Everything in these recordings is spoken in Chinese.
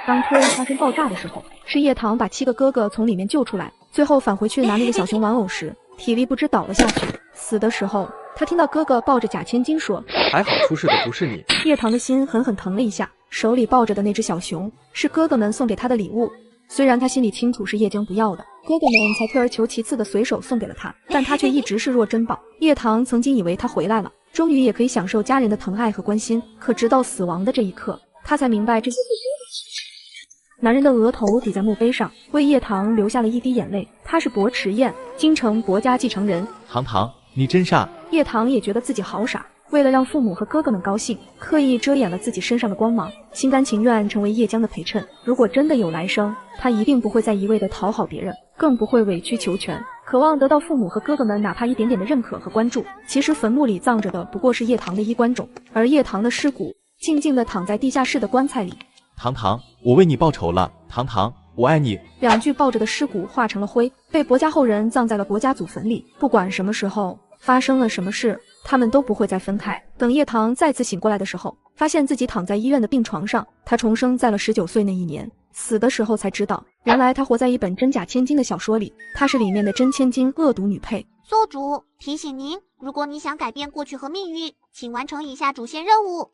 当突然发生爆炸的时候，是叶棠把7个哥哥从里面救出来，最后返回去拿那个小熊玩偶时，体力不支倒了下去。死的时候，他听到哥哥抱着贾千金说：“还好出事的不是你。”叶棠的心狠狠疼了一下，手里抱着的那只小熊是哥哥们送给他的礼物。虽然他心里清楚是叶江不要的，哥哥们才退而求其次的随手送给了他，但他却一直视若珍宝。叶棠曾经以为他回来了，终于也可以享受家人的疼爱和关心，可直到死亡的这一刻，他才明白这些。男人的额头抵在墓碑上，为叶棠流下了一滴眼泪。他是薄池燕，京城薄家继承人。堂堂，你真傻。叶棠也觉得自己好傻，为了让父母和哥哥们高兴，刻意遮掩了自己身上的光芒，心甘情愿成为叶江的陪衬。如果真的有来生，他一定不会再一味的讨好别人，更不会委曲求全，渴望得到父母和哥哥们哪怕一点点的认可和关注。其实坟墓里葬着的不过是叶棠的衣冠冢，而叶棠的尸骨静静地躺在地下室的棺材里。堂堂，我为你报仇了，堂堂，我爱你。2具抱着的尸骨化成了灰，被薄家后人葬在了薄家祖坟里。不管什么时候发生了什么事，他们都不会再分开。等叶棠再次醒过来的时候，发现自己躺在医院的病床上，他重生在了19岁那一年。死的时候才知道，原来他活在一本真假千金的小说里，他是里面的真千金恶毒女配。宿主提醒您，如果你想改变过去和命运，请完成以下主线任务。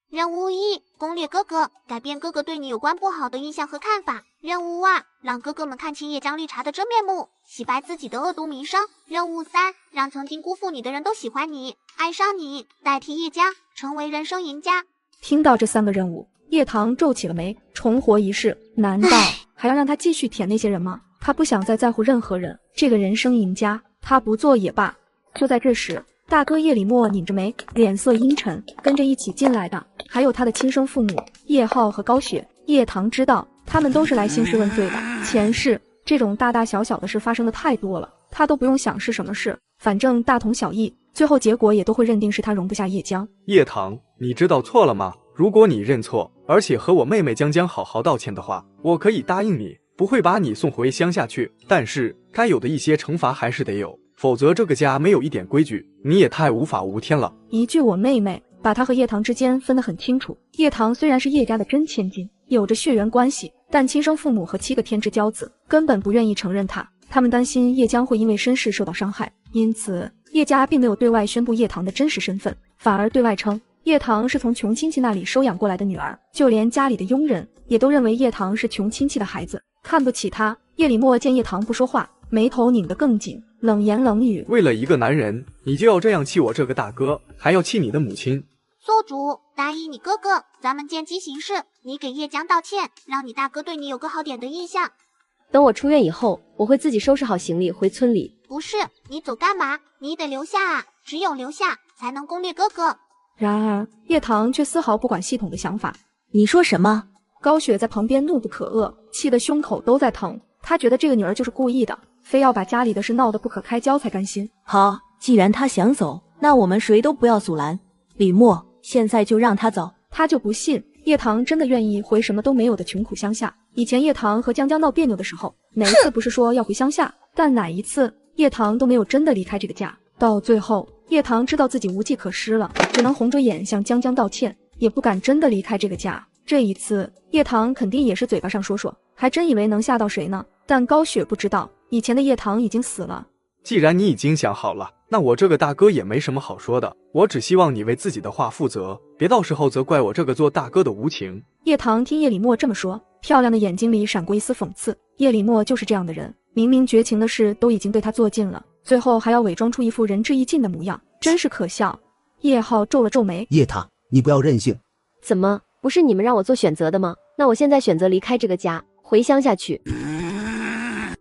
任务1：攻略哥哥，改变哥哥对你有关不好的印象和看法。任务2：让哥哥们看清叶江绿茶的真面目，洗白自己的恶毒名声。任务3：让曾经辜负你的人都喜欢你，爱上你，代替叶江成为人生赢家。听到这3个任务，叶棠皱起了眉。重活一世，难道还要让他继续舔那些人吗？他不想再在乎任何人，这个人生赢家他不做也罢。就在这时，大哥叶礼墨拧着眉，脸色阴沉。跟着一起进来的还有他的亲生父母叶浩和高雪。叶棠知道他们都是来兴师问罪的，前世这种大大小小的事发生的太多了，他都不用想是什么事，反正大同小异，最后结果也都会认定是他容不下叶江。叶棠，你知道错了吗？如果你认错，而且和我妹妹江江好好道歉的话，我可以答应你，不会把你送回乡下去。但是该有的一些惩罚还是得有，否则这个家没有一点规矩，你也太无法无天了。一句我妹妹，把他和叶棠之间分得很清楚。叶棠虽然是叶家的真千金，有着血缘关系，但亲生父母和7个天之骄子根本不愿意承认他，他们担心叶江会因为身世受到伤害，因此叶家并没有对外宣布叶棠的真实身份，反而对外称叶棠是从穷亲戚那里收养过来的女儿，就连家里的佣人也都认为叶棠是穷亲戚的孩子，看不起她。叶礼墨见叶棠不说话，眉头拧得更紧，冷言冷语：为了一个男人，你就要这样气我这个大哥，还要气你的母亲？宿主答应你哥哥，咱们见机行事，你给叶江道歉，让你大哥对你有个好点的印象。等我出院以后，我会自己收拾好行李回村里。不是，你走干嘛？你得留下啊，只有留下才能攻略哥哥。然而叶棠却丝毫不管系统的想法。你说什么？高雪在旁边怒不可遏，气得胸口都在疼。她觉得这个女儿就是故意的，非要把家里的事闹得不可开交才甘心。好，既然她想走，那我们谁都不要阻拦。李默，现在就让她走。他就不信叶棠真的愿意回什么都没有的穷苦乡下。以前叶棠和江江闹别扭的时候，哪一次不是说要回乡下？但哪一次叶棠都没有真的离开这个家。到最后叶棠知道自己无计可施了，只能红着眼向江江道歉，也不敢真的离开这个家。这一次叶棠肯定也是嘴巴上说说，还真以为能吓到谁呢。但高雪不知道，以前的叶棠已经死了。既然你已经想好了，那我这个大哥也没什么好说的，我只希望你为自己的话负责，别到时候责怪我这个做大哥的无情。叶棠听叶礼墨这么说，漂亮的眼睛里闪过一丝讽刺。叶礼墨就是这样的人，明明绝情的事都已经对他做尽了，最后还要伪装出一副仁至义尽的模样，真是可笑。叶浩皱了皱眉，叶棠，你不要任性。怎么，不是你们让我做选择的吗？那我现在选择离开这个家，回乡下去。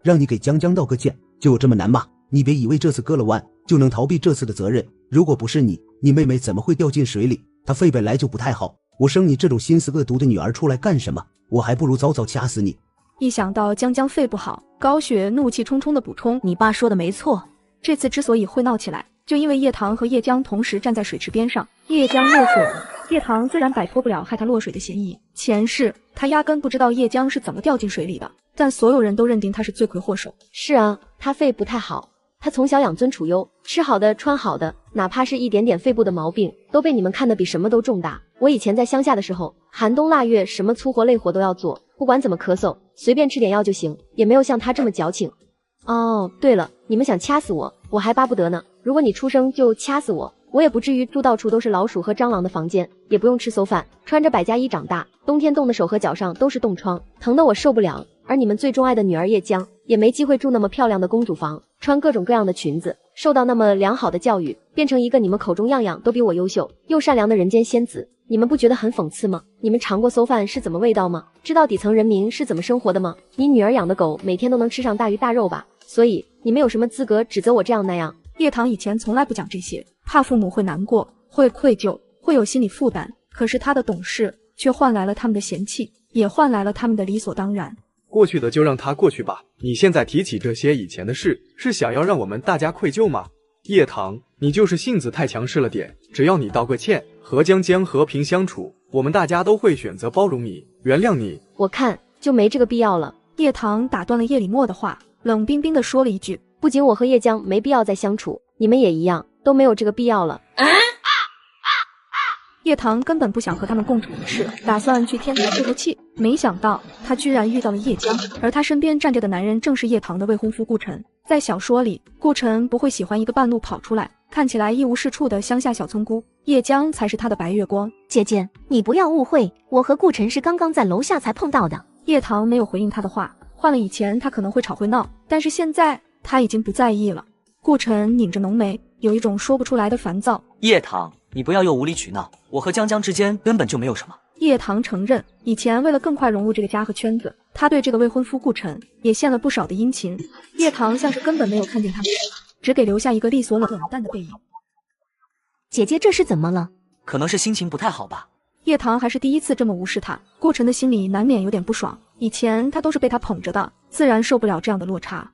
让你给江江道个歉，就有这么难吗？你别以为这次割了腕就能逃避这次的责任，如果不是你，你妹妹怎么会掉进水里？她肺本来就不太好，我生你这种心思恶毒的女儿出来干什么？我还不如早早掐死你。一想到江江肺不好，高雪怒气冲冲地补充，你爸说的没错，这次之所以会闹起来，就因为叶棠和叶江同时站在水池边上，叶江落水了。叶棠自然摆脱不了害他落水的嫌疑，前世他压根不知道叶江是怎么掉进水里的，但所有人都认定他是罪魁祸首。是啊，他肺不太好，他从小养尊处优，吃好的穿好的，哪怕是一点点肺部的毛病都被你们看得比什么都重大。我以前在乡下的时候寒冬腊月，什么粗活累活都要做，不管怎么咳嗽，随便吃点药就行，也没有像他这么矫情。哦，对了，你们想掐死我，我还巴不得呢。如果你出生就掐死我，我也不至于住到处都是老鼠和蟑螂的房间，也不用吃馊饭，穿着百家衣长大，冬天冻的手和脚上都是冻疮，疼得我受不了。而你们最钟爱的女儿叶江，也没机会住那么漂亮的公主房，穿各种各样的裙子，受到那么良好的教育，变成一个你们口中样样都比我优秀又善良的人间仙子。你们不觉得很讽刺吗？你们尝过馊饭是怎么味道吗？知道底层人民是怎么生活的吗？你女儿养的狗每天都能吃上大鱼大肉吧？所以你们有什么资格指责我这样那样？叶棠以前从来不讲这些，怕父母会难过，会愧疚，会有心理负担。可是他的懂事却换来了他们的嫌弃，也换来了他们的理所当然。过去的就让它过去吧。你现在提起这些以前的事，是想要让我们大家愧疚吗？叶棠，你就是性子太强势了点，只要你道个歉，和江江和平相处，我们大家都会选择包容你，原谅你。我看就没这个必要了。叶棠打断了叶李默的话，冷冰冰地说了一句，不仅我和叶江没必要再相处，你们也一样，都没有这个必要了。叶棠根本不想和他们共处一室，打算去天台透透气，没想到他居然遇到了叶江，而他身边站着的男人正是叶棠的未婚夫顾晨。在小说里，顾晨不会喜欢一个半路跑出来，看起来一无是处的乡下小村姑，叶江才是他的白月光。姐姐，你不要误会，我和顾晨是刚刚在楼下才碰到的。叶棠没有回应他的话，换了以前他可能会吵会闹，但是现在他已经不在意了。顾晨拧着浓眉，有一种说不出来的烦躁。叶棠，你不要又无理取闹，我和江江之间根本就没有什么。叶棠承认，以前为了更快融入这个家和圈子，他对这个未婚夫顾晨也献了不少的殷勤。叶棠像是根本没有看见他们，只给留下一个利索冷淡的背影。姐姐这是怎么了？可能是心情不太好吧。叶棠还是第一次这么无视他，顾晨的心里难免有点不爽。以前他都是被他捧着的，自然受不了这样的落差。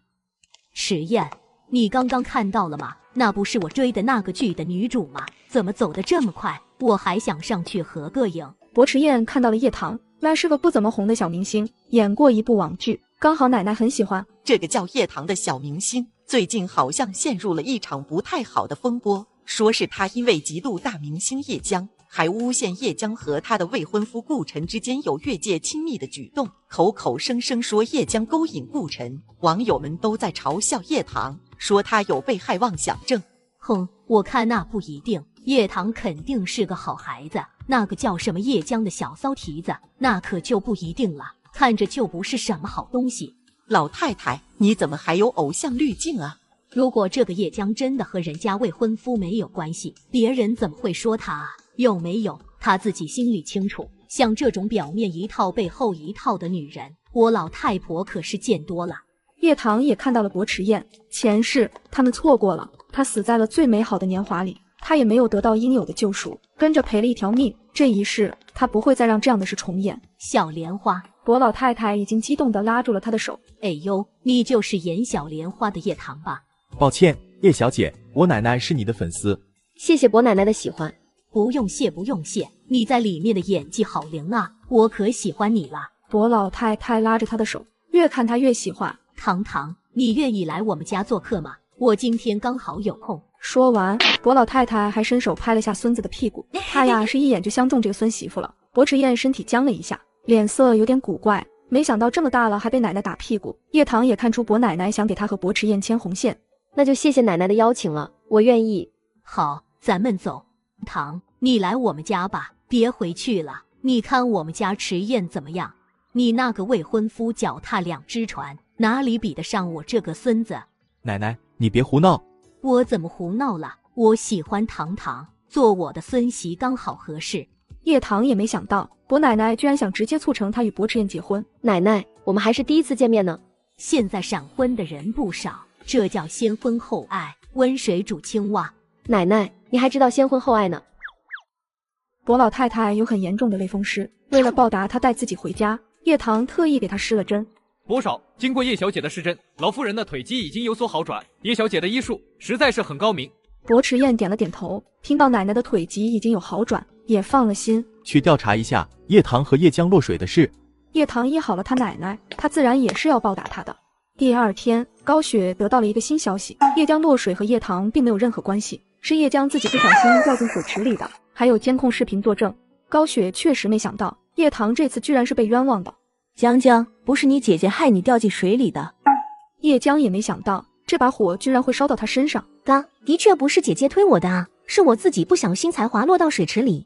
史燕，你刚刚看到了吗？那不是我追的那个剧的女主吗？怎么走得这么快？我还想上去合个影。薄池燕看到了叶棠，那是个不怎么红的小明星，演过一部网剧，刚好奶奶很喜欢。这个叫叶棠的小明星，最近好像陷入了一场不太好的风波，说是他因为嫉妒大明星叶江，还诬陷叶江和他的未婚夫顾晨之间有越界亲密的举动，口口声声说叶江勾引顾晨，网友们都在嘲笑叶棠，说他有被害妄想症。哼，我看那不一定，叶棠肯定是个好孩子，那个叫什么叶江的小骚蹄子，那可就不一定了，看着就不是什么好东西。老太太，你怎么还有偶像滤镜啊？如果这个叶江真的和人家未婚夫没有关系，别人怎么会说他啊？有没有？他自己心里清楚。像这种表面一套背后一套的女人，我老太婆可是见多了。叶棠也看到了薄池燕，前世他们错过了，她死在了最美好的年华里，她也没有得到应有的救赎，跟着赔了一条命。这一世，她不会再让这样的事重演。小莲花，薄老太太已经激动地拉住了她的手。哎呦，你就是演小莲花的叶棠吧？抱歉，叶小姐，我奶奶是你的粉丝。谢谢薄奶奶的喜欢。不用谢，不用谢，你在里面的演技好灵啊，我可喜欢你了。薄老太太拉着她的手，越看她越喜欢。糖糖，你愿意来我们家做客吗？我今天刚好有空。说完，薄老太太还伸手拍了下孙子的屁股，她呀是一眼就相中这个孙媳妇了。薄池燕身体僵了一下，脸色有点古怪，没想到这么大了还被奶奶打屁股。叶棠也看出薄奶奶想给她和薄池燕牵红线，那就谢谢奶奶的邀请了，我愿意。好，咱们走。棠，你来我们家吧，别回去了。你看我们家池燕怎么样？你那个未婚夫脚踏两只船，哪里比得上我这个孙子？奶奶，你别胡闹。我怎么胡闹了？我喜欢糖糖，做我的孙媳刚好合适。叶棠也没想到，薄奶奶居然想直接促成她与薄池燕结婚。奶奶，我们还是第一次见面呢。现在闪婚的人不少，这叫先婚后爱，温水煮青蛙。奶奶，你还知道先婚后爱呢？薄老太太有很严重的类风湿，为了报答她带自己回家，叶棠特意给她施了针。薄少，经过叶小姐的施针，老夫人的腿肌已经有所好转。叶小姐的医术实在是很高明。薄池燕点了点头，听到奶奶的腿肌已经有好转，也放了心。去调查一下叶棠和叶江落水的事。叶棠医好了她奶奶，她自然也是要报答她的。第二天，高雪得到了一个新消息，叶江落水和叶棠并没有任何关系，是叶江自己不小心掉进水池里的，还有监控视频作证。高雪确实没想到叶棠这次居然是被冤枉的。江江，不是你姐姐害你掉进水里的。叶江也没想到这把火居然会烧到他身上。哥，的确不是姐姐推我的啊，是我自己不小心才滑落到水池里。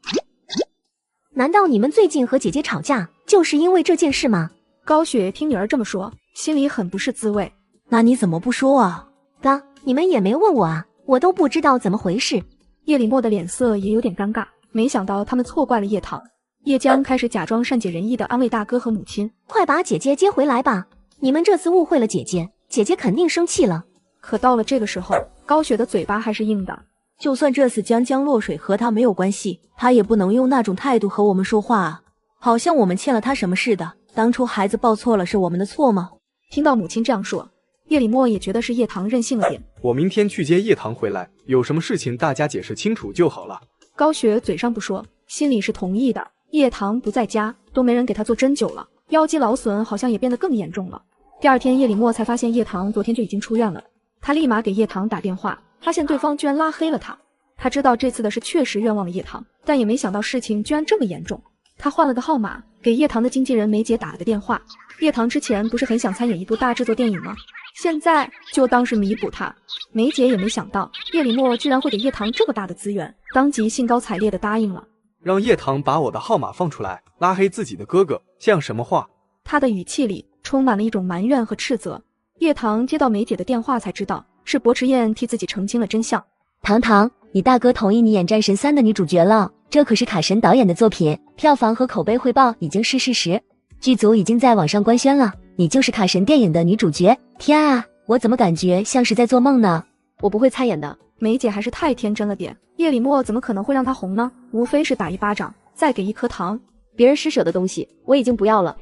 难道你们最近和姐姐吵架，就是因为这件事吗？高雪听女儿这么说，心里很不是滋味。那你怎么不说啊？哥，你们也没问我啊，我都不知道怎么回事。叶李默的脸色也有点尴尬，没想到他们错怪了叶棠。叶江开始假装善解人意的安慰大哥和母亲，快把姐姐接回来吧，你们这次误会了姐姐，姐姐肯定生气了。可到了这个时候，高雪的嘴巴还是硬的。就算这次江江落水和他没有关系，他也不能用那种态度和我们说话啊，好像我们欠了他什么似的。当初孩子报错了是我们的错吗？听到母亲这样说，叶李默也觉得是叶棠任性了点。我明天去接叶棠回来，有什么事情大家解释清楚就好了。高雪嘴上不说，心里是同意的。叶棠不在家，都没人给她做针灸了，腰肌劳损好像也变得更严重了。第二天，叶李默才发现叶棠昨天就已经出院了。他立马给叶棠打电话，发现对方居然拉黑了他。他知道这次的事确实冤枉了叶棠，但也没想到事情居然这么严重。他换了个号码，给叶棠的经纪人梅姐打了个电话。叶棠之前不是很想参演一部大制作电影吗？现在就当是弥补他。梅姐也没想到叶李默居然会给叶棠这么大的资源，当即兴高采烈的答应了。让叶棠把我的号码放出来，拉黑自己的哥哥，像什么话？他的语气里充满了一种埋怨和斥责。叶棠接到梅姐的电话才知道，是薄池燕替自己澄清了真相。糖糖，你大哥同意你演《战神3》的女主角了，这可是卡神导演的作品，票房和口碑汇报已经是事实，剧组已经在网上官宣了，你就是卡神电影的女主角。天啊，我怎么感觉像是在做梦呢？我不会参演的。梅姐还是太天真了点，叶李默怎么可能会让她红呢？无非是打一巴掌，再给一颗糖。别人施舍的东西，我已经不要了。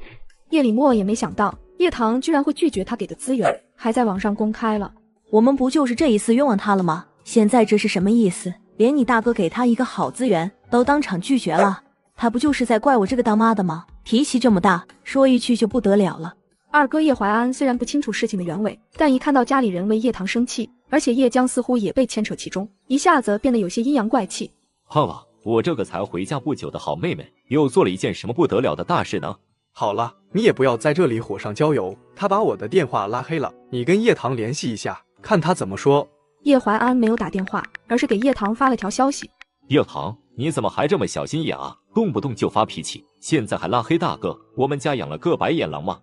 叶李默也没想到叶棠居然会拒绝他给的资源，还在网上公开了。我们不就是这一次冤枉他了吗？现在这是什么意思？连你大哥给他一个好资源都当场拒绝了，他不就是在怪我这个当妈的吗？脾气这么大，说一句就不得了了。二哥叶怀安虽然不清楚事情的原委，但一看到家里人为叶棠生气，而且叶江似乎也被牵扯其中，一下子变得有些阴阳怪气。胖了，我这个才回家不久的好妹妹，又做了一件什么不得了的大事呢？好了，你也不要在这里火上浇油。他把我的电话拉黑了，你跟叶棠联系一下，看他怎么说。叶怀安没有打电话，而是给叶棠发了条消息。叶棠，你怎么还这么小心眼啊？动不动就发脾气，现在还拉黑大哥，我们家养了个白眼狼吗？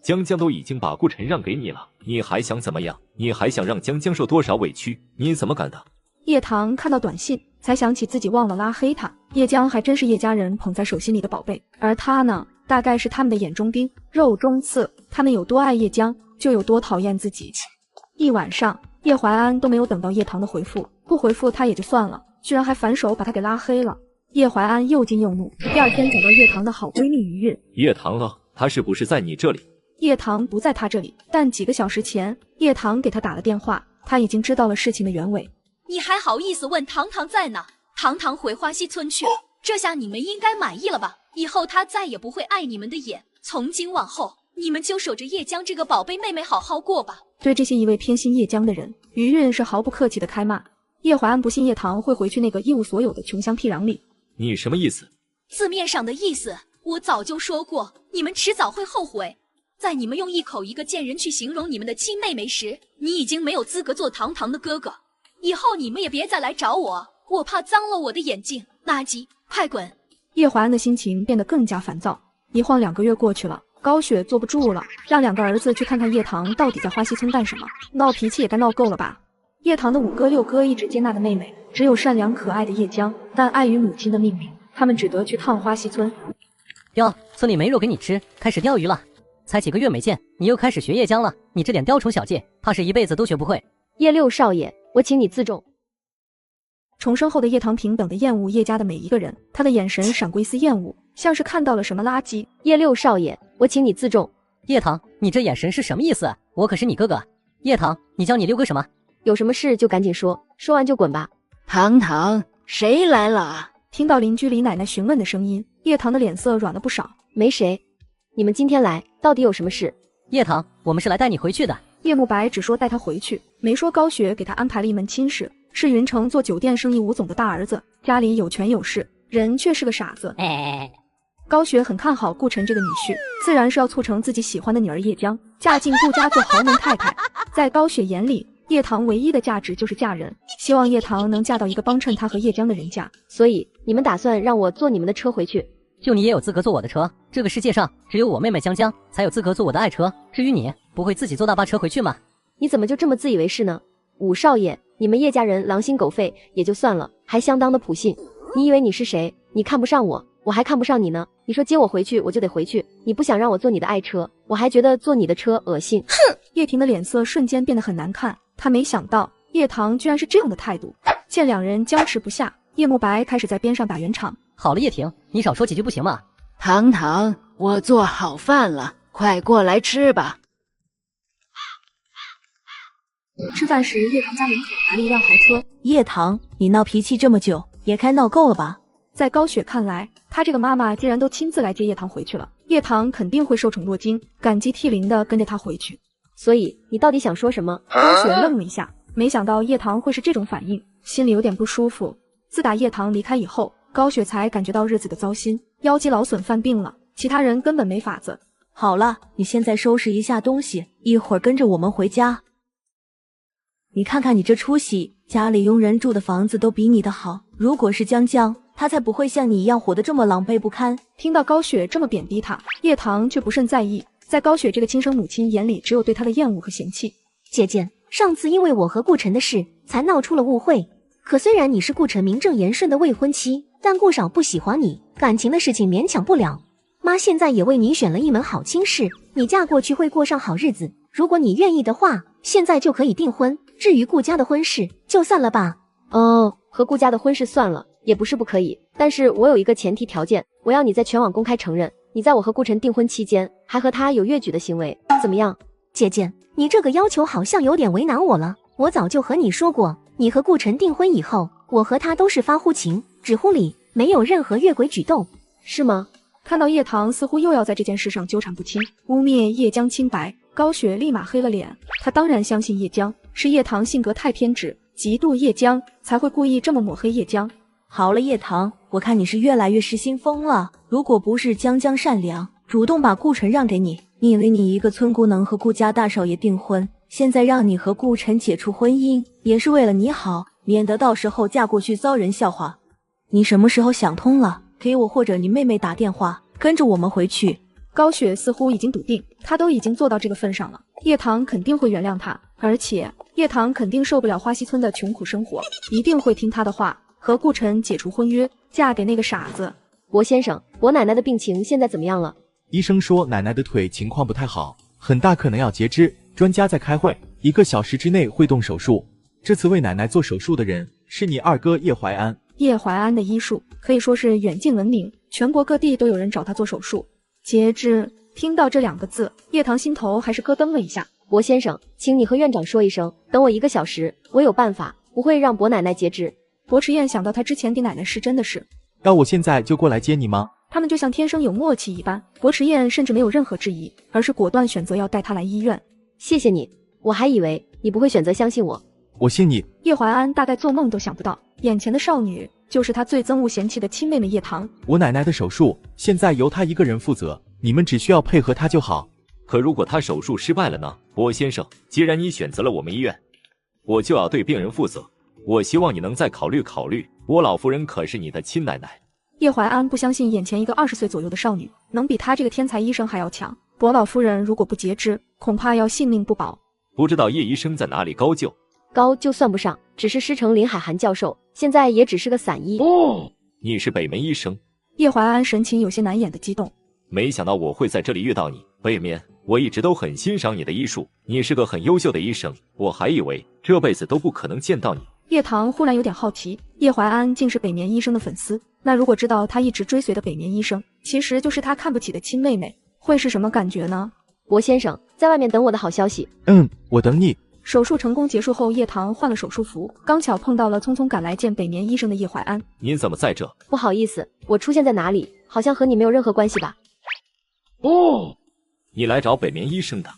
江江都已经把顾晨让给你了，你还想怎么样？你还想让江江受多少委屈？你怎么敢的？叶棠看到短信，才想起自己忘了拉黑他。叶江还真是叶家人捧在手心里的宝贝，而他呢，大概是他们的眼中钉、肉中刺。他们有多爱叶江，就有多讨厌自己。一晚上，叶怀安都没有等到叶棠的回复，不回复他也就算了，居然还反手把他给拉黑了。叶怀安又惊又怒。第二天找到叶棠的好闺蜜于韵，叶棠呢？她是不是在你这里？叶棠不在他这里，但几个小时前，叶棠给他打了电话，他已经知道了事情的原委。你还好意思问糖糖在哪？糖糖回花溪村去了，这下你们应该满意了吧？以后他再也不会碍你们的眼，从今往后，你们就守着叶江这个宝贝妹妹好好过吧。对这些一味偏心叶江的人，于韵是毫不客气的开骂。叶怀安不信叶棠会回去那个一无所有的穷乡僻壤里。你什么意思？字面上的意思，我早就说过，你们迟早会后悔。在你们用一口一个贱人去形容你们的亲妹妹时，你已经没有资格做堂堂的哥哥。以后你们也别再来找我，我怕脏了我的眼睛。垃圾，快滚！叶怀安的心情变得更加烦躁。一晃2个月过去了，高雪坐不住了，让2个儿子去看看叶棠到底在花溪村干什么。闹脾气也该闹够了吧？叶棠的5哥6哥一直接纳的妹妹，只有善良可爱的叶江，但碍于母亲的命令，他们只得去趟花溪村。哟，村里没肉给你吃，开始钓鱼了。才几个月没见，你又开始学叶江了，你这点雕虫小技，怕是一辈子都学不会。叶六少爷，我请你自重。重生后的叶棠平等地厌恶叶家的每一个人，他的眼神闪过一丝厌恶，像是看到了什么垃圾。叶六少爷，我请你自重。叶棠，你这眼神是什么意思？我可是你哥哥。叶棠，你叫你六哥什么？有什么事就赶紧说，说完就滚吧。堂堂，谁来了？听到邻居李奶奶询问的声音，叶棠的脸色软了不少。没谁，你们今天来到底有什么事？叶棠，我们是来带你回去的。叶慕白只说带他回去，没说高雪给他安排了一门亲事，是云城做酒店生意吴总的大儿子，家里有权有势，人却是个傻子。高雪很看好顾晨这个女婿，自然是要促成自己喜欢的女儿叶江嫁进顾家做豪门太太。在高雪眼里，叶棠唯一的价值就是嫁人，希望叶棠能嫁到一个帮衬她和叶江的人家。所以你们打算让我坐你们的车回去？就你也有资格坐我的车，这个世界上只有我妹妹江江才有资格坐我的爱车。至于你，不会自己坐大巴车回去吗？你怎么就这么自以为是呢？武少爷，你们叶家人狼心狗肺也就算了，还相当的普信。你以为你是谁？你看不上我，我还看不上你呢。你说接我回去，我就得回去。你不想让我坐你的爱车，我还觉得坐你的车恶心。哼！叶婷的脸色瞬间变得很难看，她没想到叶棠居然是这样的态度。见两人僵持不下，叶慕白开始在边上打圆场。好了，叶婷，你少说几句不行吗？糖糖，我做好饭了，快过来吃吧。吃饭时，叶棠家门口来了一辆豪车。叶棠，你闹脾气这么久，也该闹够了吧？在高雪看来，她这个妈妈既然都亲自来接叶棠回去了，叶棠肯定会受宠若惊，感激涕零的跟着她回去。所以你到底想说什么？高雪愣了一下，没想到叶棠会是这种反应，心里有点不舒服。自打叶棠离开以后，高雪才感觉到日子的糟心，腰肌劳损犯病了，其他人根本没法子。好了，你现在收拾一下东西，一会儿跟着我们回家。你看看你这出息，家里佣人住的房子都比你的好。如果是江江，他才不会像你一样活得这么狼狈不堪。听到高雪这么贬低他，叶棠却不甚在意，在高雪这个亲生母亲眼里，只有对她的厌恶和嫌弃。姐姐，上次因为我和顾晨的事才闹出了误会，可虽然你是顾晨名正言顺的未婚妻，但顾少不喜欢你，感情的事情勉强不了。妈现在也为你选了一门好亲事，你嫁过去会过上好日子。如果你愿意的话，现在就可以订婚。至于顾家的婚事，就算了吧。哦，和顾家的婚事算了，也不是不可以，但是我有一个前提条件，我要你在全网公开承认，你在我和顾晨订婚期间，还和他有越矩的行为，怎么样？姐姐，你这个要求好像有点为难我了。我早就和你说过，你和顾晨订婚以后，我和他都是发乎情，止乎礼，没有任何越轨举动，是吗？看到叶棠似乎又要在这件事上纠缠不清，污蔑叶江清白，高雪立马黑了脸。她当然相信叶江，是叶棠性格太偏执，嫉妒叶江，才会故意这么抹黑叶江。好了，叶棠，我看你是越来越失心疯了。如果不是江江善良，主动把顾晨让给你，你以为你一个村姑能和顾家大少爷订婚？现在让你和顾晨解除婚姻，也是为了你好，免得到时候嫁过去遭人笑话。你什么时候想通了？给我或者你妹妹打电话，跟着我们回去。高雪似乎已经笃定，她都已经做到这个份上了，叶棠肯定会原谅她，而且叶棠肯定受不了花溪村的穷苦生活，一定会听她的话，和顾晨解除婚约，嫁给那个傻子。博先生，我奶奶的病情现在怎么样了？医生说奶奶的腿情况不太好，很大可能要截肢，专家在开会，1个小时之内会动手术。这次为奶奶做手术的人是你二哥叶怀安。叶怀安的医术可以说是远近闻名，全国各地都有人找他做手术。截肢，听到这2个字，叶棠心头还是咯噔了一下。博先生，请你和院长说一声，等我1个小时，我有办法，不会让博奶奶截肢。博迟燕想到他之前给奶奶是真的是，要我现在就过来接你吗？他们就像天生有默契一般，博迟燕甚至没有任何质疑，而是果断选择要带他来医院。谢谢你，我还以为你不会选择相信我。我信你。叶怀安大概做梦都想不到，眼前的少女就是他最憎恶嫌弃的亲妹妹叶棠。我奶奶的手术现在由她一个人负责，你们只需要配合她就好。可如果她手术失败了呢？博先生，既然你选择了我们医院，我就要对病人负责。我希望你能再考虑考虑，我老夫人可是你的亲奶奶。叶怀安不相信眼前一个20岁左右的少女能比他这个天才医生还要强。博老夫人如果不截肢，恐怕要性命不保。不知道叶医生在哪里高就？高就算不上，只是师承林海涵教授，现在也只是个散医。你是北门医生？叶怀安神情有些难掩的激动。没想到我会在这里遇到你，北眠。我一直都很欣赏你的医术，你是个很优秀的医生，我还以为这辈子都不可能见到你。叶棠忽然有点好奇，叶怀安竟是北眠医生的粉丝，那如果知道他一直追随的北眠医生其实就是他看不起的亲妹妹，会是什么感觉呢？博先生，在外面等我的好消息。我等你。手术成功结束后，叶棠换了手术服，刚巧碰到了匆匆赶来见北眠医生的叶怀安。您怎么在这？不好意思，我出现在哪里，好像和你没有任何关系吧？你来找北眠医生的？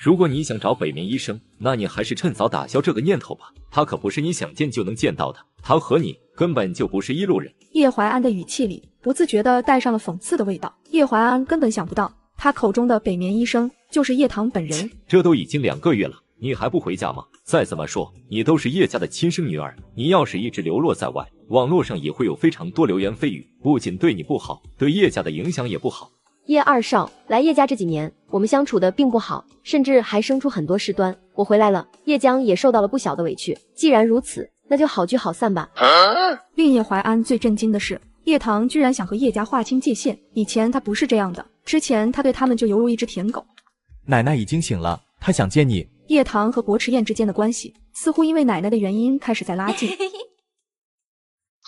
如果你想找北面医生，那你还是趁早打消这个念头吧。他可不是你想见就能见到的，他和你根本就不是一路人。叶怀安的语气里不自觉地带上了讽刺的味道。叶怀安根本想不到，他口中的北面医生就是叶棠本人。这都已经2个月了，你还不回家吗？再怎么说，你都是叶家的亲生女儿，你要是一直流落在外，网络上也会有非常多流言蜚语，不仅对你不好，对叶家的影响也不好。叶二少来叶家这几年，我们相处的并不好，甚至还生出很多事端。我回来了，叶江也受到了不小的委屈。既然如此，那就好聚好散吧。令叶怀安最震惊的是，叶棠居然想和叶家划清界限。以前他不是这样的，之前他对他们就犹如一只舔狗。奶奶已经醒了，她想见你。叶棠和薄池燕之间的关系似乎因为奶奶的原因开始在拉近。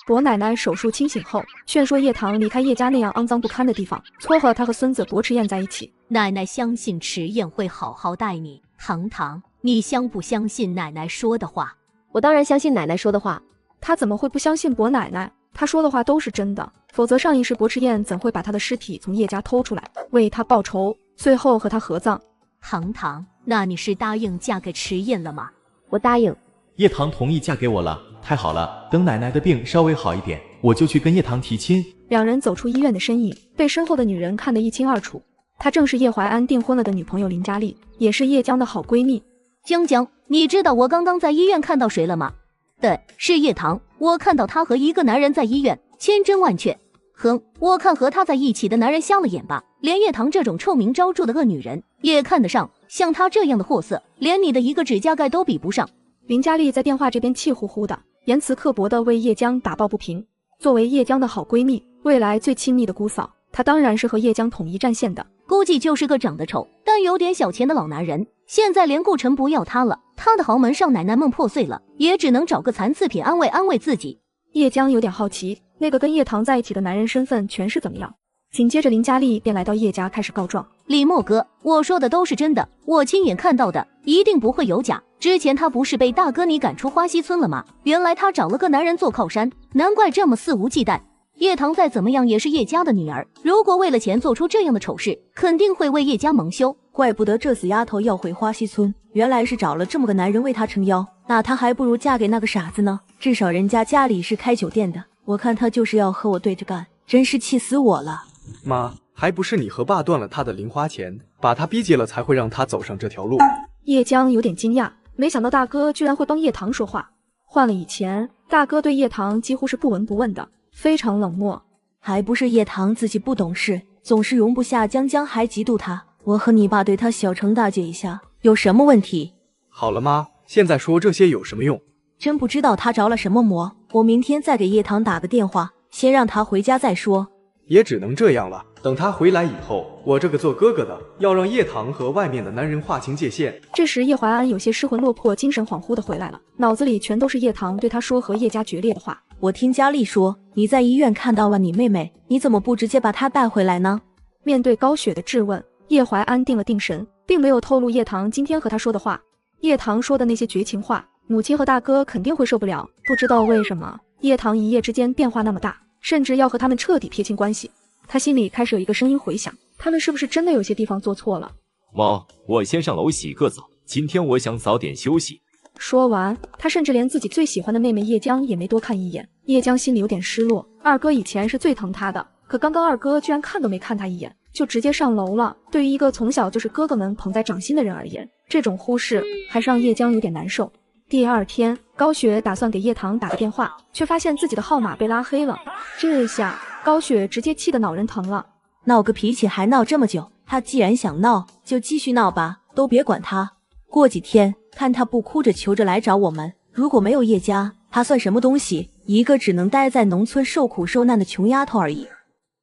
薄奶奶手术清醒后，劝说叶棠离开叶家那样肮脏不堪的地方，撮合她和孙子薄池燕在一起。奶奶相信池燕会好好待你。堂堂，你相不相信奶奶说的话？我当然相信奶奶说的话。她怎么会不相信薄奶奶？她说的话都是真的，否则上一世薄池燕怎会把她的尸体从叶家偷出来，为她报仇，最后和她合葬？堂堂，那你是答应嫁给池燕了吗？我答应。叶棠同意嫁给我了，太好了！等奶奶的病稍微好一点，我就去跟叶棠提亲。两人走出医院的身影被身后的女人看得一清二楚。她正是叶怀安订婚了的女朋友林佳丽，也是叶江的好闺蜜。江江，你知道我刚刚在医院看到谁了吗？对，是叶棠。我看到她和一个男人在医院，千真万确。哼，我看和她在一起的男人瞎了眼吧，连叶棠这种臭名昭著的恶女人也看得上，像她这样的货色，连你的一个指甲盖都比不上。林佳丽在电话这边气呼呼的，言辞刻薄的为叶江打抱不平。作为叶江的好闺蜜，未来最亲密的姑嫂，她当然是和叶江统一战线的。估计就是个长得丑但有点小钱的老男人，现在连顾城不要他了，他的豪门少奶奶梦破碎了，也只能找个残次品安慰安慰自己。叶江有点好奇，那个跟叶棠在一起的男人身份全是怎么样。紧接着林佳丽便来到叶家开始告状。李莫哥，我说的都是真的，我亲眼看到的，一定不会有假。之前他不是被大哥你赶出花溪村了吗？原来他找了个男人做靠山，难怪这么肆无忌惮。叶棠再怎么样也是叶家的女儿，如果为了钱做出这样的丑事，肯定会为叶家蒙羞。怪不得这死丫头要回花溪村，原来是找了这么个男人为她撑腰，那她还不如嫁给那个傻子呢。至少人家家里是开酒店的，我看她就是要和我对着干，真是气死我了。妈，还不是你和爸断了他的零花钱，把他逼急了才会让他走上这条路。叶江有点惊讶，没想到大哥居然会帮叶棠说话。换了以前，大哥对叶棠几乎是不闻不问的，非常冷漠。还不是叶棠自己不懂事，总是容不下江江，还嫉妒他。我和你爸对他小惩大戒一下，有什么问题？好了妈，现在说这些有什么用？真不知道他着了什么魔。我明天再给叶棠打个电话，先让他回家再说。也只能这样了。等他回来以后，我这个做哥哥的要让叶棠和外面的男人划清界限。这时叶怀安有些失魂落魄、精神恍惚的回来了，脑子里全都是叶棠对他说和叶家决裂的话。我听佳丽说你在医院看到了你妹妹，你怎么不直接把她带回来呢？面对高雪的质问，叶怀安定了定神，并没有透露叶棠今天和他说的话。叶棠说的那些绝情话，母亲和大哥肯定会受不了。不知道为什么叶棠一夜之间变化那么大，甚至要和他们彻底撇清关系。他心里开始有一个声音回响，他们是不是真的有些地方做错了？妈，我先上楼洗个澡，今天我想早点休息。说完，他甚至连自己最喜欢的妹妹叶江也没多看一眼。叶江心里有点失落，二哥以前是最疼他的，可刚刚二哥居然看都没看他一眼，就直接上楼了。对于一个从小就是哥哥们捧在掌心的人而言，这种忽视还是让叶江有点难受。第二天，高雪打算给叶棠打个电话，却发现自己的号码被拉黑了。这下高雪直接气得脑仁疼了。闹个脾气还闹这么久，他既然想闹，就继续闹吧，都别管他。过几天看他不哭着求着来找我们，如果没有叶家，他算什么东西？一个只能待在农村受苦受难的穷丫头而已。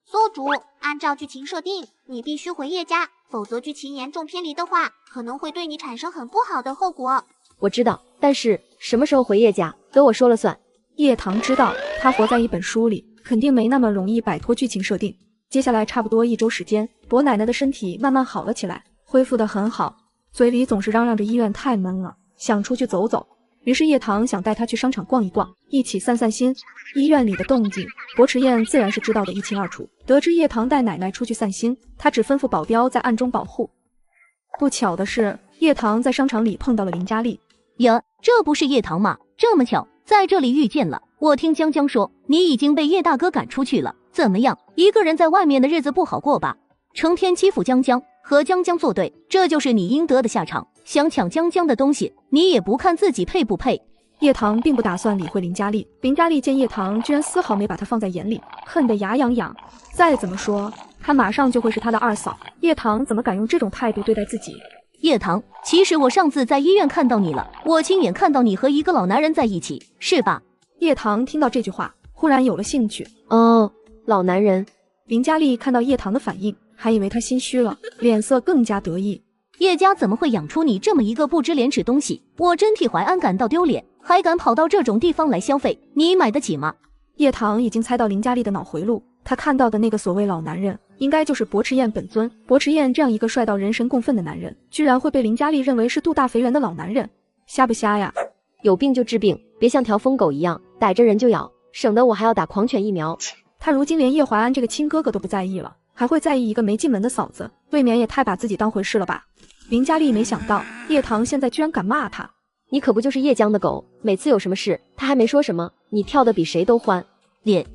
所主，按照剧情设定，你必须回叶家，否则剧情严重偏离的话，可能会对你产生很不好的后果。我知道，但是什么时候回叶家，由我说了算。叶棠知道，他活在一本书里，肯定没那么容易摆脱剧情设定。接下来差不多1周时间，薄奶奶的身体慢慢好了起来，恢复得很好，嘴里总是嚷嚷着医院太闷了，想出去走走。于是叶棠想带她去商场逛一逛，一起散散心。医院里的动静，薄池燕自然是知道的一清二楚。得知叶棠带奶奶出去散心，她只吩咐保镖在暗中保护。不巧的是，叶棠在商场里碰到了林佳丽。呀，这不是叶棠吗？这么巧，在这里遇见了。我听江江说，你已经被叶大哥赶出去了，怎么样？一个人在外面的日子不好过吧？成天欺负江江，和江江作对，这就是你应得的下场。想抢江江的东西，你也不看自己配不配。叶棠并不打算理会林佳丽，林佳丽见叶棠居然丝毫没把她放在眼里，恨得牙痒痒。再怎么说，她马上就会是她的二嫂，叶棠怎么敢用这种态度对待自己？叶棠，其实我上次在医院看到你了，我亲眼看到你和一个老男人在一起，是吧？叶棠听到这句话，忽然有了兴趣。哦，老男人。林佳丽看到叶棠的反应，还以为她心虚了，脸色更加得意。叶家怎么会养出你这么一个不知廉耻东西？我真替淮安感到丢脸，还敢跑到这种地方来消费，你买得起吗？叶棠已经猜到林佳丽的脑回路，她看到的那个所谓老男人，应该就是薄池宴本尊。薄池宴这样一个帅到人神共愤的男人，居然会被林佳丽认为是肚大肥圆的老男人，瞎不瞎呀？有病就治病，别像条疯狗一样逮着人就咬，省得我还要打狂犬疫苗。他如今连叶淮安这个亲哥哥都不在意了，还会在意一个没进门的嫂子，未免也太把自己当回事了吧？林佳丽没想到叶棠现在居然敢骂他，你可不就是叶江的狗，每次有什么事他还没说什么，你跳得比谁都欢。叶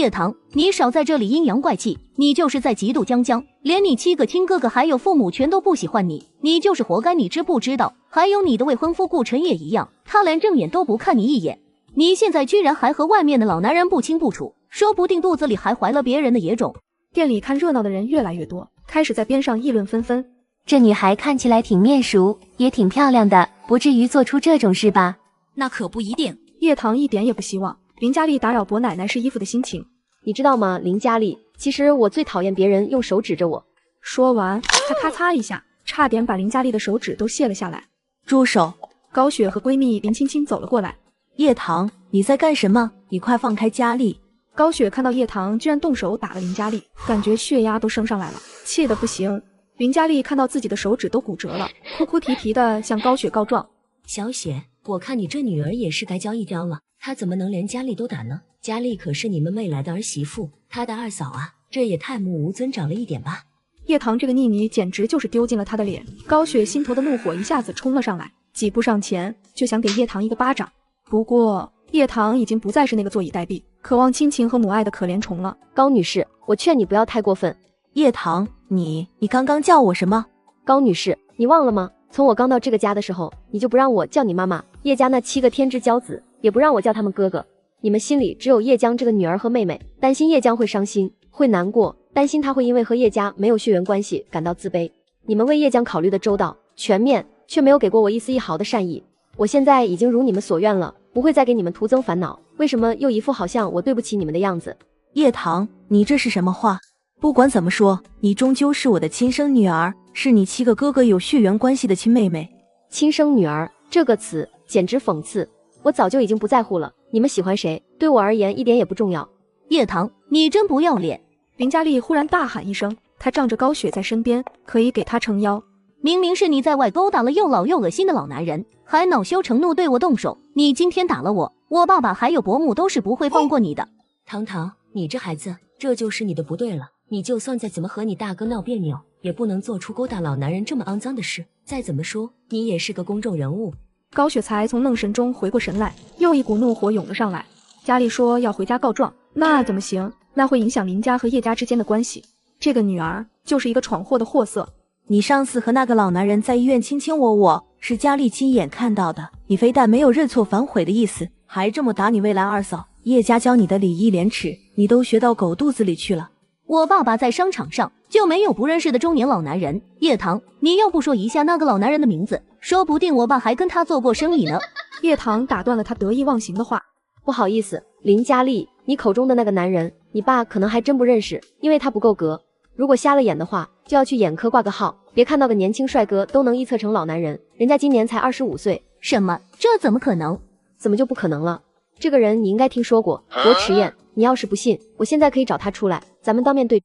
棠，你少在这里阴阳怪气，你就是在嫉妒江江，连你7个亲哥哥还有父母全都不喜欢你，你就是活该，你知不知道？还有你的未婚夫顾晨也一样，他连正眼都不看你一眼，你现在居然还和外面的老男人不清不楚，说不定肚子里还怀了别人的野种。店里看热闹的人越来越多，开始在边上议论纷纷。这女孩看起来挺面熟，也挺漂亮的，不至于做出这种事吧？那可不一定。叶棠一点也不希望林佳丽打扰伯奶奶试衣服的心情。你知道吗，林佳丽，其实我最讨厌别人用手指着我。说完，她咔嚓一下，差点把林佳丽的手指都卸了下来。住手！高雪和闺蜜林青青走了过来。叶棠，你在干什么？你快放开佳丽！高雪看到叶棠居然动手打了林佳丽，感觉血压都升上来了，气得不行。林佳丽看到自己的手指都骨折了，哭哭啼啼的向高雪告状。小雪，我看你这女儿也是该教一教了，她怎么能连佳丽都打呢？佳丽可是你们未来的儿媳妇，她的二嫂啊，这也太目无尊长了一点吧。叶棠这个妮妮简直就是丢尽了她的脸，高雪心头的怒火一下子冲了上来，几步上前就想给叶棠一个巴掌。不过叶棠已经不再是那个坐以待毙、渴望亲情和母爱的可怜虫了。高女士，我劝你不要太过分。叶棠，你刚刚叫我什么？高女士，你忘了吗？从我刚到这个家的时候，你就不让我叫你妈妈，叶家那7个天之骄子也不让我叫他们哥哥。你们心里只有叶江这个女儿和妹妹，担心叶江会伤心，会难过，担心他会因为和叶家没有血缘关系感到自卑。你们为叶江考虑的周到全面，却没有给过我一丝一毫的善意。我现在已经如你们所愿了，不会再给你们徒增烦恼。为什么又一副好像我对不起你们的样子？叶棠，你这是什么话？不管怎么说，你终究是我的亲生女儿，是你7个哥哥有血缘关系的亲妹妹。亲生女儿这个词简直讽刺，我早就已经不在乎了，你们喜欢谁，对我而言一点也不重要。叶棠，你真不要脸！林佳丽忽然大喊一声，她仗着高雪在身边，可以给她撑腰。明明是你在外勾搭了又老又恶心的老男人，还恼羞成怒对我动手，你今天打了我，我爸爸还有伯母都是不会放过你的。堂堂，你这孩子，这就是你的不对了。你就算再怎么和你大哥闹别扭，也不能做出勾搭老男人这么肮脏的事。再怎么说，你也是个公众人物。高雪才从愣神中回过神来，又一股怒火涌了上来。佳丽说要回家告状，那怎么行？那会影响林家和叶家之间的关系。这个女儿就是一个闯祸的货色。你上次和那个老男人在医院卿卿我我，是佳丽亲眼看到的。你非但没有认错反悔的意思，还这么打你未来二嫂。叶家教你的礼义廉耻，你都学到狗肚子里去了。我爸爸在商场上就没有不认识的中年老男人。叶棠，你要不说一下那个老男人的名字，说不定我爸还跟他做过生意呢。叶棠打断了他得意忘形的话。不好意思，林佳丽，你口中的那个男人，你爸可能还真不认识，因为他不够格。如果瞎了眼的话，就要去眼科挂个号，别看到个年轻帅哥都能臆测成老男人，人家今年才25岁。什么？这怎么可能？怎么就不可能了？这个人你应该听说过，薄池宴。你要是不信，我现在可以找他出来，咱们当面对。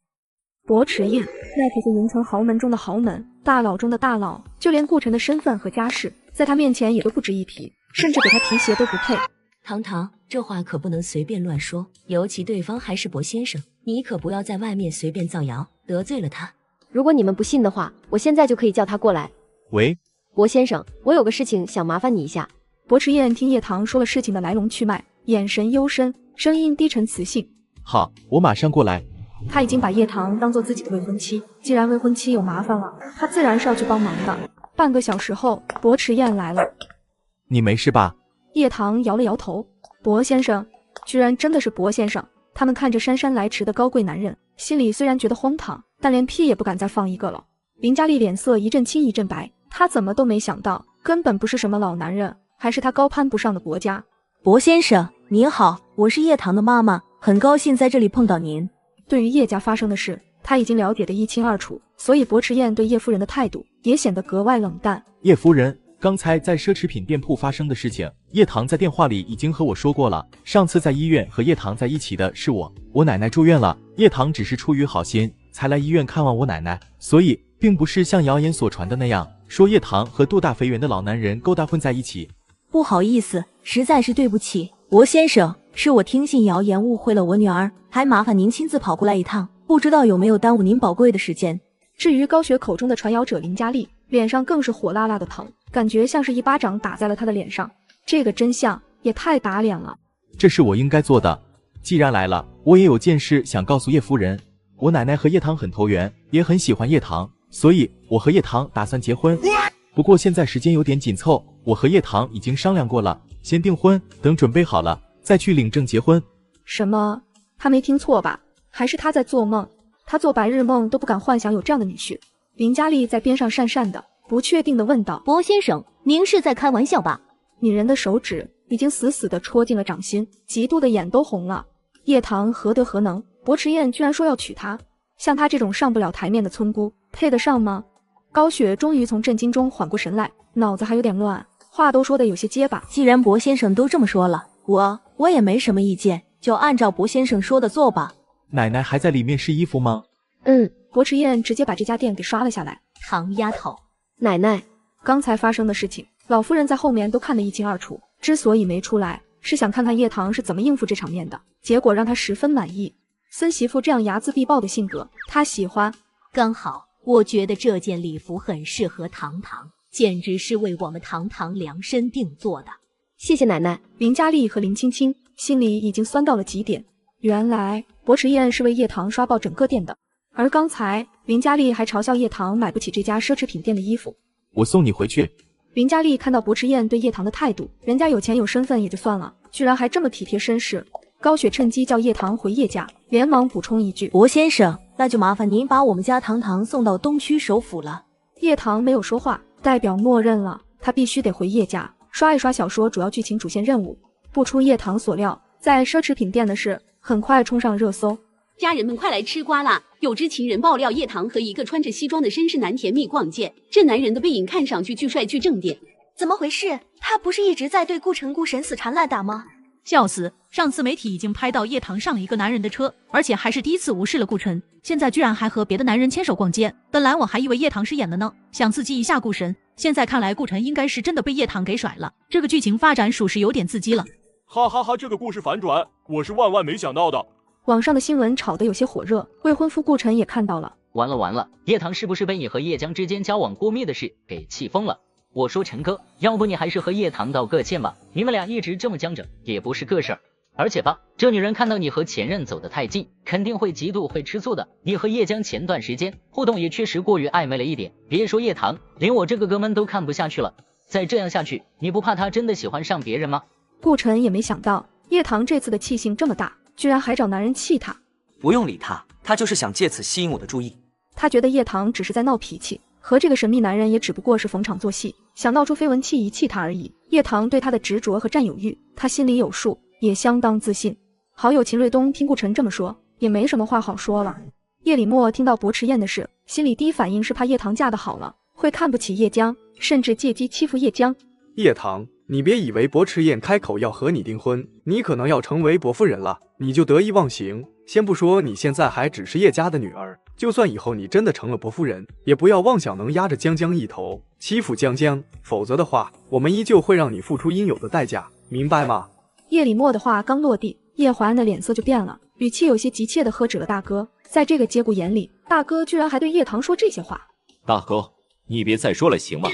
薄池宴，那可是云城豪门中的豪门，大佬中的大佬，就连顾晨的身份和家世，在他面前也都不值一提，甚至给他提鞋都不配。堂堂，这话可不能随便乱说，尤其对方还是薄先生，你可不要在外面随便造谣，得罪了他。如果你们不信的话，我现在就可以叫他过来。喂，薄先生，我有个事情想麻烦你一下。薄迟燕听叶棠说了事情的来龙去脉，眼神幽深，声音低沉磁性。好，我马上过来。他已经把叶棠当做自己的未婚妻，既然未婚妻有麻烦了，他自然是要去帮忙的。半个小时后，薄迟燕来了。你没事吧？叶棠摇了摇头。薄先生，居然真的是薄先生。他们看着姗姗来迟的高贵男人，心里虽然觉得荒唐，但连屁也不敢再放一个了。林佳丽脸色一阵青一阵白，她怎么都没想到，根本不是什么老男人，还是她高攀不上的薄家。薄先生您好，我是叶棠的妈妈，很高兴在这里碰到您。对于叶家发生的事，他已经了解得一清二楚，所以薄迟燕对叶夫人的态度也显得格外冷淡。叶夫人，刚才在奢侈品店铺发生的事情，叶棠在电话里已经和我说过了。上次在医院和叶棠在一起的是我奶奶住院了，叶棠只是出于好心才来医院看望我奶奶，所以并不是像谣言所传的那样，说叶棠和肚大肥圆的老男人勾搭混在一起。不好意思，实在是对不起，薄先生，是我听信谣言误会了我女儿，还麻烦您亲自跑过来一趟，不知道有没有耽误您宝贵的时间。至于高雪口中的传谣者林佳丽，脸上更是火辣辣的疼，感觉像是一巴掌打在了她的脸上。这个真相也太打脸了。这是我应该做的，既然来了，我也有件事想告诉叶夫人。我奶奶和叶棠很投缘，也很喜欢叶棠，所以我和叶棠打算结婚。不过现在时间有点紧凑，我和叶棠已经商量过了，先订婚，等准备好了再去领证结婚。什么？他没听错吧？还是他在做梦？他做白日梦都不敢幻想有这样的女婿。林佳丽在边上讪讪的，不确定的问道：薄先生，您是在开玩笑吧？女人的手指已经死死地戳进了掌心，嫉妒的眼都红了。叶棠何德何能？薄迟燕居然说要娶她，像她这种上不了台面的村姑，配得上吗？高雪终于从震惊中缓过神来，脑子还有点乱，话都说得有些结巴。既然薄先生都这么说了，我也没什么意见，就按照薄先生说的做吧。奶奶还在里面试衣服吗？薄迟燕直接把这家店给刷了下来。唐丫头，奶奶，刚才发生的事情，老夫人在后面都看得一清二楚，之所以没出来，是想看看叶棠是怎么应付这场面的，结果让她十分满意。孙媳妇这样睚眦必报的性格，她喜欢。刚好，我觉得这件礼服很适合堂堂，简直是为我们堂堂量身定做的。谢谢奶奶。林佳丽和林青青心里已经酸到了极点，原来薄迟燕是为叶棠刷爆整个店的，而刚才林佳丽还嘲笑叶棠买不起这家奢侈品店的衣服。我送你回去。林佳丽看到薄迟燕对叶棠的态度，人家有钱有身份也就算了，居然还这么体贴绅士。高雪趁机叫叶棠回叶家，连忙补充一句：薄先生，那就麻烦您把我们家堂堂送到东区首府了。叶棠没有说话，代表默认了，她必须得回叶家刷一刷小说主要剧情主线任务。不出叶棠所料，在奢侈品店的事很快冲上热搜。家人们快来吃瓜啦！有知情人爆料，叶棠和一个穿着西装的绅士男甜蜜逛街，这男人的背影看上去巨帅巨正点。怎么回事？他不是一直在对顾城顾神死缠烂打吗？笑死！上次媒体已经拍到叶棠上了一个男人的车，而且还是第一次无视了顾晨，现在居然还和别的男人牵手逛街。本来我还以为叶棠是演的呢，想刺激一下顾神，现在看来顾晨应该是真的被叶棠给甩了。这个剧情发展属实有点刺激了。哈哈哈，这个故事反转，我是万万没想到的。网上的新闻炒得有些火热，未婚夫顾晨也看到了。完了，叶棠是不是被你和叶江之间交往过密的事给气疯了？我说陈哥，要不你还是和叶棠道个歉吧，你们俩一直这么僵着也不是个事儿。而且吧，这女人看到你和前任走得太近，肯定会嫉妒会吃醋的。你和叶江前段时间互动也确实过于暧昧了一点，别说叶棠，连我这个哥们都看不下去了。再这样下去，你不怕他真的喜欢上别人吗？顾晨也没想到叶棠这次的气性这么大，居然还找男人气他。不用理他，他就是想借此吸引我的注意。他觉得叶棠只是在闹脾气，和这个神秘男人也只不过是逢场作戏，想闹出绯闻气遗弃他而已。叶棠对他的执着和占有欲，他心里有数，也相当自信。好友秦瑞东听顾晨这么说，也没什么话好说了。叶礼墨听到薄迟燕的事，心里第一反应是怕叶棠嫁得好了，会看不起叶江，甚至借机欺负叶江。叶棠，你别以为薄迟燕开口要和你订婚，你可能要成为薄夫人了，你就得意忘形。先不说你现在还只是叶家的女儿，就算以后你真的成了薄夫人，也不要妄想能压着江江一头，欺负江江，否则的话，我们依旧会让你付出应有的代价，明白吗？叶礼墨的话刚落地，叶怀安的脸色就变了，语气有些急切地喝止了大哥。在这个节骨眼里，大哥居然还对叶棠说这些话。大哥，你别再说了，行吗？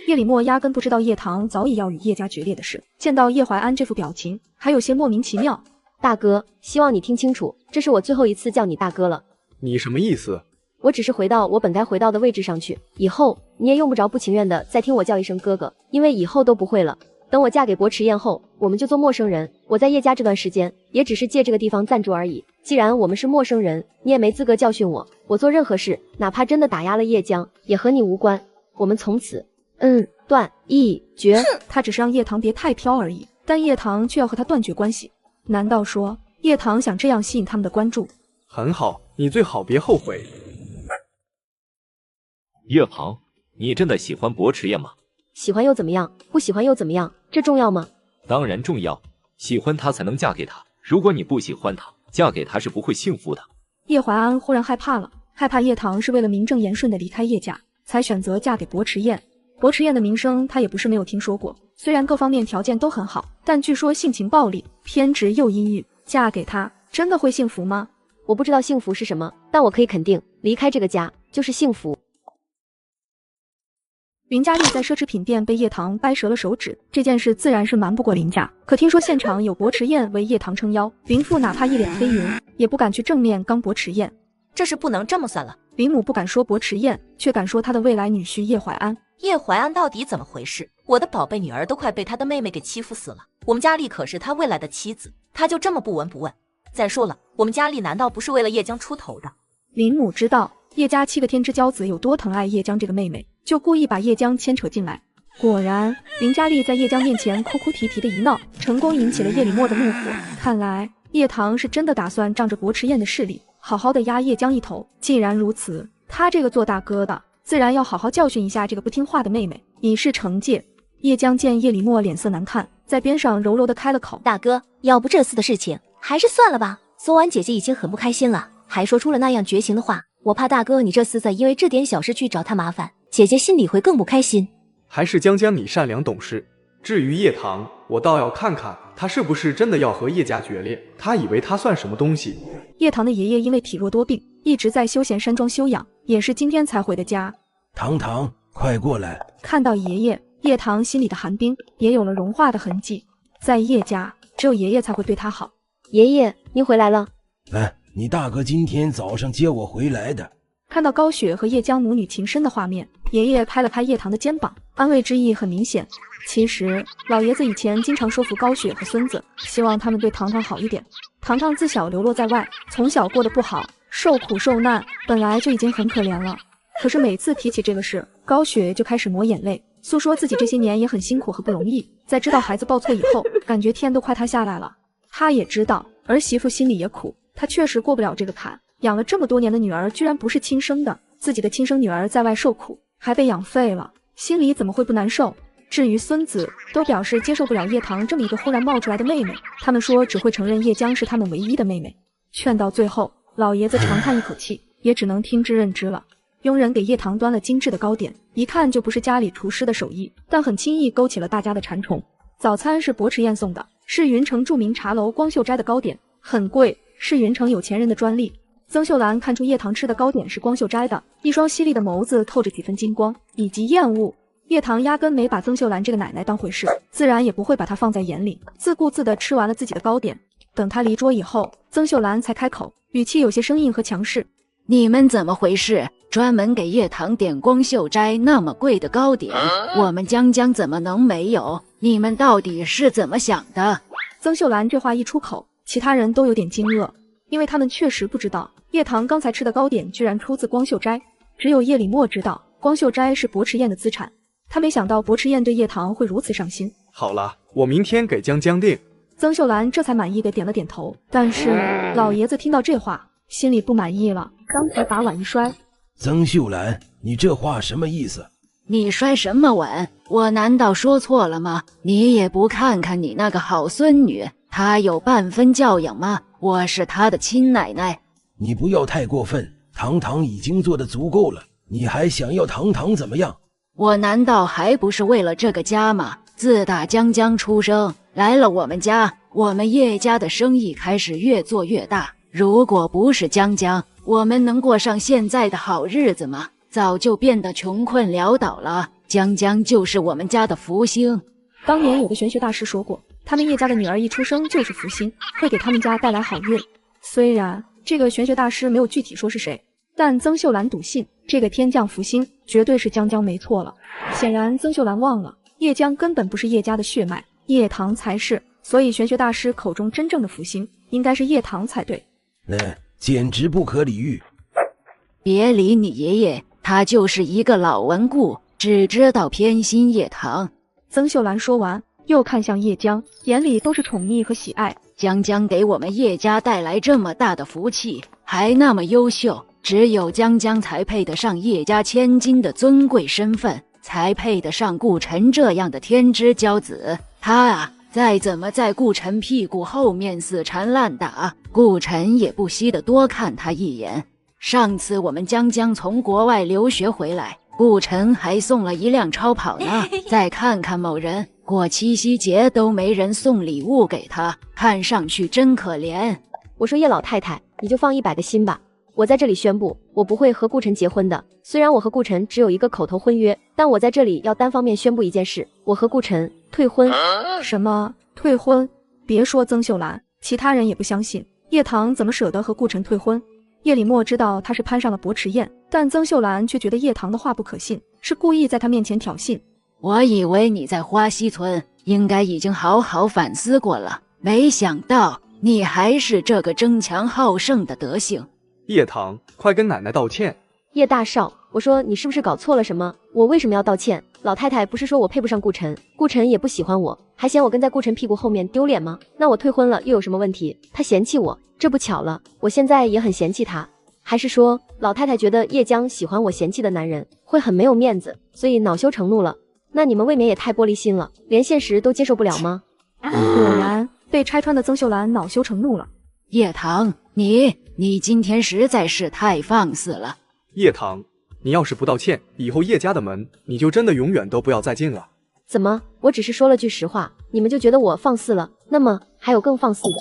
叶礼墨压根不知道叶棠早已要与叶家决裂的事，见到叶怀安这副表情，还有些莫名其妙。大哥，希望你听清楚，这是我最后一次叫你大哥了。你什么意思？我只是回到我本该回到的位置上去，以后你也用不着不情愿的再听我叫一声哥哥，因为以后都不会了。等我嫁给薄迟燕后，我们就做陌生人。我在叶家这段时间，也只是借这个地方暂住而已。既然我们是陌生人，你也没资格教训我。我做任何事，哪怕真的打压了叶江，也和你无关。我们从此断义绝。他只是让叶棠别太飘而已，但叶棠却要和他断绝关系。难道说叶棠想这样吸引他们的关注？很好，你最好别后悔。叶棠，你真的喜欢薄迟燕吗？喜欢又怎么样？不喜欢又怎么样？这重要吗？当然重要，喜欢他才能嫁给他。如果你不喜欢他，嫁给他是不会幸福的。叶怀安忽然害怕了，害怕叶棠是为了名正言顺的离开叶家，才选择嫁给薄迟燕。薄迟燕的名声他也不是没有听说过，虽然各方面条件都很好，但据说性情暴戾、偏执又阴郁，嫁给他真的会幸福吗？我不知道幸福是什么，但我可以肯定，离开这个家就是幸福。林佳丽在奢侈品店被叶棠掰折了手指，这件事自然是瞒不过林家。可听说现场有薄迟燕为叶棠撑腰，林父哪怕一脸黑云，也不敢去正面刚薄迟燕。这事不能这么算了。林母不敢说薄迟燕，却敢说她的未来女婿叶怀安。叶怀安到底怎么回事？我的宝贝女儿都快被他的妹妹给欺负死了。我们佳丽可是他未来的妻子，他就这么不闻不问？再说了，我们佳丽难道不是为了叶江出头的？林母知道叶家7个天之骄子有多疼爱叶江这个妹妹，就故意把叶江牵扯进来。果然，林佳丽在叶江面前哭哭啼啼的一闹，成功引起了叶礼墨的怒火。看来叶棠是真的打算仗着薄迟燕的势力，好好的压叶江一头。既然如此，他这个做大哥的自然要好好教训一下这个不听话的妹妹，以示惩戒。叶江见叶礼墨脸色难看，在边上柔柔的开了口：大哥，要不这次的事情还是算了吧。昨晚姐姐已经很不开心了，还说出了那样绝情的话，我怕大哥你这厮再因为这点小事去找她麻烦，姐姐心里会更不开心。还是江江你善良懂事，至于叶棠，我倒要看看他是不是真的要和叶家决裂。他以为他算什么东西？叶棠的爷爷因为体弱多病，一直在休闲山庄休养，也是今天才回的家。棠棠，快过来！看到爷爷，叶棠心里的寒冰也有了融化的痕迹。在叶家，只有爷爷才会对他好。爷爷，您回来了。来，你大哥今天早上接我回来的。看到高雪和叶江母女情深的画面，爷爷拍了拍叶棠的肩膀，安慰之意很明显。其实老爷子以前经常说服高雪和孙子，希望他们对糖糖好一点。糖糖自小流落在外，从小过得不好，受苦受难，本来就已经很可怜了。可是每次提起这个事，高雪就开始抹眼泪，诉说自己这些年也很辛苦和不容易。在知道孩子报错以后，感觉天都快塌下来了。他也知道儿媳妇心里也苦，他确实过不了这个坎。养了这么多年的女儿居然不是亲生的，自己的亲生女儿在外受苦，还被养废了，心里怎么会不难受？至于孙子，都表示接受不了叶棠这么一个忽然冒出来的妹妹，他们说只会承认叶江是他们唯一的妹妹。劝到最后，老爷子长叹一口气，也只能听之任之了。佣人给叶棠端了精致的糕点，一看就不是家里厨师的手艺，但很轻易勾起了大家的馋虫。早餐是薄迟燕送的，是云城著名茶楼光秀斋的糕点，很贵，是云城有钱人的专利。曾秀兰看出叶棠吃的糕点是光秀斋的，一双犀利的眸子透着几分金光以及厌恶。叶棠压根没把曾秀兰这个奶奶当回事，自然也不会把她放在眼里，自顾自地吃完了自己的糕点。等她离桌以后，曾秀兰才开口，语气有些生硬和强势：你们怎么回事？专门给叶棠点光秀斋那么贵的糕点，我们江江怎么能没有？你们到底是怎么想的？曾秀兰这话一出口，其他人都有点惊愕，因为他们确实不知道叶棠刚才吃的糕点居然出自光秀斋，只有叶礼墨知道光秀斋是薄迟燕的资产。他没想到薄迟燕对叶棠会如此上心。好了，我明天给江江订。曾秀兰这才满意的点了点头，但是老爷子听到这话，心里不满意了，当即把碗一摔。曾秀兰，你这话什么意思？你摔什么碗？我难道说错了吗？你也不看看你那个好孙女，她有半分教养吗？我是她的亲奶奶。你不要太过分，堂堂已经做得足够了，你还想要堂堂怎么样？我难道还不是为了这个家吗？自打江江出生来了我们家，我们叶家的生意开始越做越大。如果不是江江，我们能过上现在的好日子吗？早就变得穷困潦倒了。江江就是我们家的福星。当年有个玄学大师说过，他们叶家的女儿一出生就是福星，会给他们家带来好运。虽然这个玄学大师没有具体说是谁，但曾秀兰笃信这个天降福星绝对是江江没错了。显然曾秀兰忘了，叶江根本不是叶家的血脉，叶棠才是，所以玄学大师口中真正的福星应该是叶棠才对。那简直不可理喻。别理你爷爷，他就是一个老顽固，只知道偏心叶棠。曾秀兰说完，又看向叶江，眼里都是宠溺和喜爱。江江给我们叶家带来这么大的福气，还那么优秀，只有江江才配得上叶家千金的尊贵身份，才配得上顾晨这样的天之骄子。他啊，再怎么在顾晨屁股后面死缠烂打，顾晨也不惜的多看他一眼。上次我们江江从国外留学回来，顾晨还送了一辆超跑呢。再看看某人，过七夕节都没人送礼物给他，看上去真可怜。我说叶老太太，你就放100个心吧。我在这里宣布，我不会和顾晨结婚的。虽然我和顾晨只有一个口头婚约，但我在这里要单方面宣布一件事，我和顾晨退婚。什么退婚？别说曾秀兰，其他人也不相信。叶棠怎么舍得和顾晨退婚？叶礼墨知道他是攀上了薄池宴，但曾秀兰却觉得叶棠的话不可信，是故意在他面前挑衅。我以为你在花溪村应该已经好好反思过了，没想到你还是这个争强好胜的德行。叶棠，快跟奶奶道歉。叶大少，我说你是不是搞错了什么？我为什么要道歉？老太太不是说我配不上顾晨，顾晨也不喜欢我，还嫌我跟在顾晨屁股后面丢脸吗？那我退婚了又有什么问题？他嫌弃我，这不巧了，我现在也很嫌弃他。还是说老太太觉得叶江喜欢我嫌弃的男人会很没有面子，所以恼羞成怒了？那你们未免也太玻璃心了，连现实都接受不了吗？果然被拆穿的曾秀兰恼羞成怒了。叶棠，你今天实在是太放肆了。叶棠，你要是不道歉，以后叶家的门你就真的永远都不要再进了。怎么，我只是说了句实话，你们就觉得我放肆了？那么还有更放肆的。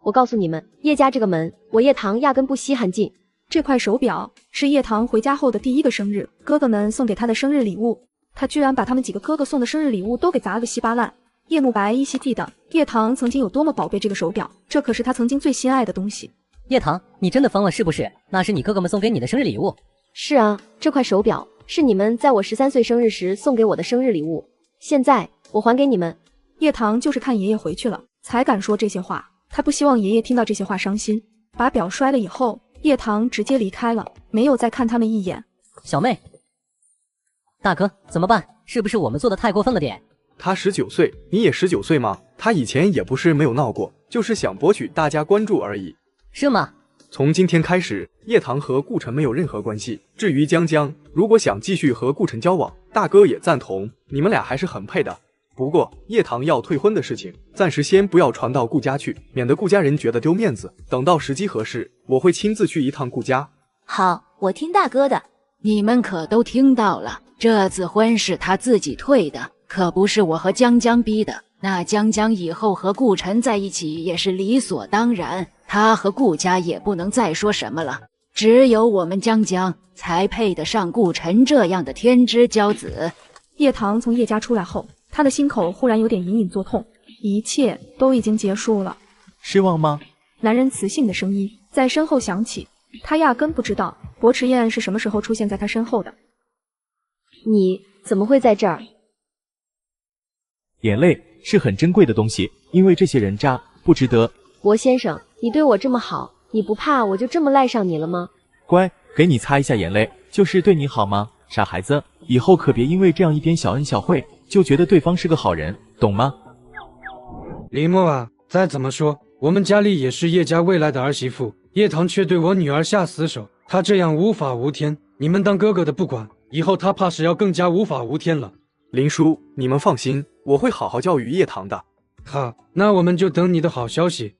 我告诉你们，叶家这个门，我叶棠压根不稀罕进。这块手表是叶棠回家后的第1个生日，哥哥们送给他的生日礼物，他居然把他们几个哥哥送的生日礼物都给砸了个稀巴烂。叶慕白依稀记得叶棠曾经有多么宝贝这个手表，这可是他曾经最心爱的东西。叶棠，你真的疯了是不是？那是你哥哥们送给你的生日礼物。是啊，这块手表是你们在我13岁生日时送给我的生日礼物，现在我还给你们。叶棠就是看爷爷回去了才敢说这些话，他不希望爷爷听到这些话伤心。把表摔了以后，叶棠直接离开了，没有再看他们一眼。小妹，大哥怎么办？是不是我们做的太过分了点？他19岁，你也19岁吗？他以前也不是没有闹过，就是想博取大家关注而已。是吗？从今天开始，叶棠和顾晨没有任何关系。至于江江，如果想继续和顾晨交往，大哥也赞同，你们俩还是很配的。不过叶棠要退婚的事情，暂时先不要传到顾家去，免得顾家人觉得丢面子。等到时机合适，我会亲自去一趟顾家。好，我听大哥的。你们可都听到了，这次婚是他自己退的，可不是我和江江逼的。那江江以后和顾晨在一起也是理所当然，他和顾家也不能再说什么了。只有我们江江才配得上顾晨这样的天之骄子。叶棠从叶家出来后，他的心口忽然有点隐隐作痛，一切都已经结束了。失望吗？男人磁性的声音在身后响起，他压根不知道薄池燕是什么时候出现在他身后的。你怎么会在这儿？眼泪是很珍贵的东西，因为这些人渣不值得。薄先生，你对我这么好，你不怕我就这么赖上你了吗？乖，给你擦一下眼泪，就是对你好吗？傻孩子，以后可别因为这样一点小恩小惠就觉得对方是个好人，懂吗？林墨啊，再怎么说，我们家里也是叶家未来的儿媳妇，叶棠却对我女儿下死手，她这样无法无天，你们当哥哥的不管，以后她怕是要更加无法无天了。林叔，你们放心，我会好好教育叶棠的。好，那我们就等你的好消息。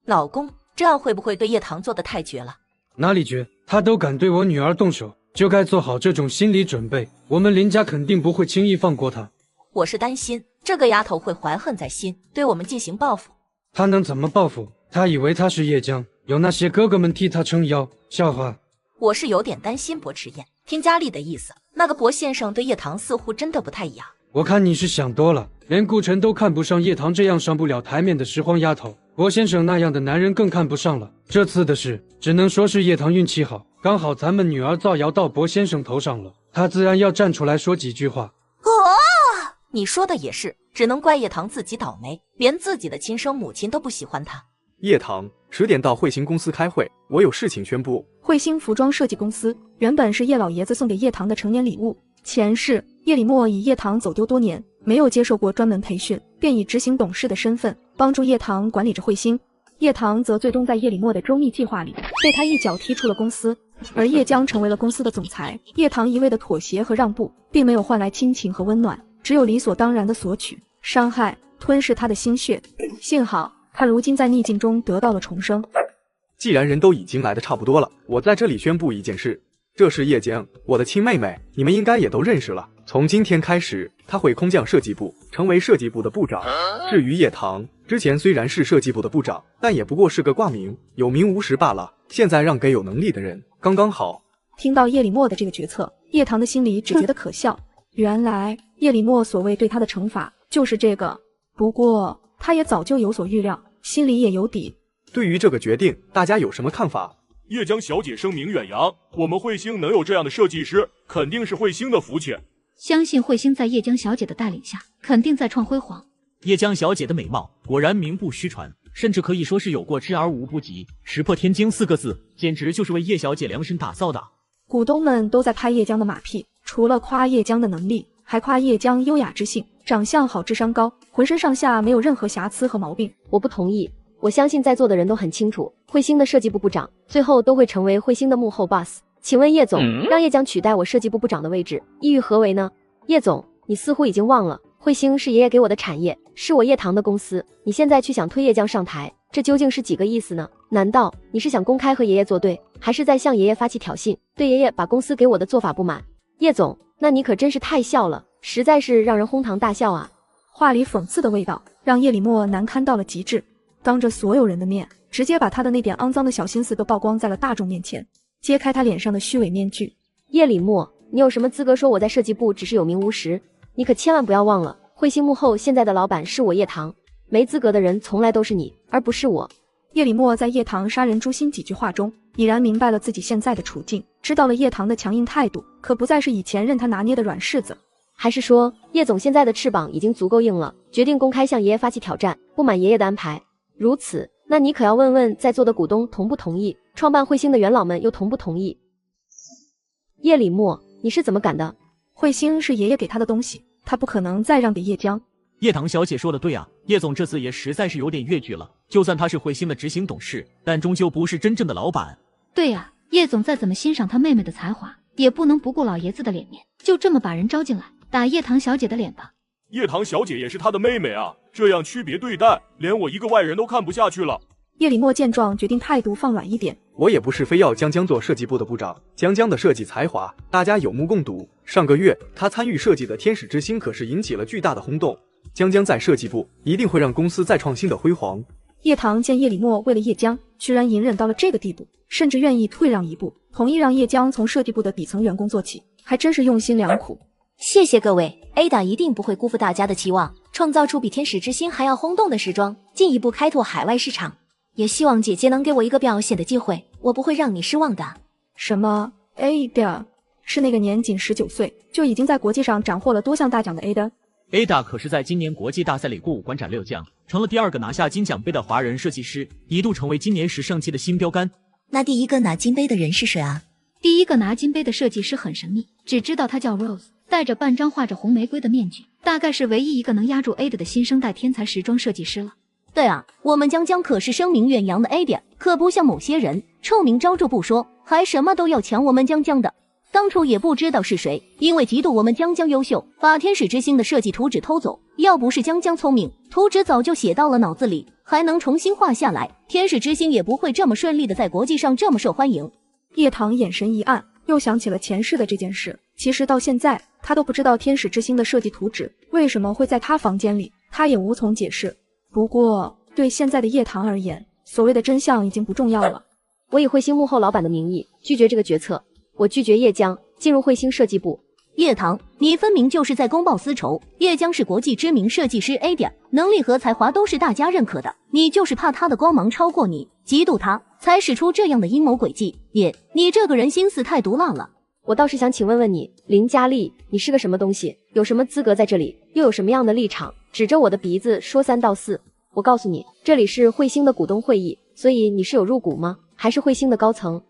老公，这样会不会对叶棠做得太绝了？哪里绝，她都敢对我女儿动手，就该做好这种心理准备。我们林家肯定不会轻易放过她。我是担心这个丫头会怀恨在心，对我们进行报复。她能怎么报复？她以为她是叶江，有那些哥哥们替她撑腰，笑话。我是有点担心薄迟宴。听佳丽的意思，那个薄先生对叶棠似乎真的不太一样。我看你是想多了，连顾晨都看不上叶棠这样上不了台面的拾荒丫头，薄先生那样的男人更看不上了。这次的事只能说是叶棠运气好，刚好咱们女儿造谣到薄先生头上了，他自然要站出来说几句话。你说的也是，只能怪叶棠自己倒霉，连自己的亲生母亲都不喜欢她。叶棠10点到汇星公司开会，我有事情宣布。汇星服装设计公司原本是叶老爷子送给叶棠的成年礼物，前世叶礼墨以叶棠走丢多年，没有接受过专门培训，便以执行董事的身份帮助叶棠管理着汇星。叶棠则最终在叶礼墨的周密计划里被他一脚踢出了公司，而叶江成为了公司的总裁。叶棠一味的妥协和让步，并没有换来亲情和温暖，只有理所当然的索取、伤害、吞噬他的心血。幸好他如今在逆境中得到了重生。既然人都已经来得差不多了，我在这里宣布一件事，这是叶江，我的亲妹妹，你们应该也都认识了。从今天开始，她会空降设计部，成为设计部的部长。至于叶棠，之前虽然是设计部的部长，但也不过是个挂名，有名无实罢了。现在让给有能力的人，刚刚好。听到叶礼墨的这个决策，叶棠的心里只觉得可笑。原来叶礼墨所谓对他的惩罚就是这个，不过他也早就有所预料，心里也有底。对于这个决定，大家有什么看法？叶江小姐声名远扬，我们汇星能有这样的设计师，肯定是汇星的福气。相信汇星在叶江小姐的带领下，肯定再创辉煌。叶江小姐的美貌果然名不虚传，甚至可以说是有过之而无不及，石破天惊4个字，简直就是为叶小姐量身打造的。股东们都在拍叶江的马屁，除了夸叶江的能力，还夸叶江优雅知性，长相好，智商高，浑身上下没有任何瑕疵和毛病。我不同意。我相信在座的人都很清楚，汇星的设计部部长最后都会成为汇星的幕后 boss。请问叶总，让叶江取代我设计部部长的位置，意欲何为呢？叶总，你似乎已经忘了，汇星是爷爷给我的产业，是我叶棠的公司，你现在却想推叶江上台，这究竟是几个意思呢？难道你是想公开和爷爷作对，还是在向爷爷发起挑衅，对爷爷把公司给我的做法不满？叶总，那你可真是太笑了，实在是让人哄堂大笑啊！话里讽刺的味道让叶礼墨难堪到了极致，当着所有人的面，直接把他的那点肮脏的小心思都曝光在了大众面前，揭开他脸上的虚伪面具。叶礼墨，你有什么资格说我在设计部只是有名无实？你可千万不要忘了，汇星幕后现在的老板是我叶棠，没资格的人从来都是你，而不是我。叶礼墨在叶棠杀人诛心几句话中，已然明白了自己现在的处境，知道了叶棠的强硬态度，可不再是以前任他拿捏的软柿子。还是说，叶总现在的翅膀已经足够硬了，决定公开向爷爷发起挑战，不满爷爷的安排？如此，那你可要问问在座的股东同不同意，创办汇星的元老们又同不同意？叶礼墨，你是怎么敢的？汇星是爷爷给他的东西，他不可能再让给叶江。叶棠小姐说的对啊，叶总这次也实在是有点越矩了。就算他是汇星的执行董事，但终究不是真正的老板。对啊，叶总再怎么欣赏他妹妹的才华，也不能不顾老爷子的脸面，就这么把人招进来，打叶棠小姐的脸吧。叶棠小姐也是她的妹妹啊，这样区别对待，连我一个外人都看不下去了。叶礼墨见状，决定态度放软一点。我也不是非要江江做设计部的部长，江江的设计才华，大家有目共睹。上个月他参与设计的天使之星可是引起了巨大的轰动。江江在设计部一定会让公司再创新的辉煌。叶棠见叶礼墨为了叶江，居然隐忍到了这个地步，甚至愿意退让一步，同意让叶江从设计部的底层员工做起，还真是用心良苦。谢谢各位 ，Ada 一定不会辜负大家的期望，创造出比天使之星还要轰动的时装，进一步开拓海外市场。也希望姐姐能给我一个表现的机会，我不会让你失望的。什么 Ada？ 是那个年仅19岁就已经在国际上斩获了多项大奖的 Ada？Ada 可是在今年国际大赛里过5关斩6将，成了第2个拿下金奖杯的华人设计师，一度成为今年时尚期的新标杆。那第一个拿金杯的人是谁啊？第一个拿金杯的设计师很神秘，只知道他叫 Rose， 戴着半张画着红玫瑰的面具，大概是唯一一个能压住 Ada 的新生代天才时装设计师了。对啊，我们江江可是声名远扬的 Ada， 可不像某些人臭名昭著不说，还什么都要抢我们江江的。当初也不知道是谁，因为嫉妒我们江江优秀，把天使之星的设计图纸偷走。要不是江江聪明，图纸早就写到了脑子里，还能重新画下来，天使之星也不会这么顺利的在国际上这么受欢迎。叶棠眼神一暗，又想起了前世的这件事。其实到现在，他都不知道天使之星的设计图纸为什么会在他房间里，他也无从解释。不过对现在的叶棠而言，所谓的真相已经不重要了。我以彗星幕后老板的名义拒绝这个决策，我拒绝叶江进入彗星设计部。叶棠，你分明就是在公报私仇。叶江是国际知名设计师 A 点，能力和才华都是大家认可的，你就是怕他的光芒超过你，嫉妒他，才使出这样的阴谋诡计。你这个人心思太毒辣了。我倒是想请问你，林佳丽，你是个什么东西？有什么资格在这里？又有什么样的立场？指着我的鼻子说3道4？我告诉你，这里是彗星的股东会议，所以你是有入股吗？还是彗星的高层？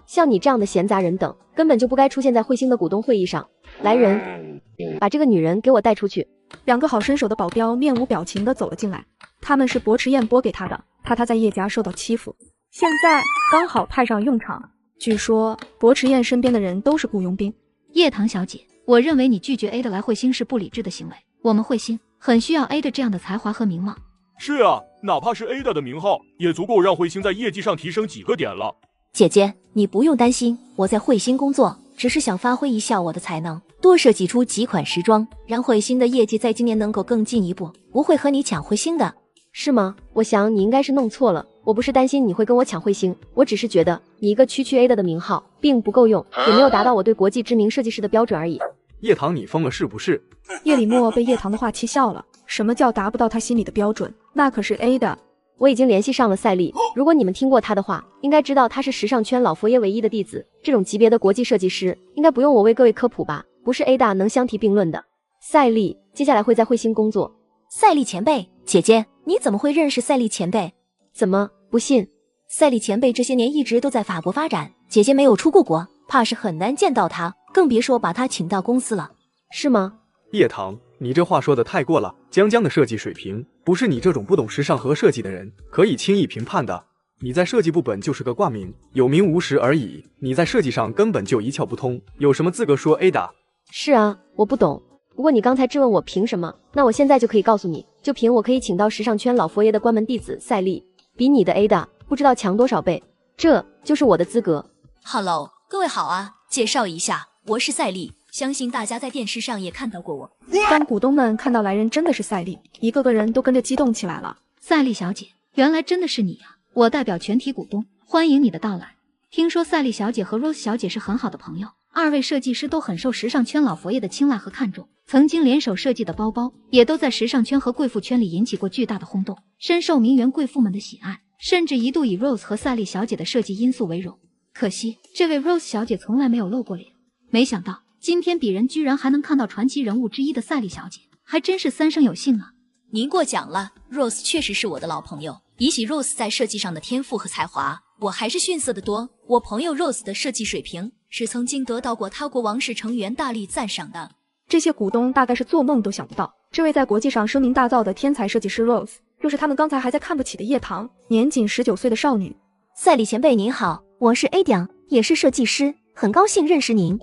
像你这样的闲杂人等，根本就不该出现在彗星的股东会议上。来人，把这个女人给我带出去。2个好身手的保镖面无表情地走了进来，他们是薄池燕拨给他的，怕他在叶家受到欺负，现在刚好派上用场。据说薄池燕身边的人都是雇佣兵。叶棠小姐，我认为你拒绝 A 的来彗星是不理智的行为，我们彗星很需要 A 的这样的才华和名望。是啊，哪怕是 Ada 的名号，也足够让彗星在业绩上提升几个点了。姐姐，你不用担心，我在彗星工作，只是想发挥一下我的才能，多设计出几款时装，让彗星的业绩在今年能够更进一步，不会和你抢彗星的。是吗？我想你应该是弄错了，我不是担心你会跟我抢彗星，我只是觉得你一个区 Ada 的名号并不够用，也没有达到我对国际知名设计师的标准而已。叶棠，你疯了是不是？叶李默被叶棠的话气笑了，什么叫达不到他心里的标准？那可是 Ada。我已经联系上了赛丽，如果你们听过他的话，应该知道他是时尚圈老佛爷唯一的弟子，这种级别的国际设计师，应该不用我为各位科普吧，不是 Ada 能相提并论的。赛丽接下来会在彗星工作。赛丽前辈，姐姐，你怎么会认识赛丽前辈？怎么不信？赛丽前辈这些年一直都在法国发展，姐姐没有出过国，怕是很难见到他，更别说把他请到公司了。是吗？叶棠，你这话说的太过了，江江的设计水平不是你这种不懂时尚和设计的人可以轻易评判的。你在设计部本就是个挂名，有名无实而已，你在设计上根本就一窍不通，有什么资格说 Ada？ 是啊，我不懂。不过你刚才质问我凭什么，那我现在就可以告诉你，就凭我可以请到时尚圈老佛爷的关门弟子赛丽，比你的 Ada 不知道强多少倍，这就是我的资格。 Hello， 各位好啊，介绍一下，我是赛丽，相信大家在电视上也看到过我。当股东们看到来人真的是赛丽，一个个人都跟着激动起来了。赛丽小姐，原来真的是你啊！我代表全体股东欢迎你的到来。听说赛丽小姐和 Rose 小姐是很好的朋友，2位设计师都很受时尚圈老佛爷的青睐和看重，曾经联手设计的包包也都在时尚圈和贵妇圈里引起过巨大的轰动，深受名媛贵妇们的喜爱，甚至一度以 Rose 和赛丽小姐的设计因素为荣。可惜这位 Rose 小姐从来没有露过脸，没想到今天鄙人居然还能看到传奇人物之一的赛丽小姐，还真是三生有幸啊！您过奖了 ，Rose 确实是我的老朋友。比起 Rose 在设计上的天赋和才华，我还是逊色得多。我朋友 Rose 的设计水平是曾经得到过他国王室成员大力赞赏的。这些股东大概是做梦都想不到，这位在国际上声名大噪的天才设计师 Rose， 又是他们刚才还在看不起的叶棠，年仅19岁的少女。赛丽前辈您好，我是 Ada， 也是设计师，很高兴认识您。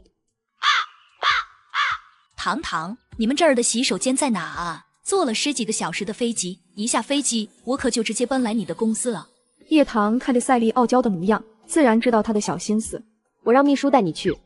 糖，你们这儿的洗手间在哪啊？坐了10几个小时的飞机，一下飞机我可就直接奔来你的公司了。叶棠看着赛丽傲娇的模样，自然知道她的小心思。我让秘书带你去。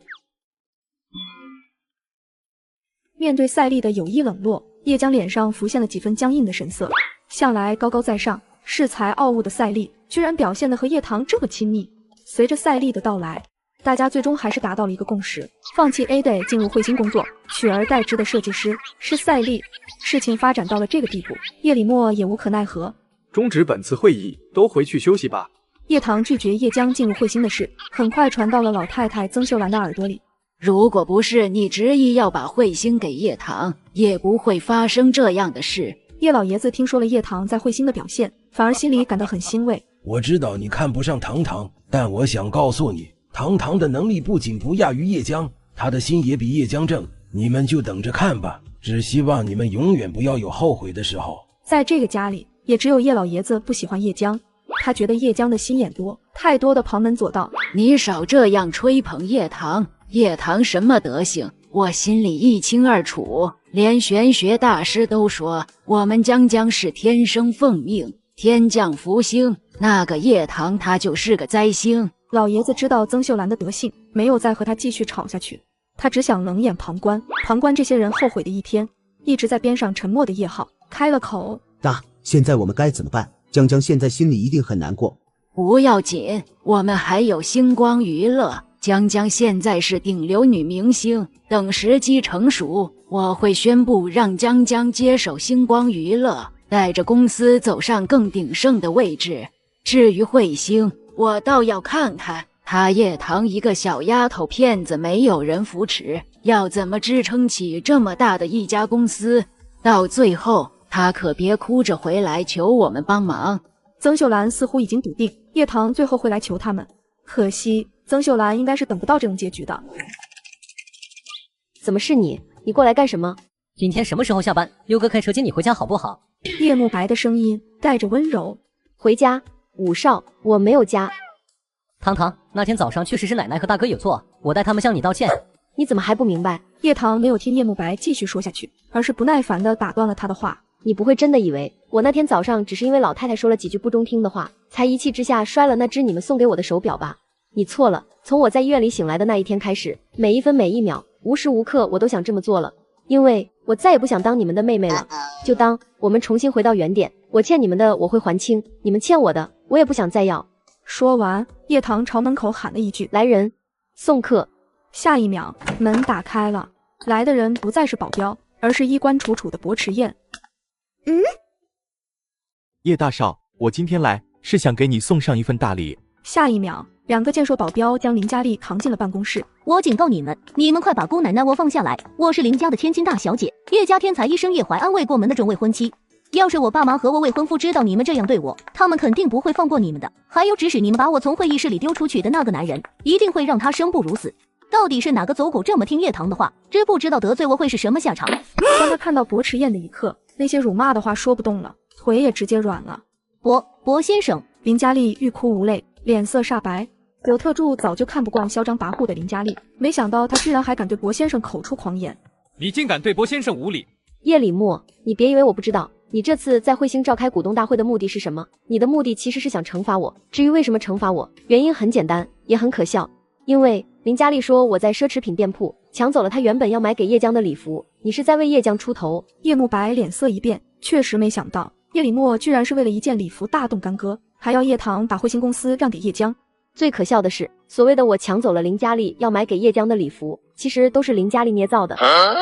面对赛丽的有意冷落，叶江脸上浮现了几分僵硬的神色。向来高高在上、恃才傲物的赛丽，居然表现得和叶棠这么亲密。随着赛丽的到来，大家最终还是达到了一个共识，放弃 Ada 进入彗星工作，取而代之的设计师是赛丽。事情发展到了这个地步，叶李默也无可奈何，终止本次会议，都回去休息吧。叶棠拒绝叶江进入彗星的事，很快传到了老太太曾秀兰的耳朵里。如果不是你执意要把彗星给叶棠，也不会发生这样的事。叶老爷子听说了叶棠在彗星的表现，反而心里感到很欣慰。我知道你看不上堂堂，但我想告诉你，堂堂的能力不仅不亚于叶江，他的心也比叶江正，你们就等着看吧。只希望你们永远不要有后悔的时候。在这个家里，也只有叶老爷子不喜欢叶江，他觉得叶江的心眼多，太多的旁门左道。你少这样吹捧叶棠，叶棠什么德行，我心里一清二楚。连玄学大师都说，我们江江是天生凤命，天降福星，那个叶棠他就是个灾星。老爷子知道曾秀兰的德性，没有再和他继续吵下去，他只想冷眼旁观，旁观这些人后悔的一天。一直在边上沉默的叶浩开了口：大，现在我们该怎么办？江江现在心里一定很难过。不要紧，我们还有星光娱乐。江江现在是顶流女明星，等时机成熟，我会宣布让江江接手星光娱乐，带着公司走上更鼎盛的位置。至于彗星，我倒要看看她叶棠一个小丫头片子没有人扶持，要怎么支撑起这么大的一家公司。到最后她可别哭着回来求我们帮忙。曾秀兰似乎已经笃定叶棠最后会来求他们，可惜曾秀兰应该是等不到这种结局的。怎么是你？你过来干什么？今天什么时候下班？优哥开车接你回家好不好？叶慕白的声音带着温柔。回家？武少，我没有家。糖糖，那天早上确实是奶奶和大哥有错，我代他们向你道歉。你怎么还不明白？叶棠没有听叶慕白继续说下去，而是不耐烦地打断了他的话。你不会真的以为我那天早上只是因为老太太说了几句不中听的话，才一气之下摔了那只你们送给我的手表吧？你错了，从我在医院里醒来的那一天开始，每一分每一秒，无时无刻我都想这么做了，因为我再也不想当你们的妹妹了。就当我们重新回到原点，我欠你们的我会还清，你们欠我的我也不想再要。说完，叶棠朝门口喊了一句：“来人，送客。”下一秒，门打开了，来的人不再是保镖，而是衣冠楚楚的薄池燕。叶大少，我今天来是想给你送上一份大礼。下一秒，两个健硕保镖将林佳丽扛进了办公室。我警告你们，你们快把姑奶奶我放下来！我是林家的千金大小姐，叶家天才医生叶怀安未过门的准未婚妻。要是我爸妈和我未婚夫知道你们这样对我，他们肯定不会放过你们的。还有指使你们把我从会议室里丢出去的那个男人，一定会让他生不如死。到底是哪个走狗这么听叶棠的话？知不知道得罪我会是什么下场？当他看到薄池燕的一刻，那些辱骂的话说不动了，腿也直接软了。薄先生，林佳丽欲哭无泪，脸色煞白。柳特助早就看不惯嚣张跋扈的林佳丽，没想到她居然还敢对薄先生口出狂言。你竟敢对薄先生无礼！叶李默，你别以为我不知道，你这次在彗星召开股东大会的目的是什么？你的目的其实是想惩罚我。至于为什么惩罚我，原因很简单，也很可笑。因为林佳丽说我在奢侈品店铺抢走了她原本要买给叶江的礼服，你是在为叶江出头。叶慕白脸色一变，确实没想到叶李默居然是为了一件礼服大动干戈，还要叶棠把彗星公司让给叶江。最可笑的是，所谓的我抢走了林佳丽要买给叶江的礼服，其实都是林佳丽捏造的。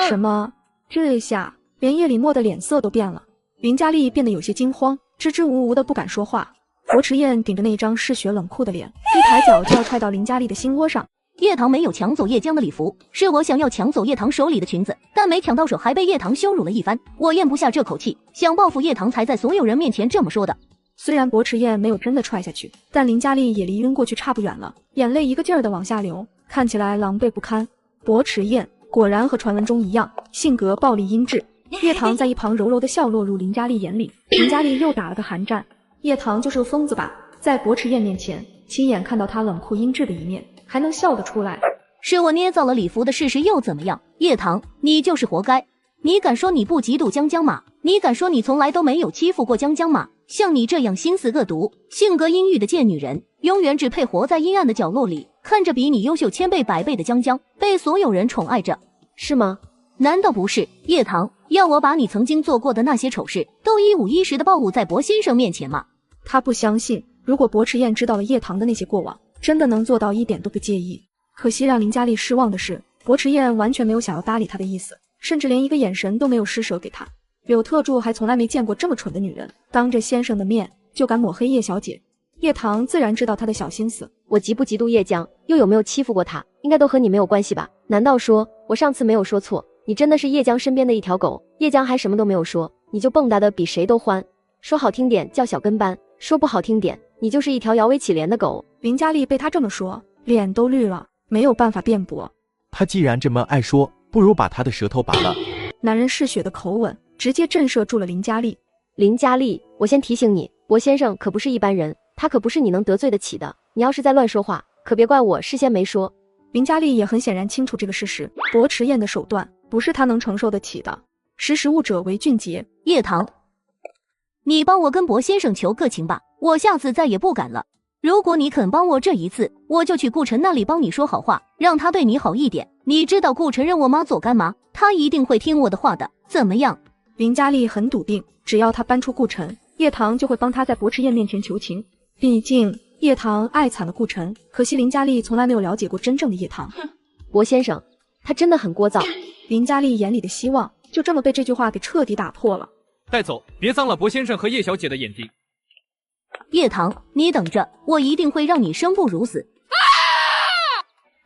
什么？这下连叶李默的脸色都变了。林佳丽变得有些惊慌，支支吾吾的不敢说话。薄池燕顶着那张嗜血冷酷的脸，一抬脚就要踹到林佳丽的心窝上。叶棠没有抢走叶江的礼服，是我想要抢走叶棠手里的裙子，但没抢到手，还被叶棠羞辱了一番，我咽不下这口气，想报复叶棠，才在所有人面前这么说的。虽然薄池燕没有真的踹下去，但林佳丽也离晕过去差不远了，眼泪一个劲儿的往下流，看起来狼狈不堪。薄池燕果然和传闻中一样，性格暴戾阴鸷。叶棠在一旁柔柔的笑落入林佳丽眼里，林佳丽又打了个寒战。叶棠就是个疯子吧，在薄池燕面前亲眼看到她冷酷阴鸷的一面，还能笑得出来。是我捏造了礼服的事实又怎么样？叶棠，你就是活该。你敢说你不嫉妒江江吗？你敢说你从来都没有欺负过江江吗？像你这样心思恶毒、性格阴郁的贱女人，永远只配活在阴暗的角落里，看着比你优秀千倍百倍的江江被所有人宠爱着，是吗？难道不是？叶棠，要我把你曾经做过的那些丑事都一五一十的暴露在薄先生面前吗？他不相信，如果薄池燕知道了叶棠的那些过往，真的能做到一点都不介意。可惜让林佳丽失望的是，薄池燕完全没有想要搭理他的意思，甚至连一个眼神都没有施舍给他。柳特助还从来没见过这么蠢的女人，当着先生的面就敢抹黑叶小姐。叶棠自然知道她的小心思，我嫉不嫉妒叶江，又有没有欺负过她，应该都和你没有关系吧？难道说我上次没有说错，你真的是叶江身边的一条狗？叶江还什么都没有说，你就蹦跶的比谁都欢，说好听点叫小跟班，说不好听点，你就是一条摇尾乞怜的狗。林佳丽被他这么说，脸都绿了，没有办法辩驳。他既然这么爱说，不如把他的舌头拔了。男人嗜血的口吻直接震慑住了林佳丽。林佳丽，我先提醒你，薄先生可不是一般人，他可不是你能得罪得起的。你要是再乱说话，可别怪我事先没说。林佳丽也很显然清楚这个事实，薄池燕的手段不是他能承受得起的。识时务者为俊杰。叶棠，你帮我跟薄先生求个情吧，我下次再也不敢了。如果你肯帮我这一次，我就去顾晨那里帮你说好话，让他对你好一点。你知道顾晨认我妈做干妈，他一定会听我的话的，怎么样？林佳丽很笃定，只要他搬出顾晨，叶棠就会帮他在薄池燕面前求情。毕竟叶棠爱惨了顾晨，可惜林佳丽从来没有了解过真正的叶棠。博先生，他真的很聒噪。林佳丽眼里的希望就这么被这句话给彻底打破了。带走，别脏了博先生和叶小姐的眼睛。叶棠，你等着，我一定会让你生不如死。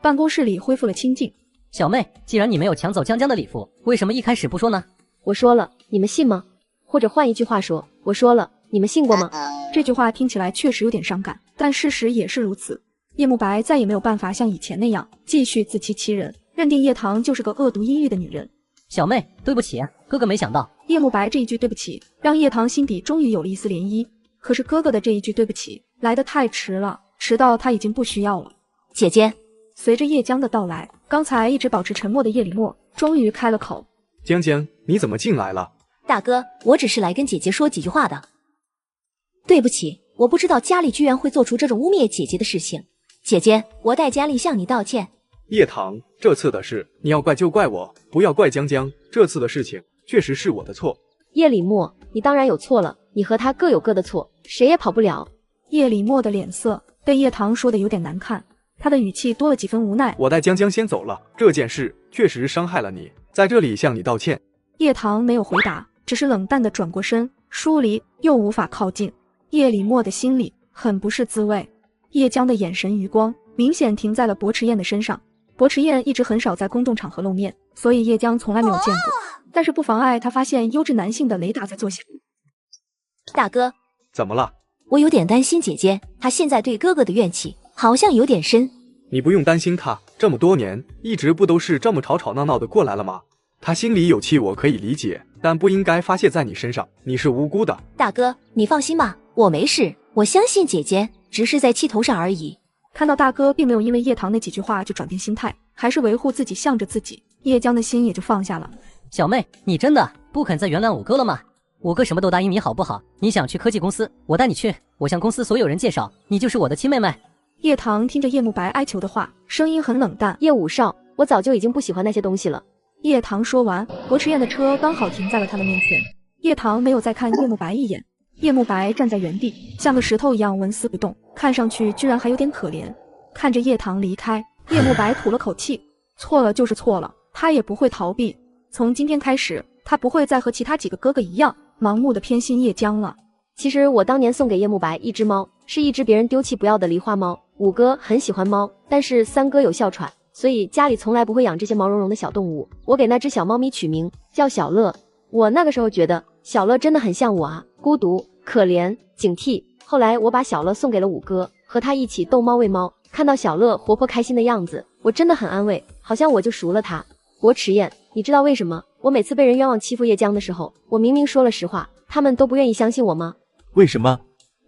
办公室里恢复了清静。小妹，既然你没有抢走江江的礼服，为什么一开始不说呢？我说了，你们信吗？或者换一句话说，我说了，你们信过吗？这句话听起来确实有点伤感，但事实也是如此。叶慕白再也没有办法像以前那样继续自欺欺人，认定叶棠就是个恶毒阴郁的女人。小妹，对不起，哥哥没想到。叶慕白这一句对不起，让叶棠心底终于有了一丝涟漪。可是哥哥的这一句对不起来得太迟了，迟到他已经不需要了。姐姐，随着叶江的到来，刚才一直保持沉默的叶李默终于开了口。江江，你怎么进来了？大哥，我只是来跟姐姐说几句话的。对不起，我不知道佳丽居然会做出这种污蔑姐姐的事情。姐姐，我代佳丽向你道歉。叶棠，这次的事你要怪就怪我，不要怪江江。这次的事情确实是我的错。叶李默，你当然有错了，你和他各有各的错，谁也跑不了。叶李默的脸色被叶棠说的有点难看，他的语气多了几分无奈。我带江江先走了，这件事确实伤害了你，在这里向你道歉。叶棠没有回答，只是冷淡的转过身，疏离又无法靠近。叶李默的心里很不是滋味。叶江的眼神余光明显停在了薄迟燕的身上。薄迟燕一直很少在公众场合露面，所以叶江从来没有见过，但是不妨碍他发现优质男性的雷达在作响。大哥，怎么了？我有点担心姐姐，她现在对哥哥的怨气好像有点深。你不用担心她，这么多年一直不都是这么吵吵闹闹的过来了吗？她心里有气我可以理解，但不应该发泄在你身上，你是无辜的。大哥，你放心吧，我没事，我相信姐姐，只是在气头上而已。看到大哥并没有因为叶棠那几句话就转变心态，还是维护自己向着自己，叶江的心也就放下了。小妹，你真的不肯再原谅五哥了吗？五哥什么都答应你好不好？你想去科技公司，我带你去，我向公司所有人介绍，你就是我的亲妹妹。叶棠听着叶慕白哀求的话，声音很冷淡。叶武少，我早就已经不喜欢那些东西了。叶棠说完，薄迟燕的车刚好停在了他的面前。叶棠没有再看叶慕白一眼。叶慕白站在原地，像个石头一样纹丝不动，看上去居然还有点可怜。看着叶棠离开，叶慕白吐了口气，错了就是错了，他也不会逃避。从今天开始，他不会再和其他几个哥哥一样盲目的偏心叶江了。其实我当年送给叶慕白一只猫，是一只别人丢弃不要的狸花猫。五哥很喜欢猫，但是三哥有哮喘，所以家里从来不会养这些毛茸茸的小动物。我给那只小猫咪取名叫小乐。我那个时候觉得小乐真的很像我啊，孤独、可怜、警惕。后来我把小乐送给了五哥，和他一起逗猫喂猫。看到小乐活泼开心的样子，我真的很安慰，好像我就熟了他。薄迟燕，你知道为什么我每次被人冤枉欺负叶江的时候，我明明说了实话，他们都不愿意相信我吗？为什么？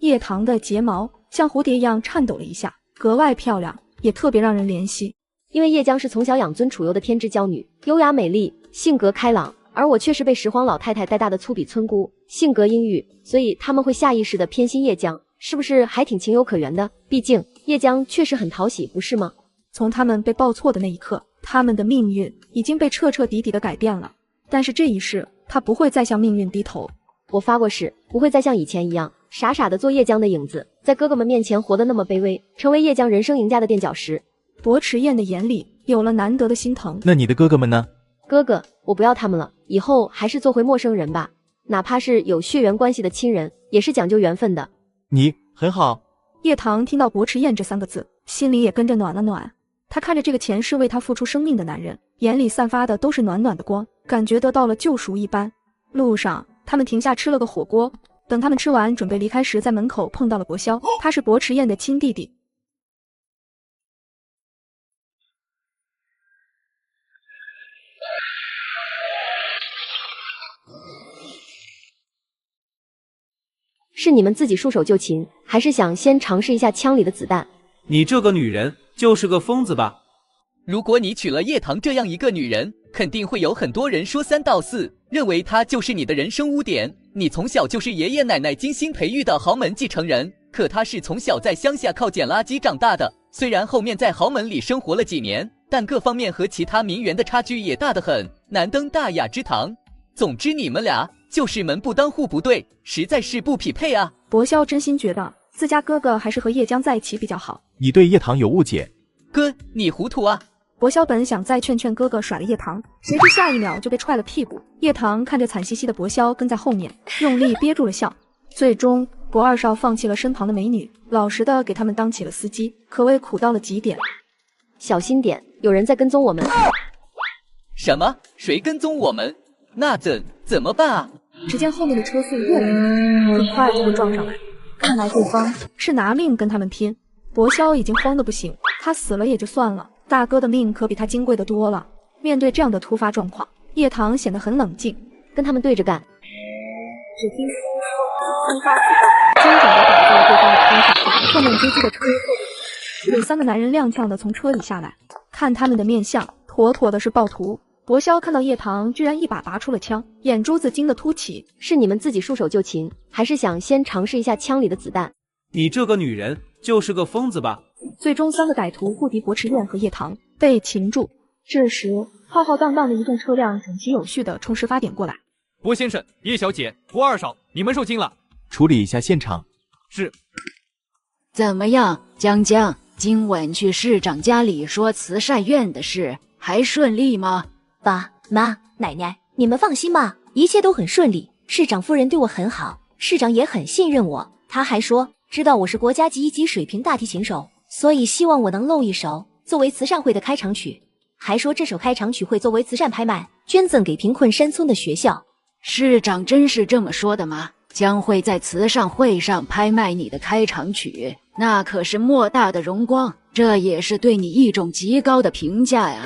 叶棠的睫毛像蝴蝶一样颤抖了一下，格外漂亮，也特别让人怜惜。因为叶江是从小养尊处优的天之娇女，优雅美丽，性格开朗，而我却是被拾荒老太太带大的粗鄙村姑，性格阴郁，所以他们会下意识的偏心叶江，是不是还挺情有可原的？毕竟叶江确实很讨喜，不是吗？从他们被报错的那一刻，他们的命运已经被彻彻底底的改变了。但是这一世，他不会再向命运低头。我发过誓，不会再像以前一样傻傻的做叶江的影子，在哥哥们面前活得那么卑微，成为叶江人生赢家的垫脚石。薄迟燕的眼里有了难得的心疼。那你的哥哥们呢？哥哥，我不要他们了，以后还是做回陌生人吧。哪怕是有血缘关系的亲人，也是讲究缘分的。你很好。叶棠听到薄迟燕这三个字，心里也跟着暖了暖。她看着这个前世为她付出生命的男人，眼里散发的都是暖暖的光，感觉得到了救赎一般。路上，他们停下吃了个火锅。等他们吃完准备离开时，在门口碰到了薄萧，他是薄迟燕的亲弟弟。是你们自己束手就擒，还是想先尝试一下枪里的子弹？你这个女人就是个疯子吧？如果你娶了叶棠这样一个女人，肯定会有很多人说三道四，认为她就是你的人生污点。你从小就是爷爷奶奶精心培育的豪门继承人，可她是从小在乡下靠捡垃圾长大的，虽然后面在豪门里生活了几年，但各方面和其他名媛的差距也大得很，难登大雅之堂。总之你们俩就是门不当户不对，实在是不匹配啊。薄萧真心觉得自家哥哥还是和叶江在一起比较好。你对叶棠有误解。哥，你糊涂啊！薄萧本想再劝劝哥哥甩了叶棠，谁知下一秒就被踹了屁股。叶棠看着惨兮兮的薄萧跟在后面，用力憋住了笑。最终，薄二少放弃了身旁的美女，老实的给他们当起了司机，可谓苦到了极点。小心点，有人在跟踪我们。什么？谁跟踪我们？那怎么办啊？只见后面的车速越来越快，很快就会撞上来。看来对方是拿命跟他们拼。薄萧已经慌得不行，他死了也就算了，大哥的命可比他金贵的多了。面对这样的突发状况，叶棠显得很冷静，跟他们对着干。只听突发启动，精准地打在了对方的身上。后面追击的车后有3个男人踉跄地从车里下来，看他们的面相，妥妥的是暴徒。薄萧看到叶棠居然一把拔出了枪，眼珠子惊得凸起。是你们自己束手就擒，还是想先尝试一下枪里的子弹？你这个女人就是个疯子吧？最终3个歹徒不敌薄池燕和叶棠，被擒住。这时，浩浩荡荡的一众车辆整齐有序地从事发点过来。薄先生、叶小姐、薄二少，你们受惊了，处理一下现场。是。怎么样，江江？今晚去市长家里说慈善院的事，还顺利吗？爸妈奶奶，你们放心吧，一切都很顺利。市长夫人对我很好，市长也很信任我。他还说，知道我是国家级1级水平大提琴手，所以希望我能露一手，作为慈善会的开场曲。还说这首开场曲会作为慈善拍卖，捐赠给贫困山村的学校。市长真是这么说的吗？将会在慈善会上拍卖你的开场曲，那可是莫大的荣光，这也是对你一种极高的评价呀。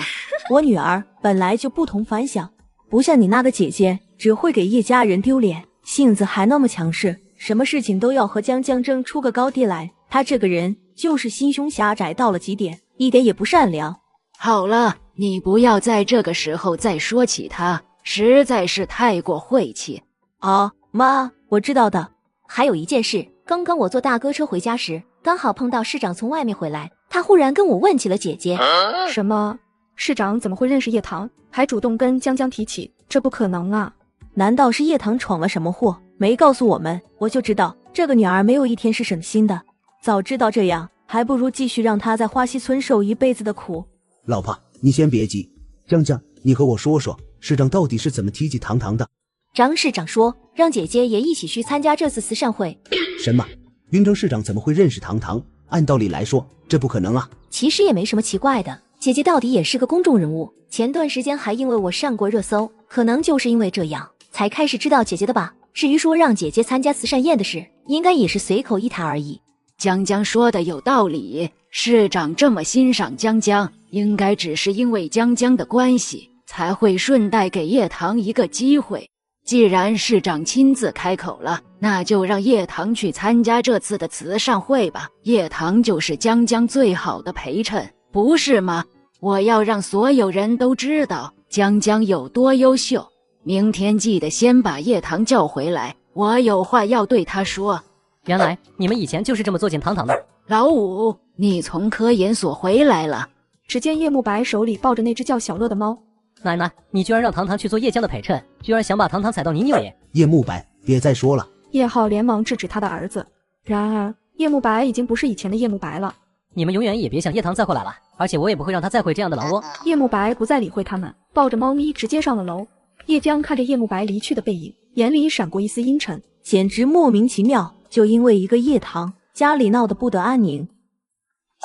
我女儿本来就不同凡响，不像你那个姐姐，只会给叶家人丢脸，性子还那么强势，什么事情都要和江江争出个高低来。她这个人就是心胸狭窄到了极点，一点也不善良。好了，你不要在这个时候再说起她，实在是太过晦气。哦，妈，我知道的。还有一件事，刚刚我坐大哥车回家时，刚好碰到市长从外面回来，他忽然跟我问起了姐姐。什么？市长怎么会认识叶棠，还主动跟江江提起？这不可能啊！难道是叶棠闯了什么祸，没告诉我们？我就知道这个女儿没有一天是省心的。早知道这样，还不如继续让她在花溪村受一辈子的苦。老婆，你先别急，江江，你和我说说，市长到底是怎么提起堂堂的？张市长说，让姐姐也一起去参加这次慈善会。什么？云峥市长怎么会认识堂堂？按道理来说，这不可能啊。其实也没什么奇怪的，姐姐到底也是个公众人物，前段时间还因为我上过热搜，可能就是因为这样，才开始知道姐姐的吧。至于说让姐姐参加慈善宴的事，应该也是随口一谈而已。江江说的有道理，市长这么欣赏江江，应该只是因为江江的关系，才会顺带给叶棠一个机会。既然市长亲自开口了，那就让叶棠去参加这次的慈善会吧。叶棠就是江江最好的陪衬，不是吗？我要让所有人都知道江江有多优秀。明天记得先把叶棠叫回来，我有话要对他说。原来你们以前就是这么作践堂堂的。老五，你从科研所回来了。只见叶慕白手里抱着那只叫小乐的猫。奶奶，你居然让堂堂去做叶江的陪衬，居然想把堂堂踩到泥泞里！叶慕白，别再说了。叶浩连忙制止他的儿子。然而，叶慕白已经不是以前的叶慕白了。你们永远也别想叶棠再回来了，而且我也不会让他再会这样的狼窝。叶慕白不再理会他们，抱着猫咪直接上了楼。叶江看着叶慕白离去的背影，眼里闪过一丝阴沉，简直莫名其妙。就因为一个叶棠，家里闹得不得安宁。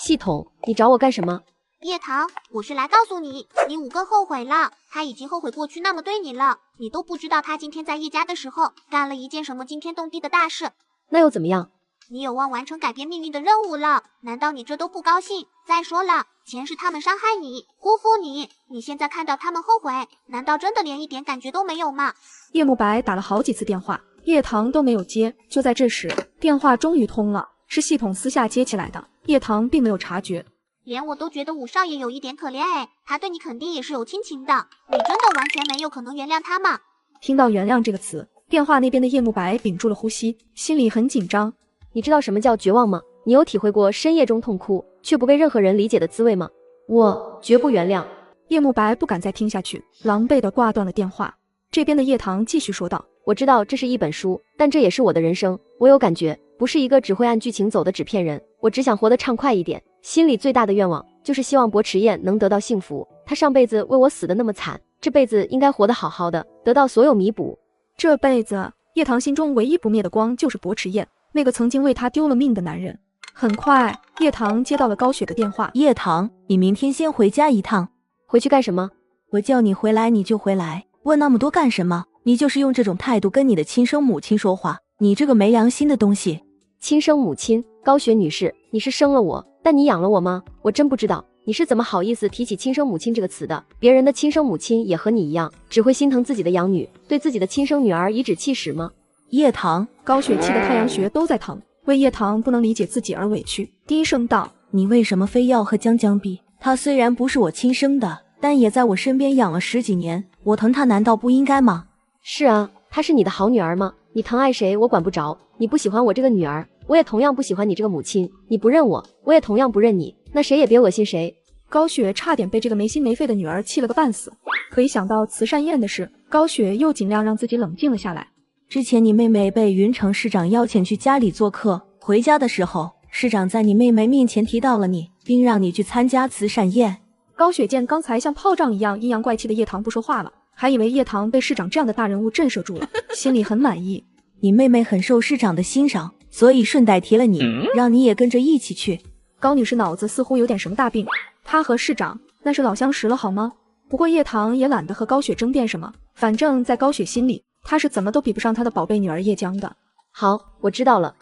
系统，你找我干什么？叶棠，我是来告诉你，你5哥后悔了，他已经后悔过去那么对你了，你都不知道他今天在叶家的时候干了一件什么惊天动地的大事。那又怎么样？你有望完成改变命运的任务了，难道你这都不高兴？再说了，前世他们伤害你，辜负你，你现在看到他们后悔，难道真的连一点感觉都没有吗？叶慕白打了好几次电话，叶棠都没有接。就在这时，电话终于通了，是系统私下接起来的。叶棠并没有察觉。连我都觉得五少爷有一点可怜哎，他对你肯定也是有亲情的，你真的完全没有可能原谅他吗？听到原谅这个词，电话那边的叶慕白屏住了呼吸，心里很紧张。你知道什么叫绝望吗？你有体会过深夜中痛哭却不被任何人理解的滋味吗？我绝不原谅。叶慕白不敢再听下去，狼狈地挂断了电话。这边的叶棠继续说道，我知道这是一本书，但这也是我的人生，我有感觉，不是一个只会按剧情走的纸片人，我只想活得畅快一点，心里最大的愿望就是希望薄池燕能得到幸福。她上辈子为我死得那么惨，这辈子应该活得好好的，得到所有弥补。这辈子叶棠心中唯一不灭的光就是薄池燕，那个曾经为她丢了命的男人。很快，叶棠接到了高雪的电话。叶棠，你明天先回家一趟。回去干什么？我叫你回来你就回来，问那么多干什么？你就是用这种态度跟你的亲生母亲说话，你这个没良心的东西。亲生母亲，高雪女士，你是生了我，但你养了我吗？我真不知道你是怎么好意思提起亲生母亲这个词的。别人的亲生母亲也和你一样，只会心疼自己的养女，对自己的亲生女儿颐指气使吗？叶棠，高雪气得太阳穴都在疼，为叶棠不能理解自己而委屈，低声道：你为什么非要和江江比？她虽然不是我亲生的，但也在我身边养了10几年，我疼她难道不应该吗？是啊，她是你的好女儿吗？你疼爱谁我管不着，你不喜欢我这个女儿，我也同样不喜欢你这个母亲，你不认我，我也同样不认你，那谁也别恶心谁。高雪差点被这个没心没肺的女儿气了个半死，可一想到慈善宴的事，高雪又尽量让自己冷静了下来。之前你妹妹被云城市长邀请去家里做客，回家的时候，市长在你妹妹面前提到了你，并让你去参加慈善宴。高雪见刚才像炮仗一样阴阳怪气的叶棠不说话了，还以为叶棠被市长这样的大人物震慑住了，心里很满意。你妹妹很受市长的欣赏，所以顺带提了你，让你也跟着一起去。高女士脑子似乎有点什么大病，她和市长那是老相识了好吗？不过叶棠也懒得和高雪争辩什么，反正在高雪心里，她是怎么都比不上她的宝贝女儿叶江的。好，我知道了。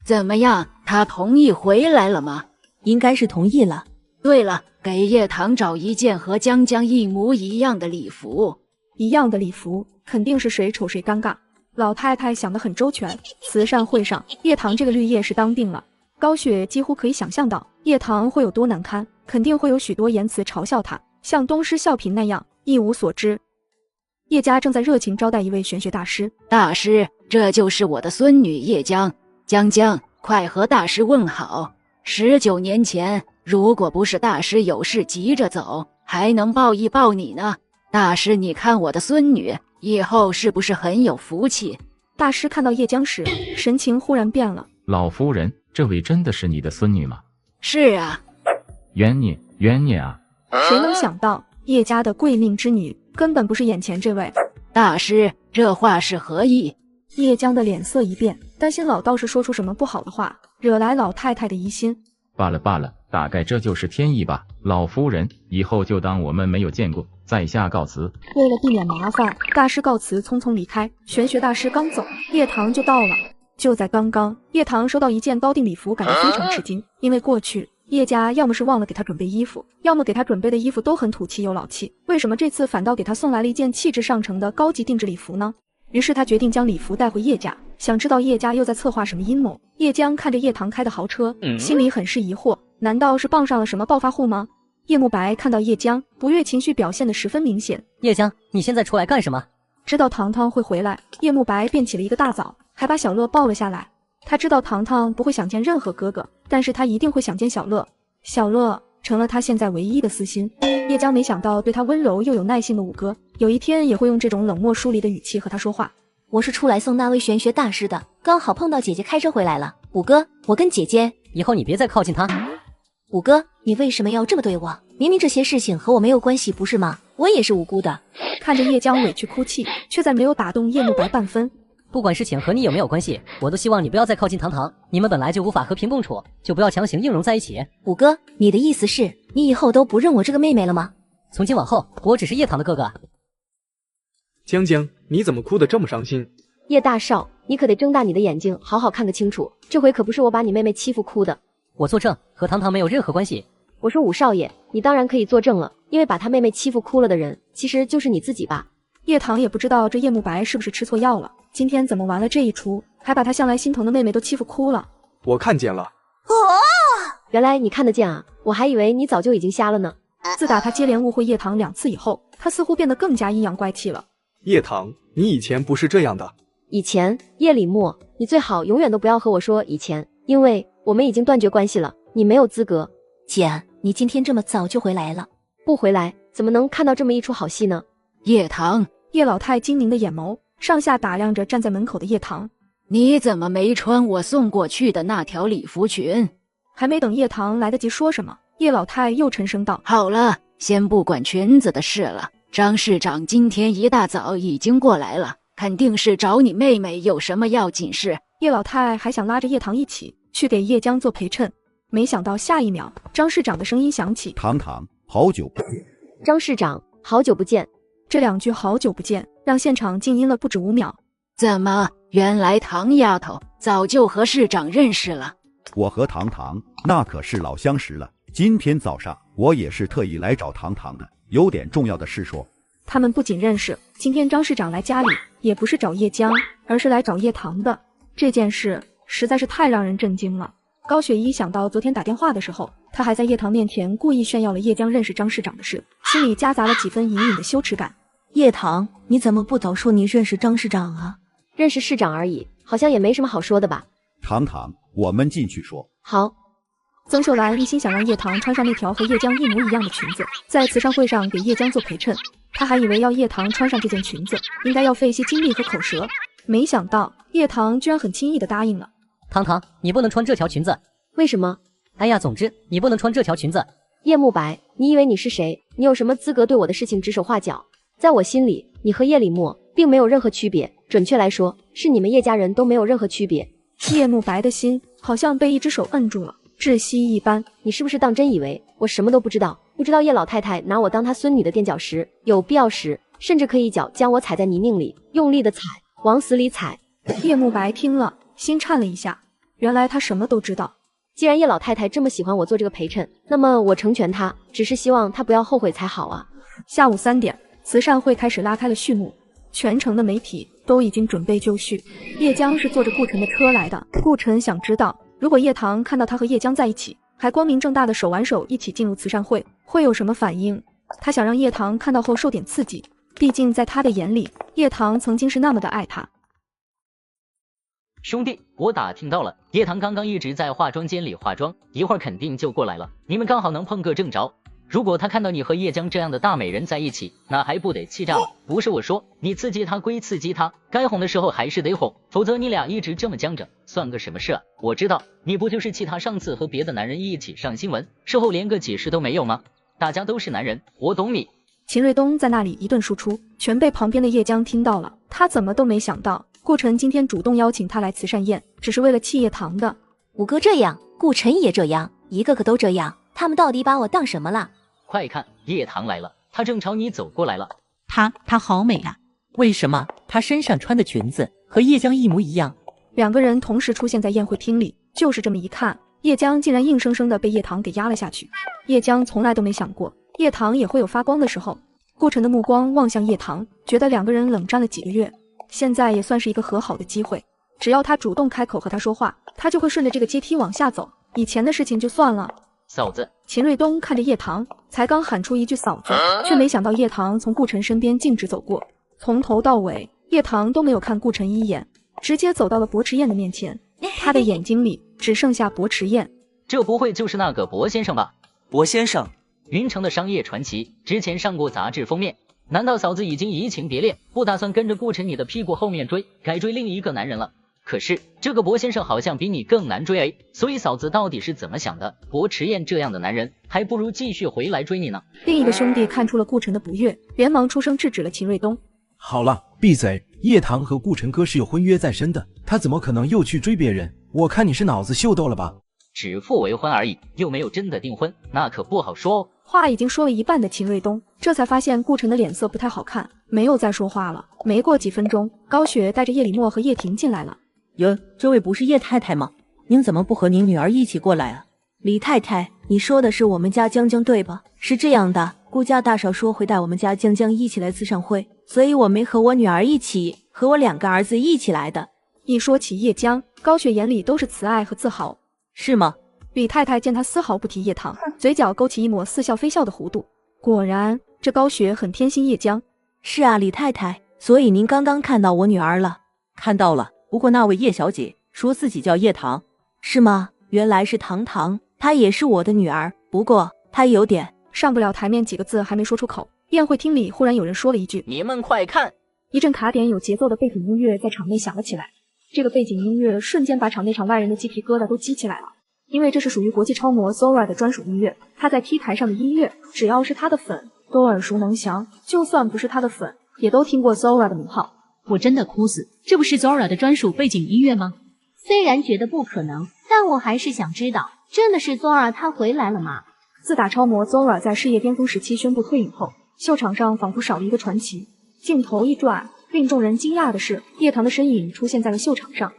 怎么样，她同意回来了吗？应该是同意了。对了，给叶棠找一件和江江一模一样的礼服。一样的礼服，肯定是谁丑谁尴尬。老太太想得很周全，慈善会上叶棠这个绿叶是当定了。高雪几乎可以想象到叶棠会有多难堪，肯定会有许多言辞嘲笑她，像东施效颦那样一无所知。叶家正在热情招待一位玄学大师。大师，这就是我的孙女叶江，江江，快和大师问好。19年前，如果不是大师有事急着走，还能抱一抱你呢。大师，你看我的孙女以后是不是很有福气？大师看到叶江时，神情忽然变了。老夫人，这位真的是你的孙女吗？是啊。冤孽，冤孽啊！谁能想到叶家的贵命之女根本不是眼前这位。大师，这话是何意？叶江的脸色一变，担心老道士说出什么不好的话，惹来老太太的疑心。罢了罢了，大概这就是天意吧。老夫人，以后就当我们没有见过，在下告辞。为了避免麻烦，大师告辞，匆匆离开。玄学大师刚走，叶棠就到了。就在刚刚，叶棠收到一件高定礼服，感到非常吃惊，因为过去叶家要么是忘了给她准备衣服，要么给她准备的衣服都很土气又老气，为什么这次反倒给她送来了一件气质上乘的高级定制礼服呢？于是他决定将礼服带回叶家，想知道叶家又在策划什么阴谋。叶江看着叶棠开的豪车，心里很是疑惑，难道是傍上了什么暴发户吗？叶慕白看到叶江，不悦情绪表现得十分明显。叶江，你现在出来干什么？知道糖糖会回来，叶慕白便起了一个大早，还把小乐抱了下来。他知道糖糖不会想见任何哥哥，但是他一定会想见小乐。小乐成了他现在唯一的私心。叶江没想到对他温柔又有耐性的五哥，有一天也会用这种冷漠疏离的语气和他说话。我是出来送那位玄学大师的，刚好碰到姐姐开车回来了。五哥，我跟姐姐……以后你别再靠近他。五哥，你为什么要这么对我？明明这些事情和我没有关系，不是吗？我也是无辜的。看着叶江委屈哭泣，却再没有打动叶慕白半分。不管事情和你有没有关系，我都希望你不要再靠近糖糖。你们本来就无法和平共处，就不要强行硬融在一起。五哥，你的意思是，你以后都不认我这个妹妹了吗？从今往后，我只是叶棠的哥哥。江江，你怎么哭得这么伤心？叶大少，你可得睁大你的眼睛，好好看个清楚。这回可不是我把你妹妹欺负哭的。我作证，和糖糖没有任何关系。我说五少爷，你当然可以作证了，因为把他妹妹欺负哭了的人，其实就是你自己吧。叶棠也不知道这叶慕白是不是吃错药了，今天怎么玩了这一出，还把他向来心疼的妹妹都欺负哭了。我看见了。哦，原来你看得见啊，我还以为你早就已经瞎了呢。自打他接连误会叶棠2次以后，他似乎变得更加阴阳怪气了。叶棠，你以前不是这样的。以前，叶李默，你最好永远都不要和我说以前，因为我们已经断绝关系了，你没有资格。姐，你今天这么早就回来了？不回来，怎么能看到这么一出好戏呢？叶棠，叶老太精明的眼眸上下打量着站在门口的叶棠。你怎么没穿我送过去的那条礼服裙？还没等叶棠来得及说什么，叶老太又沉声道：好了，先不管裙子的事了。张市长今天一大早已经过来了，肯定是找你妹妹有什么要紧事。叶老太还想拉着叶棠一起去给叶江做陪衬，没想到下一秒，张市长的声音响起：堂堂，好久不见。张市长，好久不见。这2句好久不见，让现场静音了不止5秒。怎么，原来唐丫头早就和市长认识了？我和堂堂那可是老相识了。今天早上我也是特意来找堂堂的，有点重要的事说。他们不仅认识，今天张市长来家里也不是找叶江，而是来找叶棠的。这件事实在是太让人震惊了。高雪一想到昨天打电话的时候，她还在叶棠面前故意炫耀了叶江认识张市长的事，心里夹杂了几分隐隐的羞耻感。叶棠，你怎么不早说你认识张市长啊？认识市长而已，好像也没什么好说的吧。堂堂，我们进去说。好。曾秀兰一心想让叶棠穿上那条和叶江一模一样的裙子，在慈善会上给叶江做陪衬。她还以为要叶棠穿上这件裙子，应该要费些精力和口舌，没想到叶棠居然很轻易地答应了。堂堂，你不能穿这条裙子。为什么？哎呀，总之你不能穿这条裙子。叶慕白，你以为你是谁？你有什么资格对我的事情指手画脚？在我心里，你和叶李默并没有任何区别，准确来说，是你们叶家人都没有任何区别。叶慕白的心好像被一只手摁住了，窒息一般。你是不是当真以为我什么都不知道？不知道叶老太太拿我当她孙女的垫脚石，有必要时甚至可以一脚将我踩在泥泞里，用力的踩，往死里踩。叶慕白听了，心颤了一下，原来他什么都知道。既然叶老太太这么喜欢我做这个陪衬，那么我成全她，只是希望她不要后悔才好啊。下午3点，慈善会开始拉开了序幕，全城的媒体都已经准备就绪。叶江是坐着顾晨的车来的，顾晨想知道，如果叶棠看到他和叶江在一起，还光明正大的手挽手一起进入慈善会，会有什么反应？他想让叶棠看到后受点刺激，毕竟在他的眼里，叶棠曾经是那么的爱他。兄弟，我打听到了，叶棠刚刚一直在化妆间里化妆，一会儿肯定就过来了，你们刚好能碰个正着。如果他看到你和叶江这样的大美人在一起，那还不得气炸了？不是我说，你刺激他归刺激他，该哄的时候还是得哄，否则你俩一直这么僵着，算个什么事啊？我知道，你不就是气他上次和别的男人一起上新闻，事后连个解释都没有吗？大家都是男人，我懂你。秦瑞东在那里一顿输出，全被旁边的叶江听到了。他怎么都没想到，顾晨今天主动邀请他来慈善宴，只是为了气叶棠的。五哥这样，顾晨也这样，一个个都这样，他们到底把我当什么了？快看，叶棠来了，她正朝你走过来了。她好美啊！为什么她身上穿的裙子和叶江一模一样？2个人同时出现在宴会厅里，就是这么一看，叶江竟然硬生生的被叶棠给压了下去。叶江从来都没想过叶棠也会有发光的时候。顾晨的目光望向叶棠，觉得2个人冷战了几个月，现在也算是一个和好的机会。只要他主动开口和他说话，他就会顺着这个阶梯往下走，以前的事情就算了。嫂子，秦瑞东看着叶棠，才刚喊出一句嫂子，却没想到叶棠从顾晨身边径直走过，从头到尾叶棠都没有看顾晨一眼，直接走到了薄池燕的面前，他的眼睛里只剩下薄池燕。这不会就是那个薄先生吧？薄先生，云城的商业传奇，之前上过杂志封面。难道嫂子已经移情别恋，不打算跟着顾晨你的屁股后面追，改追另一个男人了？可是这个薄先生好像比你更难追所以嫂子到底是怎么想的？薄池燕这样的男人，还不如继续回来追你呢。另一个兄弟看出了顾晨的不悦，连忙出声制止了秦瑞东。好了，闭嘴！叶棠和顾晨哥是有婚约在身的，他怎么可能又去追别人？我看你是脑子秀逗了吧？指腹为婚而已，又没有真的订婚，那可不好说哦。话已经说了一半的秦瑞东，这才发现顾晨的脸色不太好看，没有再说话了。没过几分钟，高雪带着叶李默和叶婷进来了。哟，这位不是叶太太吗？您怎么不和您女儿一起过来啊？李太太，你说的是我们家江江对吧？是这样的，顾家大少说会带我们家江江一起来慈善会，所以我没和我女儿一起，和我2个儿子一起来的。一说起叶江，高雪眼里都是慈爱和自豪。是吗？李太太见他丝毫不提叶棠，嘴角勾起一抹似笑非笑的弧度。果然，这高雪很偏心叶江。是啊，李太太，所以您刚刚看到我女儿了？看到了，不过那位叶小姐说自己叫叶棠。是吗？原来是堂堂，她也是我的女儿，不过她有点上不了台面几个字还没说出口，宴会厅里忽然有人说了一句：“你们快看！”一阵卡点有节奏的背景音乐在场内响了起来。这个背景音乐瞬间把场内场外人的鸡皮疙瘩都激起来了，因为这是属于国际超模 Zora 的专属音乐。他在 T 台上的音乐，只要是他的粉都耳熟能详，就算不是他的粉，也都听过 Zora 的名号。我真的哭死，这不是 Zora 的专属背景音乐吗？虽然觉得不可能，但我还是想知道，真的是 Zora 她回来了吗？自打超模 Zora 在事业巅峰时期宣布退隐后，秀场上仿佛少了一个传奇。镜头一转，令众人惊讶的是，叶棠的身影出现在了秀场上。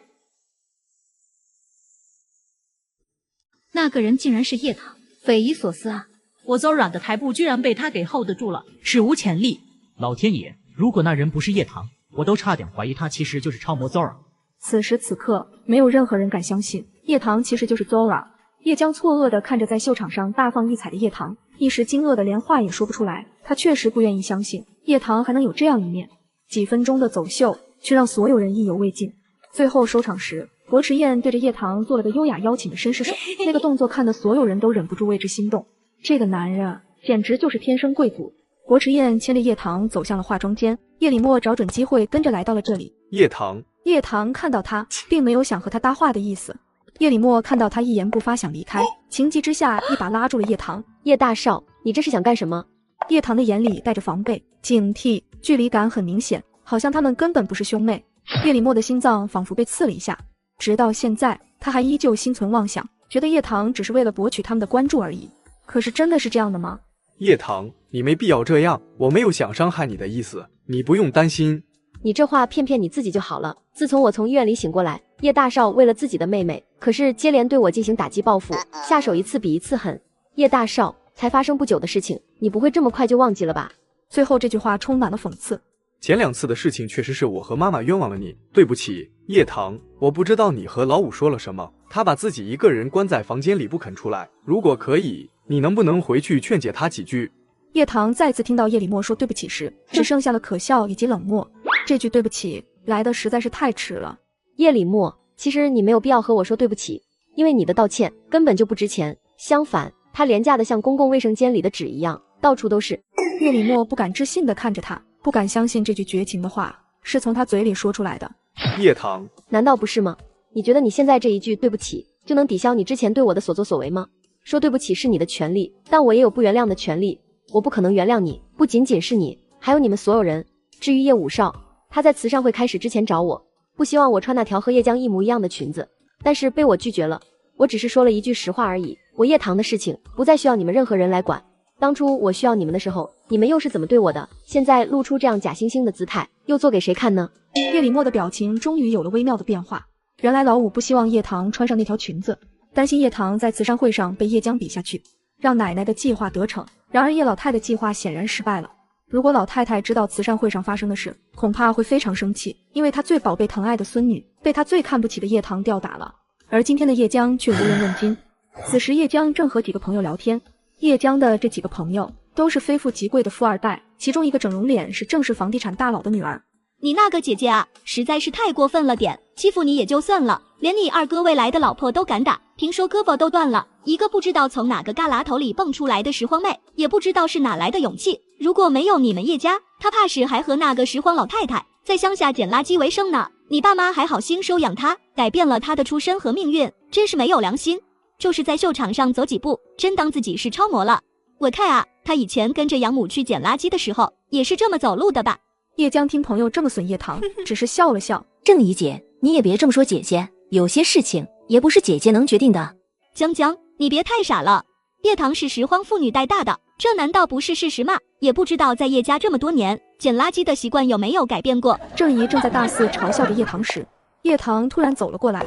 那个人竟然是叶棠，匪夷所思啊！我 Zora 的台步居然被他给 hold 住了，史无前例。老天爷，如果那人不是叶棠，我都差点怀疑他其实就是超模 Zora。此时此刻，没有任何人敢相信叶棠其实就是 Zora。叶江错愕地看着在秀场上大放异彩的叶棠，一时惊愕的连话也说不出来。他确实不愿意相信叶棠还能有这样一面。几分钟的走秀，却让所有人意犹未尽。最后收场时，国池燕对着叶棠做了个优雅邀请的绅士手，那个动作看得所有人都忍不住为之心动。这个男人简直就是天生贵族。国池燕牵着叶棠走向了化妆间，叶礼墨找准机会跟着来到了这里。叶棠看到他，并没有想和他搭话的意思。叶礼墨看到他一言不发想离开，情急之下一把拉住了叶棠。叶大少，你这是想干什么？叶棠的眼里带着防备、警惕，距离感很明显，好像他们根本不是兄妹。叶礼墨的心脏仿佛被刺了一下，直到现在他还依旧心存妄想，觉得叶棠只是为了博取他们的关注而已。可是真的是这样的吗？叶棠，你没必要这样，我没有想伤害你的意思，你不用担心。你这话骗骗你自己就好了。自从我从医院里醒过来，叶大少为了自己的妹妹，可是接连对我进行打击报复，下手一次比一次狠。叶大少，才发生不久的事情，你不会这么快就忘记了吧？最后这句话充满了讽刺。前2次的事情确实是我和妈妈冤枉了你，对不起，叶棠，我不知道你和老五说了什么，他把自己一个人关在房间里不肯出来。如果可以，你能不能回去劝解他几句？叶棠再次听到叶礼墨说对不起时，只剩下了可笑以及冷漠。这句对不起来的实在是太迟了。叶礼墨，其实你没有必要和我说对不起，因为你的道歉根本就不值钱，相反，它廉价的像公共卫生间里的纸一样，到处都是。叶礼墨不敢置信地看着他，不敢相信这句绝情的话是从他嘴里说出来的。叶棠，难道不是吗？你觉得你现在这一句对不起就能抵消你之前对我的所作所为吗？说对不起是你的权利，但我也有不原谅的权利。我不可能原谅你，不仅仅是你，还有你们所有人。至于叶武少，他在慈善会开始之前找我，不希望我穿那条和叶江一模一样的裙子，但是被我拒绝了。我只是说了一句实话而已，我叶棠的事情不再需要你们任何人来管。当初我需要你们的时候，你们又是怎么对我的？现在露出这样假惺惺的姿态，又做给谁看呢？叶礼墨的表情终于有了微妙的变化。原来老五不希望叶棠穿上那条裙子，担心叶棠在慈善会上被叶江比下去，让奶奶的计划得逞。然而叶老太的计划显然失败了。如果老太太知道慈善会上发生的事，恐怕会非常生气，因为她最宝贝疼爱的孙女被她最看不起的叶棠吊打了。而今天的叶江却无人问津。此时叶江正和几个朋友聊天，叶江的这几个朋友都是非富即贵的富二代，其中一个整容脸是正式房地产大佬的女儿。你那个姐姐啊，实在是太过分了点，欺负你也就算了，连你二哥未来的老婆都敢打，听说胳膊都断了，一个不知道从哪个旮旯头里蹦出来的拾荒妹，也不知道是哪来的勇气。如果没有你们叶家，她怕是还和那个拾荒老太太在乡下捡垃圾为生呢。你爸妈还好心收养她，改变了她的出身和命运，真是没有良心。就是在秀场上走几步，真当自己是超模了。我看啊，她以前跟着养母去捡垃圾的时候，也是这么走路的吧。叶江听朋友这么损叶棠，只是笑了笑。正怡姐，你也别这么说姐姐，有些事情也不是姐姐能决定的。江江，你别太傻了，叶棠是拾荒妇女带大的，这难道不是事实吗？也不知道在叶家这么多年，捡垃圾的习惯有没有改变过。郑怡正在大肆嘲笑着叶棠时，叶棠突然走了过来。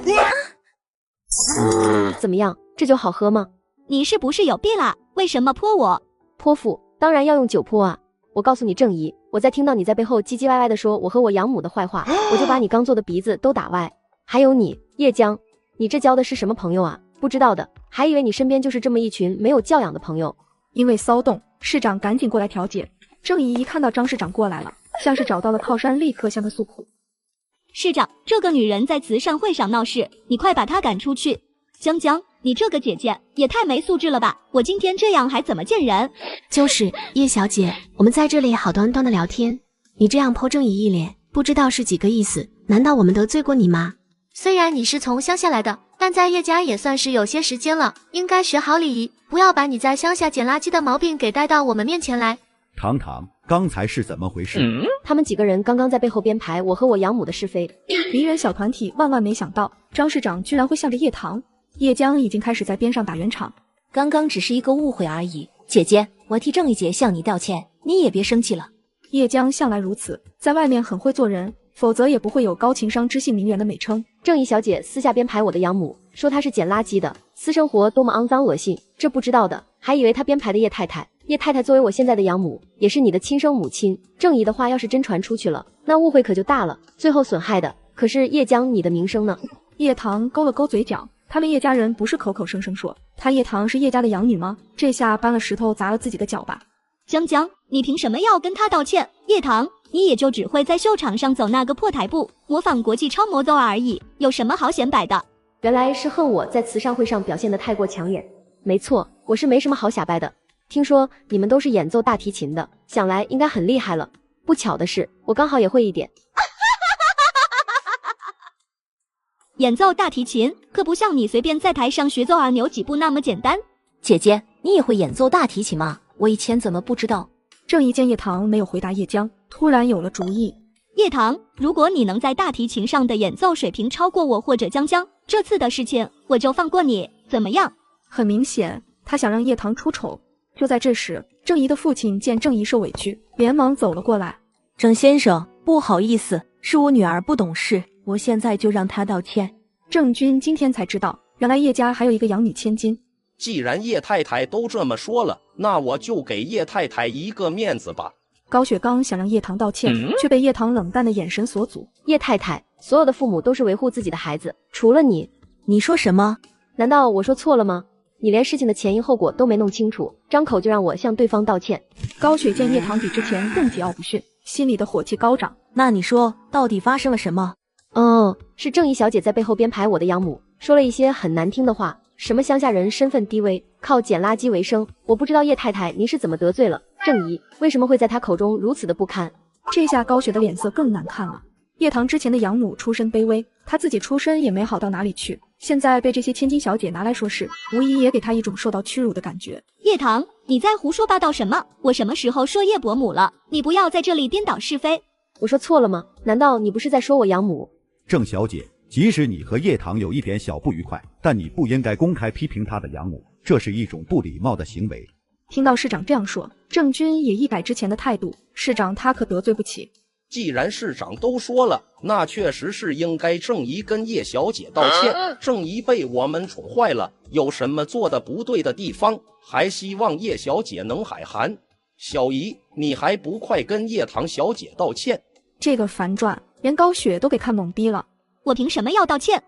怎么样，这酒好喝吗？你是不是有病啦？为什么泼我？泼妇当然要用酒泼啊。我告诉你郑怡，我在听到你在背后唧唧歪歪的说我和我养母的坏话，我就把你刚做的鼻子都打歪。还有你叶江，你这交的是什么朋友啊？不知道的还以为你身边就是这么一群没有教养的朋友。因为骚动，市长赶紧过来调解。郑怡一看到张市长过来了，像是找到了靠山，立刻向他诉苦。市长，这个女人在慈善会上闹事，你快把她赶出去。江江，你这个姐姐也太没素质了吧，我今天这样还怎么见人？就是叶小姐，我们在这里好端端的聊天，你这样泼郑怡一脸，不知道是几个意思，难道我们得罪过你吗？虽然你是从乡下来的，但在叶家也算是有些时间了，应该学好礼仪，不要把你在乡下捡垃圾的毛病给带到我们面前来。糖糖，刚才是怎么回事？他们几个人刚刚在背后编排我和我养母的是非。梨园小团体万万没想到，张市长居然会向着叶棠。叶江已经开始在边上打圆场。刚刚只是一个误会而已，姐姐，我替郑姨姐向你道歉，你也别生气了。叶江向来如此，在外面很会做人，否则也不会有高情商、知性名媛的美称。郑姨小姐私下编排我的养母，说她是捡垃圾的，私生活多么肮脏恶心，这不知道的还以为她编排的叶太太。叶太太作为我现在的养母，也是你的亲生母亲。郑姨的话要是真传出去了，那误会可就大了，最后损害的可是叶江你的名声呢。叶棠勾了勾嘴角，他们叶家人不是口口声声说她叶棠是叶家的养女吗？这下搬了石头砸了自己的脚吧。江江，你凭什么要跟他道歉？叶棠，你也就只会在秀场上走那个破台步，模仿国际超模走而已，有什么好显摆的？原来是恨我在慈善会上表现得太过抢眼。没错，我是没什么好瞎掰的。听说你们都是演奏大提琴的，想来应该很厉害了。不巧的是，我刚好也会一点。演奏大提琴可不像你随便在台上学奏而扭几步那么简单。姐姐，你也会演奏大提琴吗？我以前怎么不知道？郑怡见叶棠没有回答叶江，突然有了主意。叶棠，如果你能在大提琴上的演奏水平超过我或者江江，这次的事情我就放过你，怎么样？很明显，他想让叶棠出丑。就在这时，郑怡的父亲见郑怡受委屈，连忙走了过来。郑先生，不好意思，是我女儿不懂事，我现在就让她道歉。郑军今天才知道，原来叶家还有一个养女千金。既然叶太太都这么说了，那我就给叶太太一个面子吧。高雪刚想让叶棠道歉，却被叶棠冷淡的眼神所阻。叶太太，所有的父母都是维护自己的孩子，除了你。你说什么？难道我说错了吗？你连事情的前因后果都没弄清楚，张口就让我向对方道歉。高雪见叶棠比之前更桀骜不驯，心里的火气高涨。那你说，到底发生了什么？是郑怡小姐在背后编排我的养母，说了一些很难听的话，什么乡下人身份低微，靠捡垃圾为生。我不知道叶太太您是怎么得罪了郑怡，为什么会在她口中如此的不堪？这下高雪的脸色更难看了。叶棠之前的养母出身卑微，她自己出身也没好到哪里去，现在被这些千金小姐拿来说事，无疑也给她一种受到屈辱的感觉。叶棠，你在胡说八道什么？我什么时候说叶伯母了？你不要在这里颠倒是非。我说错了吗？难道你不是在说我养母？郑小姐，即使你和叶棠有一点小不愉快，但你不应该公开批评她的养母，这是一种不礼貌的行为。听到市长这样说，郑军也一改之前的态度。市长他可得罪不起。既然市长都说了，那确实是应该郑怡跟叶小姐道歉。郑怡被我们宠坏了，有什么做的不对的地方，还希望叶小姐能海涵。小姨，你还不快跟叶棠小姐道歉？这个反转连高雪都给看懵逼了。我凭什么要道歉？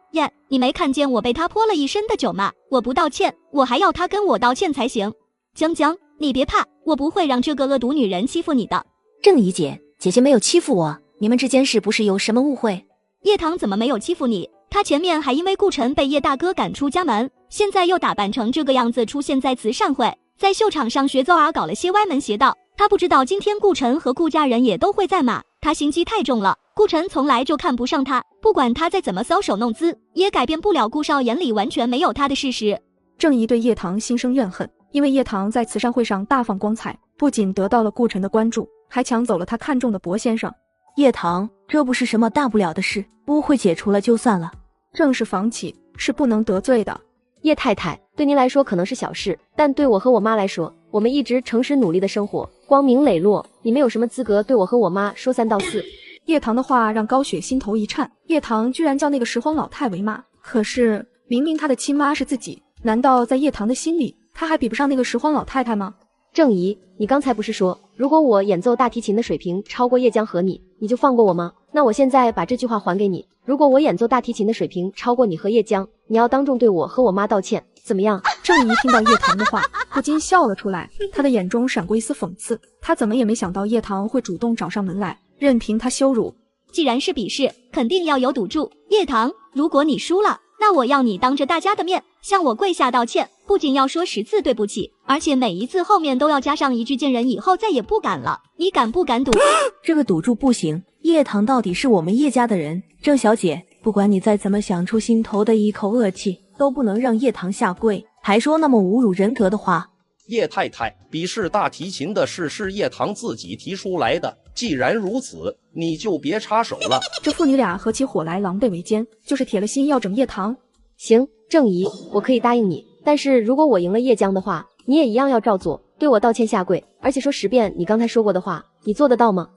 你没看见我被他泼了一身的酒吗？我不道歉，我还要他跟我道歉才行。江江，你别怕，我不会让这个恶毒女人欺负你的。郑怡姐，姐姐没有欺负我，你们之间是不是有什么误会？叶棠怎么没有欺负你？她前面还因为顾晨被叶大哥赶出家门，现在又打扮成这个样子出现在慈善会，在秀场上学奏而搞了些歪门邪道。她不知道今天顾晨和顾家人也都会在吗？她心机太重了，顾晨从来就看不上她，不管她再怎么搔首弄姿，也改变不了顾少眼里完全没有她的事实。郑怡对叶棠心生怨恨，因为叶棠在慈善会上大放光彩，不仅得到了顾晨的关注，还抢走了他看中的薄先生。叶棠，这不是什么大不了的事，误会解除了就算了。正是房企，是不能得罪的。叶太太，对您来说可能是小事，但对我和我妈来说，我们一直诚实努力的生活，光明磊落，你们有什么资格对我和我妈说三道四？叶棠的话让高雪心头一颤，叶棠居然叫那个拾荒老太为妈，可是明明她的亲妈是自己，难道在叶棠的心里，她还比不上那个拾荒老太太吗？郑怡，你刚才不是说，如果我演奏大提琴的水平超过叶江和你，你就放过我吗？那我现在把这句话还给你，如果我演奏大提琴的水平超过你和叶江，你要当众对我和我妈道歉，怎么样？郑怡听到叶棠的话，不禁笑了出来，她的眼中闪过一丝讽刺，她怎么也没想到叶棠会主动找上门来，任凭她羞辱。既然是比试，肯定要有赌注。叶棠，如果你输了，那我要你当着大家的面向我跪下道歉，不仅要说10次对不起，而且每一次后面都要加上一句见人以后再也不敢了。你敢不敢赌？这个赌注不行，叶棠到底是我们叶家的人，郑小姐，不管你再怎么想出心头的一口恶气，都不能让叶棠下跪，还说那么侮辱人格的话。叶太太，比试大提琴的事是叶棠自己提出来的，既然如此，你就别插手了。这父女俩合起伙来，狼狈为奸，就是铁了心要整叶棠。行，郑姨，我可以答应你，但是如果我赢了叶江的话，你也一样要照做，对我道歉下跪，而且说10遍你刚才说过的话，你做得到吗？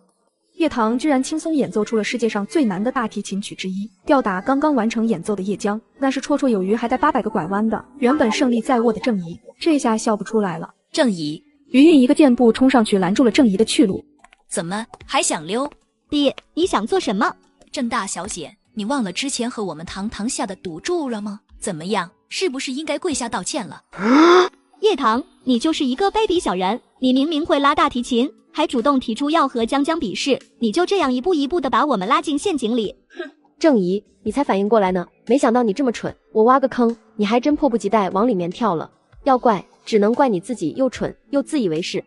叶棠居然轻松演奏出了世界上最难的大提琴曲之一，吊打刚刚完成演奏的叶江，那是绰绰有余还带800个拐弯的。原本胜利在握的郑怡，这下笑不出来了。郑怡，余韵一个箭步冲上去拦住了郑怡的去路。怎么还想溜？爹，你想做什么？郑大小姐，你忘了之前和我们堂堂下的赌注了吗？怎么样，是不是应该跪下道歉了？叶棠，你就是一个卑鄙小人，你明明会拉大提琴，还主动提出要和江江比试，你就这样一步一步的把我们拉进陷阱里。郑怡，你才反应过来呢，没想到你这么蠢，我挖个坑，你还真迫不及待往里面跳了。要怪，只能怪你自己又蠢又自以为是。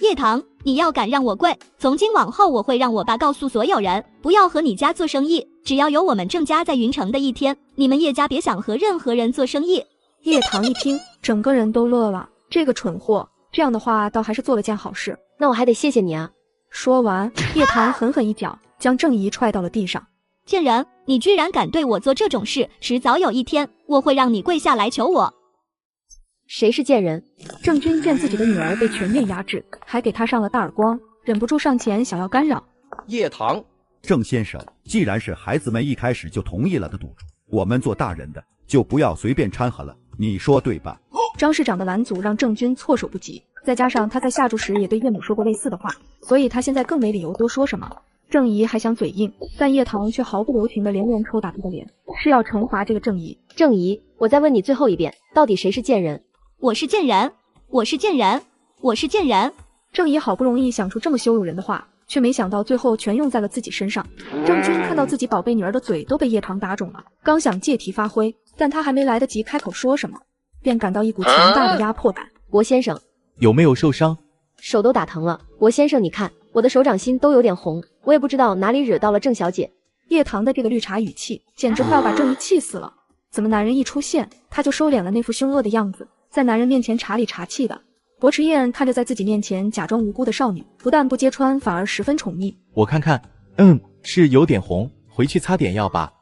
叶棠，你要敢让我跪，从今往后我会让我爸告诉所有人，不要和你家做生意，只要有我们郑家在云城的一天，你们叶家别想和任何人做生意。叶棠一听，整个人都乐了，这个蠢货，这样的话倒还是做了件好事。那我还得谢谢你啊。说完，叶棠狠狠一脚将郑怡踹到了地上。贱人，你居然敢对我做这种事，迟早有一天我会让你跪下来求我。谁是贱人？郑钧见自己的女儿被全面压制，还给她上了大耳光，忍不住上前想要干扰。叶棠，郑先生，既然是孩子们一开始就同意了的赌注，我们做大人的就不要随便掺和了，你说对吧？张市长的拦阻让郑钧措手不及，再加上他在下注时也对岳母说过类似的话，所以他现在更没理由多说什么。郑怡还想嘴硬，但叶棠却毫不留情的连连抽打他的脸，是要惩罚这个郑怡。郑怡，我再问你最后一遍，到底谁是贱人？我是贱人，我是贱人，我是贱人。郑怡好不容易想出这么羞辱人的话，却没想到最后全用在了自己身上。郑钧看到自己宝贝女儿的嘴都被叶棠打肿了，刚想借题发挥，但他还没来得及开口说什么，便感到一股强大的压迫感。博先生，有没有受伤？手都打疼了。博先生，你看我的手掌心都有点红，我也不知道哪里惹到了郑小姐。叶棠的这个绿茶语气，简直快要把郑怡气死了。怎么男人一出现，他就收敛了那副凶恶的样子，在男人面前茶里茶气的。薄池燕看着在自己面前假装无辜的少女，不但不揭穿，反而十分宠溺。我看看，是有点红，回去擦点药吧。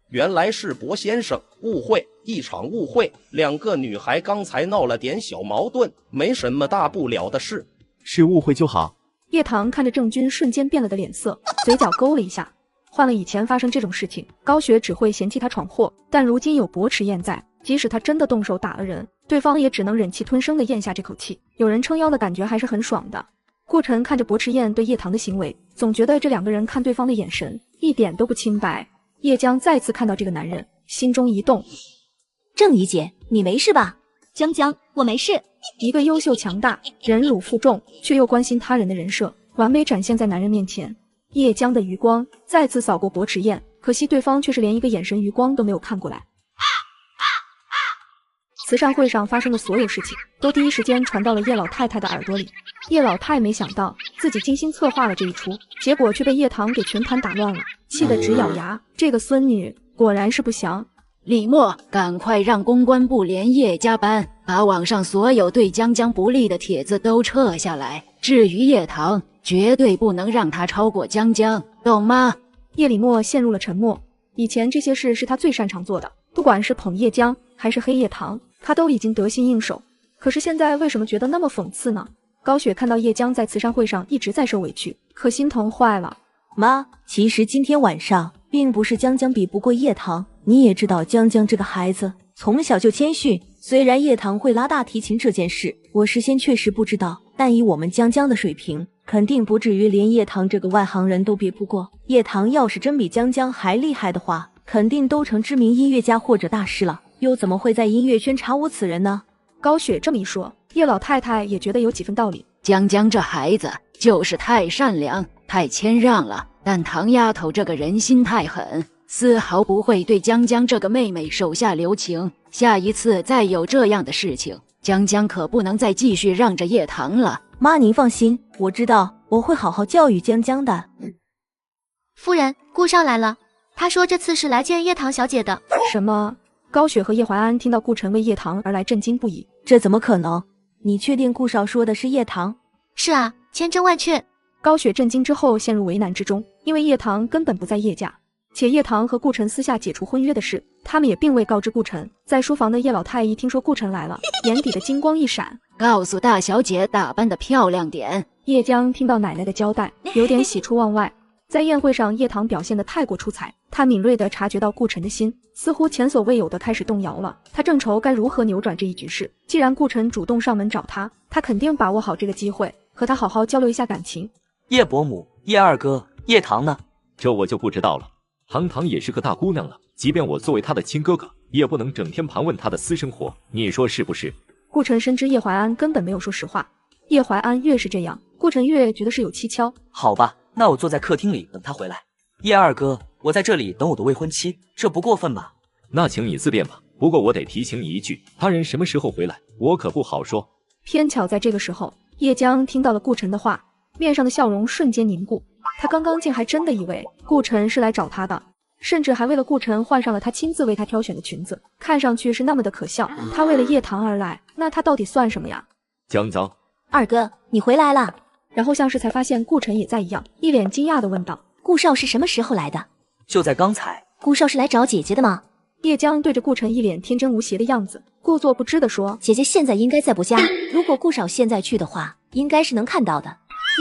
原来是博先生，误会，一场误会，两个女孩刚才闹了点小矛盾，没什么大不了的事，是误会就好。叶棠看着郑钧瞬间变了的脸色，嘴角勾了一下。换了以前发生这种事情，高雪只会嫌弃他闯祸，但如今有薄池燕在，即使他真的动手打了人，对方也只能忍气吞声的咽下这口气，有人撑腰的感觉还是很爽的。顾晨看着薄池燕对叶棠的行为，总觉得这两个人看对方的眼神一点都不清白。叶江再次看到这个男人，心中一动。郑怡姐，你没事吧？江江，我没事。一个优秀强大、忍辱负重却又关心他人的人设，完美展现在男人面前。叶江的余光再次扫过薄池燕，可惜对方却是连一个眼神余光都没有看过来。慈善会上发生的所有事情都第一时间传到了叶老太太的耳朵里。叶老太没想到自己精心策划了这一出，结果却被叶棠给全盘打乱了，气得直咬牙。这个孙女果然是不祥。李默，赶快让公关部连夜加班，把网上所有对江江不利的帖子都撤下来。至于叶棠，绝对不能让她超过江江，懂吗？叶李默陷入了沉默。以前这些事是他最擅长做的，不管是捧叶江还是黑叶棠，他都已经得心应手。可是现在为什么觉得那么讽刺呢？高雪看到叶江在慈善会上一直在受委屈，可心疼坏了。妈，其实今天晚上并不是江江比不过叶棠，你也知道江江这个孩子从小就谦逊，虽然叶棠会拉大提琴这件事，我事先确实不知道，但以我们江江的水平，肯定不至于连叶棠这个外行人都比不过。叶棠要是真比江江还厉害的话，肯定都成知名音乐家或者大师了，又怎么会在音乐圈查无此人呢？高雪这么一说，叶老太太也觉得有几分道理。江江这孩子就是太善良，太谦让了，但唐丫头这个人心太狠，丝毫不会对江江这个妹妹手下留情。下一次再有这样的事情，江江可不能再继续让着叶棠了。妈，您放心，我知道，我会好好教育江江的。夫人，顾少来了。他说这次是来见叶棠小姐的。什么？高雪和叶怀安听到顾晨为叶棠而来，震惊不已。这怎么可能？你确定顾少说的是叶棠？是啊，千真万确。高雪震惊之后陷入为难之中，因为叶棠根本不在叶家，且叶棠和顾晨私下解除婚约的事，他们也并未告知顾晨。在书房的叶老太一听说顾晨来了，眼底的金光一闪，告诉大小姐打扮的漂亮点。叶江听到奶奶的交代，有点喜出望外。在宴会上，叶棠表现得太过出彩，她敏锐地察觉到顾晨的心似乎前所未有的开始动摇了。她正愁该如何扭转这一局势。既然顾晨主动上门找她，她肯定把握好这个机会，和他好好交流一下感情。叶伯母、叶二哥、叶棠呢？这我就不知道了。堂堂也是个大姑娘了，即便我作为她的亲哥哥，也不能整天盘问她的私生活，你说是不是？顾晨深知叶怀安根本没有说实话，叶怀安越是这样，顾晨越觉得是有蹊跷。好吧，那我坐在客厅里等他回来。叶二哥，我在这里等我的未婚妻，这不过分吧？那请你自便吧。不过我得提醒你一句，他人什么时候回来，我可不好说。偏巧在这个时候，叶江听到了顾晨的话，面上的笑容瞬间凝固。他刚刚竟还真的以为顾晨是来找他的，甚至还为了顾晨换上了他亲自为他挑选的裙子，看上去是那么的可笑。他为了叶棠而来，那他到底算什么呀？江江，二哥，你回来了。然后像是才发现顾晨也在一样，一脸惊讶地问道：顾少是什么时候来的？就在刚才。顾少是来找姐姐的吗？叶江对着顾晨一脸天真无邪的样子，故作不知地说：姐姐现在应该在伯家，如果顾少现在去的话，应该是能看到的。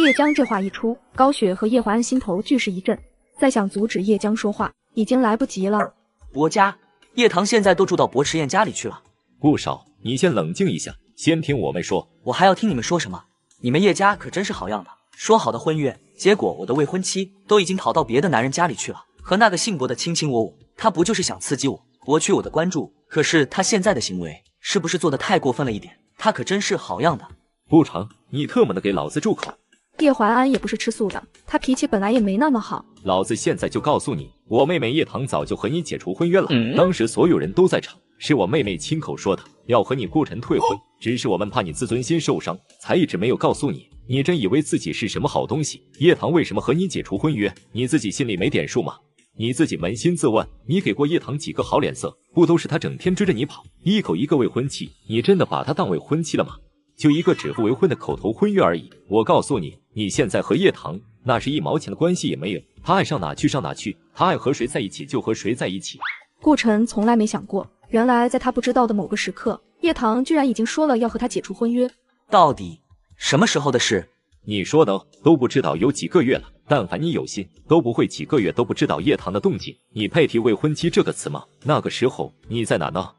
叶江这话一出，高雪和叶怀安心头俱是一震，再想阻止叶江说话，已经来不及了。伯家，叶棠现在都住到伯迟燕家里去了。顾少，你先冷静一下，先听我们说。我还要听你们说什么？你们叶家可真是好样的，说好的婚约，结果我的未婚妻都已经逃到别的男人家里去了，和那个姓伯的卿卿我我，他不就是想刺激我，博取我的关注？可是他现在的行为是不是做得太过分了一点？他可真是好样的。不成，你特么的给老子住口！叶怀安也不是吃素的，他脾气本来也没那么好。老子现在就告诉你，我妹妹叶棠早就和你解除婚约了，当时所有人都在场，是我妹妹亲口说的，要和你顾晨退婚，只是我们怕你自尊心受伤，才一直没有告诉你。你真以为自己是什么好东西？叶棠为什么和你解除婚约？你自己心里没点数吗？你自己扪心自问，你给过叶棠几个好脸色？不都是她整天追着你跑，一口一个未婚妻，你真的把她当未婚妻了吗？就一个指腹为婚的口头婚约而已。我告诉你，你现在和叶棠那是一毛钱的关系也没有，她爱上哪去上哪去，她爱和谁在一起就和谁在一起。顾晨从来没想过，原来在他不知道的某个时刻，叶棠居然已经说了要和他解除婚约。到底什么时候的事？你说的都不知道有几个月了，但凡你有心，都不会几个月都不知道叶棠的动静。你配提未婚妻这个词吗？那个时候你在哪呢？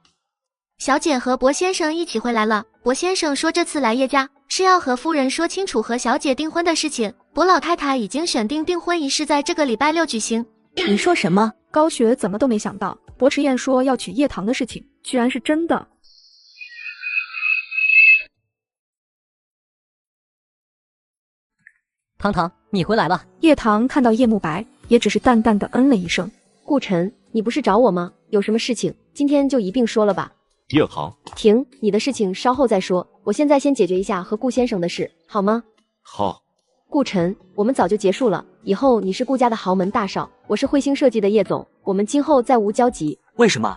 小姐和博先生一起回来了。博先生说这次来叶家是要和夫人说清楚和小姐订婚的事情。博老太太已经选定订婚仪式在这个礼拜6举行。你说什么？高雪怎么都没想到，博迟燕说要娶叶棠的事情居然是真的。堂堂，你回来了。叶棠看到叶慕白，也只是淡淡的嗯了一声。顾晨，你不是找我吗？有什么事情，今天就一并说了吧。叶棠，停，你的事情稍后再说，我现在先解决一下和顾先生的事，好吗？好。顾晨，我们早就结束了，以后你是顾家的豪门大少，我是彗星设计的叶总，我们今后再无交集。为什么？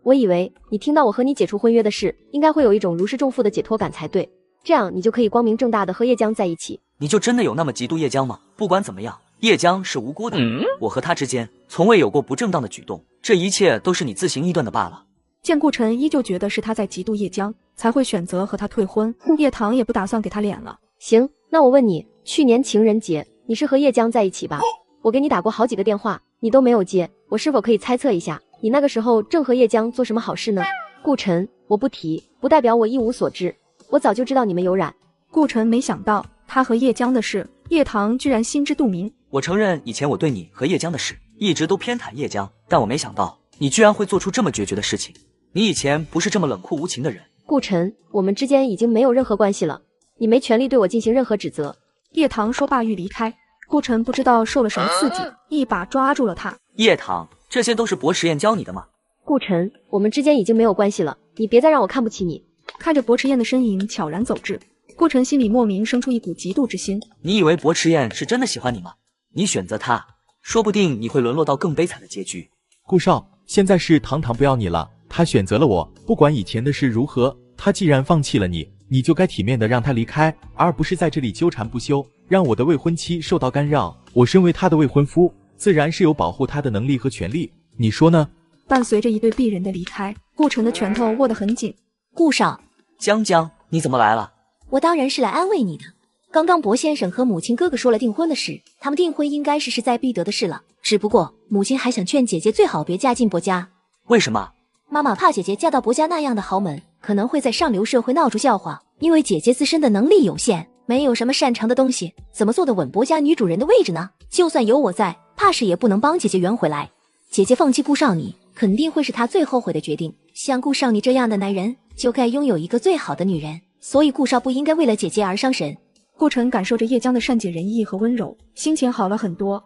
我以为你听到我和你解除婚约的事，应该会有一种如释重负的解脱感才对，这样你就可以光明正大的和叶江在一起。你就真的有那么嫉妒叶江吗？不管怎么样，叶江是无辜的，我和他之间从未有过不正当的举动，这一切都是你自行臆断的罢了。见顾晨依旧觉得是他在嫉妒叶江，才会选择和他退婚，叶棠也不打算给他脸了。行，那我问你，去年情人节你是和叶江在一起吧？我给你打过好几个电话，你都没有接，我是否可以猜测一下，你那个时候正和叶江做什么好事呢？顾晨，我不提，不代表我一无所知，我早就知道你们有染。顾晨没想到他和叶江的事，叶棠居然心知肚明。我承认以前我对你和叶江的事一直都偏袒叶江，但我没想到你居然会做出这么决绝的事情。你以前不是这么冷酷无情的人。顾晨，我们之间已经没有任何关系了，你没权利对我进行任何指责。叶棠说罢欲离开，顾晨不知道受了什么刺激，一把抓住了他。叶棠，这些都是博迟燕教你的吗？顾晨，我们之间已经没有关系了，你别再让我看不起你。看着博迟燕的身影悄然走至，顾晨心里莫名生出一股嫉妒之心。你以为博迟燕是真的喜欢你吗？你选择他说不定你会沦落到更悲惨的结局。顾少，现在是堂堂不要你了，他选择了我，不管以前的事如何，他既然放弃了你，你就该体面的让他离开，而不是在这里纠缠不休，让我的未婚妻受到干扰。我身为他的未婚夫，自然是有保护他的能力和权利，你说呢？伴随着一对璧人的离开，顾城的拳头握得很紧。顾少，江江，你怎么来了？我当然是来安慰你的。刚刚薄先生和母亲哥哥说了订婚的事，他们订婚应该是势在必得的事了。只不过母亲还想劝姐姐最好别嫁进薄家。为什么？妈妈怕姐姐嫁到薄家那样的豪门，可能会在上流社会闹出笑话。因为姐姐自身的能力有限，没有什么擅长的东西，怎么坐得稳薄家女主人的位置呢？就算有我在，怕是也不能帮姐姐圆回来。姐姐放弃顾少你，肯定会是她最后悔的决定。像顾少你这样的男人，就该拥有一个最好的女人，所以顾少不应该为了姐姐而伤神。顾城感受着叶江的善解人意和温柔，心情好了很多。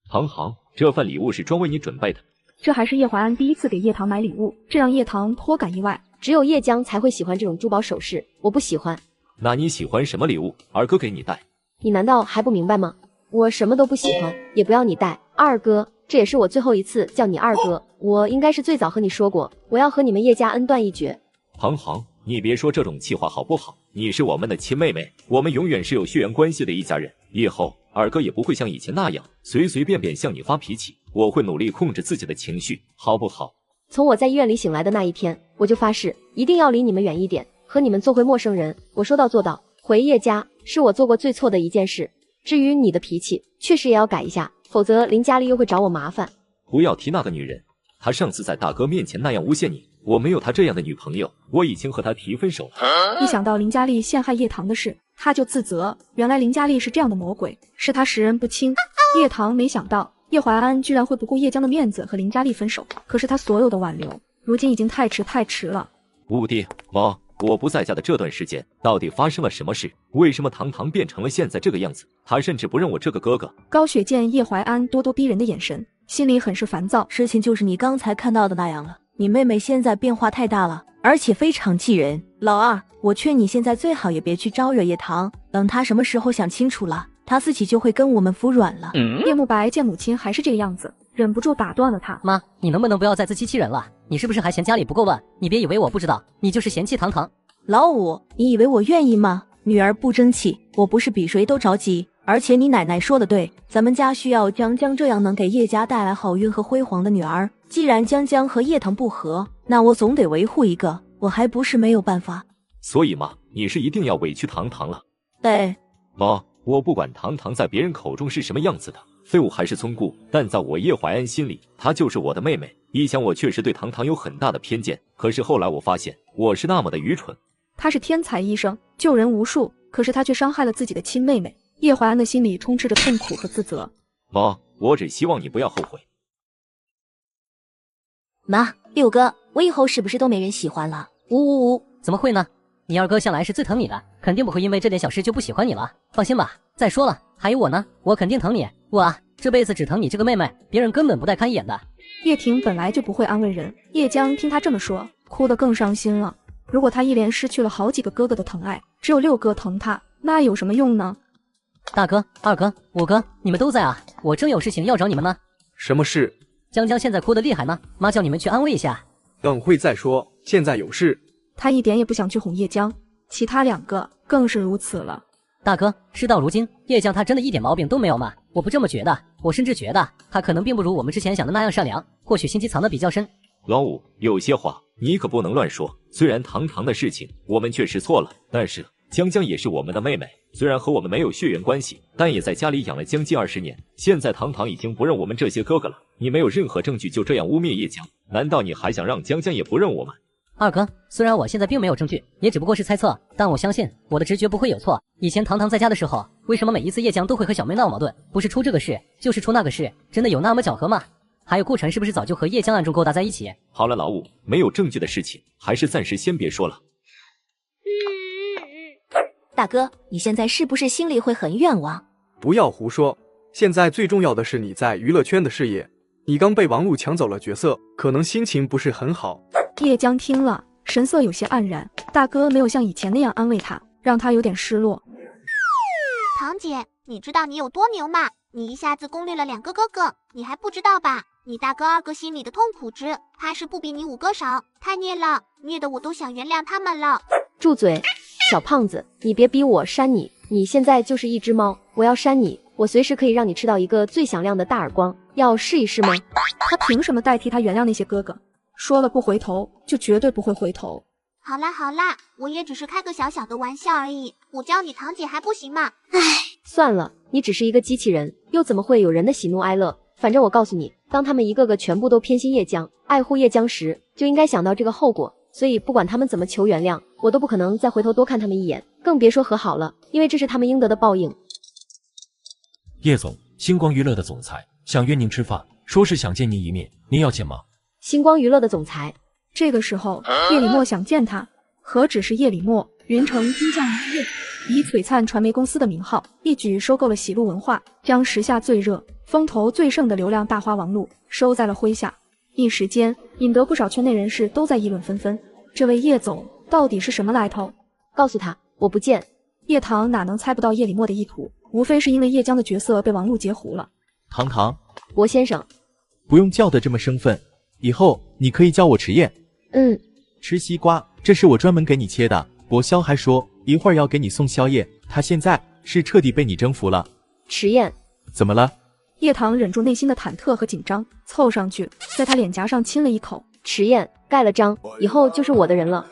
堂堂，这份礼物是专为你准备的。这还是叶怀安第一次给叶棠买礼物，这让叶棠颇感意外。只有叶江才会喜欢这种珠宝首饰，我不喜欢。那你喜欢什么礼物？二哥给你带。你难道还不明白吗？我什么都不喜欢，也不要你带。二哥，这也是我最后一次叫你二哥。我应该是最早和你说过，我要和你们叶家恩断义绝。堂堂，你别说这种气话好不好？你是我们的亲妹妹，我们永远是有血缘关系的一家人。以后二哥也不会像以前那样随随便便向你发脾气，我会努力控制自己的情绪，好不好？从我在医院里醒来的那一天，我就发誓一定要离你们远一点，和你们做回陌生人。我说到做到，回叶家是我做过最错的一件事。至于你的脾气，确实也要改一下，否则林佳丽又会找我麻烦。不要提那个女人，她上次在大哥面前那样诬陷你，我没有她这样的女朋友，我已经和她提分手了。一想到林佳丽陷害叶棠的事，他就自责，原来林佳丽是这样的魔鬼，是他识人不清。叶棠没想到叶怀安居然会不顾叶江的面子和林佳丽分手，可是他所有的挽留，如今已经太迟了。五弟，妈，我不在家的这段时间，到底发生了什么事？为什么堂堂变成了现在这个样子？他甚至不认我这个哥哥。高雪见叶怀安咄咄逼人的眼神，心里很是烦躁。事情就是你刚才看到的那样了，你妹妹现在变化太大了，而且非常气人。老二，我劝你现在最好也别去招惹叶棠，等她什么时候想清楚了，她自己就会跟我们服软了。叶慕白见母亲还是这个样子，忍不住打断了她。妈，你能不能不要再自欺欺人了？你是不是还嫌家里不够乱？你别以为我不知道，你就是嫌弃堂堂。老五，你以为我愿意吗？女儿不争气，我不是比谁都着急。而且你奶奶说的对，咱们家需要江江这样能给叶家带来好运和辉煌的女儿。既然江江和叶棠不和，那我总得维护一个，我还不是没有办法。所以妈，你是一定要委屈堂堂了。对，妈，我不管堂堂在别人口中是什么样子的，废物还是村姑，但在我叶怀安心里，她就是我的妹妹。以前我确实对堂堂有很大的偏见，可是后来我发现我是那么的愚蠢。他是天才医生，救人无数，可是他却伤害了自己的亲妹妹。叶怀安的心里充斥着痛苦和自责。妈，我只希望你不要后悔。妈，六哥，我以后是不是都没人喜欢了？呜，怎么会呢？你二哥向来是最疼你的，肯定不会因为这点小事就不喜欢你了。放心吧。再说了，还有我呢，我肯定疼你。我啊，这辈子只疼你这个妹妹，别人根本不带看一眼的。叶婷本来就不会安慰人，叶江听他这么说，哭得更伤心了。如果他一连失去了好几个哥哥的疼爱，只有6个疼他，那有什么用呢？大哥、二哥、五哥，你们都在啊，我正有事情要找你们呢。什么事？江江现在哭得厉害呢，妈叫你们去安慰一下。等会再说，现在有事。他一点也不想去哄叶江，其他2个更是如此了。大哥，事到如今，叶江他真的一点毛病都没有吗？我不这么觉得，我甚至觉得他可能并不如我们之前想的那样善良，或许心机藏得比较深。老五，有些话你可不能乱说。虽然堂堂的事情我们确实错了，但是江江也是我们的妹妹，虽然和我们没有血缘关系，但也在家里养了将近20年。现在堂堂已经不认我们这些哥哥了，你没有任何证据就这样污蔑叶江，难道你还想让江江也不认我们？二哥，虽然我现在并没有证据，也只不过是猜测，但我相信我的直觉不会有错。以前堂堂在家的时候，为什么每一次叶江都会和小妹闹矛盾？不是出这个事，就是出那个事，真的有那么巧合吗？还有顾晨是不是早就和叶江暗中勾搭在一起？好了，老五，没有证据的事情还是暂时先别说了。大哥，你现在是不是心里会很冤枉？不要胡说，现在最重要的是你在娱乐圈的事业。你刚被王璐抢走了角色，可能心情不是很好。叶江听了，神色有些黯然。大哥没有像以前那样安慰他，让他有点失落。堂姐，你知道你有多牛吗？你一下子攻略了2个哥哥，你还不知道吧？你大哥2个心里的痛苦值，怕是不比你5个少，太虐了，虐得我都想原谅他们了。住嘴，小胖子，你别逼我扇你，你现在就是一只猫，我要扇你，我随时可以让你吃到一个最响亮的大耳光，要试一试吗？他凭什么代替他原谅那些哥哥？说了不回头，就绝对不会回头。好啦好啦，我也只是开个小小的玩笑而已，我叫你堂姐还不行吗？唉，算了，你只是一个机器人，又怎么会有人的喜怒哀乐？反正我告诉你，当他们一个个全部都偏心叶江，爱护叶江时，就应该想到这个后果。所以不管他们怎么求原谅，我都不可能再回头多看他们一眼，更别说和好了，因为这是他们应得的报应。叶总，星光娱乐的总裁想约您吃饭，说是想见您一面，您要见吗？星光娱乐的总裁。这个时候，叶李默想见他，何止是叶李默，云城金匠一叶以璀璨传媒公司的名号，一举收购了喜路文化，将时下最热、风头最盛的流量大花王璐收在了麾下。一时间，引得不少圈内人士都在议论纷纷。这位叶总到底是什么来头？告诉他，我不见。叶棠哪能猜不到叶李默的意图，无非是因为叶江的角色被王璐截胡了。堂堂，博先生，不用叫得这么生分，以后你可以叫我迟燕。吃西瓜，这是我专门给你切的。博潇还说一会儿要给你送宵夜，他现在是彻底被你征服了。迟燕，怎么了？叶棠忍住内心的忐忑和紧张，凑上去在他脸颊上亲了一口。迟燕，盖了章，以后就是我的人了。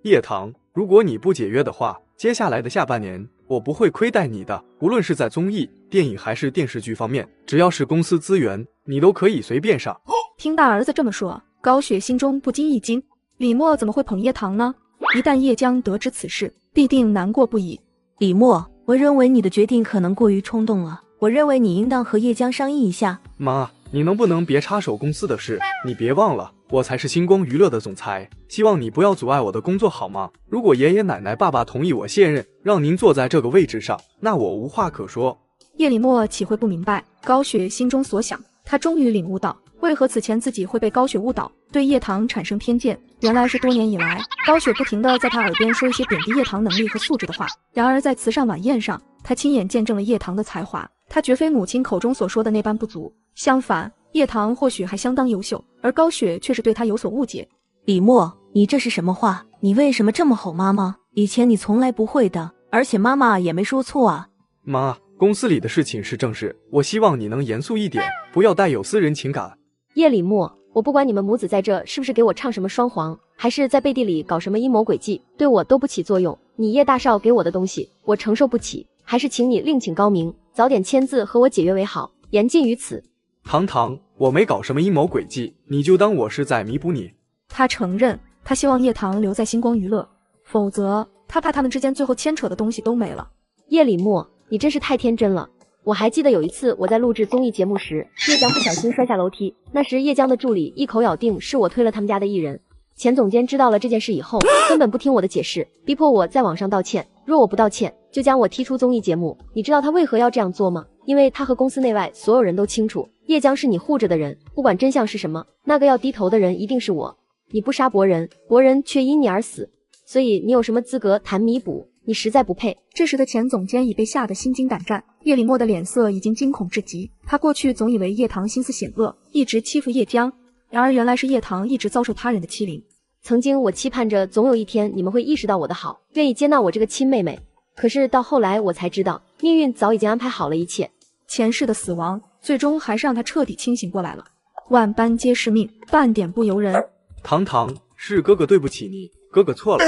叶棠，如果你不解约的话，接下来的下半年我不会亏待你的，无论是在综艺、电影还是电视剧方面，只要是公司资源，你都可以随便上。听大儿子这么说，高雪心中不禁一惊，李默怎么会捧叶棠呢？一旦叶江得知此事，必定难过不已。李默，我认为你的决定可能过于冲动了，我认为你应当和叶江商议一下。妈，你能不能别插手公司的事？你别忘了，我才是星光娱乐的总裁，希望你不要阻碍我的工作好吗？如果爷爷奶奶爸爸同意我卸任，让您坐在这个位置上，那我无话可说。叶李默岂会不明白高雪心中所想？他终于领悟到为何此前自己会被高雪误导，对叶棠产生偏见。原来是多年以来，高雪不停地在他耳边说一些贬低叶棠能力和素质的话。然而在慈善晚宴上，他亲眼见证了叶棠的才华，他绝非母亲口中所说的那般不足，相反，叶棠或许还相当优秀，而高雪却是对他有所误解。李默，你这是什么话？你为什么这么吼妈妈？以前你从来不会的，而且妈妈也没说错啊。妈，公司里的事情是正事，我希望你能严肃一点，不要带有私人情感。叶李默，我不管你们母子在这是不是给我唱什么双簧，还是在背地里搞什么阴谋诡计，对我都不起作用。你叶大少给我的东西，我承受不起，还是请你另请高明，早点签字和我解约为好，言尽于此。堂堂，我没搞什么阴谋诡计，你就当我是在弥补你。他承认，他希望叶棠留在星光娱乐，否则他怕他们之间最后牵扯的东西都没了。叶李默，你真是太天真了。我还记得有一次我在录制综艺节目时，叶江不小心摔下楼梯，那时叶江的助理一口咬定是我推了他们家的艺人。前总监知道了这件事以后，根本不听我的解释，逼迫我在网上道歉，若我不道歉，就将我踢出综艺节目。你知道他为何要这样做吗？因为他和公司内外所有人都清楚，叶江是你护着的人，不管真相是什么，那个要低头的人一定是我。你不杀博人，博人却因你而死，所以你有什么资格谈弥补？你实在不配。这时的前总监已被吓得心惊胆战，叶李默的脸色已经惊恐至极。他过去总以为叶棠心思险恶，一直欺负叶江，然而原来是叶棠一直遭受他人的欺凌。曾经我期盼着总有一天你们会意识到我的好，愿意接纳我这个亲妹妹，可是到后来我才知道，命运早已经安排好了一切。前世的死亡最终还是让他彻底清醒过来了。万般皆是命，半点不由人。堂堂，是哥哥对不起你，哥哥错了。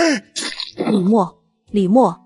李默，李默，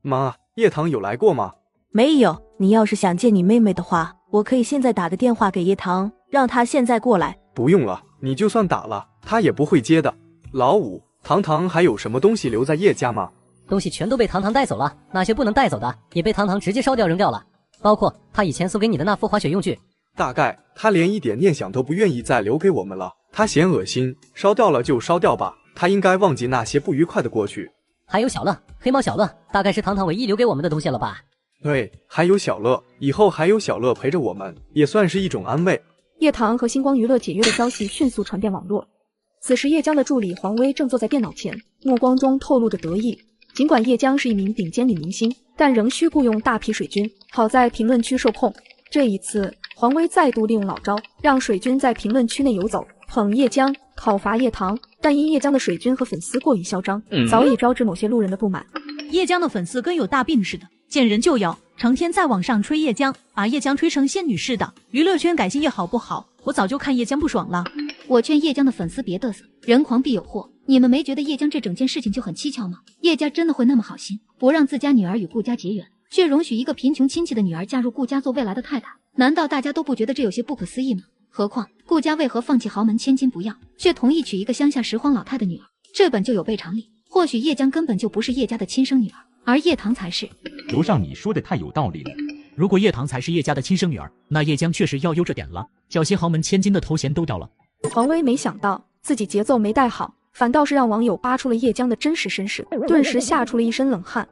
妈，叶棠有来过吗？没有。你要是想见你妹妹的话，我可以现在打个电话给叶棠，让她现在过来。不用了，你就算打了，她也不会接的。老五，堂堂还有什么东西留在叶家吗？东西全都被堂堂带走了，那些不能带走的也被堂堂直接烧掉扔掉了，包括他以前送给你的那副滑雪用具。大概他连一点念想都不愿意再留给我们了，他嫌恶心，烧掉了就烧掉吧，他应该忘记那些不愉快的过去。还有小乐，黑猫小乐，大概是堂堂唯一留给我们的东西了吧？对，还有小乐，以后还有小乐陪着我们，也算是一种安慰。叶棠和星光娱乐解约的消息迅速传遍网络，此时叶江的助理黄威正坐在电脑前，目光中透露着得意。尽管叶江是一名顶尖女明星，但仍需雇佣大批水军，好在评论区受控。这一次，黄威再度利用老招，让水军在评论区内游走，捧叶江，讨伐叶棠。但因叶江的水军和粉丝过于嚣张，早已招致某些路人的不满。叶江的粉丝跟有大病似的，见人就咬，成天在网上吹叶江，把叶江吹成仙女似的。娱乐圈改新叶好不好？我早就看叶江不爽了。我劝叶江的粉丝别嘚瑟，人狂必有祸。你们没觉得叶江这整件事情就很蹊跷吗？叶家真的会那么好心，不让自家女儿与顾家结缘，却容许一个贫穷亲戚的女儿嫁入顾家做未来的太太？难道大家都不觉得这有些不可思议吗？何况顾家为何放弃豪门千金不要，却同意娶一个乡下拾荒老太的女儿？这本就有悖常理。或许叶江根本就不是叶家的亲生女儿，而叶棠才是。楼上你说的太有道理了。如果叶棠才是叶家的亲生女儿，那叶江确实要悠着点了，缴些豪门千金的头衔都掉了。黄威没想到自己节奏没带好，反倒是让网友扒出了叶江的真实身世，顿时吓出了一身冷汗。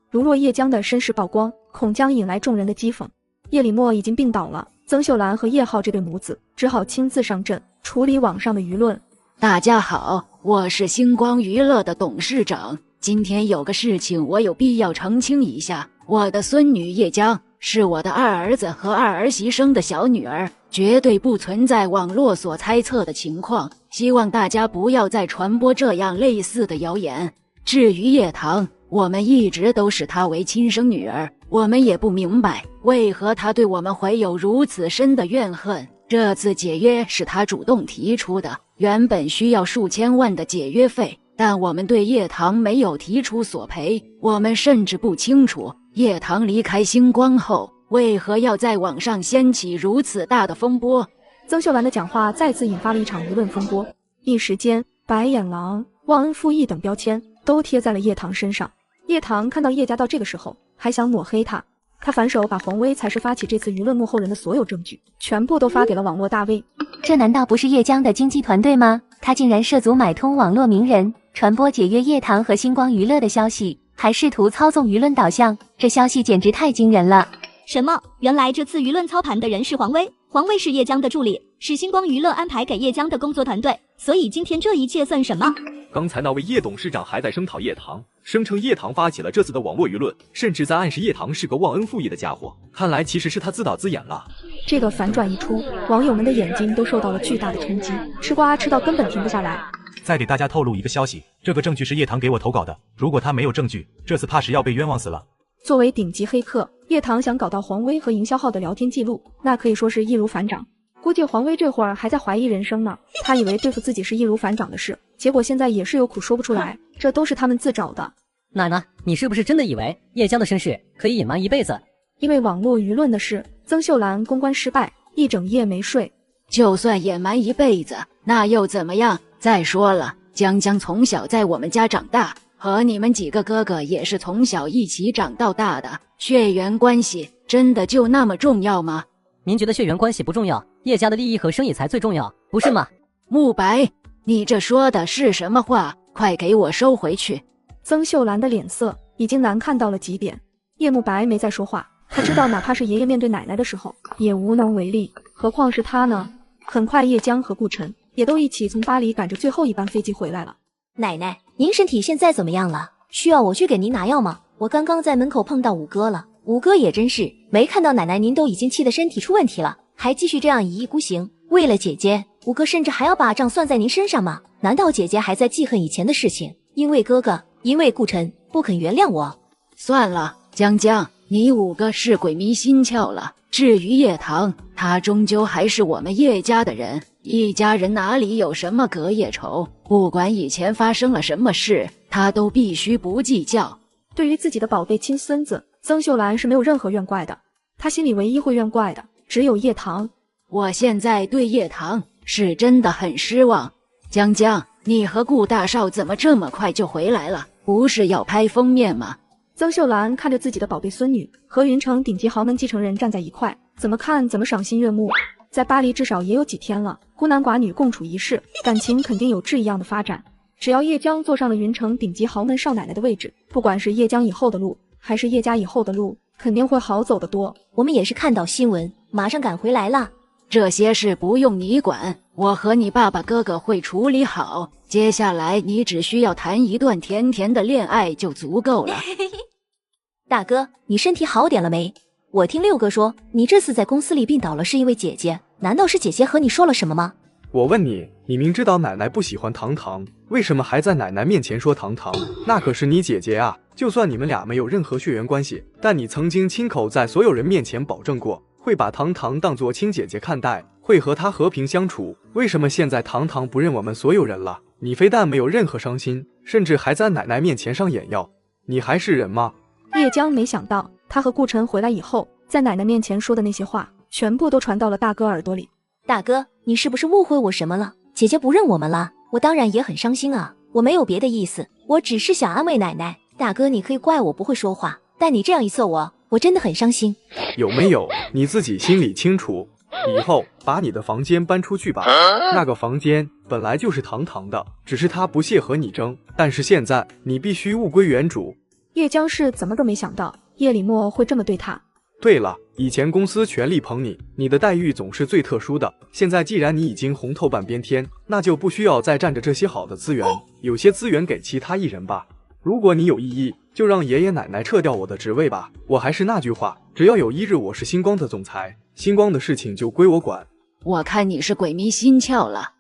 如若叶江的身世曝光，恐将引来众人的讥讽。叶李默已经病倒了，曾秀兰和叶浩这对母子只好亲自上阵处理网上的舆论。大家好，我是星光娱乐的董事长，今天有个事情我有必要澄清一下。我的孙女叶江是我的二儿子和二儿媳生的小女儿，绝对不存在网络所猜测的情况，希望大家不要再传播这样类似的谣言。至于叶棠，我们一直都视她为亲生女儿，我们也不明白为何她对我们怀有如此深的怨恨。这次解约是她主动提出的，原本需要数千万的解约费，但我们对叶棠没有提出索赔。我们甚至不清楚叶棠离开星光后，为何要在网上掀起如此大的风波。曾秀兰的讲话再次引发了一场舆论风波，一时间白眼狼、忘恩负义等标签都贴在了叶棠身上。叶棠看到叶家到这个时候还想抹黑他，他反手把黄威才是发起这次舆论幕后人的所有证据全部都发给了网络大 V。 这难道不是叶江的经纪团队吗？他竟然涉足买通网络名人，传播解约叶棠和星光娱乐的消息，还试图操纵舆论导向，这消息简直太惊人了。什么？原来这次舆论操盘的人是黄威，黄威是叶江的助理，是星光娱乐安排给叶江的工作团队，所以今天这一切算什么？刚才那位叶董事长还在声讨叶棠，声称叶棠发起了这次的网络舆论，甚至在暗示叶棠是个忘恩负义的家伙。看来其实是他自导自演了。这个反转一出，网友们的眼睛都受到了巨大的冲击，吃瓜吃到根本停不下来。再给大家透露一个消息，这个证据是叶棠给我投稿的，如果他没有证据，这次怕是要被冤枉死了。作为顶级黑客，叶棠想搞到黄威和营销号的聊天记录，那可以说是易如反掌。估计黄威这会儿还在怀疑人生呢，他以为对付自己是易如反掌的事，结果现在也是有苦说不出来，这都是他们自找的。奶奶，你是不是真的以为叶江的身世可以隐瞒一辈子？因为网络舆论的事，曾秀兰公关失败，一整夜没睡。就算隐瞒一辈子，那又怎么样？再说了，江江从小在我们家长大，和你们几个哥哥也是从小一起长到大的，血缘关系真的就那么重要吗？您觉得血缘关系不重要，叶家的利益和生意才最重要，不是吗？慕白，你这说的是什么话？快给我收回去！曾秀兰的脸色已经难看到了极点。叶慕白没再说话，他知道哪怕是爷爷面对奶奶的时候也无能为力，何况是他呢？很快叶江和顾晨也都一起从巴黎赶着最后一班飞机回来了。奶奶，您身体现在怎么样了？需要我去给您拿药吗？我刚刚在门口碰到五哥了，五哥也真是，没看到奶奶您都已经气得身体出问题了，还继续这样一意孤行，为了姐姐，五哥甚至还要把账算在您身上吗？难道姐姐还在记恨以前的事情？因为哥哥，因为顾晨不肯原谅我？算了，江江，你五哥是鬼迷心窍了。至于叶棠，他终究还是我们叶家的人，一家人哪里有什么隔夜仇？不管以前发生了什么事，他都必须不计较。对于自己的宝贝亲孙子，曾秀兰是没有任何怨怪的，她心里唯一会怨怪的只有叶棠。我现在对叶棠是真的很失望。江江，你和顾大少怎么这么快就回来了？不是要拍封面吗？曾秀兰看着自己的宝贝孙女和云城顶级豪门继承人站在一块，怎么看怎么赏心悦目。在巴黎至少也有几天了，孤男寡女共处一室，感情肯定有质一样的发展。只要叶江坐上了云城顶级豪门少奶奶的位置，不管是叶江以后的路还是叶家以后的路，肯定会好走得多。我们也是看到新闻马上赶回来了。这些事不用你管，我和你爸爸哥哥会处理好。接下来你只需要谈一段甜甜的恋爱就足够了。大哥，你身体好点了没？我听六哥说，你这次在公司里病倒了，是因为姐姐。难道是姐姐和你说了什么吗？我问你，你明知道奶奶不喜欢糖糖，为什么还在奶奶面前说糖糖？那可是你姐姐啊！就算你们俩没有任何血缘关系，但你曾经亲口在所有人面前保证过，会把糖糖当作亲姐姐看待，会和她和平相处。为什么现在糖糖不认我们所有人了？你非但没有任何伤心，甚至还在奶奶面前上眼药，你还是人吗？叶江没想到，他和顾晨回来以后，在奶奶面前说的那些话，全部都传到了大哥耳朵里。大哥，你是不是误会我什么了？姐姐不认我们了，我当然也很伤心啊。我没有别的意思，我只是想安慰奶奶。大哥，你可以怪我不会说话，但你这样一色我，我真的很伤心。有没有？你自己心里清楚。以后把你的房间搬出去吧，那个房间本来就是糖糖的，只是他不屑和你争，但是现在你必须物归原主。叶江是怎么都没想到叶礼墨会这么对他。对了，以前公司全力捧你，你的待遇总是最特殊的。现在既然你已经红透半边天，那就不需要再占着这些好的资源，有些资源给其他艺人吧。如果你有异议，就让爷爷奶奶撤掉我的职位吧。我还是那句话，只要有一日我是星光的总裁，星光的事情就归我管。我看你是鬼迷心窍了。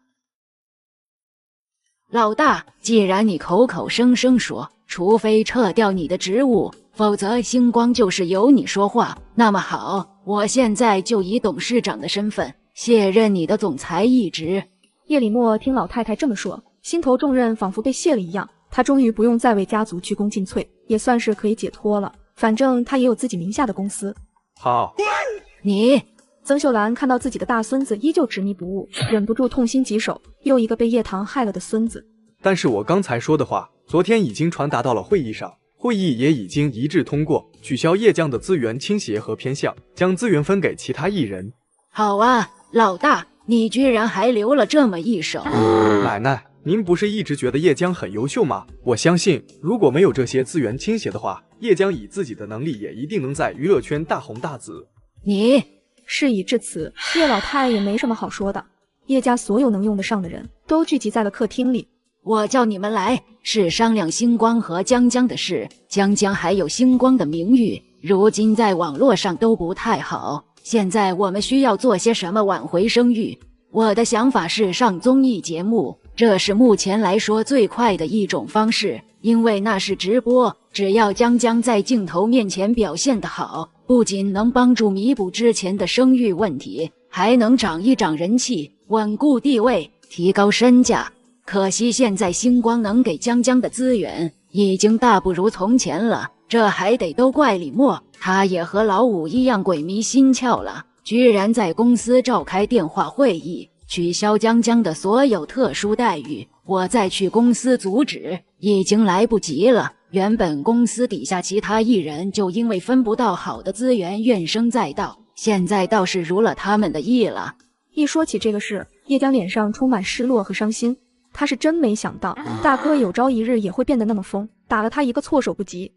老大，既然你口口声声说，除非撤掉你的职务，否则星光就是由你说话。那么好，我现在就以董事长的身份卸任你的总裁一职。叶礼墨听老太太这么说，心头重任仿佛被卸了一样，他终于不用再为家族鞠躬尽瘁，也算是可以解脱了。反正他也有自己名下的公司。好，你曾秀兰看到自己的大孙子依旧执迷不悟，忍不住痛心疾首，又一个被叶棠害了的孙子。但是我刚才说的话，昨天已经传达到了会议上，会议也已经一致通过，取消叶江的资源倾斜和偏向，将资源分给其他艺人。好啊，老大，你居然还留了这么一手。奶奶，您不是一直觉得叶江很优秀吗？我相信，如果没有这些资源倾斜的话，叶江以自己的能力也一定能在娱乐圈大红大紫。你事已至此，叶老太也没什么好说的。叶家所有能用得上的人都聚集在了客厅里。我叫你们来，是商量星光和江江的事。江江还有星光的名誉，如今在网络上都不太好。现在我们需要做些什么挽回声誉？我的想法是上综艺节目，这是目前来说最快的一种方式，因为那是直播。只要江江在镜头面前表现得好，不仅能帮助弥补之前的声誉问题，还能涨一涨人气，稳固地位，提高身价。可惜现在星光能给江江的资源已经大不如从前了，这还得都怪李默，他也和老五一样鬼迷心窍了，居然在公司召开电话会议，取消江江的所有特殊待遇。我再去公司阻止，已经来不及了。原本公司底下其他艺人就因为分不到好的资源怨声载道，现在倒是如了他们的意了。一说起这个事，叶江脸上充满失落和伤心。他是真没想到，大哥有朝一日也会变得那么疯，打了他一个措手不及。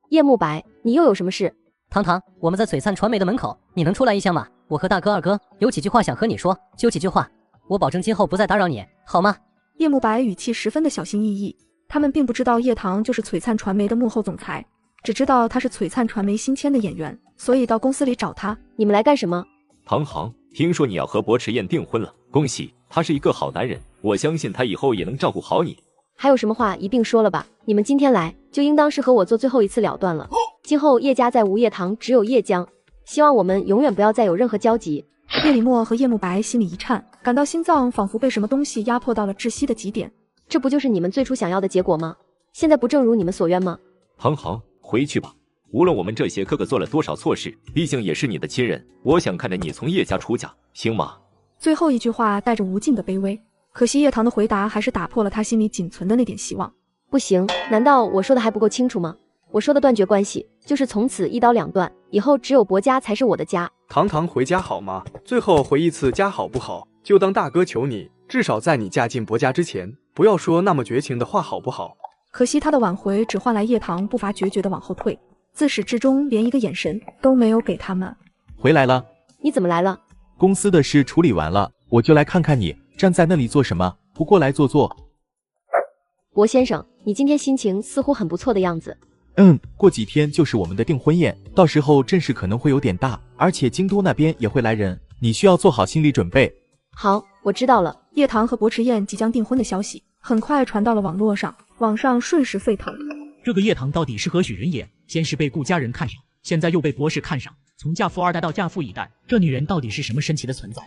叶慕白，你又有什么事？糖糖，我们在璀璨传媒的门口，你能出来一下吗？我和大哥、二哥有几句话想和你说，就几句话，我保证今后不再打扰你，好吗？叶慕白语气十分的小心翼翼。他们并不知道叶棠就是璀璨传媒的幕后总裁，只知道他是璀璨传媒新签的演员，所以到公司里找他。你们来干什么？唐唐，听说你要和薄迟燕订婚了，恭喜！他是一个好男人，我相信他以后也能照顾好你。还有什么话一并说了吧，你们今天来就应当是和我做最后一次了断了。今后叶家再无叶棠，只有叶江，希望我们永远不要再有任何交集。叶礼墨和叶慕白心里一颤，感到心脏仿佛被什么东西压迫到了窒息的极点。这不就是你们最初想要的结果吗？现在不正如你们所愿吗？唐唐，回去吧。无论我们这些哥哥做了多少错事，毕竟也是你的亲人，我想看着你从叶家出嫁，行吗？最后一句话带着无尽的卑微，可惜叶棠的回答还是打破了他心里仅存的那点希望。不行，难道我说的还不够清楚吗？我说的断绝关系，就是从此一刀两断，以后只有薄家才是我的家。堂堂回家好吗？最后回一次家好不好？就当大哥求你，至少在你嫁进薄家之前，不要说那么绝情的话好不好？可惜他的挽回只换来叶棠步伐决绝的往后退，自始至终连一个眼神都没有给他们。回来了。你怎么来了？公司的事处理完了，我就来看看你，站在那里做什么？不过来坐坐。博先生，你今天心情似乎很不错的样子。过几天就是我们的订婚宴，到时候阵势可能会有点大，而且京都那边也会来人，你需要做好心理准备。好，我知道了。叶棠和柏池燕即将订婚的消息很快传到了网络上，网上瞬时沸腾。这个叶棠到底是何许人也？先是被顾家人看上，现在又被博士看上，从嫁富二代到嫁富一代，这女人到底是什么神奇的存在？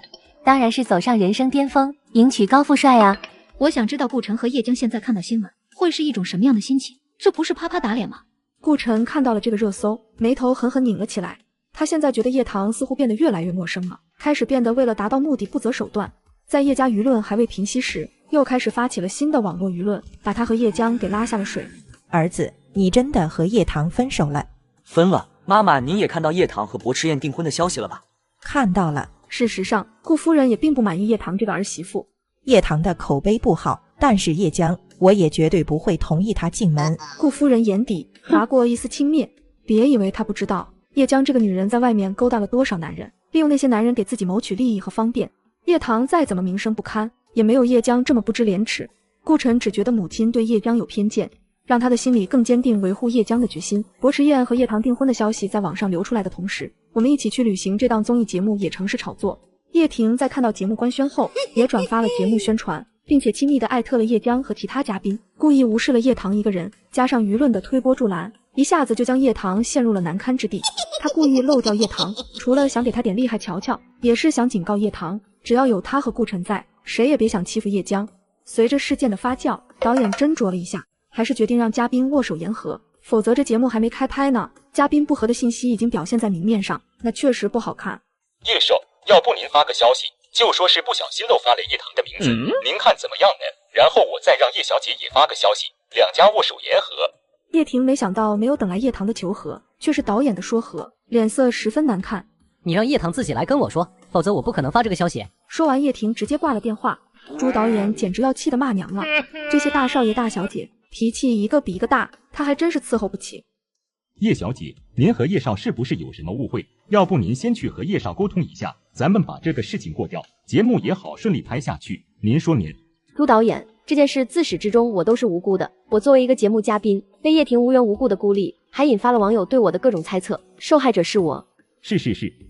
当然是走上人生巅峰，迎娶高富帅啊！我想知道顾晨和叶江现在看到新闻会是一种什么样的心情？这不是啪啪打脸吗？顾晨看到了这个热搜，眉头狠狠拧了起来。他现在觉得叶棠似乎变得越来越陌生了，开始变得为了达到目的不择手段。在叶家舆论还未平息时，又开始发起了新的网络舆论，把他和叶江给拉下了水。儿子，你真的和叶棠分手了？分了。妈妈，您也看到叶棠和柏池燕订婚的消息了吧？看到了。事实上，顾夫人也并不满意叶棠这个儿媳妇。叶棠的口碑不好，但是叶江，我也绝对不会同意她进门。顾夫人眼底划过一丝轻蔑，别以为她不知道，叶江这个女人在外面勾搭了多少男人，利用那些男人给自己谋取利益和方便。叶棠再怎么名声不堪，也没有叶江这么不知廉耻。顾晨只觉得母亲对叶江有偏见，让他的心里更坚定维护叶江的决心。柏池燕和叶棠订婚的消息在网上流出来的同时，我们一起去旅行这档综艺节目也成是炒作。叶婷在看到节目官宣后，也转发了节目宣传，并且亲密地艾特了叶江和其他嘉宾，故意无视了叶棠一个人，加上舆论的推波助澜，一下子就将叶棠陷入了难堪之地。他故意漏掉叶棠，除了想给他点厉害瞧瞧，也是想警告叶棠，只要有他和顾晨在，谁也别想欺负叶江。随着事件的发酵，导演斟酌了一下，还是决定让嘉宾握手言和，否则这节目还没开拍呢，嘉宾不和的信息已经表现在明面上，那确实不好看。叶少，要不您发个消息，就说是不小心漏发了叶棠的名字，您看怎么样呢？然后我再让叶小姐也发个消息，两家握手言和。叶婷没想到没有等来叶棠的求和，却是导演的说和，脸色十分难看。你让叶棠自己来跟我说，否则我不可能发这个消息。说完，叶婷直接挂了电话。朱导演简直要气得骂娘了，这些大少爷大小姐脾气一个比一个大，他还真是伺候不起。叶小姐，您和叶少是不是有什么误会？要不您先去和叶少沟通一下，咱们把这个事情过掉，节目也好顺利拍下去。您说您？朱导演，这件事自始至终我都是无辜的，我作为一个节目嘉宾，被叶婷无缘无故的孤立，还引发了网友对我的各种猜测，受害者是我。是，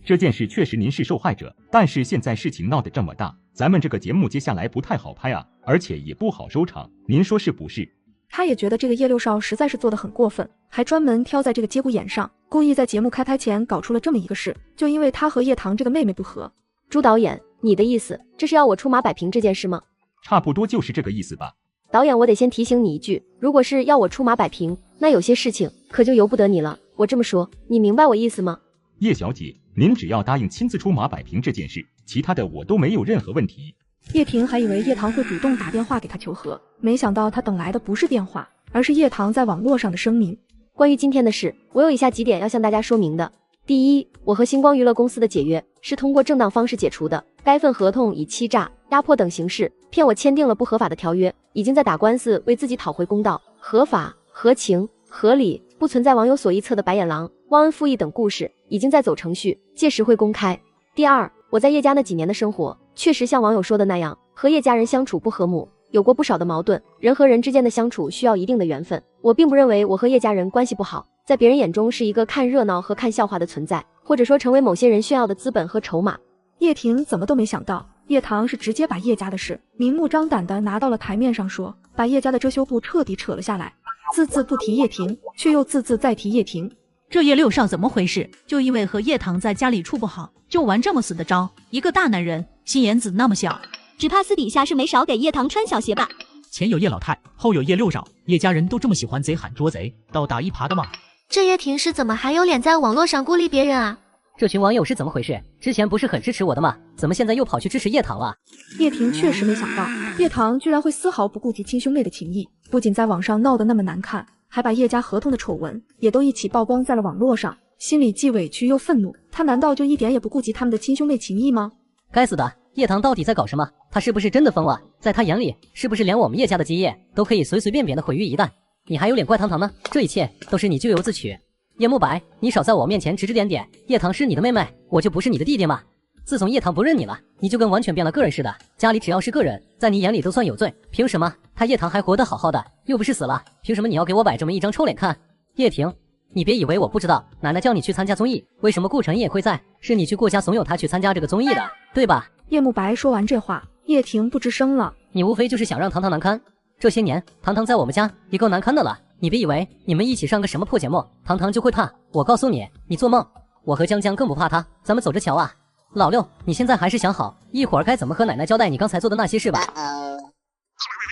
这件事确实您是受害者，但是现在事情闹得这么大，咱们这个节目接下来不太好拍啊，而且也不好收场，您说是不是？他也觉得这个叶六少实在是做得很过分，还专门挑在这个节骨眼上，故意在节目开拍前搞出了这么一个事，就因为他和叶棠这个妹妹不和。朱导演，你的意思这是要我出马摆平这件事吗？差不多就是这个意思吧。导演，我得先提醒你一句，如果是要我出马摆平，那有些事情可就由不得你了。我这么说，你明白我意思吗？叶小姐，您只要答应亲自出马摆平这件事，其他的我都没有任何问题。叶婷还以为叶棠会主动打电话给他求和，没想到他等来的不是电话，而是叶棠在网络上的声明。关于今天的事，我有以下几点要向大家说明的。第一，我和星光娱乐公司的解约是通过正当方式解除的，该份合同以欺诈、压迫等形式骗我签订了不合法的条约，已经在打官司为自己讨回公道，合法、合情、合理，不存在网友所臆测的白眼狼、忘恩负义等故事，已经在走程序，届时会公开。第二，我在叶家那几年的生活，确实像网友说的那样，和叶家人相处不和睦，有过不少的矛盾。人和人之间的相处需要一定的缘分，我并不认为我和叶家人关系不好，在别人眼中是一个看热闹和看笑话的存在，或者说成为某些人炫耀的资本和筹码。叶婷怎么都没想到，叶棠是直接把叶家的事明目张胆的拿到了台面上说，把叶家的遮羞布彻底扯了下来，字字不提叶婷，却又字字再提叶婷。这叶六少怎么回事？就因为和叶棠在家里处不好，就玩这么死的招？一个大男人，心眼子那么小，只怕私底下是没少给叶棠穿小鞋吧？前有叶老太，后有叶六少，叶家人都这么喜欢贼喊捉贼，倒打一耙的吗？这叶婷是怎么还有脸在网络上孤立别人啊？这群网友是怎么回事？之前不是很支持我的吗？怎么现在又跑去支持叶棠了？叶婷确实没想到，叶棠居然会丝毫不顾及亲兄妹的情谊，不仅在网上闹得那么难看，还把叶家合同的丑闻也都一起曝光在了网络上，心里既委屈又愤怒。他难道就一点也不顾及他们的亲兄妹情谊吗？该死的，叶棠到底在搞什么？他是不是真的疯了？在他眼里，是不是连我们叶家的基业都可以随随便便的毁于一旦？你还有脸怪堂堂呢？这一切都是你咎由自取。叶慕白，你少在我面前指指点点，叶棠是你的妹妹，我就不是你的弟弟吗？自从叶棠不认你了，你就跟完全变了个人似的。家里只要是个人，在你眼里都算有罪。凭什么他叶棠还活得好好的，又不是死了？凭什么你要给我摆这么一张臭脸看？叶婷，你别以为我不知道，奶奶叫你去参加综艺，为什么顾晨也会在？是你去顾家怂恿他去参加这个综艺的，对吧？叶慕白说完这话，叶婷不吱声了。你无非就是想让糖糖难堪。这些年，糖糖在我们家也够难堪的了。你别以为你们一起上个什么破节目，糖糖就会怕。我告诉你，你做梦！我和江江更不怕他，咱们走着瞧啊。老六，你现在还是想好一会儿该怎么和奶奶交代你刚才做的那些事吧。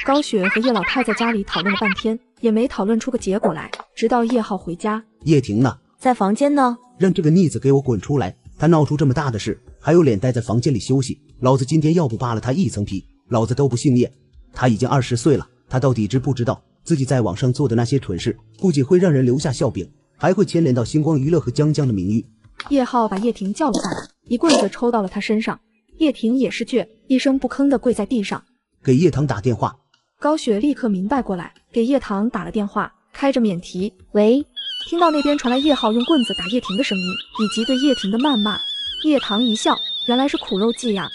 高雪和叶老太在家里讨论了半天，也没讨论出个结果来。直到叶浩回家，叶婷呢？在房间呢。让这个逆子给我滚出来！他闹出这么大的事，还有脸待在房间里休息？老子今天要不扒了他一层皮，老子都不姓叶。他已经20岁了，他到底知不知道自己在网上做的那些蠢事，不仅会让人留下笑柄，还会牵连到星光娱乐和江江的名誉。叶浩把叶婷叫了下来，一棍子抽到了他身上。叶婷也是倔，一声不吭地跪在地上。给叶棠打电话。高雪立刻明白过来，给叶棠打了电话，开着免提。喂。听到那边传来叶浩用棍子打叶婷的声音，以及对叶婷的谩骂。叶棠一笑，原来是苦肉计呀。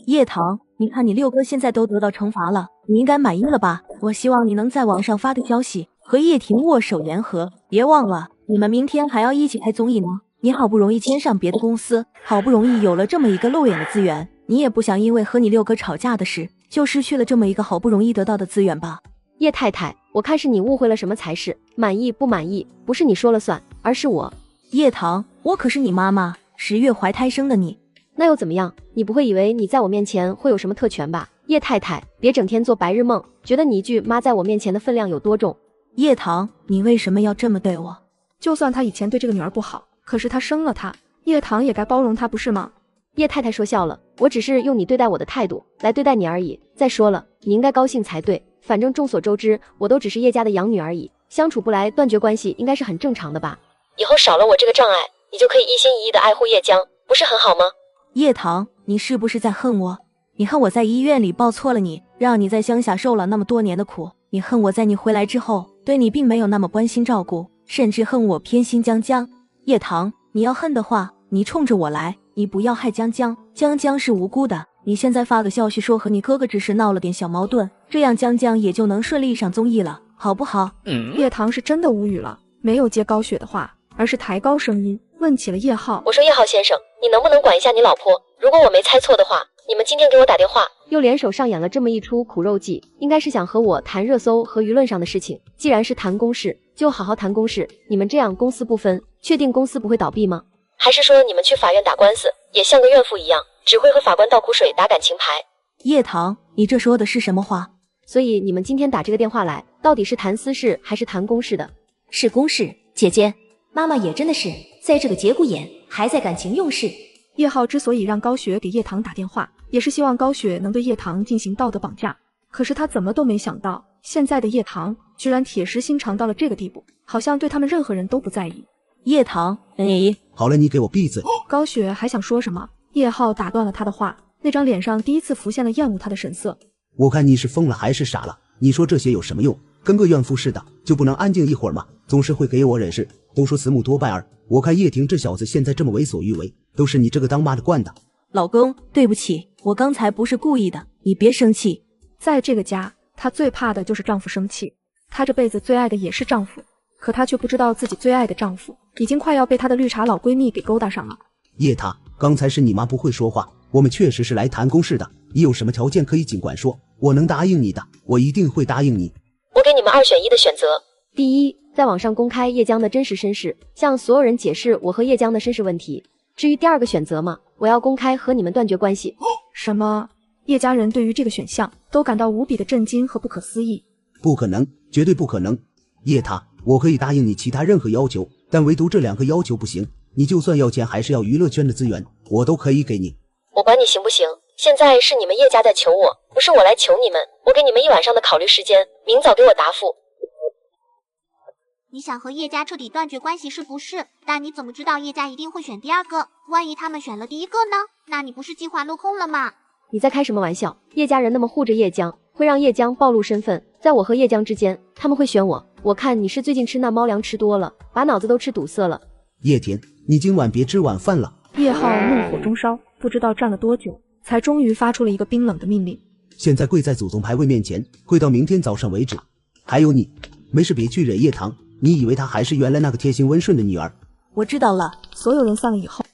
叶棠，你看你六哥现在都得到惩罚了，你应该满意了吧？我希望你能在网上发个消息，和叶婷握手言和。别忘了，你们明天还要一起拍综艺呢。你好不容易签上别的公司，好不容易有了这么一个露眼的资源，你也不想因为和你六哥吵架的事，就失去了这么一个好不容易得到的资源吧？叶太太，我看是你误会了什么才是。满意不满意，不是你说了算，而是我。叶棠，我可是你妈妈，10月怀胎生的你。那又怎么样？你不会以为你在我面前会有什么特权吧？叶太太，别整天做白日梦，觉得你一句妈在我面前的分量有多重。叶棠，你为什么要这么对我？就算他以前对这个女儿不好，可是他生了她，叶棠也该包容她，不是吗？叶太太说笑了，我只是用你对待我的态度来对待你而已。再说了，你应该高兴才对。反正众所周知，我都只是叶家的养女而已，相处不来，断绝关系应该是很正常的吧？以后少了我这个障碍，你就可以一心一意的爱护叶江，不是很好吗？叶棠，你是不是在恨我？你恨我在医院里抱错了你，让你在乡下受了那么多年的苦。你恨我在你回来之后，对你并没有那么关心照顾，甚至恨我偏心江江。叶棠，你要恨的话，你冲着我来，你不要害江江。江江是无辜的。你现在发个消息说和你哥哥只是闹了点小矛盾，这样江江也就能顺利上综艺了，好不好？叶棠是真的无语了，没有接高雪的话，而是抬高声音问起了叶浩。我说叶浩先生，你能不能管一下你老婆？如果我没猜错的话，你们今天给我打电话，又联手上演了这么一出苦肉计，应该是想和我谈热搜和舆论上的事情。既然是谈公事，就好好谈公事。你们这样公私不分，确定公司不会倒闭吗？还是说你们去法院打官司，也像个怨妇一样，只会和法官倒苦水打感情牌？叶棠，你这说的是什么话？所以你们今天打这个电话来，到底是谈私事还是谈公事的？是公事，姐姐，妈妈也真的是在这个节骨眼还在感情用事。叶浩之所以让高雪给叶棠打电话，也是希望高雪能对叶棠进行道德绑架。可是他怎么都没想到，现在的叶棠居然铁石心肠到了这个地步，好像对他们任何人都不在意。叶棠，好了，你给我闭嘴！高雪还想说什么，叶浩打断了他的话，那张脸上第一次浮现了厌恶他的神色。我看你是疯了还是傻了？你说这些有什么用？跟个怨妇似的，就不能安静一会儿吗？总是会给我惹事。都说慈母多败儿，我看叶婷这小子现在这么为所欲为，都是你这个当妈的惯的。老公，对不起，我刚才不是故意的，你别生气。在这个家，她最怕的就是丈夫生气。她这辈子最爱的也是丈夫，可她却不知道自己最爱的丈夫已经快要被她的绿茶老闺蜜给勾搭上了。叶她，刚才是你妈不会说话，我们确实是来谈公事的，你有什么条件可以尽管说，我能答应你的，我一定会答应你。我给你们2选1的选择。第一，在网上公开叶江的真实身世，向所有人解释我和叶江的身世问题。至于第2个选择嘛，我要公开和你们断绝关系。什么？叶家人对于这个选项都感到无比的震惊和不可思议。不可能，绝对不可能。叶她，我可以答应你其他任何要求，但唯独这2个要求不行。你就算要钱还是要娱乐圈的资源，我都可以给你。我管你行不行，现在是你们叶家在求我，不是我来求你们。我给你们1晚上的考虑时间，明早给我答复。你想和叶家彻底断绝关系是不是？但你怎么知道叶家一定会选第2个？万一他们选了第1个呢？那你不是计划落空了吗？你在开什么玩笑？叶家人那么护着叶江，会让叶江暴露身份，在我和叶江之间，他们会选我。我看你是最近吃那猫粮吃多了，把脑子都吃堵塞了。叶田，你今晚别吃晚饭了，叶浩怒火中烧，不知道站了多久，才终于发出了一个冰冷的命令：现在跪在祖宗牌位面前，跪到明天早上为止。还有你，没事别去惹叶棠，你以为她还是原来那个贴心温顺的女儿？我知道了。所有人散了以后，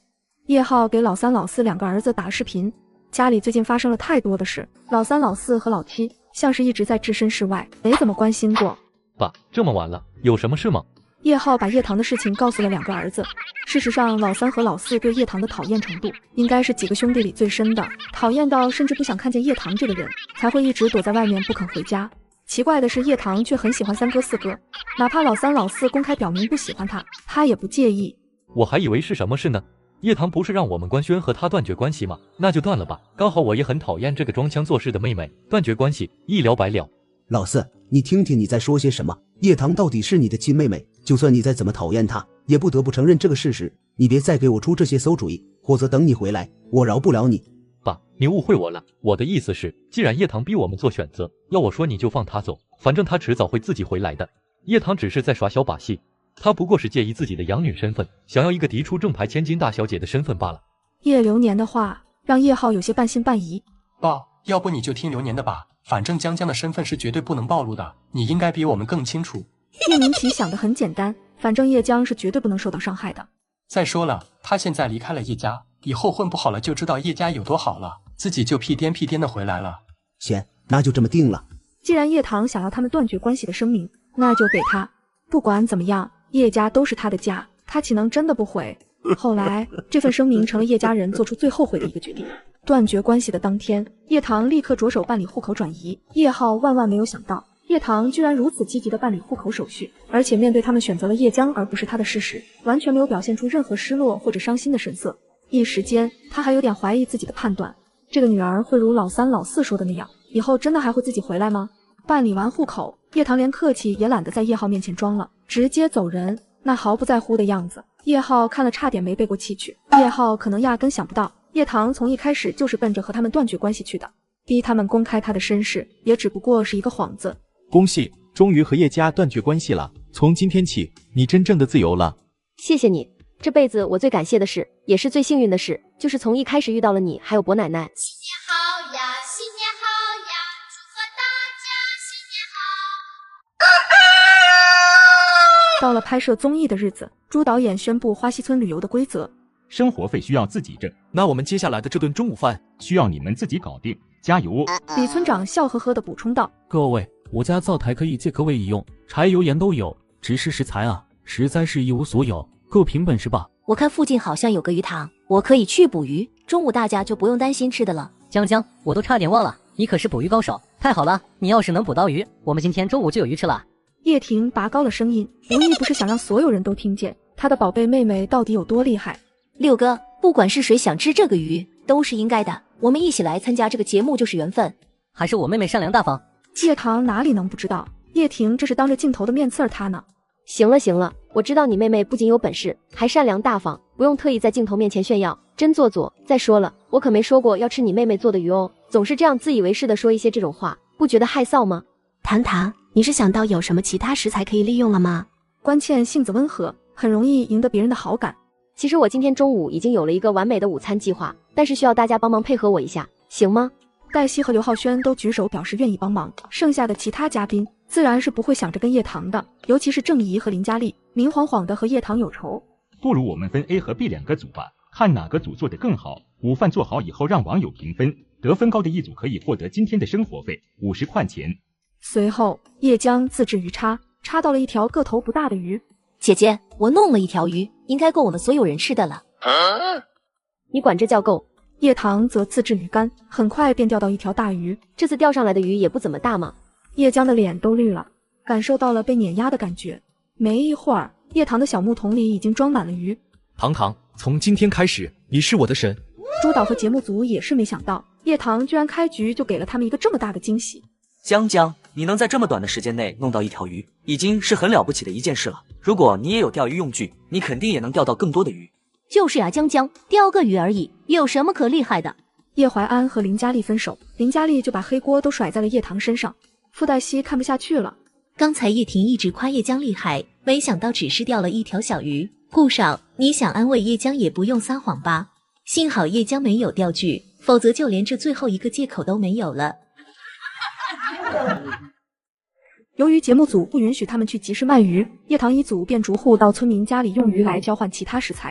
叶浩给老三老四两个儿子打视频。家里最近发生了太多的事，老三老四和老七像是一直在置身事外，没怎么关心过。爸，这么晚了，有什么事吗？叶浩把叶棠的事情告诉了两个儿子。事实上，老三和老四对叶棠的讨厌程度，应该是几个兄弟里最深的，讨厌到甚至不想看见叶棠这个人，才会一直躲在外面不肯回家。奇怪的是，叶棠却很喜欢三哥四哥，哪怕老三老四公开表明不喜欢他，他也不介意。我还以为是什么事呢？叶棠不是让我们官宣和他断绝关系吗？那就断了吧，刚好我也很讨厌这个装腔作势的妹妹，断绝关系，一了百了。老四，你听听你在说些什么？叶棠到底是你的亲妹妹，就算你再怎么讨厌她，也不得不承认这个事实。你别再给我出这些馊主意，或者等你回来，我饶不了你。爸，你误会我了，我的意思是，既然叶棠逼我们做选择，要我说你就放她走，反正她迟早会自己回来的。叶棠只是在耍小把戏，她不过是介意自己的养女身份，想要一个嫡出正牌千金大小姐的身份罢了。叶流年的话让叶浩有些半信半疑。爸，要不你就听流年的吧，反正江江的身份是绝对不能暴露的，你应该比我们更清楚。叶明奇想得很简单，反正叶江是绝对不能受到伤害的。再说了，他现在离开了叶家，以后混不好了就知道叶家有多好了，自己就屁颠屁颠的回来了。行，那就这么定了。既然叶棠想要他们断绝关系的声明，那就给他。不管怎么样，叶家都是他的家，他岂能真的不回？后来，这份声明成了叶家人做出最后悔的一个决定。断绝关系的当天，叶棠立刻着手办理户口转移。叶浩万万没有想到，叶棠居然如此积极地办理户口手续，而且面对他们选择了叶江而不是他的事实，完全没有表现出任何失落或者伤心的神色。一时间，他还有点怀疑自己的判断，这个女儿会如老三老四说的那样，以后真的还会自己回来吗？办理完户口，叶棠连客气也懒得在叶浩面前装了，直接走人，那毫不在乎的样子。叶浩看了差点没背过气去。叶浩可能压根想不到，叶棠从一开始就是奔着和他们断绝关系去的，逼他们公开他的身世，也只不过是一个幌子。恭喜，终于和叶家断绝关系了，从今天起，你真正的自由了。谢谢你，这辈子我最感谢的事，也是最幸运的事，就是从一开始遇到了你，还有伯奶奶。新年好呀，新年好呀，祝贺大家新年好。到了拍摄综艺的日子，朱导演宣布花溪村旅游的规则。生活费需要自己挣，那我们接下来的这顿中午饭需要你们自己搞定，加油哦！李村长笑呵呵地补充道：各位，我家灶台可以借各位一用，柴油盐都有，只是食材啊，实在是一无所有，各凭本事吧。我看附近好像有个鱼塘，我可以去捕鱼，中午大家就不用担心吃的了。江江，我都差点忘了，你可是捕鱼高手，太好了，你要是能捕到鱼，我们今天中午就有鱼吃了。叶婷拔高了声音，无一不是想让所有人都听见她的宝贝妹妹到底有多厉害。六哥，不管是谁想吃这个鱼，都是应该的。我们一起来参加这个节目就是缘分。还是我妹妹善良大方。叶棠哪里能不知道，叶婷这是当着镜头的面刺儿她呢。行了行了，我知道你妹妹不仅有本事，还善良大方，不用特意在镜头面前炫耀，真做作。再说了，我可没说过要吃你妹妹做的鱼哦，总是这样自以为是的说一些这种话，不觉得害臊吗？糖糖，你是想到有什么其他食材可以利用了吗？关倩性子温和，很容易赢得别人的好感。其实我今天中午已经有了一个完美的午餐计划，但是需要大家帮忙配合我一下，行吗？黛西和刘浩轩都举手表示愿意帮忙，剩下的其他嘉宾自然是不会想着跟叶棠的，尤其是郑怡和林佳丽，明晃晃的和叶棠有仇。不如我们分 A 和 B 两个组吧，看哪个组做得更好。午饭做好以后让网友评分，得分高的一组可以获得今天的生活费50块钱。随后，叶江自制鱼叉，插到了一条个头不大的鱼。姐姐，我弄了一条鱼，应该够我们所有人吃的了。你管这叫够？叶棠则自制鱼竿，很快便钓到一条大鱼。这次钓上来的鱼也不怎么大嘛。叶江的脸都绿了，感受到了被碾压的感觉。没一会儿，叶棠的小木桶里已经装满了鱼。糖糖，从今天开始，你是我的神。朱导和节目组也是没想到，叶棠居然开局就给了他们一个这么大的惊喜。江江，你能在这么短的时间内弄到一条鱼，已经是很了不起的一件事了。如果你也有钓鱼用具，你肯定也能钓到更多的鱼。就是啊，江江，钓个鱼而已，有什么可厉害的？叶怀安和林佳丽分手，林佳丽就把黑锅都甩在了叶棠身上。傅黛西看不下去了，刚才叶婷一直夸叶江厉害，没想到只是钓了一条小鱼，顾少，你想安慰叶江也不用撒谎吧？幸好叶江没有钓具，否则就连这最后一个借口都没有了。由于节目组不允许他们去集市卖鱼，叶棠一组便逐户到村民家里用鱼来交换其他食材。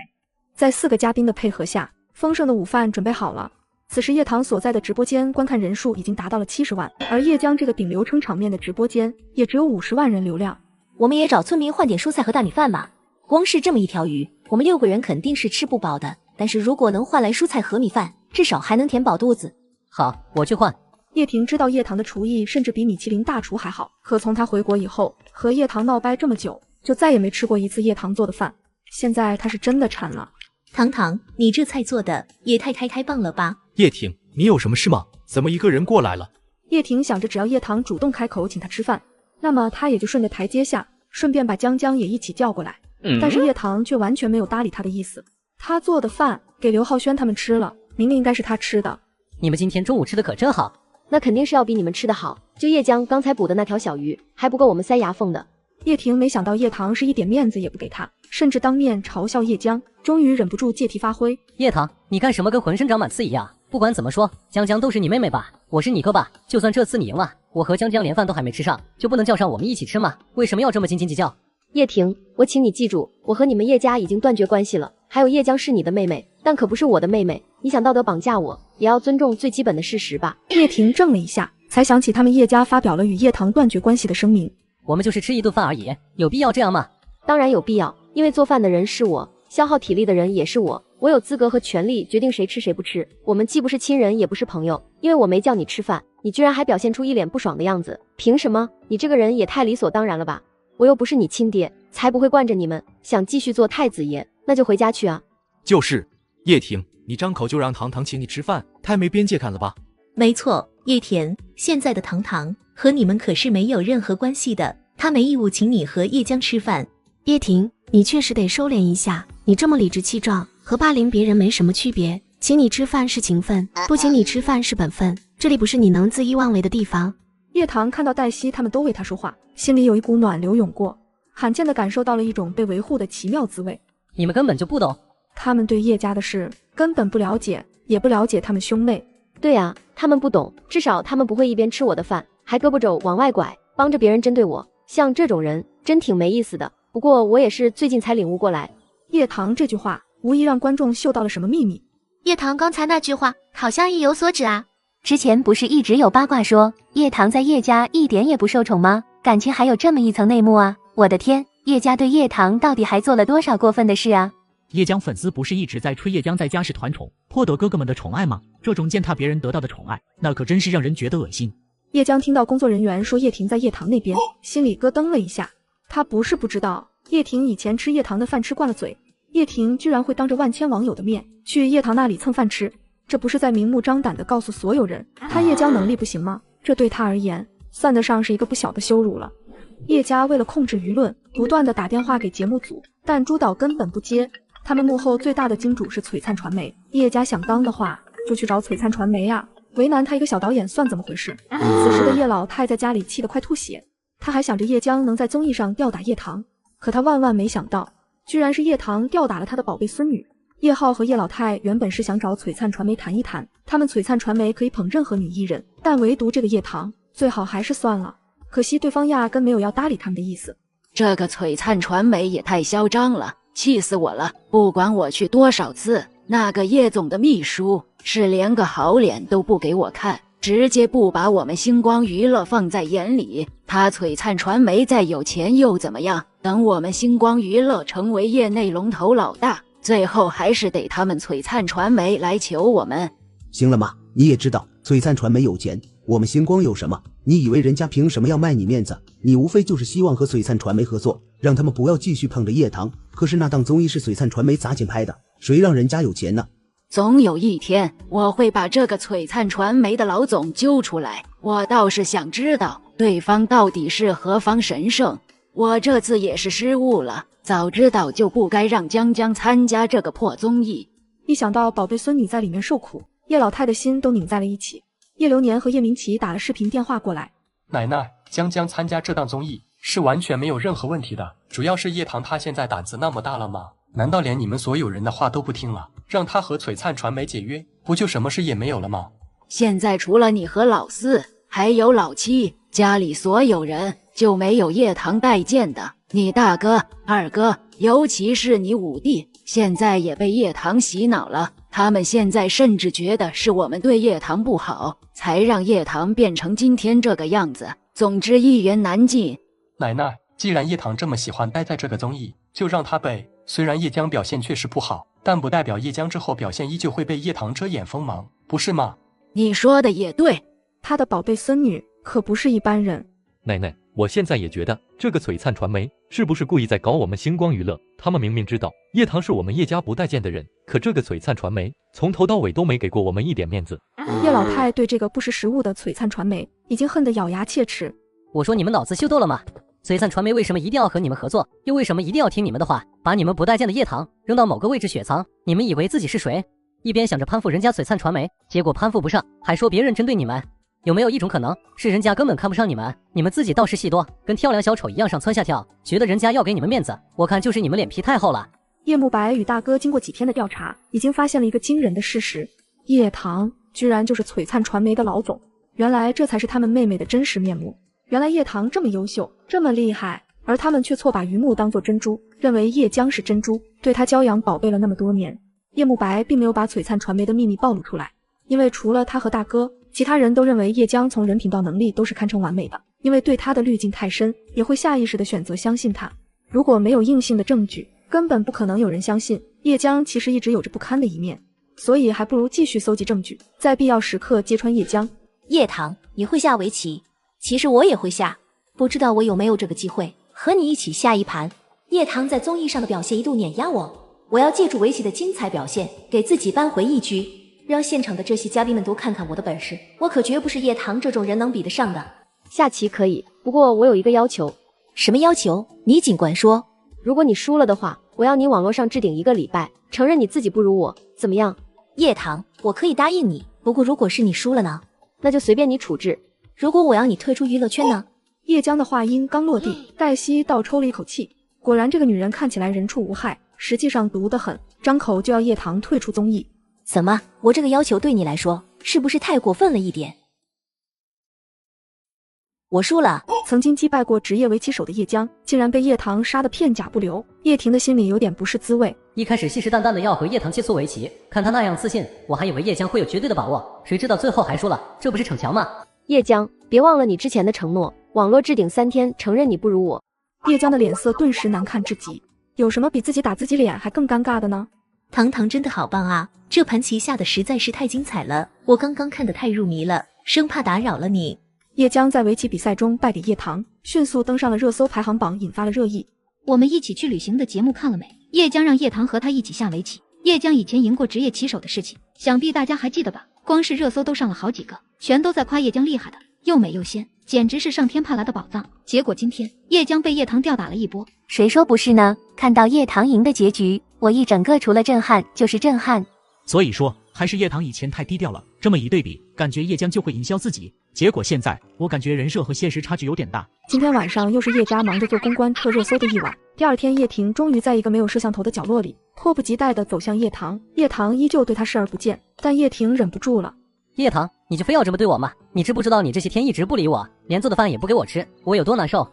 在4个嘉宾的配合下，丰盛的午饭准备好了。此时叶棠所在的直播间观看人数已经达到了70万，而叶江这个顶流撑场面的直播间也只有50万人流量。我们也找村民换点蔬菜和大米饭吧。光是这么一条鱼，我们6个人肯定是吃不饱的。但是如果能换来蔬菜和米饭，至少还能填饱肚子。好，我去换。叶婷知道叶棠的厨艺甚至比米其林大厨还好，可从她回国以后，和叶棠闹掰这么久，就再也没吃过一次叶棠做的饭。现在她是真的馋了。糖糖，你这菜做的也太开棒了吧！叶婷，你有什么事吗？怎么一个人过来了？叶婷想着只要叶棠主动开口请她吃饭，那么她也就顺着台阶下，顺便把江江也一起叫过来。但是叶棠却完全没有搭理她的意思。她做的饭给刘浩轩他们吃了，明明应该是她吃的。你们今天中午吃的可真好。那肯定是要比你们吃的好。就叶江刚才捕的那条小鱼，还不够我们塞牙缝的。叶婷没想到叶棠是一点面子也不给她，甚至当面嘲笑叶江，终于忍不住借题发挥。叶棠，你干什么跟浑身长满刺一样？不管怎么说，江江都是你妹妹吧？我是你哥吧？就算这次你赢了，我和江江连饭都还没吃上，就不能叫上我们一起吃吗？为什么要这么斤斤计较？叶婷，我请你记住，我和你们叶家已经断绝关系了。还有叶江是你的妹妹，但可不是我的妹妹。你想道德绑架我，也要尊重最基本的事实吧。叶婷怔了一下，才想起他们叶家发表了与叶棠断绝关系的声明。我们就是吃一顿饭而已，有必要这样吗？当然有必要，因为做饭的人是我，消耗体力的人也是我，我有资格和权利决定谁吃谁不吃。我们既不是亲人，也不是朋友。因为我没叫你吃饭，你居然还表现出一脸不爽的样子，凭什么？你这个人也太理所当然了吧？我又不是你亲爹，才不会惯着你们。想继续做太子爷，那就回家去啊。就是，叶婷，你张口就让糖糖请你吃饭，太没边界感了吧？没错，叶田，现在的糖糖和你们可是没有任何关系的，他没义务请你和叶江吃饭。叶婷，你确实得收敛一下，你这么理直气壮，和霸凌别人没什么区别。请你吃饭是情分，不请你吃饭是本分，这里不是你能恣意妄为的地方。叶棠看到黛西他们都为她说话，心里有一股暖流涌过，罕见的感受到了一种被维护的奇妙滋味。你们根本就不懂，他们对叶家的事根本不了解，也不了解他们兄妹。对啊，他们不懂，至少他们不会一边吃我的饭，还胳膊肘往外拐，帮着别人针对我。像这种人真挺没意思的。不过我也是最近才领悟过来。叶棠这句话无疑让观众嗅到了什么秘密。叶棠刚才那句话好像意有所指啊。之前不是一直有八卦说叶棠在叶家一点也不受宠吗？感情还有这么一层内幕啊！我的天，叶家对叶棠到底还做了多少过分的事啊？叶江粉丝不是一直在吹叶江在家是团宠，颇得哥哥们的宠爱吗？这种践踏别人得到的宠爱，那可真是让人觉得恶心。叶江听到工作人员说叶婷在叶棠那边，心里咯噔了一下。他不是不知道叶婷以前吃叶棠的饭吃惯了嘴，叶婷居然会当着万千网友的面去叶棠那里蹭饭吃，这不是在明目张胆地告诉所有人他叶江能力不行吗？这对他而言算得上是一个不小的羞辱了。叶家为了控制舆论，不断地打电话给节目组，但朱导根本不接。他们幕后最大的金主是璀璨传媒，叶家想当的话就去找璀璨传媒啊，为难他一个小导演算怎么回事？此时的叶老太在家里气得快吐血，他还想着叶江能在综艺上吊打叶棠，可他万万没想到，居然是叶棠吊打了他的宝贝孙女。叶浩和叶老太原本是想找璀璨传媒谈一谈，他们璀璨传媒可以捧任何女艺人，但唯独这个叶棠最好还是算了，可惜对方压根没有要搭理他们的意思。这个璀璨传媒也太嚣张了，气死我了！不管我去多少次，那个叶总的秘书是连个好脸都不给我看，直接不把我们星光娱乐放在眼里。他璀璨传媒再有钱又怎么样？等我们星光娱乐成为业内龙头老大，最后还是得他们璀璨传媒来求我们。行了吗？你也知道璀璨传媒有钱，我们星光有什么？你以为人家凭什么要卖你面子？你无非就是希望和璀璨传媒合作，让他们不要继续捧着叶棠。可是那档综艺是璀璨传媒砸钱拍的，谁让人家有钱呢？总有一天我会把这个璀璨传媒的老总揪出来，我倒是想知道对方到底是何方神圣。我这次也是失误了，早知道就不该让江江参加这个破综艺。一想到宝贝孙女在里面受苦，叶老太的心都拧在了一起。叶流年和叶明奇打了视频电话过来，奶奶，江江参加这档综艺是完全没有任何问题的，主要是叶棠她现在胆子那么大了吗？难道连你们所有人的话都不听了，让他和璀璨传媒解约，不就什么事也没有了吗？现在除了你和老四，还有老七，家里所有人就没有叶棠待见的。你大哥、二哥，尤其是你五弟，现在也被叶棠洗脑了。他们现在甚至觉得是我们对叶棠不好，才让叶棠变成今天这个样子。总之一言难尽。奶奶，既然叶棠这么喜欢待在这个综艺，就让她背。虽然叶江表现确实不好，但不代表叶江之后表现依旧会被叶棠遮掩锋芒，不是吗？你说的也对，他的宝贝孙女可不是一般人。奶奶，我现在也觉得这个璀璨传媒是不是故意在搞我们星光娱乐？他们明明知道叶棠是我们叶家不待见的人，可这个璀璨传媒从头到尾都没给过我们一点面子。叶老太对这个不识时务的璀璨传媒已经恨得咬牙切齿。我说你们脑子秀逗了吗？璀璨传媒为什么一定要和你们合作？又为什么一定要听你们的话，把你们不待见的叶棠扔到某个位置雪藏？你们以为自己是谁？一边想着攀附人家璀璨传媒，结果攀附不上，还说别人针对你们。有没有一种可能，是人家根本看不上你们，你们自己倒是戏多，跟跳梁小丑一样上蹿下跳，觉得人家要给你们面子？我看就是你们脸皮太厚了。叶慕白与大哥经过几天的调查，已经发现了一个惊人的事实：叶棠居然就是璀璨传媒的老总。原来这才是他们妹妹的真实面目。原来叶棠这么优秀，这么厉害，而他们却错把榆木当作珍珠，认为叶江是珍珠，对他娇养宝贝了那么多年。叶慕白并没有把璀璨传媒的秘密暴露出来，因为除了他和大哥，其他人都认为叶江从人品到能力都是堪称完美的，因为对他的滤镜太深，也会下意识地选择相信他。如果没有硬性的证据，根本不可能有人相信叶江其实一直有着不堪的一面，所以还不如继续搜集证据，在必要时刻揭穿叶江。叶棠，你会下围棋？其实我也会下，不知道我有没有这个机会和你一起下一盘。叶棠在综艺上的表现一度碾压我要借助围棋的精彩表现，给自己扳回一局，让现场的这些嘉宾们都看看我的本事，我可绝不是叶棠这种人能比得上的。下棋可以，不过我有一个要求。什么要求？你尽管说。如果你输了的话，我要你网络上置顶1个礼拜，承认你自己不如我，怎么样？叶棠，我可以答应你，不过如果是你输了呢？那就随便你处置。如果我要你退出娱乐圈呢？叶江的话音刚落地，黛西倒抽了一口气。果然这个女人看起来人畜无害，实际上毒得很，张口就要叶棠退出综艺。怎么，我这个要求对你来说是不是太过分了一点？我输了。曾经击败过职业围棋手的叶江，竟然被叶棠杀得片甲不留，叶婷的心里有点不是滋味。一开始信誓旦旦的要和叶棠切磋围棋，看他那样自信，我还以为叶江会有绝对的把握，谁知道最后还输了，这不是逞强吗？叶江，别忘了你之前的承诺，网络置顶3天，承认你不如我。叶江的脸色顿时难看至极，有什么比自己打自己脸还更尴尬的呢？堂堂真的好棒啊，这盘棋下的实在是太精彩了，我刚刚看得太入迷了，生怕打扰了你。叶江在围棋比赛中败给叶棠，迅速登上了热搜排行榜，引发了热议。我们一起去旅行的节目看了没？叶江让叶棠和他一起下围棋。叶江以前赢过职业棋手的事情，想必大家还记得吧？光是热搜都上了好几个，全都在夸叶江厉害的，又美又仙，简直是上天派来的宝藏。结果今天叶江被叶棠吊打了一波，谁说不是呢？看到叶棠赢的结局，我一整个除了震撼就是震撼。所以说还是叶棠以前太低调了，这么一对比，感觉叶江就会营销自己，结果现在我感觉人设和现实差距有点大。今天晚上又是叶家忙着做公关测热搜的一晚。第二天，叶婷终于在一个没有摄像头的角落里，迫不及待地走向叶棠。叶棠依旧对她视而不见，但叶婷忍不住了。叶棠，你就非要这么对我吗？你知不知道你这些天一直不理我，连做的饭也不给我吃，我有多难受？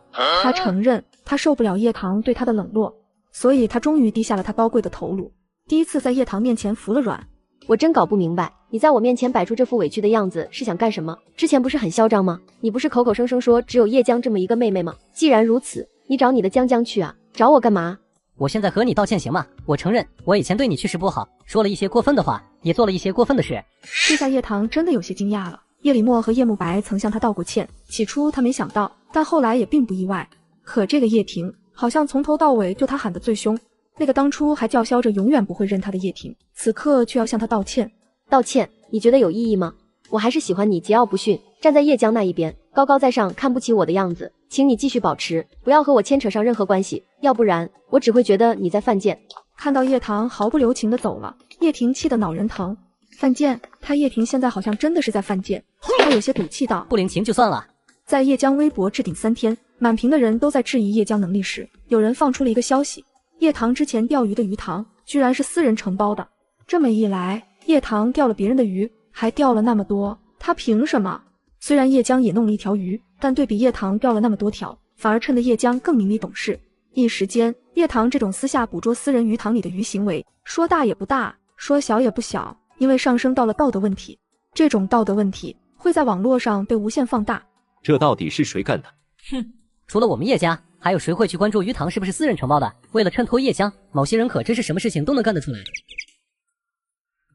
他承认他受不了叶棠对他的冷落，所以他终于低下了他高贵的头颅，第一次在叶棠面前服了软。我真搞不明白，你在我面前摆出这副委屈的样子是想干什么？之前不是很嚣张吗？你不是口口声声说只有叶江这么一个妹妹吗？既然如此，你找你的江江去啊，找我干嘛？我现在和你道歉行吗？我承认我以前对你确实不好，说了一些过分的话，也做了一些过分的事。这下叶棠真的有些惊讶了。叶礼墨和叶慕白曾向他道过歉，起初他没想到，但后来也并不意外。可这个叶婷好像从头到尾就他喊得最凶，那个当初还叫嚣着永远不会认他的叶婷，此刻却要向他道歉。道歉？你觉得有意义吗？我还是喜欢你桀骜不驯，站在叶江那一边，高高在上，看不起我的样子。请你继续保持，不要和我牵扯上任何关系，要不然我只会觉得你在犯贱。看到叶棠毫不留情地走了，叶婷气得脑仁疼。犯贱？他叶婷现在好像真的是在犯贱。他有些赌气道：不领情就算了。在叶江微博置顶3天，满屏的人都在质疑叶江能力时，有人放出了一个消息：叶棠之前钓鱼的鱼塘居然是私人承包的，这么一来，叶棠钓了别人的鱼，还钓了那么多，他凭什么？虽然叶江也弄了一条鱼，但对比叶棠钓了那么多条，反而衬得叶江更明理懂事。一时间，叶棠这种私下捕捉私人鱼塘里的鱼行为，说大也不大，说小也不小，因为上升到了道德问题。这种道德问题会在网络上被无限放大。这到底是谁干的？哼，除了我们叶家，还有谁会去关注鱼塘是不是私人承包的？为了衬托叶江，某些人可真是什么事情都能干得出来。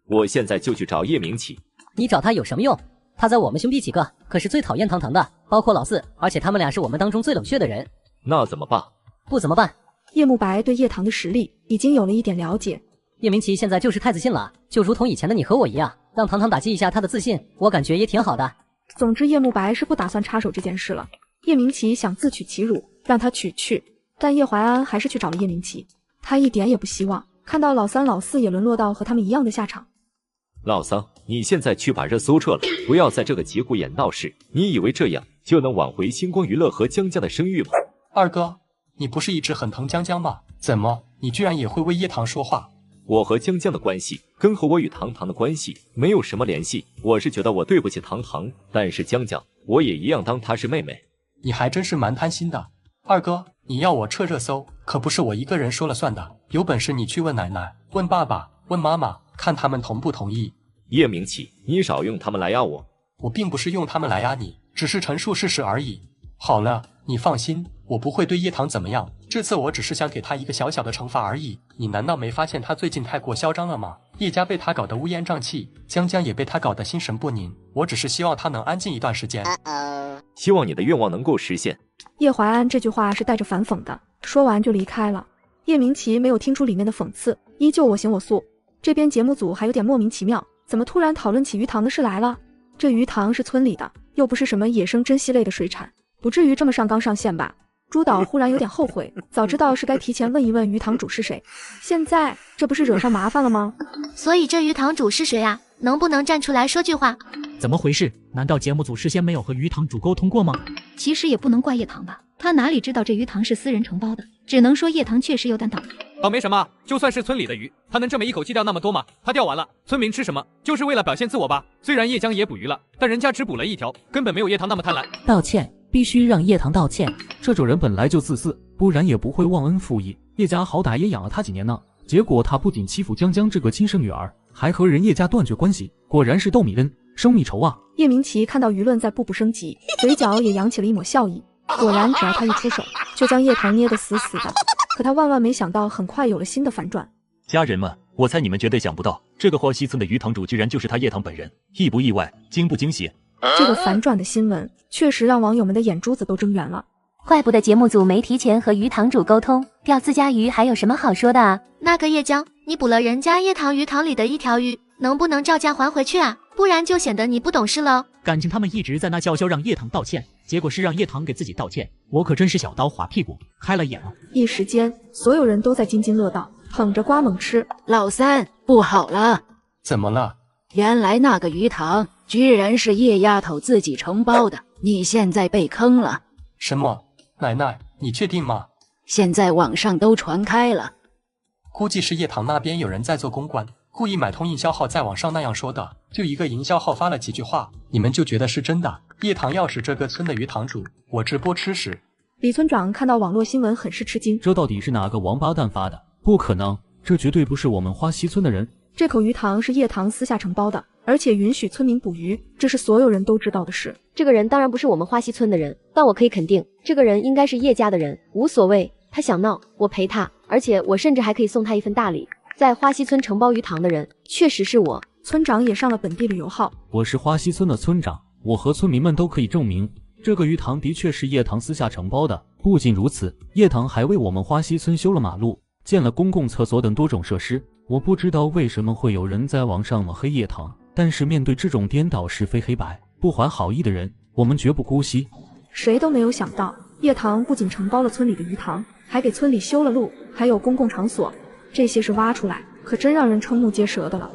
我现在就去找叶明启。你找他有什么用？他在我们兄弟几个可是最讨厌堂堂的，包括老四，而且他们俩是我们当中最冷血的人。那怎么办？不怎么办？叶慕白对叶棠的实力已经有了一点了解。叶明奇现在就是太自信了，就如同以前的你和我一样，让堂堂打击一下他的自信，我感觉也挺好的。总之，叶慕白是不打算插手这件事了。叶明奇想自取其辱，让他取去，但叶怀安还是去找了叶明奇。他一点也不希望看到老三老四也沦落到和他们一样的下场。老桑，你现在去把热搜撤了，不要在这个节骨眼闹事。你以为这样就能挽回星光娱乐和江江的声誉吗？二哥，你不是一直很疼江江吗？怎么，你居然也会为叶棠说话？我和江江的关系跟和我与堂堂的关系没有什么联系。我是觉得我对不起堂堂，但是江江我也一样当她是妹妹。你还真是蛮贪心的。二哥，你要我撤热搜，可不是我一个人说了算的。有本事你去问奶奶、问爸爸、问妈妈，看他们同不同意。叶明启，你少用他们来压我。我并不是用他们来压你，只是陈述事实而已。好了，你放心，我不会对叶棠怎么样。这次我只是想给他一个小小的惩罚而已。你难道没发现他最近太过嚣张了吗？叶家被他搞得乌烟瘴气，江江也被他搞得心神不宁。我只是希望他能安静一段时间。希望你的愿望能够实现。叶怀安这句话是带着反讽的，说完就离开了。叶明奇没有听出里面的讽刺，依旧我行我素。这边节目组还有点莫名其妙，怎么突然讨论起鱼塘的事来了？这鱼塘是村里的，又不是什么野生珍稀类的水产，不至于这么上纲上线吧？朱导忽然有点后悔，早知道是该提前问一问鱼塘主是谁，现在这不是惹上麻烦了吗？所以这鱼塘主是谁啊？能不能站出来说句话？怎么回事？难道节目组事先没有和鱼塘主沟通过吗？其实也不能怪叶棠吧，他哪里知道这鱼塘是私人承包的，只能说叶棠确实有点倒霉。倒霉什么？就算是村里的鱼，他能这么一口气钓那么多吗？他钓完了，村民吃什么？就是为了表现自我吧。虽然叶江也捕鱼了，但人家只捕了一条，根本没有叶棠那么贪婪。道歉，必须让叶棠道歉。这种人本来就自私，不然也不会忘恩负义。叶家好歹也养了他几年呢，结果他不仅欺负江江这个亲生女儿，还和人叶家断绝关系，果然是斗米恩，生米仇啊！叶明奇看到舆论在步步升级，嘴角也扬起了一抹笑意。果然，只要他一出手，就将叶棠捏得死死的。可他万万没想到，很快有了新的反转。家人们，我猜你们绝对想不到，这个花溪村的鱼塘主居然就是他叶棠本人，意不意外，惊不惊喜？这个反转的新闻确实让网友们的眼珠子都睁圆了。怪不得节目组没提前和鱼塘主沟通，钓自家鱼还有什么好说的啊？那个叶江，你捕了人家叶棠鱼塘里的一条鱼，能不能照价还回去啊？不然就显得你不懂事了。感情他们一直在那叫嚣让叶棠道歉，结果是让叶棠给自己道歉，我可真是小刀划屁股，开了眼了。一时间，所有人都在津津乐道，捧着瓜猛吃。老三，不好了！怎么了？原来那个鱼塘居然是叶丫头自己承包的，你现在被坑了。什么？奶奶，你确定吗？现在网上都传开了，估计是叶棠那边有人在做公关，故意买通营销号在网上那样说的，就一个营销号发了几句话，你们就觉得是真的。叶棠要是这个村的鱼塘主，我直播吃屎。李村长看到网络新闻很是吃惊，这到底是哪个王八蛋发的？不可能，这绝对不是我们花溪村的人。这口鱼塘是叶棠私下承包的，而且允许村民捕鱼，这是所有人都知道的事。这个人当然不是我们花溪村的人，但我可以肯定，这个人应该是叶家的人。无所谓，他想闹，我陪他，而且我甚至还可以送他一份大礼。在花溪村承包鱼塘的人，确实是我。村长也上了本地旅游号。我是花溪村的村长，我和村民们都可以证明，这个鱼塘的确是叶棠私下承包的。不仅如此，叶棠还为我们花溪村修了马路，建了公共厕所等多种设施。我不知道为什么会有人在网上抹黑叶棠，但是面对这种颠倒是非黑白、不怀好意的人，我们绝不姑息。谁都没有想到，叶棠不仅承包了村里的鱼塘，还给村里修了路，还有公共场所，这些是挖出来，可真让人瞠目结舌的了。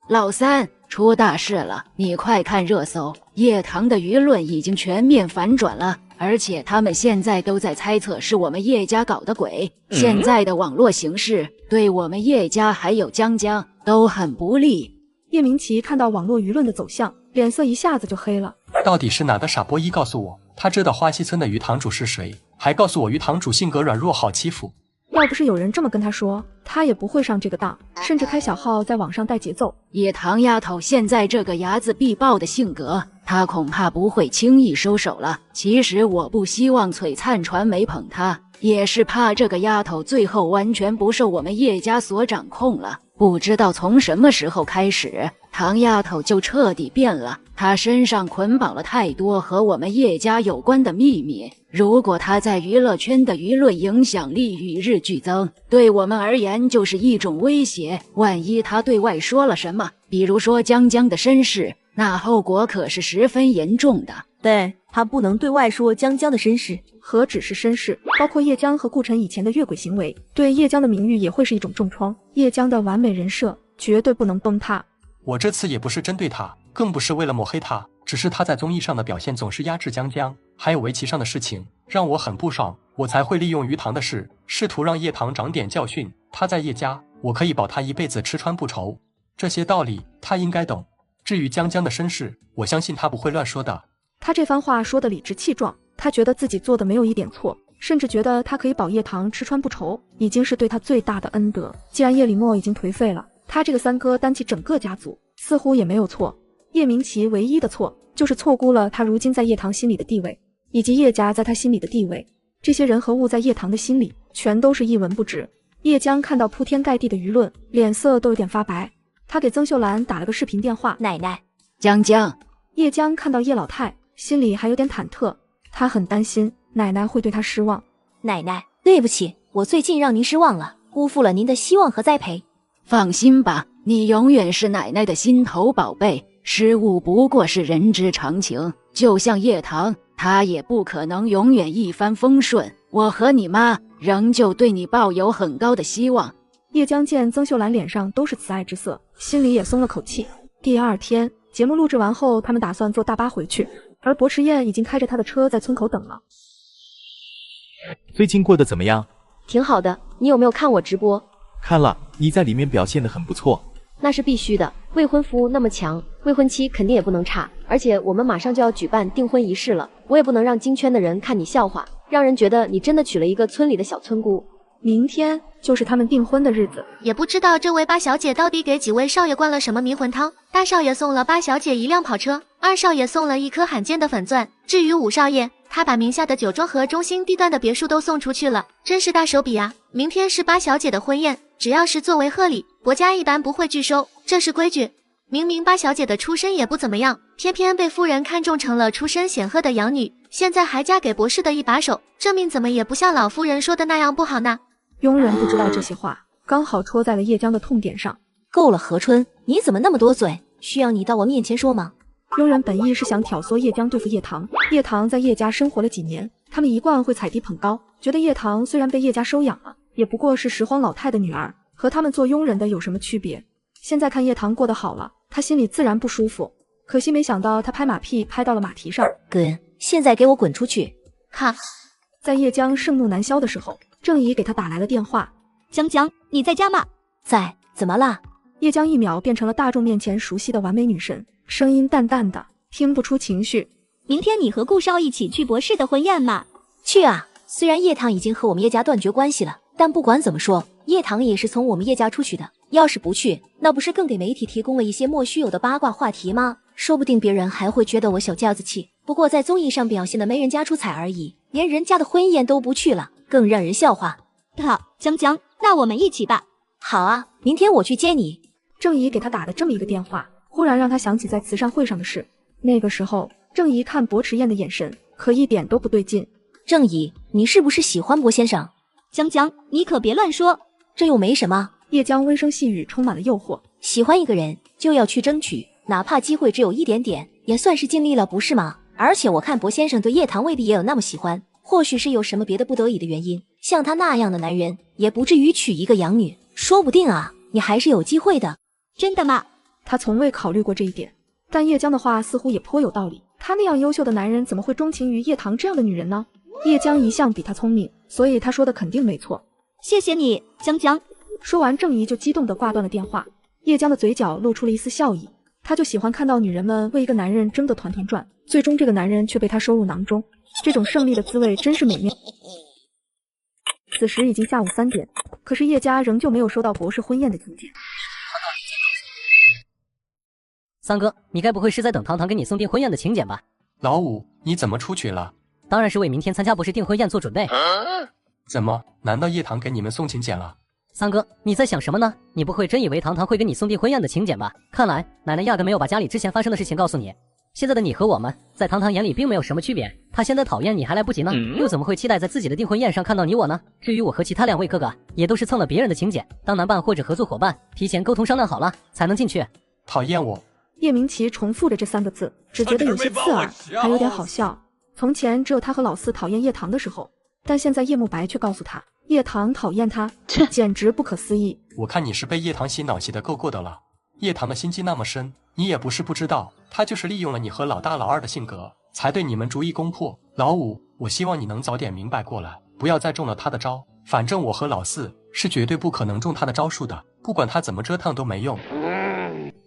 老三，出大事了！你快看热搜，叶棠的舆论已经全面反转了，而且他们现在都在猜测是我们叶家搞的鬼。现在的网络形势对我们叶家还有江江都很不利。叶明奇看到网络舆论的走向，脸色一下子就黑了。到底是哪个傻波一告诉我，他知道花溪村的鱼塘主是谁，还告诉我鱼塘主性格软弱好欺负。要不是有人这么跟他说，他也不会上这个当，甚至开小号在网上带节奏。叶棠丫头现在这个睚眦必报的性格，她恐怕不会轻易收手了。其实我不希望璀璨传媒捧她，也是怕这个丫头最后完全不受我们叶家所掌控了。不知道从什么时候开始，唐丫头就彻底变了。她身上捆绑了太多和我们叶家有关的秘密，如果她在娱乐圈的舆论影响力与日俱增，对我们而言就是一种威胁。万一她对外说了什么，比如说江江的身世，那后果可是十分严重的。对，她不能对外说江江的身世。何止是身世，包括叶江和顾晨以前的越轨行为，对叶江的名誉也会是一种重创。叶江的完美人设绝对不能崩塌。我这次也不是针对他，更不是为了抹黑他，只是他在综艺上的表现总是压制江江，还有围棋上的事情让我很不爽，我才会利用鱼塘的事，试图让叶棠长点教训。他在叶家，我可以保他一辈子吃穿不愁，这些道理他应该懂。至于江江的身世，我相信他不会乱说的。他这番话说得理直气壮，他觉得自己做的没有一点错，甚至觉得他可以保叶棠吃穿不愁，已经是对他最大的恩德。既然叶李默已经颓废了，他这个三哥担起整个家族似乎也没有错。叶明奇唯一的错就是错估了他如今在叶棠心里的地位，以及叶家在他心里的地位。这些人和物在叶棠的心里全都是一文不值。叶江看到铺天盖地的舆论，脸色都有点发白。他给曾秀兰打了个视频电话，奶奶，江江。叶江看到叶老太，心里还有点忐忑，他很担心奶奶会对他失望。奶奶，对不起，我最近让您失望了，辜负了您的希望和栽培。放心吧，你永远是奶奶的心头宝贝，失误不过是人之常情。就像叶棠，她也不可能永远一帆风顺。我和你妈仍旧对你抱有很高的希望。叶江见曾秀兰脸上都是慈爱之色，心里也松了口气。第二天节目录制完后，他们打算坐大巴回去，而薄迟燕已经开着他的车在村口等了。最近过得怎么样？挺好的，你有没有看我直播？看了，你在里面表现得很不错。那是必须的，未婚夫那么强，未婚妻肯定也不能差。而且我们马上就要举办订婚仪式了，我也不能让京圈的人看你笑话，让人觉得你真的娶了一个村里的小村姑。明天就是他们订婚的日子，也不知道这位八小姐到底给几位少爷灌了什么迷魂汤。大少爷送了八小姐一辆跑车，二少爷送了一颗罕见的粉钻，至于五少爷，他把名下的酒庄和中心地段的别墅都送出去了，真是大手笔啊！明天是八小姐的婚宴，只要是作为贺礼，伯家一般不会拒收，这是规矩。明明八小姐的出身也不怎么样，偏偏被夫人看中成了出身显赫的养女，现在还嫁给博士的一把手，这命怎么也不像老夫人说的那样不好呢？佣人不知道这些话，刚好戳在了叶江的痛点上。够了，何春，你怎么那么多嘴？需要你到我面前说吗？佣人本意是想挑唆叶江对付叶棠。叶棠在叶家生活了几年，他们一贯会踩低捧高，觉得叶棠虽然被叶家收养了，也不过是拾荒老太的女儿，和他们做佣人的有什么区别？现在看叶棠过得好了，他心里自然不舒服。可惜没想到他拍马屁拍到了马蹄上。滚！现在给我滚出去！哈！在叶江盛怒难消的时候，郑怡给他打来了电话。江江，你在家吗？在。怎么啦？叶江一秒变成了大众面前熟悉的完美女神，声音淡淡的，听不出情绪。明天你和顾少一起去博士的婚宴吗？去啊！虽然叶棠已经和我们叶家断绝关系了，但不管怎么说，叶棠也是从我们叶家出去的。要是不去，那不是更给媒体提供了一些莫须有的八卦话题吗？说不定别人还会觉得我小家子气。不过在综艺上表现的没人家出彩而已，连人家的婚宴都不去了，更让人笑话。好，江江，那我们一起吧。好啊，明天我去接你。郑怡给他打的这么一个电话，忽然让他想起在慈善会上的事。那个时候，郑怡看薄迟燕的眼神可一点都不对劲。郑怡，你是不是喜欢薄先生？江江，你可别乱说，这又没什么。叶江温声细语充满了诱惑。喜欢一个人就要去争取，哪怕机会只有一点点，也算是尽力了，不是吗？而且我看薄先生对叶棠未必也有那么喜欢，或许是有什么别的不得已的原因。像他那样的男人，也不至于娶一个养女，说不定啊，你还是有机会的。真的吗？他从未考虑过这一点。但叶江的话似乎也颇有道理，他那样优秀的男人怎么会钟情于叶棠这样的女人呢？叶江一向比他聪明，所以他说的肯定没错。谢谢你，江江。说完，郑怡就激动地挂断了电话。叶江的嘴角露出了一丝笑意，他就喜欢看到女人们为一个男人争得团团转，最终这个男人却被他收入囊中，这种胜利的滋味真是美妙。此时已经下午3点，可是叶家仍旧没有收到博士婚宴的请柬。三哥，你该不会是在等堂堂给你送订婚宴的请柬吧？老五，你怎么出去了？当然是为明天参加博士订婚宴做准备。怎么？难道叶棠给你们送请柬了？三哥，你在想什么呢？你不会真以为堂堂会给你送订婚宴的请柬吧？看来奶奶压根没有把家里之前发生的事情告诉你。现在的你和我们，在堂堂眼里并没有什么区别。他现在讨厌你还来不及呢，又怎么会期待在自己的订婚宴上看到你我呢？至于我和其他2位哥哥，也都是蹭了别人的请柬，当男伴或者合作伙伴，提前沟通商量好了才能进去。讨厌我。叶明奇重复着这3个字，只觉得有些刺耳，还有点好笑。从前只有他和老四讨厌叶棠的时候，但现在叶慕白却告诉他，叶棠讨厌他，简直不可思议。我看你是被叶棠洗脑洗得够的了。叶棠的心机那么深，你也不是不知道，她就是利用了你和老大老二的性格，才对你们逐一攻破。老五，我希望你能早点明白过来，不要再中了他的招。反正我和老四是绝对不可能中他的招数的，不管他怎么折腾都没用。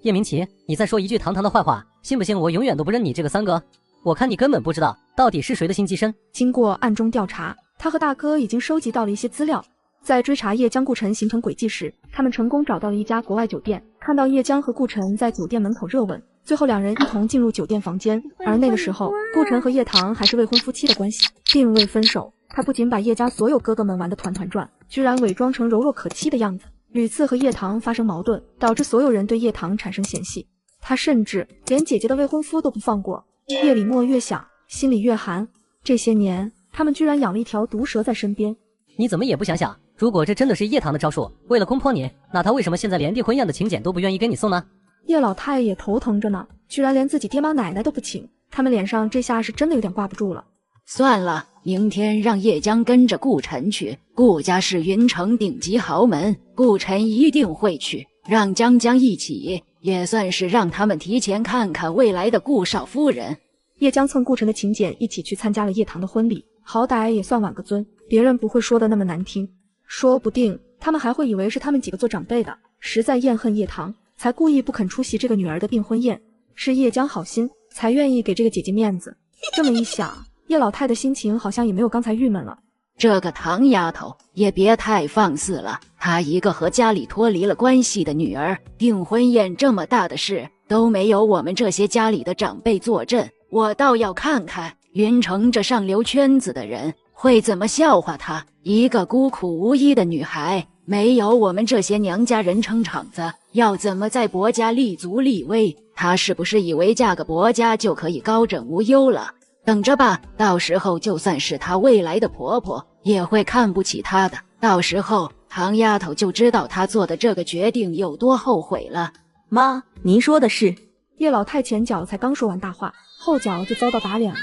叶明奇，你再说一句堂堂的坏话，信不信我永远都不认你这个三哥？我看你根本不知道到底是谁的心机深。经过暗中调查，他和大哥已经收集到了一些资料。在追查叶江顾晨行程轨迹时，他们成功找到了一家国外酒店，看到叶江和顾晨在酒店门口热吻，最后2人一同进入酒店房间。而那个时候，顾晨和叶棠还是未婚夫妻的关系，并未分手。他不仅把叶家所有哥哥们玩得团团转，居然伪装成柔弱可欺的样子，屡次和叶棠发生矛盾，导致所有人对叶棠产生嫌隙。他甚至连姐姐的未婚夫都不放过。叶李默越想，心里越寒。这些年，他们居然养了一条毒蛇在身边。你怎么也不想想，如果这真的是叶棠的招数，为了攻破你，那他为什么现在连订婚宴的请柬都不愿意给你送呢？叶老太也头疼着呢，居然连自己爹妈奶奶都不请，他们脸上这下是真的有点挂不住了。算了，明天让叶江跟着顾晨去，顾家是云城顶级豪门，顾晨一定会去，让江江一起，也算是让他们提前看看未来的顾少夫人。叶江蹭顾晨的请柬一起去参加了叶棠的婚礼，好歹也算挽个尊，别人不会说的那么难听，说不定他们还会以为是他们几个做长辈的实在厌恨叶棠，才故意不肯出席这个女儿的订婚宴。是叶江好心，才愿意给这个姐姐面子。这么一想，叶老太的心情好像也没有刚才郁闷了。这个唐丫头也别太放肆了，她一个和家里脱离了关系的女儿，订婚宴这么大的事都没有我们这些家里的长辈坐镇，我倒要看看云城这上流圈子的人会怎么笑话她。一个孤苦无依的女孩，没有我们这些娘家人撑场子，要怎么在薄家立足立威？她是不是以为嫁个薄家就可以高枕无忧了？等着吧，到时候就算是她未来的婆婆，也会看不起她的。到时候唐丫头就知道她做的这个决定有多后悔了。妈，您说的是？叶老太前脚才刚说完大话，后脚就遭到打脸了。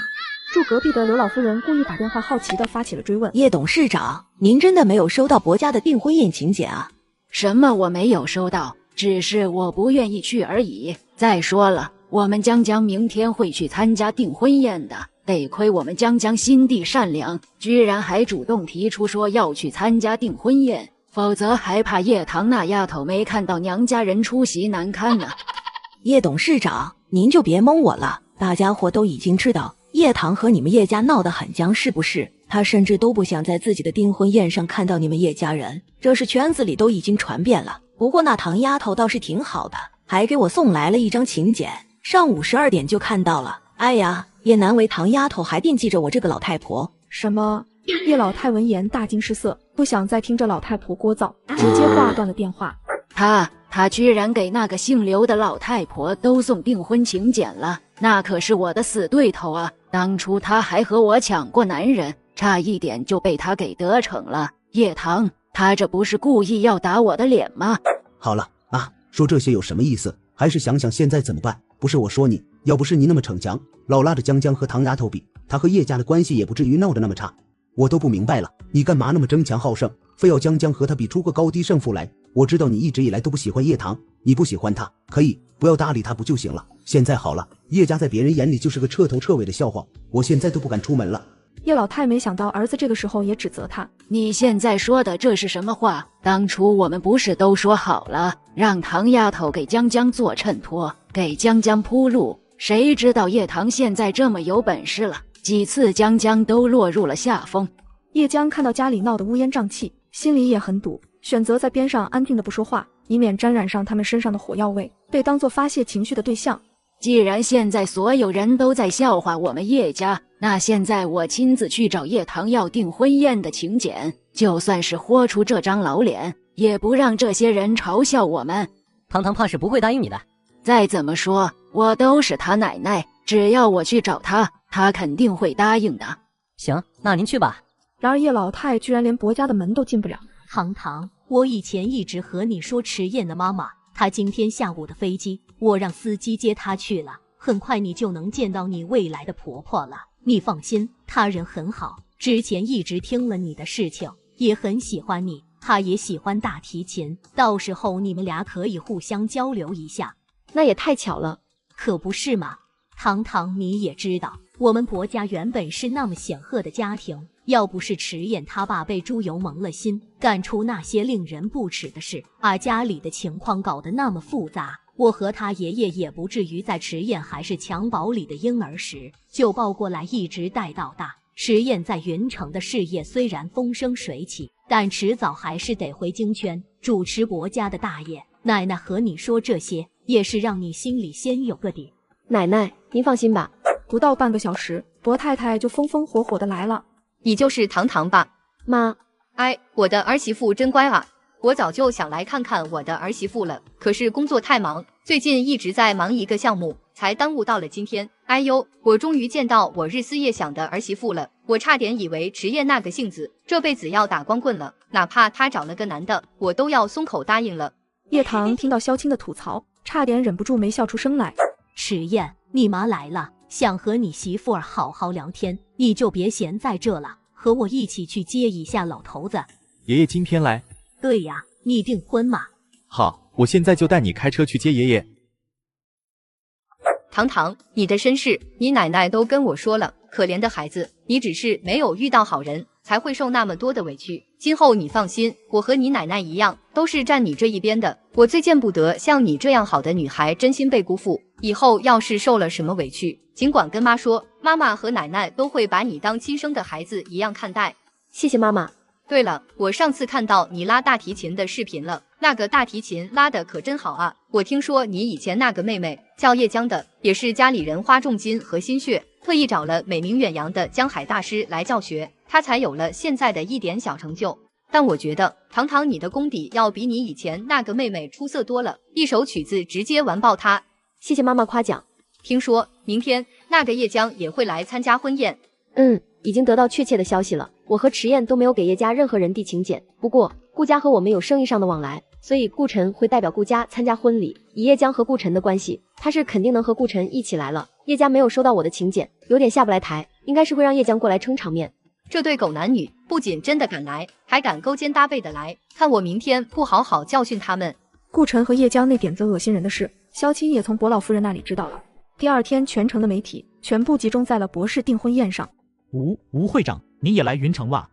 住隔壁的刘老夫人故意打电话，好奇地发起了追问：叶董事长，您真的没有收到薄家的订婚宴请柬啊？什么我没有收到，只是我不愿意去而已。再说了，我们江江明天会去参加订婚宴的，得亏我们江江心地善良，居然还主动提出说要去参加订婚宴，否则还怕叶棠那丫头没看到娘家人出席难堪呢。叶董事长，您就别蒙我了，大家伙都已经知道叶棠和你们叶家闹得很僵，是不是？她甚至都不想在自己的订婚宴上看到你们叶家人，这是圈子里都已经传遍了。不过那唐丫头倒是挺好的，还给我送来了一张请柬，上午12点就看到了。哎呀，也难为唐丫头还惦记着我这个老太婆。什么？叶老太闻言大惊失色，不想再听这老太婆聒噪，直接挂断了电话。他居然给那个姓刘的老太婆都送订婚请柬了，那可是我的死对头啊！当初他还和我抢过男人，差一点就被他给得逞了。叶棠，他这不是故意要打我的脸吗？好了啊，说这些有什么意思？还是想想现在怎么办。不是我说你，要不是你那么逞强，老拉着江江和唐丫头比，他和叶家的关系也不至于闹得那么差。我都不明白了，你干嘛那么争强好胜，非要江江和他比出个高低胜负来？我知道你一直以来都不喜欢叶棠，你不喜欢他，可以不要搭理他不就行了？现在好了，叶家在别人眼里就是个彻头彻尾的笑话，我现在都不敢出门了。叶老太没想到儿子这个时候也指责他，你现在说的这是什么话？当初我们不是都说好了，让唐丫头给江江做衬托，给江江铺路？谁知道叶棠现在这么有本事了，几次江江都落入了下风。叶江看到家里闹得乌烟瘴气，心里也很堵，选择在边上安静的不说话，以免沾染上他们身上的火药味，被当作发泄情绪的对象。既然现在所有人都在笑话我们叶家，那现在我亲自去找叶棠要订婚宴的请柬，就算是豁出这张老脸，也不让这些人嘲笑我们。堂堂怕是不会答应你的。再怎么说，我都是他奶奶，只要我去找他，他肯定会答应的。行，那您去吧。然而叶老太居然连薄家的门都进不了。堂堂，我以前一直和你说迟燕的妈妈，她今天下午的飞机，我让司机接她去了，很快你就能见到你未来的婆婆了。你放心，她人很好，之前一直听了你的事情，也很喜欢你，她也喜欢大提琴，到时候你们俩可以互相交流一下。那也太巧了，可不是嘛？堂堂，你也知道，我们薄家原本是那么显赫的家庭。要不是迟燕他爸被猪油蒙了心，干出那些令人不齿的事，家里的情况搞得那么复杂，我和他爷爷也不至于在迟燕还是襁褓里的婴儿时就抱过来一直带到大。迟燕在云城的事业虽然风生水起，但迟早还是得回京圈主持薄家的大业。奶奶和你说这些，也是让你心里先有个底。奶奶，您放心吧。不到半个小时，薄太太就风风火火的来了。你就是堂堂吧？妈，哎，我的儿媳妇真乖啊！我早就想来看看我的儿媳妇了，可是工作太忙，最近一直在忙一个项目，才耽误到了今天。哎呦，我终于见到我日思夜想的儿媳妇了，我差点以为迟燕那个性子这辈子要打光棍了，哪怕她找了个男的，我都要松口答应了。叶棠听到萧青的吐槽，差点忍不住没笑出声来。迟燕，你妈来了，想和你媳妇儿好好聊天，你就别闲在这了，和我一起去接一下老头子。爷爷今天来？对呀，你订婚嘛？好，我现在就带你开车去接爷爷。堂堂，你的身世，你奶奶都跟我说了，可怜的孩子，你只是没有遇到好人，才会受那么多的委屈。今后你放心，我和你奶奶一样，都是站你这一边的。我最见不得像你这样好的女孩真心被辜负。以后要是受了什么委屈，尽管跟妈说，妈妈和奶奶都会把你当亲生的孩子一样看待。谢谢妈妈。对了，我上次看到你拉大提琴的视频了，那个大提琴拉得可真好啊！我听说你以前那个妹妹叫叶江的，也是家里人花重金和心血，特意找了美名远扬的江海大师来教学，她才有了现在的一点小成就。但我觉得堂堂你的功底要比你以前那个妹妹出色多了，一首曲子直接完爆她。谢谢妈妈夸奖。听说明天那个叶江也会来参加婚宴。已经得到确切的消息了。我和迟燕都没有给叶家任何人递请柬，不过顾家和我们有生意上的往来，所以顾晨会代表顾家参加婚礼。以叶江和顾晨的关系，他是肯定能和顾晨一起来了。叶家没有收到我的请柬，有点下不来台，应该是会让叶江过来撑场面。这对狗男女不仅真的敢来，还敢勾肩搭背的来，看我明天不好好教训他们。顾晨和叶江那点子恶心人的事，萧青也从薄老夫人那里知道了。第二天，全城的媒体全部集中在了博士订婚宴上。吴会长，你也来云城哇？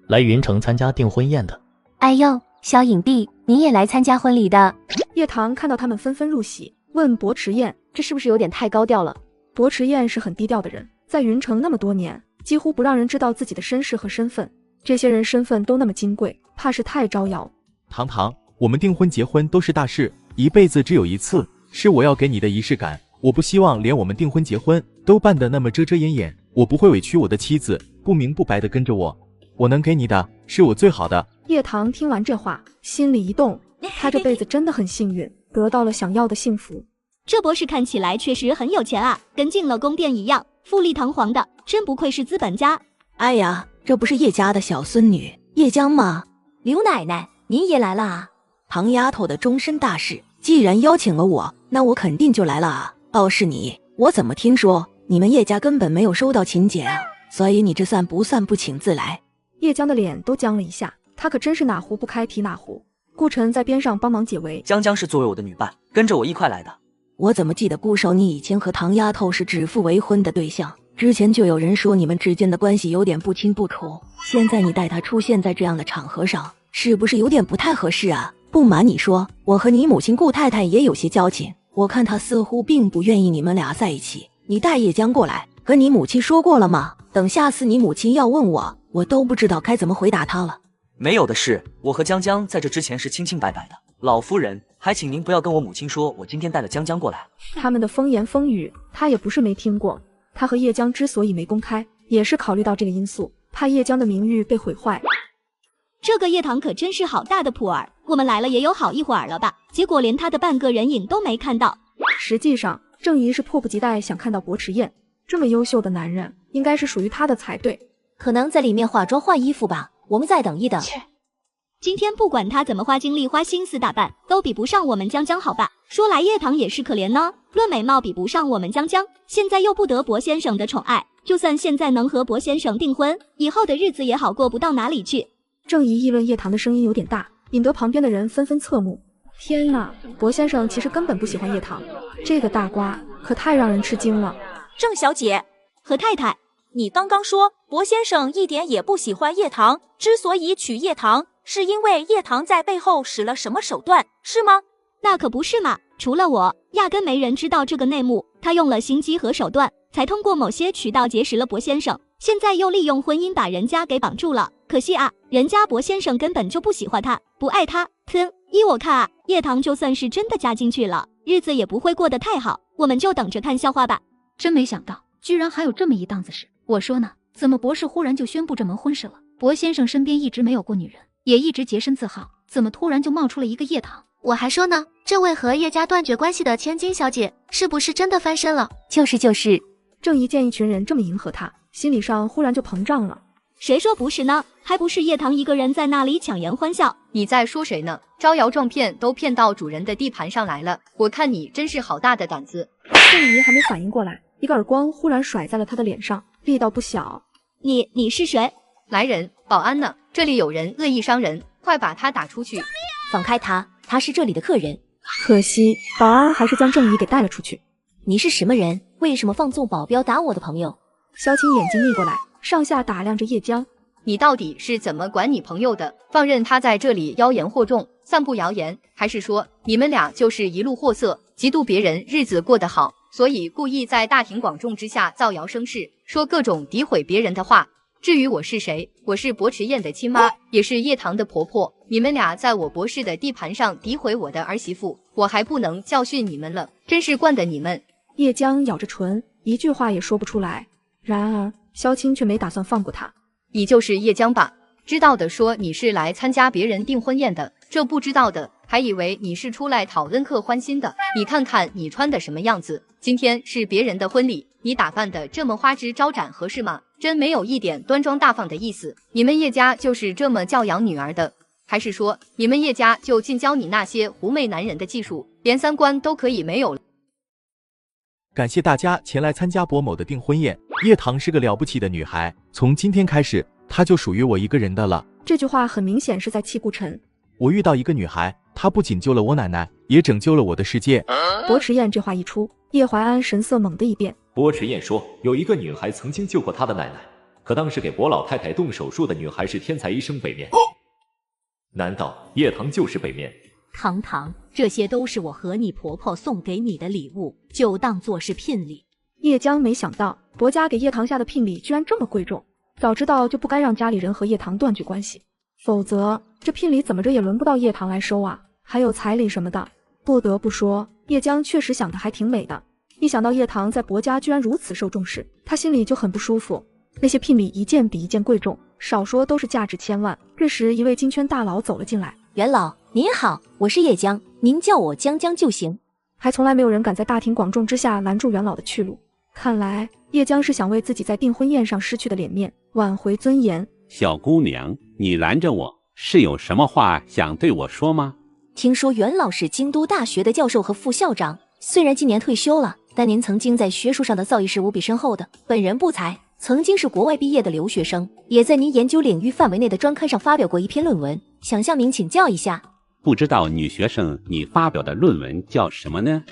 来云城参加订婚宴的。哎呦，小影帝，你也来参加婚礼的？叶棠看到他们纷纷入席，问薄迟燕，这是不是有点太高调了？薄迟燕是很低调的人，在云城那么多年，几乎不让人知道自己的身世和身份。这些人身份都那么金贵，怕是太招摇。堂堂，我们订婚结婚都是大事，一辈子只有一次，是我要给你的仪式感。我不希望连我们订婚结婚都办得那么遮遮掩掩，我不会委屈我的妻子，不明不白的跟着我。我能给你的是我最好的。叶棠听完这话，心里一动，她这辈子真的很幸运，得到了想要的幸福。这博士看起来确实很有钱啊，跟进了宫殿一样，富丽堂皇的，真不愧是资本家。哎呀，这不是叶家的小孙女叶江吗？刘奶奶，您也来了啊？唐丫头的终身大事，既然邀请了我，那我肯定就来了啊。哦，是你，我怎么听说你们叶家根本没有收到请柬啊？所以你这算不请自来？叶江的脸都僵了一下，他可真是哪壶不开提哪壶。顾晨在边上帮忙解围。江江是作为我的女伴，跟着我一块来的。我怎么记得顾少你以前和唐丫头是指腹为婚的对象？之前就有人说你们之间的关系有点不清不楚，现在你带她出现在这样的场合上，是不是有点不太合适啊？不瞒你说，我和你母亲顾太太也有些交情，我看她似乎并不愿意你们俩在一起。你带叶江过来，和你母亲说过了吗？等下次你母亲要问我，我都不知道该怎么回答她了。没有的事，我和江江在这之前是清清白白的。老夫人，还请您不要跟我母亲说我今天带了江江过来。他们的风言风语，他也不是没听过。他和叶江之所以没公开，也是考虑到这个因素，怕叶江的名誉被毁坏。这个叶棠可真是好大的谱儿，我们来了也有好一会儿了吧，结果连他的半个人影都没看到。实际上，郑怡是迫不及待想看到薄池燕，这么优秀的男人，应该是属于他的才对。可能在里面化妆换衣服吧，我们再等一等。今天不管他怎么花精力花心思打扮，都比不上我们江江好吧？说来叶棠也是可怜呢，论美貌比不上我们江江，现在又不得薄先生的宠爱，就算现在能和薄先生订婚，以后的日子也好过不到哪里去。郑怡议论叶棠的声音有点大，引得旁边的人纷纷侧目。天哪，薄先生其实根本不喜欢叶棠，这个大瓜可太让人吃惊了。郑小姐，何太太，你刚刚说薄先生一点也不喜欢叶棠，之所以娶叶棠，是因为叶棠在背后使了什么手段，是吗？那可不是嘛，除了我，压根没人知道这个内幕。他用了心机和手段，才通过某些渠道结识了薄先生，现在又利用婚姻把人家给绑住了。可惜啊，人家薄先生根本就不喜欢他，不爱他。依我看啊，叶棠就算是真的嫁进去了，日子也不会过得太好，我们就等着看笑话吧。真没想到，居然还有这么一档子事。我说呢，怎么博士忽然就宣布这门婚事了？薄先生身边一直没有过女人，也一直洁身自好，怎么突然就冒出了一个叶棠？我还说呢，这位和叶家断绝关系的千金小姐，是不是真的翻身了？就是，郑怡见一群人这么迎合他，心理上忽然就膨胀了。谁说不是呢？还不是叶棠一个人在那里强颜欢笑。你在说谁呢？招摇撞骗都骗到主人的地盘上来了，我看你真是好大的胆子。郑怡还没反应过来，一个耳光忽然甩在了他的脸上，力道不小。你是谁？来人，保安呢？这里有人恶意伤人，快把他打出去！放开他，他是这里的客人。可惜保安还是将郑怡给带了出去。你是什么人？为什么放纵保镖打我的朋友？萧青眼睛逆过来，上下打量着叶江。你到底是怎么管你朋友的？放任他在这里妖言惑众，散布谣言，还是说你们俩就是一路货色，嫉妒别人日子过得好，所以故意在大庭广众之下造谣生事，说各种诋毁别人的话？至于我是谁，我是薄池燕的亲妈，也是叶棠的婆婆。你们俩在我博士的地盘上诋毁我的儿媳妇，我还不能教训你们了？真是惯得你们！叶江咬着唇，一句话也说不出来。然而萧青却没打算放过他。你就是叶江吧？知道的说你是来参加别人订婚宴的，这不知道的还以为你是出来讨恩客欢心的。你看看你穿的什么样子，今天是别人的婚礼，你打扮的这么花枝招展合适吗？真没有一点端庄大方的意思。你们叶家就是这么教养女儿的？还是说你们叶家就尽教你那些狐媚男人的技术，连三观都可以没有了？感谢大家前来参加薄某的订婚宴。叶棠是个了不起的女孩，从今天开始，她就属于我一个人的了。这句话很明显是在气顾晨。我遇到一个女孩，她不仅救了我奶奶，也拯救了我的世界。薄池燕这话一出，叶怀安神色猛地一变。薄池燕说，有一个女孩曾经救过她的奶奶，可当时给薄老太太动手术的女孩是天才医生北面。难道叶棠就是北面？堂堂，这些都是我和你婆婆送给你的礼物，就当做是聘礼。叶江没想到薄家给叶棠下的聘礼居然这么贵重，早知道就不该让家里人和叶棠断绝关系，否则这聘礼怎么着也轮不到叶棠来收啊，还有彩礼什么的。不得不说，叶江确实想的还挺美的。一想到叶棠在薄家居然如此受重视，他心里就很不舒服。那些聘礼一件比一件贵重，少说都是价值千万。这时一位金圈大佬走了进来。元老您好，我是叶江，您叫我江江就行。还从来没有人敢在大庭广众之下拦住元老的去路，看来叶江是想为自己在订婚宴上失去的脸面挽回尊严。小姑娘，你拦着我是有什么话想对我说吗？听说元老是京都大学的教授和副校长，虽然今年退休了，但您曾经在学术上的造诣是无比深厚的。本人不才，曾经是国外毕业的留学生，也在您研究领域范围内的专刊上发表过一篇论文，想向您请教一下。不知道女学生你发表的论文叫什么呢？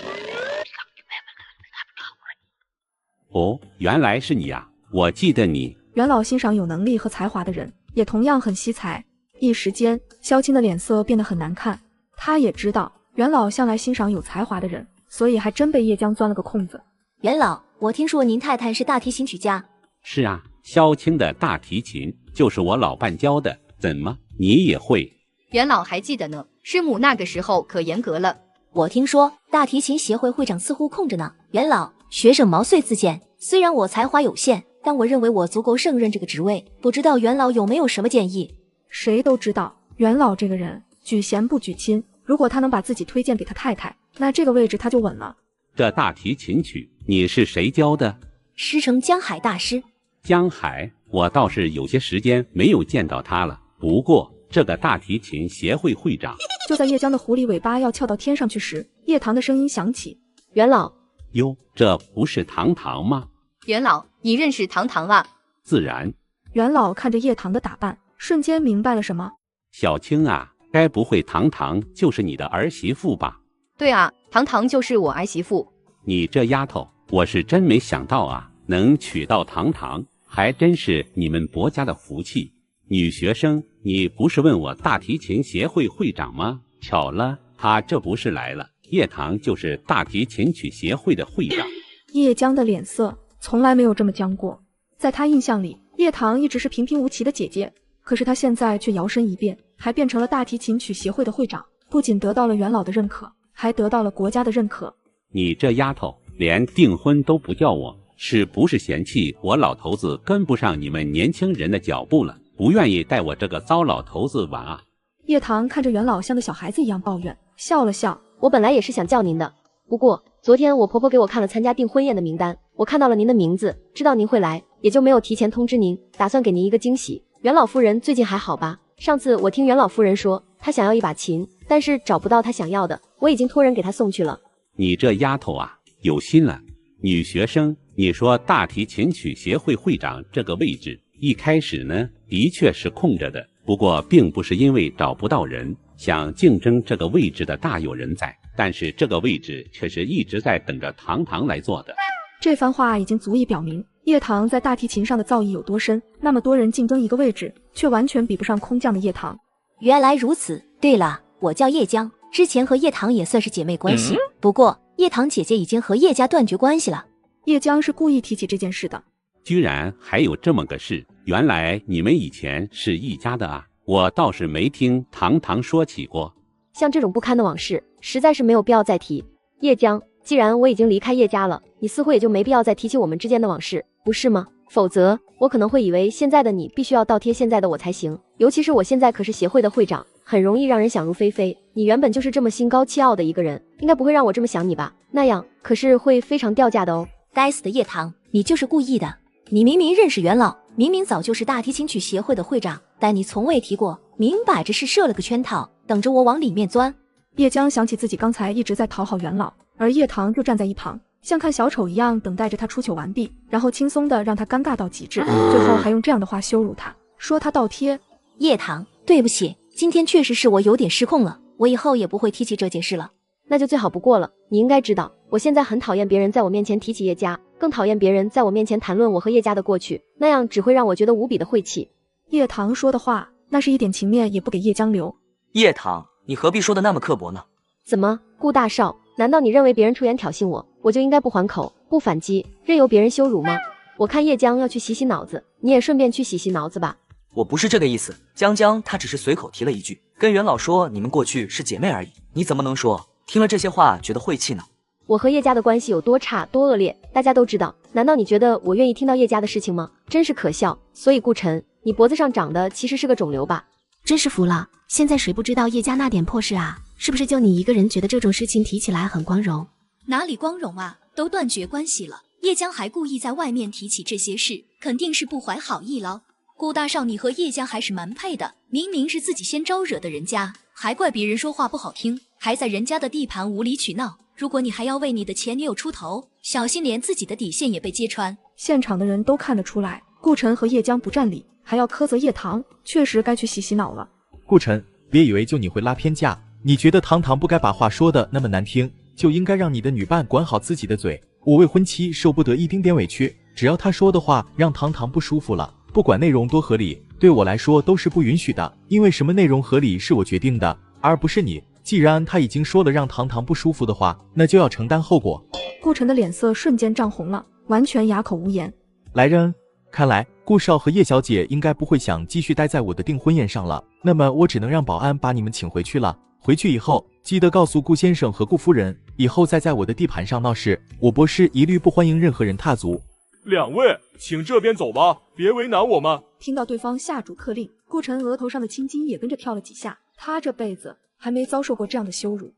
哦，原来是你呀，我记得你。元老欣赏有能力和才华的人，也同样很惜才。一时间，萧青的脸色变得很难看。他也知道元老向来欣赏有才华的人，所以还真被叶江钻了个空子。元老，我听说您太太是大提琴曲家。是啊，萧青的大提琴就是我老伴教的，怎么你也会？元老还记得呢，师母那个时候可严格了。我听说大提琴协会会长似乎空着呢。元老，学生毛遂自荐，虽然我才华有限，但我认为我足够胜任这个职位，不知道元老有没有什么建议？谁都知道元老这个人举贤不举亲，如果他能把自己推荐给他太太，那这个位置他就稳了。这大提琴曲你是谁教的？师承江海大师。江海，我倒是有些时间没有见到他了。不过这个大提琴协会会长……就在叶江的狐狸尾巴要翘到天上去时，叶棠的声音响起：“元老。”哟，这不是堂堂吗？元老，你认识堂堂啊？自然。元老看着叶棠的打扮，瞬间明白了什么。小青啊，该不会堂堂就是你的儿媳妇吧？对啊，堂堂就是我儿媳妇。你这丫头，我是真没想到啊，能娶到堂堂，还真是你们薄家的福气。女学生，你不是问我大提琴协会会长吗？巧了，他这不是来了。叶棠就是大提琴曲协会的会长。叶江的脸色从来没有这么僵过，在他印象里，叶棠一直是平平无奇的姐姐，可是她现在却摇身一变，还变成了大提琴曲协会的会长，不仅得到了元老的认可，还得到了国家的认可。你这丫头连订婚都不叫我，是不是嫌弃我老头子跟不上你们年轻人的脚步了，不愿意带我这个糟老头子玩啊？叶棠看着元老像个小孩子一样抱怨，笑了笑。我本来也是想叫您的，不过昨天我婆婆给我看了参加订婚宴的名单，我看到了您的名字，知道您会来，也就没有提前通知您，打算给您一个惊喜。元老夫人最近还好吧？上次我听元老夫人说，她想要一把琴，但是找不到她想要的，我已经托人给她送去了。你这丫头啊，有心了。女学生，你说大提琴曲协会会长这个位置，一开始呢，的确是空着的，不过并不是因为找不到人，想竞争这个位置的大有人在，但是这个位置却是一直在等着堂堂来做的。这番话已经足以表明叶棠在大提琴上的造诣有多深，那么多人竞争一个位置，却完全比不上空降的叶棠。原来如此。对了，我叫叶江，之前和叶棠也算是姐妹关系，不过叶棠姐姐已经和叶家断绝关系了。叶江是故意提起这件事的。居然还有这么个事，原来你们以前是一家的啊，我倒是没听堂堂说起过。像这种不堪的往事，实在是没有必要再提。叶江，既然我已经离开叶家了，你似乎也就没必要再提起我们之间的往事，不是吗？否则我可能会以为现在的你必须要倒贴现在的我才行，尤其是我现在可是协会的会长，很容易让人想入非非。你原本就是这么心高气傲的一个人，应该不会让我这么想你吧？那样可是会非常掉价的哦。该死的叶棠，你就是故意的。你明明认识元老，明明早就是大提琴曲协会的会长，但你从未提过，明摆着是设了个圈套，等着我往里面钻。叶江想起自己刚才一直在讨好元老，而叶棠就站在一旁，像看小丑一样等待着他出糗完毕，然后轻松的让他尴尬到极致，最后还用这样的话羞辱他，说他倒贴。叶棠，对不起，今天确实是我有点失控了，我以后也不会提起这件事了。那就最好不过了。你应该知道，我现在很讨厌别人在我面前提起叶家，更讨厌别人在我面前谈论我和叶家的过去，那样只会让我觉得无比的晦气。叶棠说的话，那是一点情面也不给叶江留。叶棠，你何必说的那么刻薄呢？怎么，顾大少，难道你认为别人出言挑衅我，我就应该不还口、不反击，任由别人羞辱吗？我看叶江要去洗洗脑子，你也顺便去洗洗脑子吧。我不是这个意思，江江他只是随口提了一句，跟元老说你们过去是姐妹而已，你怎么能说听了这些话觉得晦气呢？我和叶家的关系有多差多恶劣，大家都知道，难道你觉得我愿意听到叶家的事情吗？真是可笑。所以顾晨，你脖子上长的其实是个肿瘤吧？真是服了，现在谁不知道叶家那点破事啊？是不是就你一个人觉得这种事情提起来很光荣？哪里光荣啊，都断绝关系了，叶江还故意在外面提起这些事，肯定是不怀好意了。顾大少，你和叶江还是蛮配的，明明是自己先招惹的人家，还怪别人说话不好听，还在人家的地盘无理取闹。如果你还要为你的前女友出头，小心连自己的底线也被揭穿。现场的人都看得出来，顾晨和叶江不占理，还要苛责叶棠，确实该去洗洗脑了。顾晨，别以为就你会拉偏架，你觉得堂堂不该把话说的那么难听，就应该让你的女伴管好自己的嘴。我未婚妻受不得一丁点委屈，只要她说的话让堂堂不舒服了，不管内容多合理，对我来说都是不允许的，因为什么内容合理是我决定的，而不是你。既然他已经说了让堂堂不舒服的话，那就要承担后果。顾晨的脸色瞬间涨红了，完全哑口无言。来人，看来顾少和叶小姐应该不会想继续待在我的订婚宴上了，那么我只能让保安把你们请回去了。回去以后记得告诉顾先生和顾夫人，以后再在我的地盘上闹事，我博士一律不欢迎任何人踏足。两位，请这边走吧，别为难我们。听到对方下逐客令，顾晨额头上的青筋也跟着跳了几下，他这辈子还没遭受过这样的羞辱。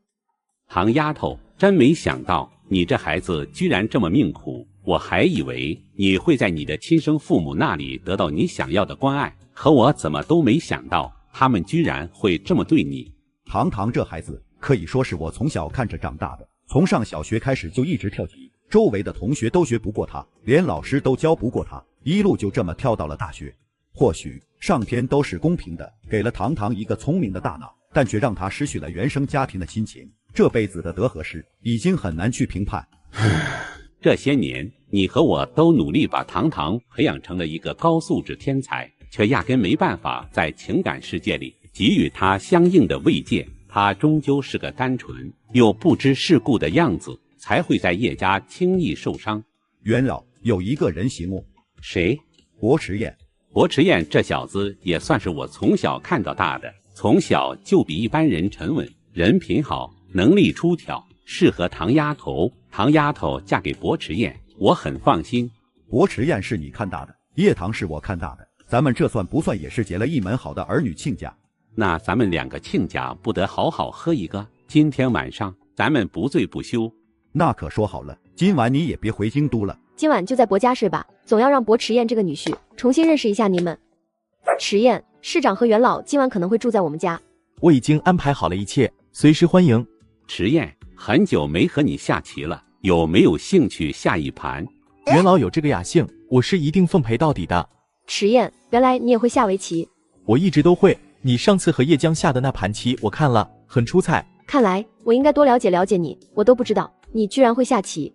唐丫头，真没想到你这孩子居然这么命苦，我还以为你会在你的亲生父母那里得到你想要的关爱，可我怎么都没想到他们居然会这么对你。堂堂这孩子可以说是我从小看着长大的，从上小学开始就一直跳级，周围的同学都学不过他，连老师都教不过他，一路就这么跳到了大学。或许上天都是公平的，给了堂堂一个聪明的大脑，但却让他失去了原生家庭的亲情，这辈子的得和失已经很难去评判。这些年你和我都努力把堂堂培养成了一个高素质天才，却压根没办法在情感世界里给予他相应的慰藉。他终究是个单纯又不知世故的样子，才会在叶家轻易受伤。元老有一个人醒目。谁？薄池燕。薄池燕这小子也算是我从小看到大的，从小就比一般人沉稳，人品好，能力出挑，适合唐丫头。唐丫头嫁给薄池燕，我很放心。薄池燕是你看大的，叶棠是我看大的，咱们这算不算也是结了一门好的儿女亲家？那咱们两个亲家不得好好喝一个？今天晚上咱们不醉不休。那可说好了，今晚你也别回京都了。今晚就在薄家睡吧，总要让薄池燕这个女婿重新认识一下你们。池燕，市长和元老今晚可能会住在我们家。我已经安排好了一切，随时欢迎。池燕，很久没和你下棋了，有没有兴趣下一盘？元老有这个雅兴，我是一定奉陪到底的。池燕，原来你也会下围棋？我一直都会，你上次和叶江下的那盘棋我看了，很出彩。看来我应该多了解了解你，我都不知道你居然会下棋。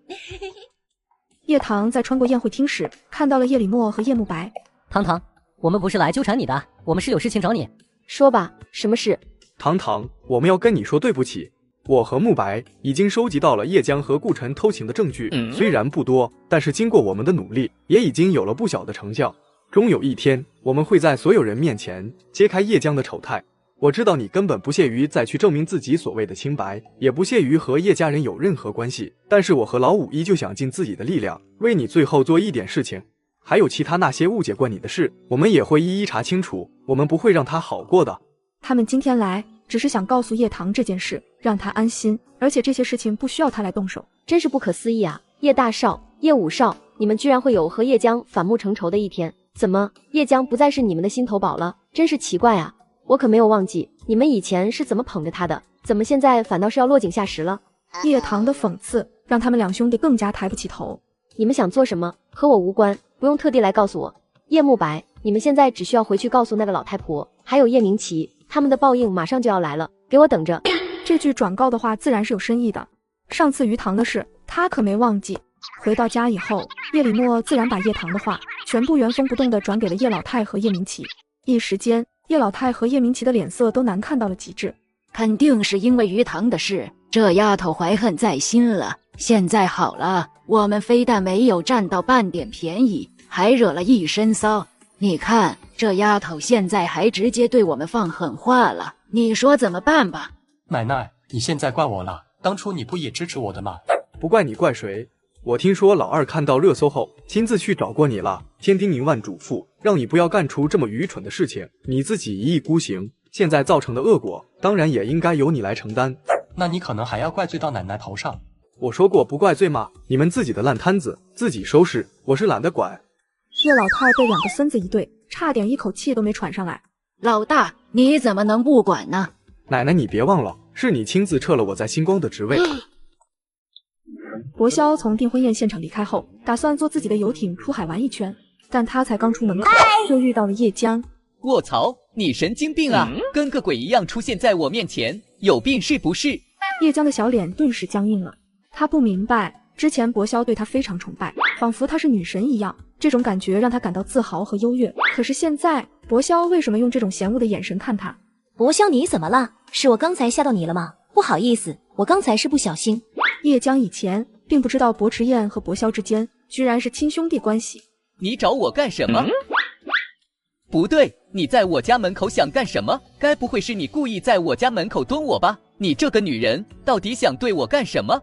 叶棠在穿过宴会厅时，看到了叶李默和叶慕白。堂堂，我们不是来纠缠你的，我们是有事情找你。说吧，什么事？堂堂，我们要跟你说对不起。我和慕白已经收集到了叶江和顾晨偷情的证据，虽然不多，但是经过我们的努力，也已经有了不小的成效。终有一天，我们会在所有人面前揭开叶江的丑态。我知道你根本不屑于再去证明自己所谓的清白，也不屑于和叶家人有任何关系。但是我和老五依旧想尽自己的力量，为你最后做一点事情。还有其他那些误解过你的事，我们也会一一查清楚，我们不会让他好过的。他们今天来，只是想告诉叶棠这件事，让他安心，而且这些事情不需要他来动手。真是不可思议啊！叶大少、叶五少，你们居然会有和叶江反目成仇的一天。怎么，叶江不再是你们的心头宝了？真是奇怪啊！我可没有忘记你们以前是怎么捧着他的，怎么现在反倒是要落井下石了？叶棠的讽刺让他们两兄弟更加抬不起头。你们想做什么和我无关，不用特地来告诉我。叶慕白，你们现在只需要回去告诉那个老太婆，还有叶明奇，他们的报应马上就要来了，给我等着。这句转告的话自然是有深意的。上次鱼塘的事，他可没忘记。回到家以后，叶李默自然把叶棠的话全部原封不动地转给了叶老太和叶明奇。一时间，叶老太和叶明奇的脸色都难看到了极致。肯定是因为鱼塘的事，这丫头怀恨在心了。现在好了，我们非但没有占到半点便宜，还惹了一身骚。你看，这丫头现在还直接对我们放狠话了，你说怎么办吧？奶奶，你现在怪我了，当初你不也支持我的吗？不怪你怪谁？我听说老二看到热搜后，亲自去找过你了，千叮咛万嘱咐，让你不要干出这么愚蠢的事情。你自己一意孤行，现在造成的恶果，当然也应该由你来承担。那你可能还要怪罪到奶奶头上。我说过不怪罪吗？你们自己的烂摊子自己收拾，我是懒得管。叶老太被两个孙子一对，差点一口气都没喘上来。老大，你怎么能不管呢？奶奶，你别忘了，是你亲自撤了我在星光的职位。薄萧从订婚宴现场离开后，打算坐自己的游艇出海玩一圈，但他才刚出门口，就遇到了叶江。卧槽，你神经病啊！跟个鬼一样出现在我面前，有病是不是？叶江的小脸顿时僵硬了，他不明白，之前薄萧对他非常崇拜，仿佛他是女神一样，这种感觉让他感到自豪和优越。可是现在，薄萧为什么用这种嫌恶的眼神看他？薄萧，你怎么了？是我刚才吓到你了吗？不好意思，我刚才是不小心。叶江以前并不知道薄迟燕和薄萧之间居然是亲兄弟关系。你找我干什么？不对，你在我家门口想干什么？该不会是你故意在我家门口蹲我吧？你这个女人到底想对我干什么？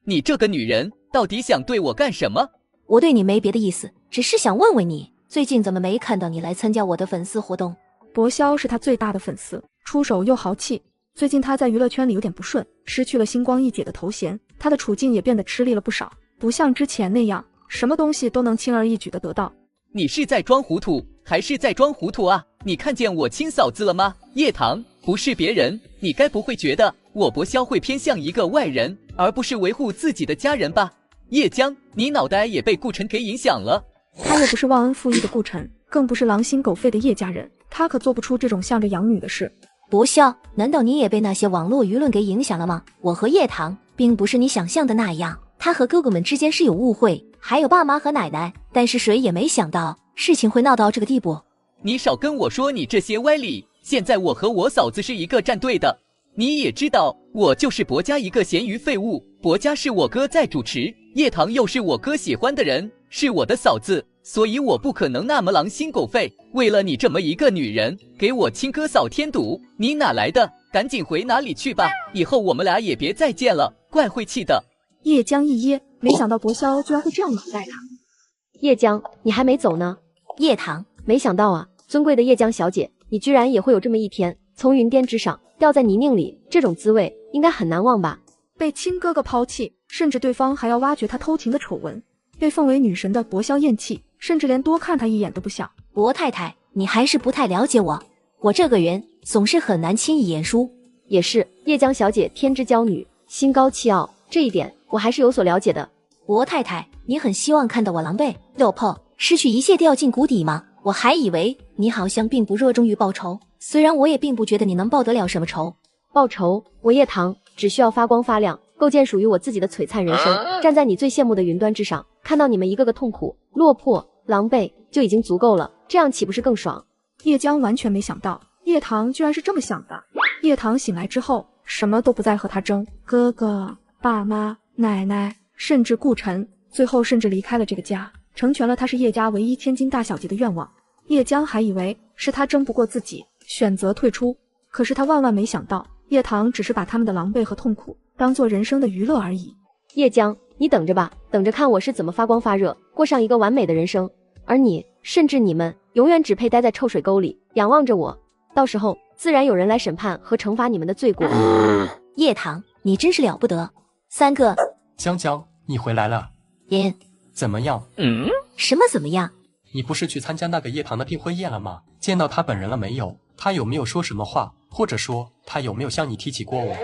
你这个女人到底想对我干什么？我对你没别的意思，只是想问问你，最近怎么没看到你来参加我的粉丝活动？薄萧是他最大的粉丝，出手又豪气。最近他在娱乐圈里有点不顺，失去了星光一姐的头衔，他的处境也变得吃力了不少，不像之前那样，什么东西都能轻而易举的得到。你是在装糊涂，还是在装糊涂啊？你看见我亲嫂子了吗？叶棠，不是别人，你该不会觉得我薄萧会偏向一个外人，而不是维护自己的家人吧？叶江，你脑袋也被顾晨给影响了。他又不是忘恩负义的顾晨，更不是狼心狗肺的叶家人，他可做不出这种向着养女的事。薄萧，难道你也被那些网络舆论给影响了吗？我和叶棠并不是你想象的那样，他和哥哥们之间是有误会，还有爸妈和奶奶，但是谁也没想到事情会闹到这个地步。你少跟我说你这些歪理，现在我和我嫂子是一个战队的，你也知道我就是薄家一个咸鱼废物，薄家是我哥在主持，叶棠又是我哥喜欢的人，是我的嫂子，所以我不可能那么狼心狗肺，为了你这么一个女人给我亲哥嫂添堵，你哪来的？赶紧回哪里去吧，以后我们俩也别再见了，怪晦气的。叶江一噎，没想到薄萧居然会这样对待他。叶江，你还没走呢。叶棠，没想到啊，尊贵的叶江小姐，你居然也会有这么一天，从云巅之上掉在泥泞里，这种滋味应该很难忘吧？被亲哥哥抛弃，甚至对方还要挖掘他偷情的丑闻，被奉为女神的薄萧厌弃，甚至连多看他一眼都不想。薄太太，你还是不太了解我，我这个人总是很难轻易言输。也是，叶江小姐天之娇女，心高气傲，这一点我还是有所了解的。薄太太，你很希望看到我狼狈、落魄、失去一切掉进谷底吗？我还以为你好像并不热衷于报仇，虽然我也并不觉得你能报得了什么仇。报仇，我叶棠只需要发光发亮，构建属于我自己的璀璨人生，站在你最羡慕的云端之上，看到你们一个个痛苦、落魄、狼狈就已经足够了，这样岂不是更爽？叶江完全没想到叶棠居然是这么想的。叶棠醒来之后，什么都不再和他争，哥哥、爸妈、奶奶，甚至顾晨，最后甚至离开了这个家，成全了他是叶家唯一千金大小姐的愿望。叶江还以为是他争不过自己，选择退出，可是他万万没想到，叶棠只是把他们的狼狈和痛苦当做人生的娱乐而已。叶江，你等着吧，等着看我是怎么发光发热，过上一个完美的人生，而你，甚至你们，永远只配待在臭水沟里，仰望着我，到时候自然有人来审判和惩罚你们的罪过。叶棠，你真是了不得。三个，江江，你回来了。言，怎么样？什么怎么样？你不是去参加那个叶棠的订婚宴了吗？见到他本人了没有？他有没有说什么话？或者说他有没有向你提起过我？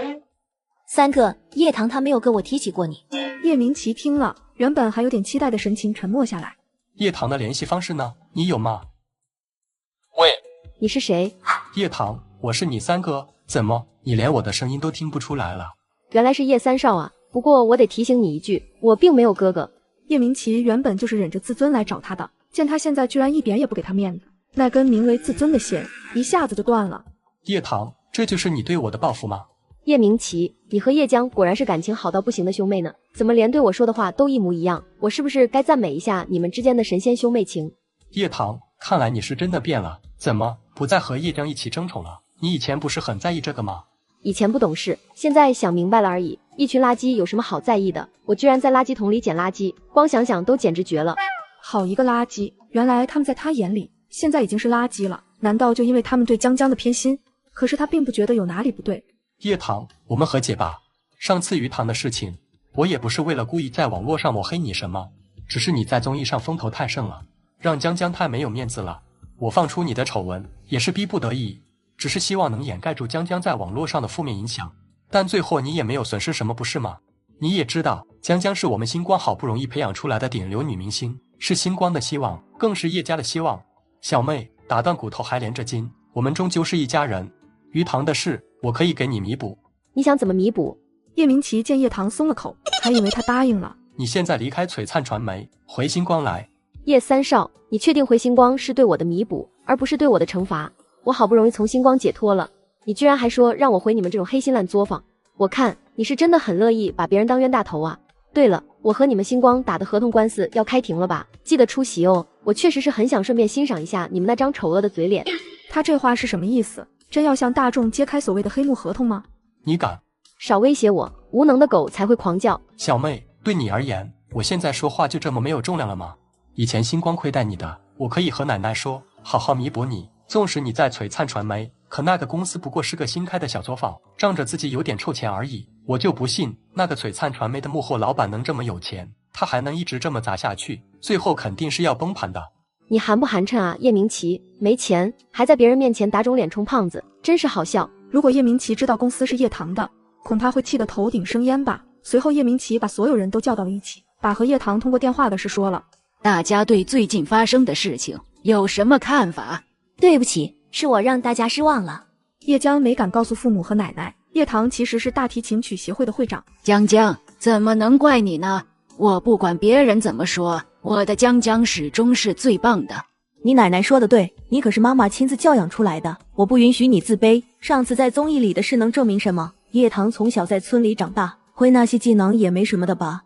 三个，叶棠他没有跟我提起过你。叶明奇听了，原本还有点期待的神情沉默下来。叶棠的联系方式呢？你有吗？喂，你是谁？叶棠，我是你三哥，怎么你连我的声音都听不出来了？原来是叶三少啊，不过我得提醒你一句，我并没有哥哥。叶明奇原本就是忍着自尊来找他的，见他现在居然一点也不给他面子，那根名为自尊的线一下子就断了。叶棠，这就是你对我的报复吗？叶明奇，你和叶江果然是感情好到不行的兄妹呢，怎么连对我说的话都一模一样？我是不是该赞美一下你们之间的神仙兄妹情？叶棠，看来你是真的变了，怎么不再和叶江一起争宠了？你以前不是很在意这个吗？以前不懂事，现在想明白了而已。一群垃圾有什么好在意的？我居然在垃圾桶里捡垃圾，光想想都简直绝了。好一个垃圾！原来他们在他眼里现在已经是垃圾了，难道就因为他们对江江的偏心？可是他并不觉得有哪里不对。叶棠，我们和解吧。上次鱼塘的事情，我也不是为了故意在网络上抹黑你什么，只是你在综艺上风头太盛了，让江江太没有面子了。我放出你的丑闻也是逼不得已，只是希望能掩盖住江江在网络上的负面影响。但最后你也没有损失什么，不是吗？你也知道，江江是我们星光好不容易培养出来的顶流女明星，是星光的希望，更是叶家的希望。小妹，打断骨头还连着筋，我们终究是一家人。鱼塘的事，我可以给你弥补。你想怎么弥补？叶明奇见叶棠松了口，还以为他答应了。你现在离开璀璨传媒，回星光来。叶三少，你确定回星光是对我的弥补，而不是对我的惩罚？我好不容易从星光解脱了，你居然还说让我回你们这种黑心烂作坊，我看你是真的很乐意把别人当冤大头啊！对了，我和你们星光打的合同官司要开庭了吧？记得出席哦。我确实是很想顺便欣赏一下你们那张丑恶的嘴脸。他这话是什么意思？真要向大众揭开所谓的黑幕合同吗？你敢？少威胁我，无能的狗才会狂叫。小妹，对你而言，我现在说话就这么没有重量了吗？以前星光亏待你的，我可以和奶奶说，好好弥补你。纵使你在璀璨传媒，可那个公司不过是个新开的小作坊，仗着自己有点臭钱而已。我就不信那个璀璨传媒的幕后老板能这么有钱，他还能一直这么砸下去，最后肯定是要崩盘的。你寒不寒碜啊，叶明奇？没钱还在别人面前打肿脸充胖子，真是好笑。如果叶明奇知道公司是叶棠的，恐怕会气得头顶生烟吧。随后叶明奇把所有人都叫到了一起，把和叶棠通过电话的事说了。大家对最近发生的事情有什么看法？对不起，是我让大家失望了。叶江没敢告诉父母和奶奶，叶棠其实是大提琴曲协会的会长。江江，怎么能怪你呢？我不管别人怎么说，我的江江始终是最棒的。你奶奶说的对，你可是妈妈亲自教养出来的，我不允许你自卑。上次在综艺里的事能证明什么？叶棠从小在村里长大，会那些技能也没什么的吧？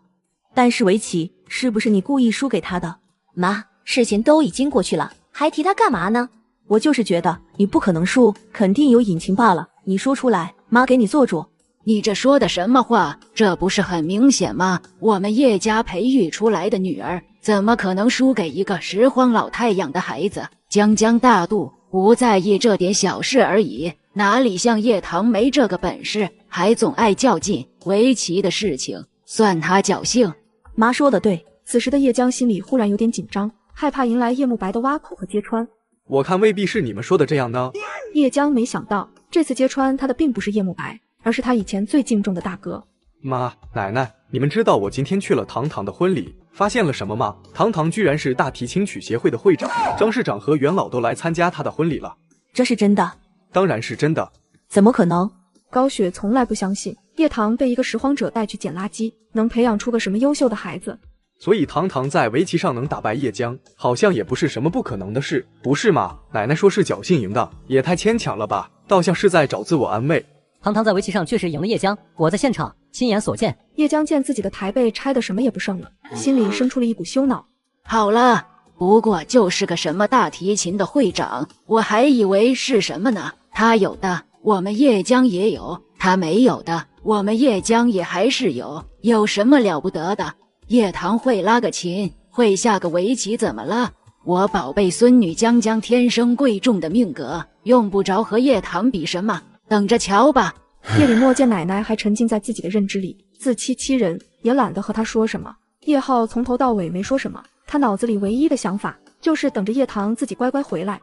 但是围棋是不是你故意输给他的？妈，事情都已经过去了，还提他干嘛呢？我就是觉得你不可能输，肯定有隐情罢了。你说出来，妈给你做主。你这说的什么话？这不是很明显吗？我们叶家培育出来的女儿，怎么可能输给一个拾荒老太养的孩子？江江大度，不在意这点小事而已，哪里像叶棠没这个本事，还总爱较劲。围棋的事情，算他侥幸。妈说的对。此时的叶江心里忽然有点紧张，害怕迎来叶慕白的挖苦和揭穿。我看未必是你们说的这样呢。叶江没想到，这次揭穿他的并不是叶慕白，而是他以前最敬重的大哥。妈，奶奶，你们知道我今天去了堂堂的婚礼，发现了什么吗？堂堂居然是大提琴曲协会的会长，张市长和元老都来参加他的婚礼了。这是真的？当然是真的。怎么可能？高雪从来不相信叶棠被一个拾荒者带去捡垃圾，能培养出个什么优秀的孩子。所以堂堂在围棋上能打败叶江，好像也不是什么不可能的事，不是吗？奶奶说是侥幸赢的，也太牵强了吧，倒像是在找自我安慰。堂堂在围棋上确实赢了叶江，我在现场亲眼所见。叶江见自己的台被拆得什么也不剩了，心里生出了一股羞恼。好了，不过就是个什么大提琴的会长，我还以为是什么呢？他有的，我们叶江也有；他没有的，我们叶江也还是有。有什么了不得的？叶棠会拉个琴，会下个围棋，怎么了？我宝贝孙女江江天生贵重的命格，用不着和叶棠比什么，等着瞧吧。叶李默见奶奶还沉浸在自己的认知里，自欺欺人，也懒得和她说什么。叶浩从头到尾没说什么，他脑子里唯一的想法就是等着叶棠自己乖乖回来。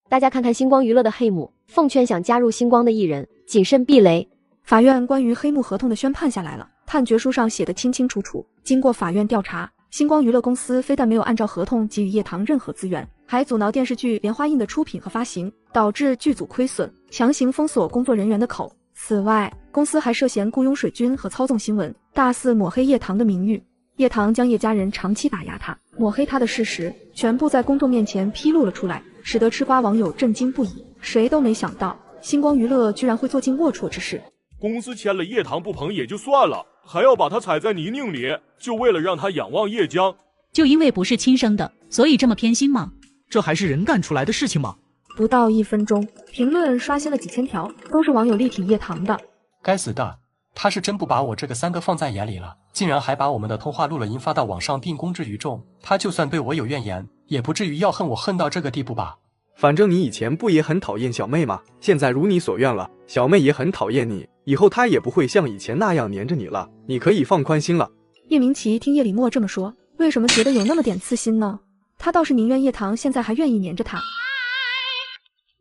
大家看看星光娱乐的黑幕，奉劝想加入星光的艺人谨慎避雷。法院关于黑幕合同的宣判下来了，判决书上写得清清楚楚。经过法院调查，星光娱乐公司非但没有按照合同给予叶棠任何资源，还阻挠电视剧《莲花印》的出品和发行，导致剧组亏损，强行封锁工作人员的口。此外，公司还涉嫌雇佣水军和操纵新闻，大肆抹黑叶棠的名誉。叶棠将叶家人长期打压他、抹黑他的事实全部在公众面前披露了出来，使得吃瓜网友震惊不已。谁都没想到，星光娱乐居然会做尽龌龊之事。公司签了叶棠不捧也就算了，还要把他踩在泥泞里，就为了让他仰望叶江。就因为不是亲生的，所以这么偏心吗？这还是人干出来的事情吗？不到1分钟，评论刷新了几千条，都是网友力挺叶棠的。该死的，他是真不把我这个三哥放在眼里了，竟然还把我们的通话录了音发到网上并公之于众。他就算对我有怨言，也不至于要恨我恨到这个地步吧。反正你以前不也很讨厌小妹吗？现在如你所愿了，小妹也很讨厌你，以后她也不会像以前那样黏着你了，你可以放宽心了。叶明奇听叶李默这么说，为什么觉得有那么点刺心呢？他倒是宁愿叶棠现在还愿意黏着他。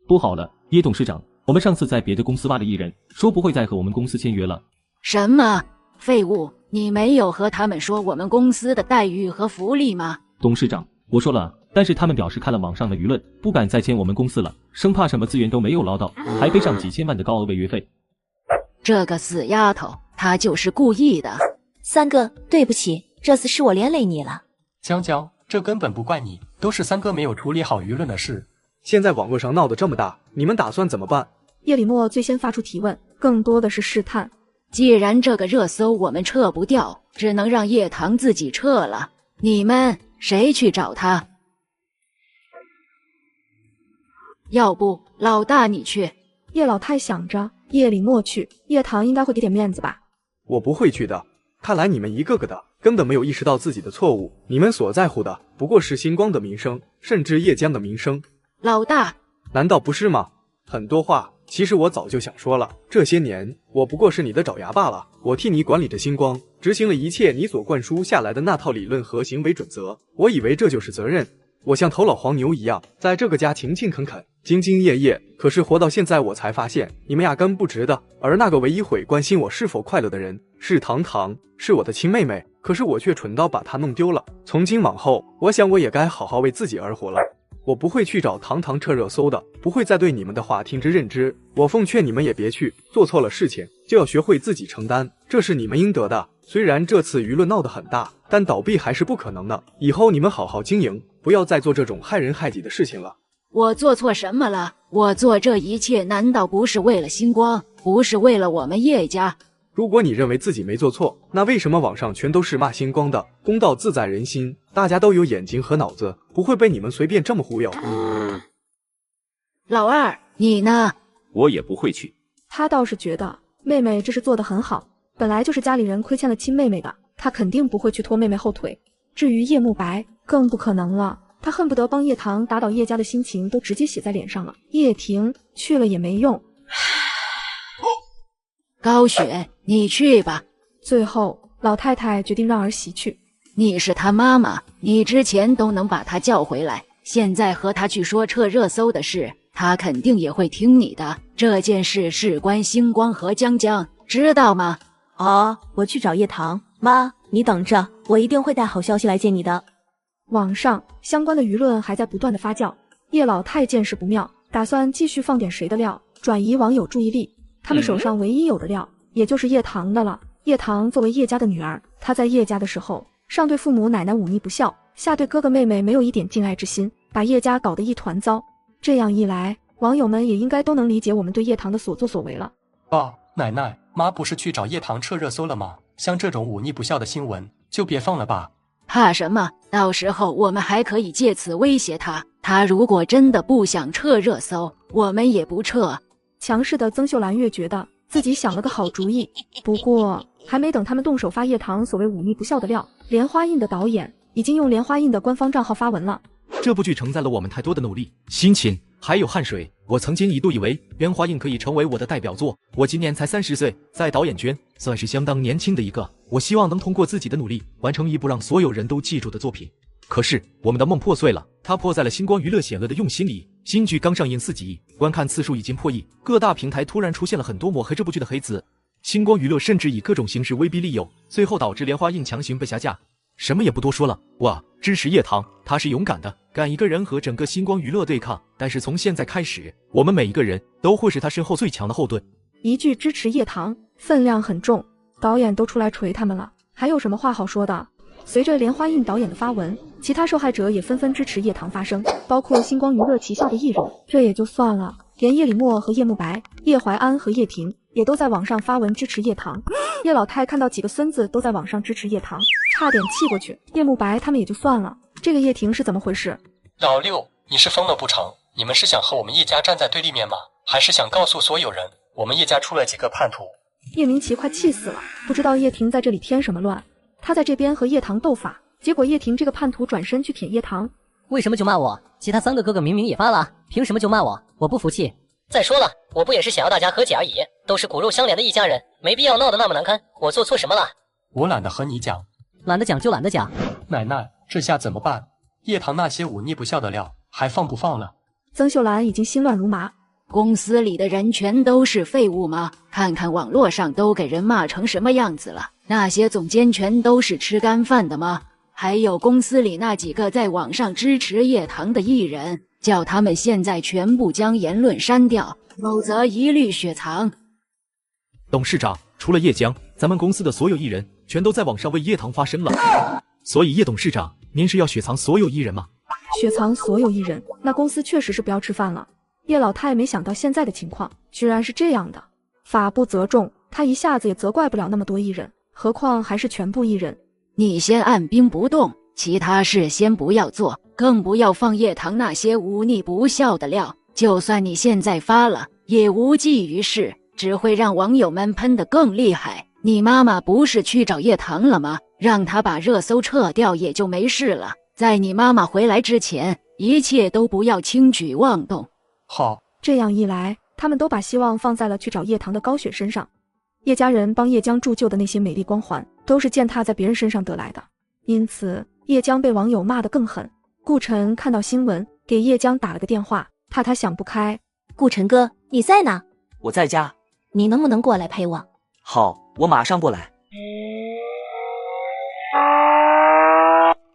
不好了，叶董事长，我们上次在别的公司挖了艺人，说不会再和我们公司签约了。什么？废物！你没有和他们说我们公司的待遇和福利吗？董事长，我说了，但是他们表示看了网上的舆论，不敢再签我们公司了，生怕什么资源都没有捞到，还背上几千万的高额违约费。这个死丫头，她就是故意的。三哥，对不起，这次是我连累你了。江江，这根本不怪你，都是三哥没有处理好舆论的事。现在网络上闹得这么大，你们打算怎么办？叶李默最先发出提问，更多的是试探。既然这个热搜我们撤不掉，只能让叶棠自己撤了。你们谁去找他？要不老大你去。叶老太想着叶李默去，叶棠应该会给点面子吧。我不会去的。看来你们一个个的根本没有意识到自己的错误，你们所在乎的不过是星光的名声，甚至叶江的名声。老大，难道不是吗？很多话其实我早就想说了，这些年我不过是你的爪牙罢了，我替你管理着星光，执行了一切你所灌输下来的那套理论和行为准则，我以为这就是责任，我像头老黄牛一样在这个家勤勤恳恳兢兢业业，可是活到现在我才发现你们压根不值得，而那个唯一会关心我是否快乐的人是糖糖，是我的亲妹妹，可是我却蠢到把她弄丢了。从今往后，我想我也该好好为自己而活了。我不会去找糖糖撤热搜的，不会再对你们的话听之任之。我奉劝你们也别去，做错了事情就要学会自己承担，这是你们应得的。虽然这次舆论闹得很大，但倒闭还是不可能的。以后你们好好经营，不要再做这种害人害己的事情了。我做错什么了？我做这一切难道不是为了星光，不是为了我们叶家？如果你认为自己没做错，那为什么网上全都是骂星光的？公道自在人心，大家都有眼睛和脑子，不会被你们随便这么忽悠。老二，你呢？我也不会去。他倒是觉得妹妹这是做得很好，本来就是家里人亏欠了亲妹妹的，他肯定不会去拖妹妹后腿。至于叶慕白，更不可能了，他恨不得帮叶棠打倒叶家的心情都直接写在脸上了。叶婷去了也没用。高雪，你去吧。最后，老太太决定让儿媳去。你是她妈妈，你之前都能把她叫回来，现在和她去说撤热搜的事，她肯定也会听你的。这件事事关星光和江江，知道吗？哦，我去找叶棠。妈，你等着，我一定会带好消息来见你的。网上相关的舆论还在不断的发酵，叶老太见势不妙，打算继续放点谁的料，转移网友注意力。他们手上唯一有的料，也就是叶棠的了。叶棠作为叶家的女儿，她在叶家的时候，上对父母奶奶忤逆不孝，下对哥哥妹妹没有一点敬爱之心，把叶家搞得一团糟。这样一来，网友们也应该都能理解我们对叶棠的所作所为了。爸，奶奶，妈不是去找叶棠撤热搜了吗？像这种忤逆不孝的新闻，就别放了吧。怕什么？到时候我们还可以借此威胁他。他如果真的不想撤热搜，我们也不撤。强势的曾秀兰越觉得自己想了个好主意，不过还没等他们动手发叶棠所谓忤逆不孝的料，莲花印的导演已经用莲花印的官方账号发文了。这部剧承载了我们太多的努力、辛勤，还有汗水。我曾经一度以为莲花印可以成为我的代表作。我今年才30岁，在导演圈算是相当年轻的一个。我希望能通过自己的努力，完成一部让所有人都记住的作品。可是我们的梦破碎了，它破在了星光娱乐险恶的用心里。新剧刚上映4几亿，观看次数已经破亿，各大平台突然出现了很多抹黑这部剧的黑子。星光娱乐甚至以各种形式威逼利诱，最后导致莲花印强行被下架。什么也不多说了，我支持叶棠，她是勇敢的，敢一个人和整个星光娱乐对抗。但是从现在开始，我们每一个人都会是她身后最强的后盾。一句支持叶棠，分量很重，导演都出来锤他们了，还有什么话好说的？随着莲花印导演的发文，其他受害者也纷纷支持叶棠发声，包括星光娱乐旗下的艺人。这也就算了，连叶李默和叶慕白、叶怀安和叶婷也都在网上发文支持叶棠。叶老太看到几个孙子都在网上支持叶棠，差点气过去。叶慕白他们也就算了，这个叶婷是怎么回事？老六，你是疯了不成？你们是想和我们叶家站在对立面吗？还是想告诉所有人，我们叶家出了几个叛徒？叶明奇快气死了，不知道叶婷在这里添什么乱。他在这边和叶棠斗法，结果叶婷这个叛徒转身去舔叶棠。为什么就骂我？其他3个哥哥明明也发了，凭什么就骂我？我不服气。再说了，我不也是想要大家和解而已，都是骨肉相连的一家人，没必要闹得那么难堪。我做错什么了？我懒得和你讲。懒得讲就懒得讲。奶奶，这下怎么办？叶棠那些忤逆不孝的料还放不放了？曾秀兰已经心乱如麻。公司里的人全都是废物吗？看看网络上都给人骂成什么样子了，那些总监全都是吃干饭的吗？还有公司里那几个在网上支持叶棠的艺人，叫他们现在全部将言论删掉，否则一律雪藏。董事长，除了叶江，咱们公司的所有艺人全都在网上为叶棠发声了。所以叶董事长，您是要雪藏所有艺人吗？雪藏所有艺人，那公司确实是不要吃饭了。叶老太没想到现在的情况居然是这样的，法不责众，他一下子也责怪不了那么多艺人，何况还是全部艺人。你先按兵不动，其他事先不要做，更不要放叶棠那些忤逆不孝的料。就算你现在发了，也无济于事，只会让网友们喷得更厉害。你妈妈不是去找叶棠了吗？让她把热搜撤掉也就没事了。在你妈妈回来之前，一切都不要轻举妄动。好，这样一来，他们都把希望放在了去找叶棠的高雪身上。叶家人帮叶江铸就的那些美丽光环，都是践踏在别人身上得来的，因此叶江被网友骂得更狠。顾晨看到新闻，给叶江打了个电话，怕他想不开。顾晨哥，你在哪？我在家。你能不能过来陪我？好，我马上过来。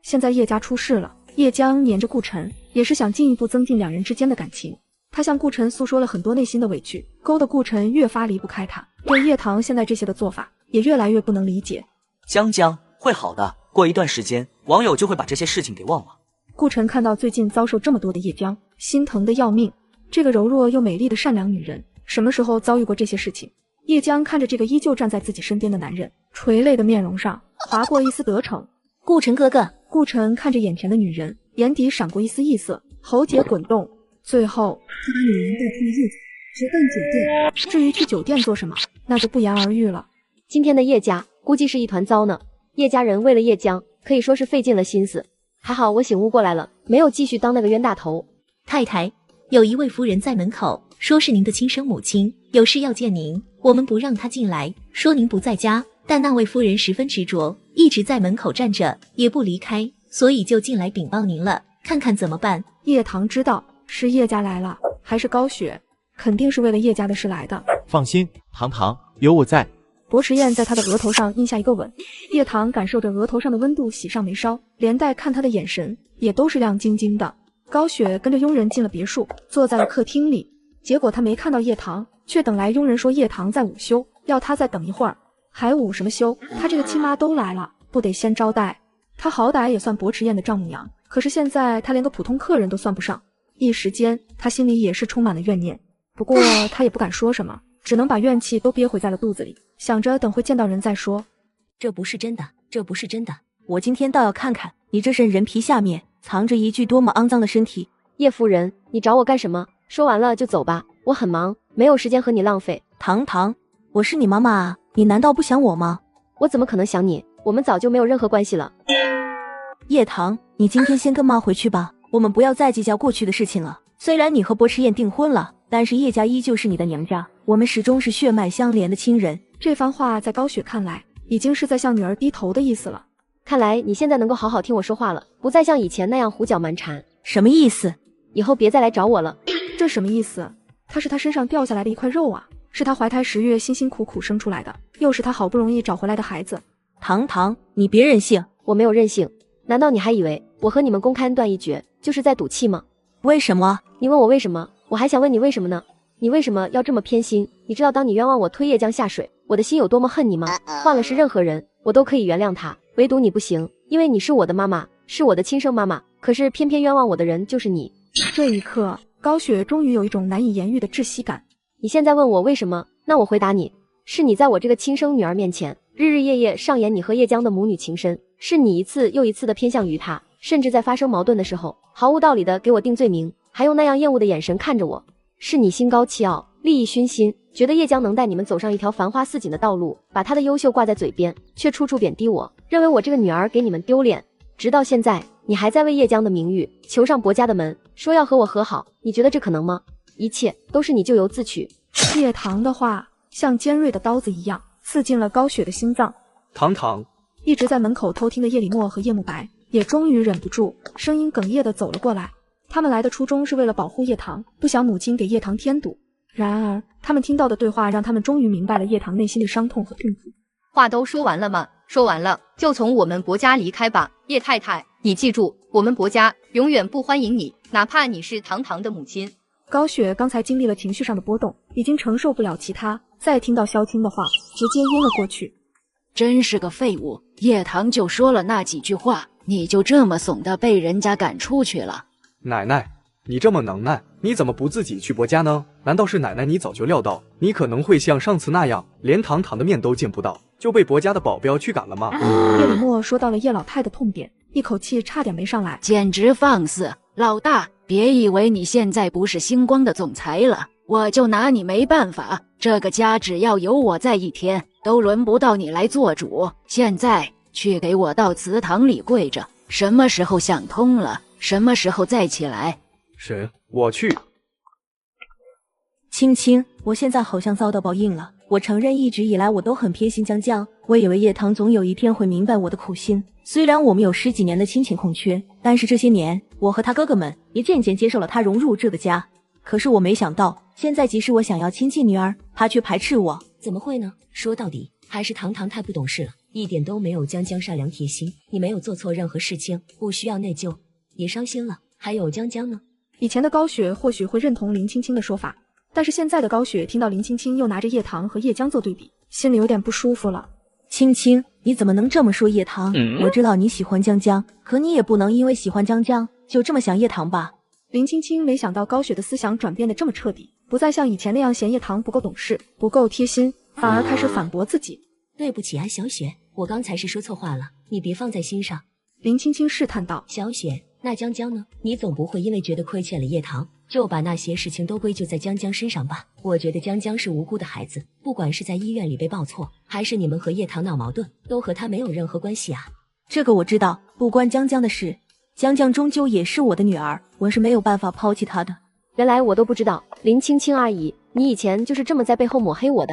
现在叶家出事了，叶江黏着顾晨，也是想进一步增进两人之间的感情。他向顾晨诉说了很多内心的委屈，勾得顾晨越发离不开他，对叶棠现在这些的做法也越来越不能理解。江江，会好的，过一段时间，网友就会把这些事情给忘了。顾晨看到最近遭受这么多的叶江，心疼的要命。这个柔弱又美丽的善良女人，什么时候遭遇过这些事情？叶江看着这个依旧站在自己身边的男人，垂泪的面容上划过一丝得逞。顾晨哥哥，顾晨看着眼前的女人，眼底闪过一丝异色，喉结滚动。最后，他把女人带出了叶家，直奔酒店。至于去酒店做什么，那就不言而喻了。今天的叶家估计是一团糟呢。叶家人为了叶江，可以说是费尽了心思。还好我醒悟过来了，没有继续当那个冤大头。太太，有一位夫人在门口，说是您的亲生母亲，有事要见您。我们不让她进来，说您不在家，但那位夫人十分执着，一直在门口站着，也不离开，所以就进来禀报您了，看看怎么办。叶棠知道是叶家来了，还是高雪，肯定是为了叶家的事来的。放心，堂堂，有我在。薄迟燕在他的额头上印下一个吻，叶棠感受着额头上的温度，喜上眉梢，连带看他的眼神也都是亮晶晶的。高雪跟着佣人进了别墅，坐在了客厅里。结果他没看到叶棠，却等来佣人说叶棠在午休，要他再等一会儿。还午什么休？他这个亲妈都来了，不得先招待？他好歹也算薄迟燕的丈母娘，可是现在他连个普通客人都算不上。一时间，他心里也是充满了怨念。不过他也不敢说什么，只能把怨气都憋回在了肚子里，想着等会见到人再说。这不是真的，这不是真的。我今天倒要看看你这身人皮下面藏着一具多么肮脏的身体。叶夫人，你找我干什么？说完了就走吧，我很忙，没有时间和你浪费。堂堂，我是你妈妈啊，你难道不想我吗？我怎么可能想你？我们早就没有任何关系了。叶棠，你今天先跟妈回去吧，我们不要再计较过去的事情了。虽然你和薄迟燕订婚了，但是叶家依旧是你的娘家，我们始终是血脉相连的亲人。这番话在高雪看来，已经是在向女儿低头的意思了。看来你现在能够好好听我说话了，不再像以前那样胡搅蛮缠。什么意思？以后别再来找我了。这什么意思？他是他身上掉下来的一块肉啊，是他怀胎10月辛辛苦苦生出来的，又是他好不容易找回来的孩子。堂堂，你别任性。我没有任性，难道你还以为我和你们公开恩断义绝就是在赌气吗？为什么？你问我为什么，我还想问你为什么呢？你为什么要这么偏心？你知道当你冤枉我推叶江下水，我的心有多么恨你吗？换了是任何人，我都可以原谅他，唯独你不行，因为你是我的妈妈，是我的亲生妈妈，可是偏偏冤枉我的人就是你。这一刻，高雪终于有一种难以言喻的窒息感。你现在问我为什么，那我回答你，是你在我这个亲生女儿面前，日日夜夜上演你和叶江的母女情深，是你一次又一次的偏向于他，甚至在发生矛盾的时候，毫无道理的给我定罪名，还用那样厌恶的眼神看着我。是你心高气傲，利益熏心，觉得叶江能带你们走上一条繁花似锦的道路，把他的优秀挂在嘴边，却处处贬低我，认为我这个女儿给你们丢脸。直到现在，你还在为叶江的名誉求上薄家的门，说要和我和好，你觉得这可能吗？一切都是你咎由自取。叶棠的话像尖锐的刀子一样刺进了高雪的心脏。堂堂，一直在门口偷听的叶礼墨和叶慕白也终于忍不住，声音哽咽地走了过来。他们来的初衷是为了保护叶棠，不想母亲给叶棠添堵。然而他们听到的对话让他们终于明白了叶棠内心的伤痛和痛苦。话都说完了吗？说完了就从我们薄家离开吧。叶太太，你记住，我们薄家永远不欢迎你，哪怕你是堂堂的母亲。高雪刚才经历了情绪上的波动，已经承受不了其他，再听到萧青的话，直接晕了过去。真是个废物！叶棠就说了那几句话，你就这么怂的被人家赶出去了？奶奶，你这么能耐，你怎么不自己去伯家呢？难道是奶奶你早就料到你可能会像上次那样，连堂堂的面都见不到，就被伯家的保镖驱赶了吗？叶李默说到了叶老太的痛点，一口气差点没上来。简直放肆！老大，别以为你现在不是星光的总裁了，我就拿你没办法。这个家只要有我在一天，都轮不到你来做主。现在去给我到祠堂里跪着，什么时候想通了，什么时候再起来。是，我去。青青，我现在好像遭到报应了。我承认一直以来我都很偏心江江，我以为叶棠总有一天会明白我的苦心。虽然我们有10几年的亲情空缺，但是这些年我和他哥哥们也渐渐接受了他融入这个家。可是我没想到，现在即使我想要亲近女儿，他却排斥我。怎么会呢？说到底还是堂堂太不懂事了，一点都没有江江善良贴心。你没有做错任何事情，不需要内疚。也伤心了，还有江江呢？以前的高雪或许会认同林青青的说法，但是现在的高雪听到林青青又拿着叶棠和叶江做对比，心里有点不舒服了。青青，你怎么能这么说叶棠？我知道你喜欢江江，可你也不能因为喜欢江江就这么想叶棠吧？林青青没想到高雪的思想转变得这么彻底，不再像以前那样嫌叶棠不够懂事、不够贴心，反而开始反驳自己。对不起啊，小雪，我刚才是说错话了，你别放在心上。林青青试探道。小雪，那江江呢？你总不会因为觉得亏欠了叶棠，就把那些事情都归咎在江江身上吧？我觉得江江是无辜的孩子，不管是在医院里被报错，还是你们和叶棠闹矛盾，都和他没有任何关系啊。这个我知道，不关江江的事。江江终究也是我的女儿，我是没有办法抛弃她的。原来我都不知道，林青青阿姨，你以前就是这么在背后抹黑我的。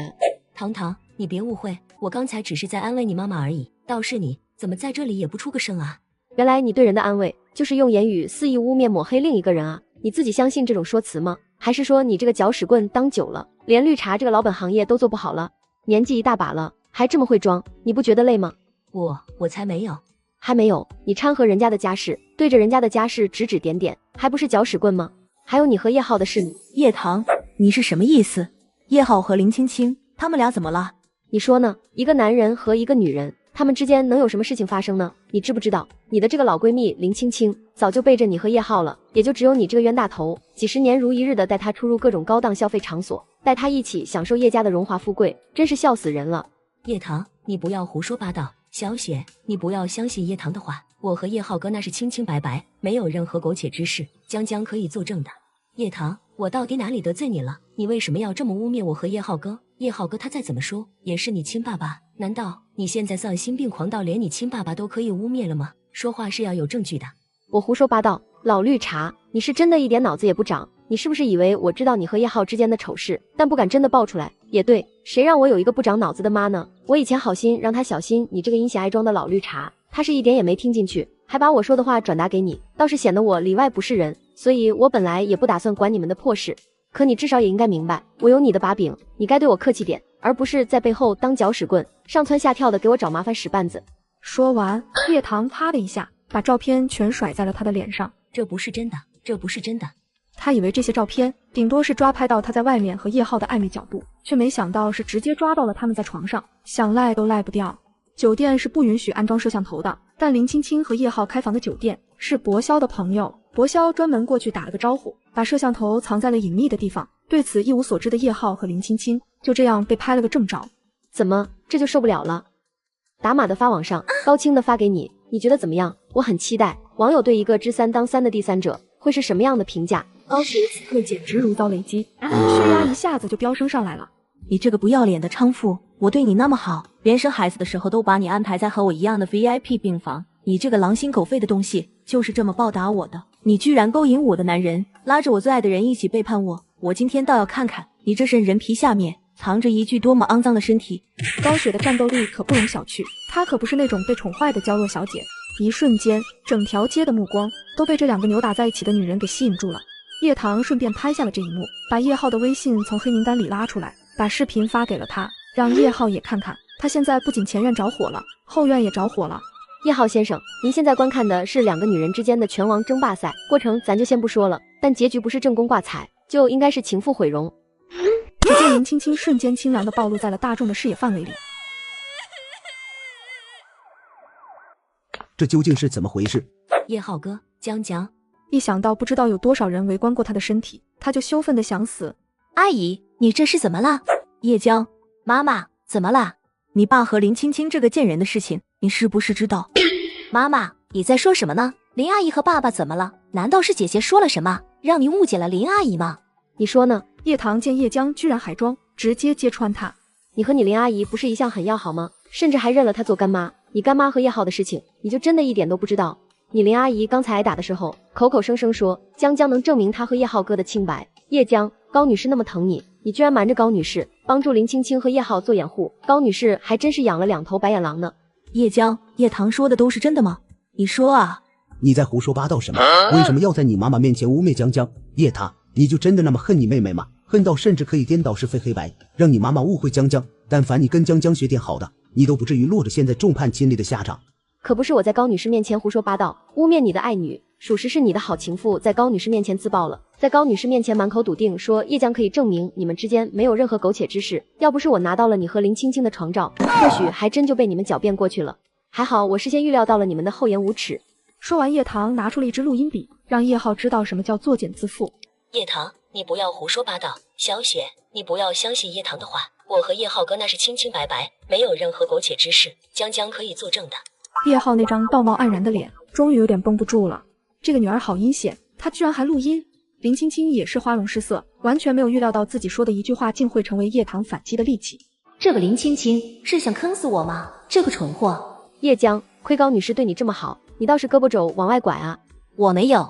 糖糖，你别误会，我刚才只是在安慰你妈妈而已。倒是你，怎么在这里也不出个声啊？原来你对人的安慰，就是用言语肆意污蔑抹黑另一个人啊？你自己相信这种说辞吗？还是说你这个搅屎棍当久了，连绿茶这个老本行业都做不好了？年纪一大把了，还这么会装，你不觉得累吗？我才没有。还没有，你掺和人家的家事，对着人家的家事指指点点，还不是搅屎棍吗？还有你和叶浩的事。叶棠，你是什么意思？叶浩和林青青他们俩怎么了？你说呢？一个男人和一个女人，他们之间能有什么事情发生呢？你知不知道，你的这个老闺蜜林青青早就背着你和叶浩了，也就只有你这个冤大头，几十年如一日的带她出入各种高档消费场所，带她一起享受叶家的荣华富贵，真是笑死人了。叶棠，你不要胡说八道。小雪，你不要相信叶棠的话，我和叶浩哥那是清清白白，没有任何苟且之事，江江可以作证的。叶棠，我到底哪里得罪你了？你为什么要这么污蔑我和叶浩哥？叶浩哥他再怎么说也是你亲爸爸，难道你现在丧心病狂到连你亲爸爸都可以污蔑了吗？说话是要有证据的。我胡说八道？老绿茶，你是真的一点脑子也不长？你是不是以为我知道你和叶浩之间的丑事，但不敢真的爆出来？也对，谁让我有一个不长脑子的妈呢？我以前好心让他小心你这个阴险爱装的老绿茶，他是一点也没听进去，还把我说的话转达给你，倒是显得我里外不是人。所以我本来也不打算管你们的破事，可你至少也应该明白，我有你的把柄，你该对我客气点，而不是在背后当搅屎棍，上蹿下跳的给我找麻烦使绊子。说完，叶棠啪的一下把照片全甩在了他的脸上。这不是真的，这不是真的。他以为这些照片顶多是抓拍到他在外面和叶浩的暧昧角度，却没想到是直接抓到了他们在床上，想赖都赖不掉。酒店是不允许安装摄像头的，但林青青和叶浩开房的酒店是博潇的朋友，博潇专门过去打了个招呼，把摄像头藏在了隐秘的地方。对此一无所知的叶浩和林青青就这样被拍了个正着。怎么这就受不了了？打码的发网上，高清的发给你，你觉得怎么样？我很期待网友对一个知三当三的第三者会是什么样的评价。高雪此刻简直如遭雷击，血压一下子就飙升上来了。你这个不要脸的娼妇，我对你那么好，连生孩子的时候都把你安排在和我一样的 VIP 病房，你这个狼心狗肺的东西，就是这么报答我的。你居然勾引我的男人，拉着我最爱的人一起背叛我，我今天倒要看看你这身人皮下面藏着一具多么肮脏的身体。高雪的战斗力可不容小觑，她可不是那种被宠坏的娇弱小姐。一瞬间，整条街的目光都被这两个扭打在一起的女人给吸引住了。叶棠顺便拍下了这一幕，把叶浩的微信从黑名单里拉出来，把视频发给了他，让叶浩也看看。他现在不仅前院着火了，后院也着火了。叶浩先生，您现在观看的是两个女人之间的拳王争霸赛，过程咱就先不说了，但结局不是正宫挂彩，就应该是情妇毁容。只见林青青瞬间清凉地暴露在了大众的视野范围里。这究竟是怎么回事？叶浩哥，江江，一想到不知道有多少人围观过他的身体，他就羞愤地想死。阿姨，你这是怎么了？叶江，妈妈，怎么啦？你爸和林青青这个贱人的事情，你是不是知道？妈妈，你在说什么呢？林阿姨和爸爸怎么了？难道是姐姐说了什么，让你误解了林阿姨吗？你说呢？叶棠见叶江居然还装，直接揭穿他。你和你林阿姨不是一向很要好吗？甚至还认了她做干妈。你干妈和叶浩的事情，你就真的一点都不知道？你林阿姨刚才挨打的时候，口口声声说江江能证明她和叶浩哥的清白。叶江，高女士那么疼你，你居然瞒着高女士，帮助林青青和叶浩做掩护。高女士还真是养了2头白眼狼呢。叶江，叶棠说的都是真的吗？你说啊。你在胡说八道什么？为什么要在你妈妈面前污蔑江江？叶棠，你就真的那么恨你妹妹吗？恨到甚至可以颠倒是非黑白，让你妈妈误会江江。但凡你跟江江学点好的，你都不至于落着现在众叛亲离的下场。可不是我在高女士面前胡说八道，污蔑你的爱女，属实是你的好情妇在高女士面前自爆了，在高女士面前满口笃定说叶江可以证明你们之间没有任何苟且之事。要不是我拿到了你和林青青的床照，或许还真就被你们狡辩过去了。还好我事先预料到了你们的厚颜无耻。说完，叶棠拿出了一支录音笔，让叶浩知道什么叫作茧自缚。叶棠，你不要胡说八道。小雪，你不要相信叶棠的话，我和叶浩哥那是清清白白，没有任何苟且之事，江江可以作证的。叶浩那张道貌岸然的脸终于有点绷不住了，这个女儿好阴险，她居然还录音。林青青也是花容失色，完全没有预料到自己说的一句话竟会成为叶棠反击的利器。这个林青青是想坑死我吗？这个蠢货！叶江，亏高女士对你这么好，你倒是胳膊肘往外拐啊。我没有。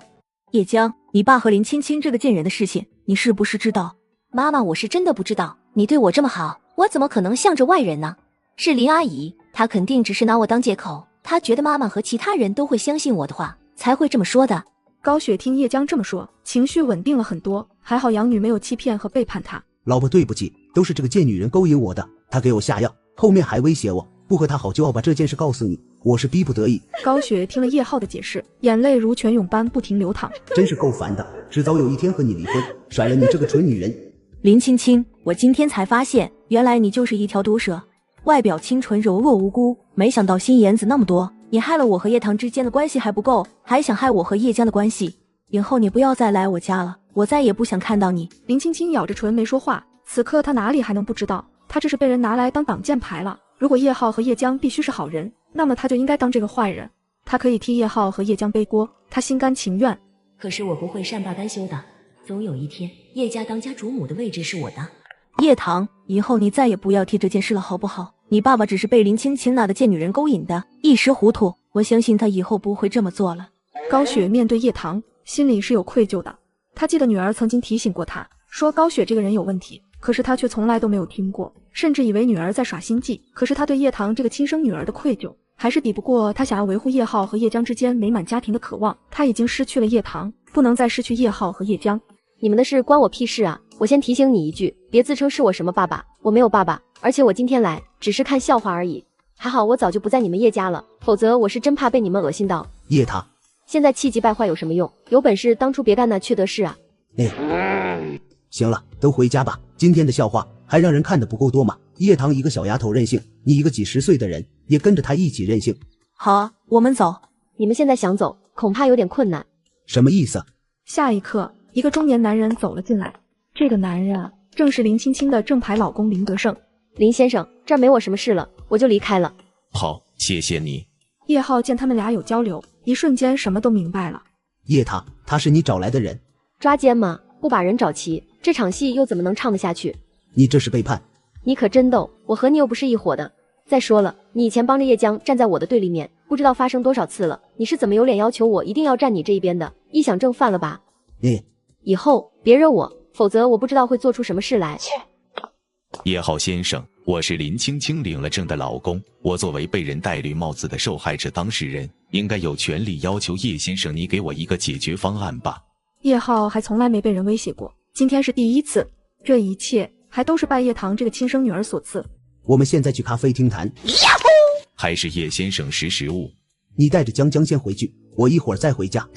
叶江，你爸和林青青这个贱人的事情，你是不是知道？妈妈，我是真的不知道。你对我这么好，我怎么可能向着外人呢？是林阿姨，她肯定只是拿我当借口，她觉得妈妈和其他人都会相信我的话，才会这么说的。高雪听叶江这么说，情绪稳定了很多，还好养女没有欺骗和背叛她。老婆，对不起，都是这个贱女人勾引我的，她给我下药，后面还威胁我，不和她好就要把这件事告诉你，我是逼不得已。高雪听了叶浩的解释，眼泪如泉涌般不停流淌，真是够烦的，迟早有一天和你离婚，甩了你这个蠢女人。林青青，我今天才发现，原来你就是一条毒蛇，外表清纯柔弱无辜，没想到心眼子那么多。你害了我和叶棠之间的关系还不够，还想害我和叶江的关系。以后你不要再来我家了，我再也不想看到你。林青青咬着唇没说话，此刻她哪里还能不知道，她这是被人拿来当挡箭牌了。如果叶浩和叶江必须是好人，那么他就应该当这个坏人。他可以替叶浩和叶江背锅，他心甘情愿。可是我不会善罢甘休的，总有一天叶家当家主母的位置是我的。叶棠，以后你再也不要提这件事了好不好？你爸爸只是被林青青那个贱女人勾引的，一时糊涂，我相信他以后不会这么做了。高雪面对叶棠，心里是有愧疚的。她记得女儿曾经提醒过她，说高雪这个人有问题，可是她却从来都没有听过，甚至以为女儿在耍心计。可是她对叶棠这个亲生女儿的愧疚，还是抵不过她想要维护叶浩和叶江之间美满家庭的渴望。她已经失去了叶棠，不能再失去叶浩和叶江。你们的事关我屁事啊！我先提醒你一句，别自称是我什么爸爸，我没有爸爸，而且我今天来只是看笑话而已。还好我早就不在你们叶家了，否则我是真怕被你们恶心到。叶棠，现在气急败坏有什么用？有本事当初别干那缺德事啊！行了，都回家吧。今天的笑话还让人看得不够多吗？叶棠一个小丫头任性，你一个几十岁的人也跟着她一起任性。好啊，我们走。你们现在想走，恐怕有点困难。什么意思？下一刻，一个中年男人走了进来。这个男人正是林青青的正牌老公林德胜。林先生，这儿没我什么事了，我就离开了。好，谢谢你。叶浩见他们俩有交流，一瞬间什么都明白了。叶棠，他是你找来的人？抓奸吗？不把人找齐，这场戏又怎么能唱得下去？你这是背叛。你可真逗，我和你又不是一伙的。再说了，你以前帮着叶江站在我的对立面，不知道发生多少次了，你是怎么有脸要求我一定要站你这一边的？臆想症犯了吧？以后别惹我，否则我不知道会做出什么事来。叶浩先生，我是林青青领了证的老公，我作为被人戴绿帽子的受害者当事人，应该有权利要求叶先生你给我一个解决方案吧。叶浩还从来没被人威胁过，今天是第一次，这一切还都是拜叶棠这个亲生女儿所赐。我们现在去咖啡厅谈。还是叶先生识时务。你带着江江先回去，我一会儿再回家。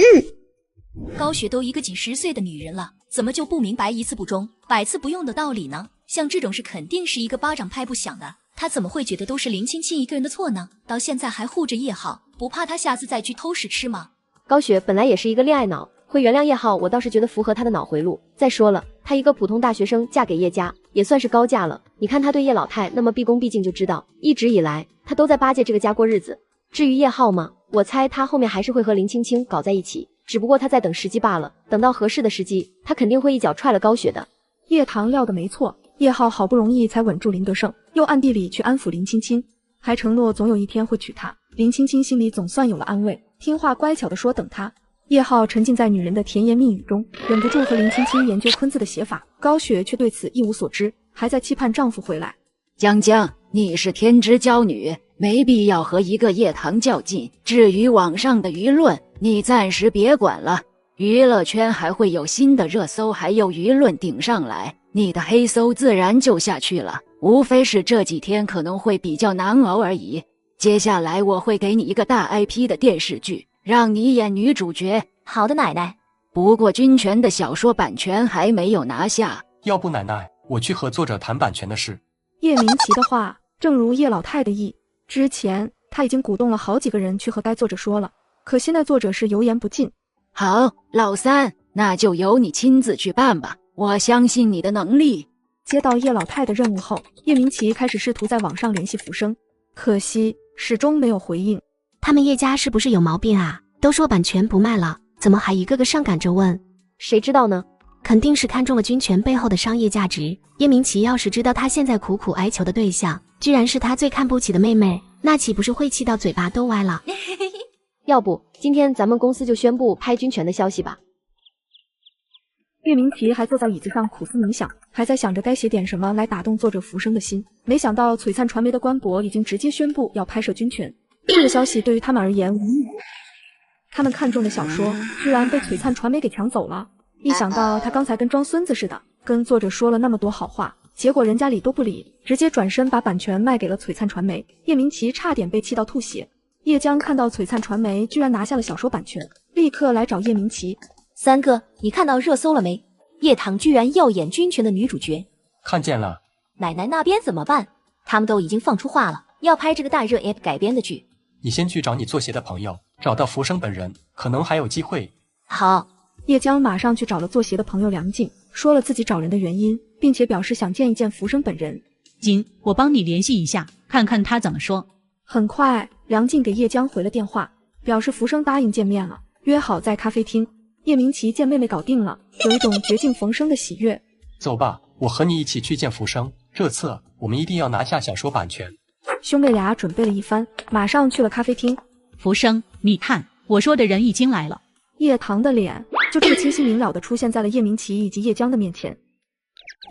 高雪都一个几十岁的女人了，怎么就不明白一次不忠，百次不用的道理呢？像这种事肯定是一个巴掌拍不响的，他怎么会觉得都是林青青一个人的错呢？到现在还护着叶浩，不怕他下次再去偷食吃吗？高雪本来也是一个恋爱脑，会原谅叶浩，我倒是觉得符合他的脑回路。再说了，她一个普通大学生嫁给叶家，也算是高价了。你看她对叶老太那么毕恭毕敬，就知道一直以来她都在巴结这个家过日子。至于叶浩嘛，我猜他后面还是会和林青青搞在一起，只不过他在等时机罢了。等到合适的时机，他肯定会一脚踹了高雪的。叶棠料的没错，叶浩好不容易才稳住林德胜，又暗地里去安抚林青青，还承诺总有一天会娶她。林青青心里总算有了安慰，听话乖巧地说等他。叶浩沉浸在女人的甜言蜜语中，忍不住和林青青研究昆字的写法。高雪却对此一无所知，还在期盼丈夫回来。江江，你是天之娇女，没必要和一个叶棠较劲。至于网上的舆论，你暂时别管了。娱乐圈还会有新的热搜，还有舆论顶上来，你的黑搜自然就下去了。无非是这几天可能会比较难熬而已。接下来我会给你一个大 IP 的电视剧，让你演女主角。好的，奶奶。不过军权的小说版权还没有拿下。要不奶奶，我去和作者谈版权的事。叶明琪的话正如叶老太的意，之前他已经鼓动了好几个人去和该作者说了，可惜那作者是油盐不进。好，老三，那就由你亲自去办吧，我相信你的能力。接到叶老太的任务后，叶明琪开始试图在网上联系浮生，可惜始终没有回应。他们叶家是不是有毛病啊？都说版权不卖了，怎么还一个个上赶着问？谁知道呢？肯定是看中了军权背后的商业价值。叶明琪要是知道他现在苦苦哀求的对象居然是他最看不起的妹妹，那岂不是会气到嘴巴都歪了？要不今天咱们公司就宣布拍军权的消息吧。叶明琪还坐在椅子上苦思冥想，还在想着该写点什么来打动作者浮生的心。没想到璀璨传媒的官博已经直接宣布要拍摄军权，这个消息对于他们而言无意义。他们看中的小说居然被璀璨传媒给抢走了。一想到他刚才跟装孙子似的，跟作者说了那么多好话，结果人家理都不理，直接转身把版权卖给了璀璨传媒，叶明琪差点被气到吐血。叶江看到璀璨传媒居然拿下了小说版权，立刻来找叶明琪。三哥，你看到热搜了没？叶棠居然要演军权的女主角。看见了。奶奶那边怎么办？他们都已经放出话了，要拍这个大热 app 改编的剧。你先去找你做鞋的朋友，找到浮生本人，可能还有机会。好。叶江马上去找了做鞋的朋友梁静，说了自己找人的原因，并且表示想见一见浮生本人。景，我帮你联系一下，看看他怎么说。很快，梁静给叶江回了电话，表示浮生答应见面了，约好在咖啡厅。叶明琪见妹妹搞定了，有一种绝境逢生的喜悦。走吧，我和你一起去见浮生，这次我们一定要拿下小说版权。兄妹俩准备了一番，马上去了咖啡厅。浮生，你看，我说的人已经来了。叶棠的脸就这么清晰明了地出现在了叶明琪以及叶江的面前。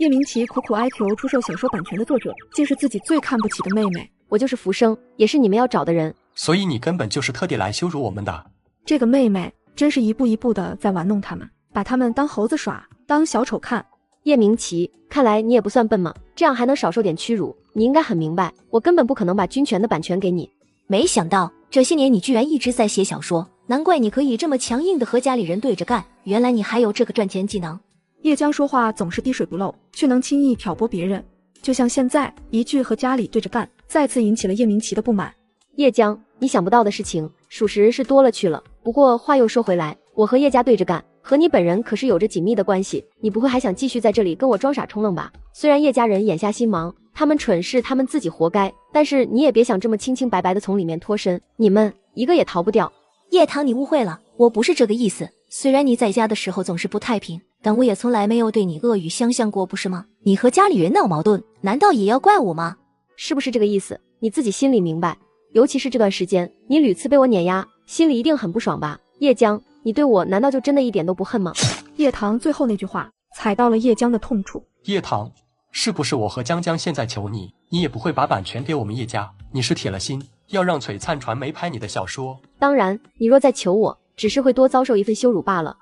叶明琪苦苦哀求出售小说版权的作者，竟是自己最看不起的妹妹。我就是浮生，也是你们要找的人。所以你根本就是特地来羞辱我们的。这个妹妹真是一步一步的在玩弄他们，把他们当猴子耍，当小丑看。叶明琪，看来你也不算笨嘛，这样还能少受点屈辱。你应该很明白，我根本不可能把军权的版权给你。没想到这些年你居然一直在写小说，难怪你可以这么强硬的和家里人对着干，原来你还有这个赚钱技能。叶江说话总是滴水不漏，却能轻易挑拨别人，就像现在一句和家里对着干，再次引起了叶明琪的不满。叶江，你想不到的事情属实是多了去了。不过话又说回来，我和叶家对着干，和你本人可是有着紧密的关系，你不会还想继续在这里跟我装傻充愣吧？虽然叶家人眼下心忙，他们蠢是他们自己活该，但是你也别想这么清清白白的从里面脱身，你们一个也逃不掉。叶棠，你误会了，我不是这个意思。虽然你在家的时候总是不太平，但我也从来没有对你恶语相向过，不是吗？你和家里人闹矛盾，难道也要怪我吗？是不是这个意思？你自己心里明白。尤其是这段时间，你屡次被我碾压，心里一定很不爽吧？叶江，你对我难道就真的一点都不恨吗？叶棠最后那句话踩到了叶江的痛处。叶棠，是不是我和江江现在求你，你也不会把版权给我们叶家？你是铁了心要让璀璨传媒拍你的小说？当然，你若再求我，只是会多遭受一份羞辱罢了。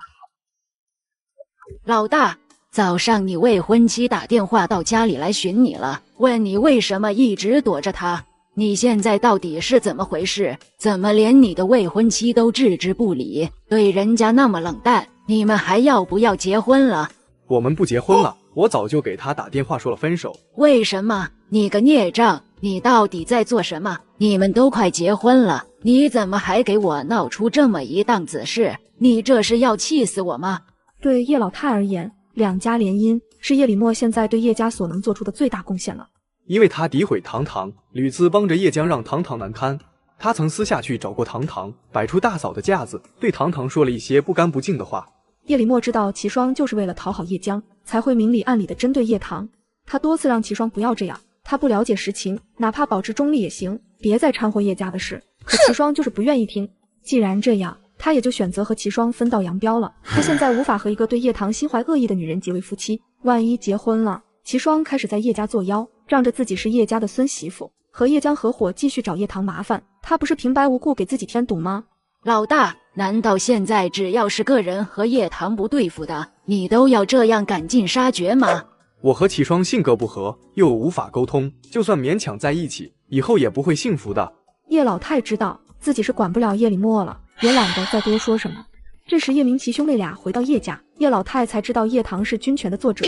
老大，早上你未婚妻打电话到家里来寻你了，问你为什么一直躲着她。你现在到底是怎么回事？怎么连你的未婚妻都置之不理，对人家那么冷淡？你们还要不要结婚了？我们不结婚了，我早就给他打电话说了分手。为什么？你个孽障，你到底在做什么？你们都快结婚了，你怎么还给我闹出这么一档子事？你这是要气死我吗？对叶老太而言，两家联姻是叶李默现在对叶家所能做出的最大贡献了。因为他诋毁堂堂，屡次帮着叶江让堂堂难堪。他曾私下去找过堂堂，摆出大嫂的架子，对堂堂说了一些不干不净的话。叶李默知道齐双就是为了讨好叶江，才会明里暗里的针对叶棠。他多次让齐双不要这样，他不了解实情，哪怕保持中立也行，别再掺和叶家的事。可齐双就是不愿意听。既然这样，他也就选择和齐双分道扬镳了。他现在无法和一个对叶棠心怀恶意的女人结为夫妻，万一结婚了，齐双开始在叶家作妖，仗着自己是叶家的孙媳妇，和叶江合伙继续找叶棠麻烦，他不是平白无故给自己添堵吗？老大，难道现在只要是个人和叶棠不对付的，你都要这样赶尽杀绝吗？我和齐双性格不合，又无法沟通，就算勉强在一起，以后也不会幸福的。叶老太知道自己是管不了叶李默了，也懒得再多说什么。这时叶明奇兄妹俩回到叶家，叶老太才知道叶棠是军权的作者。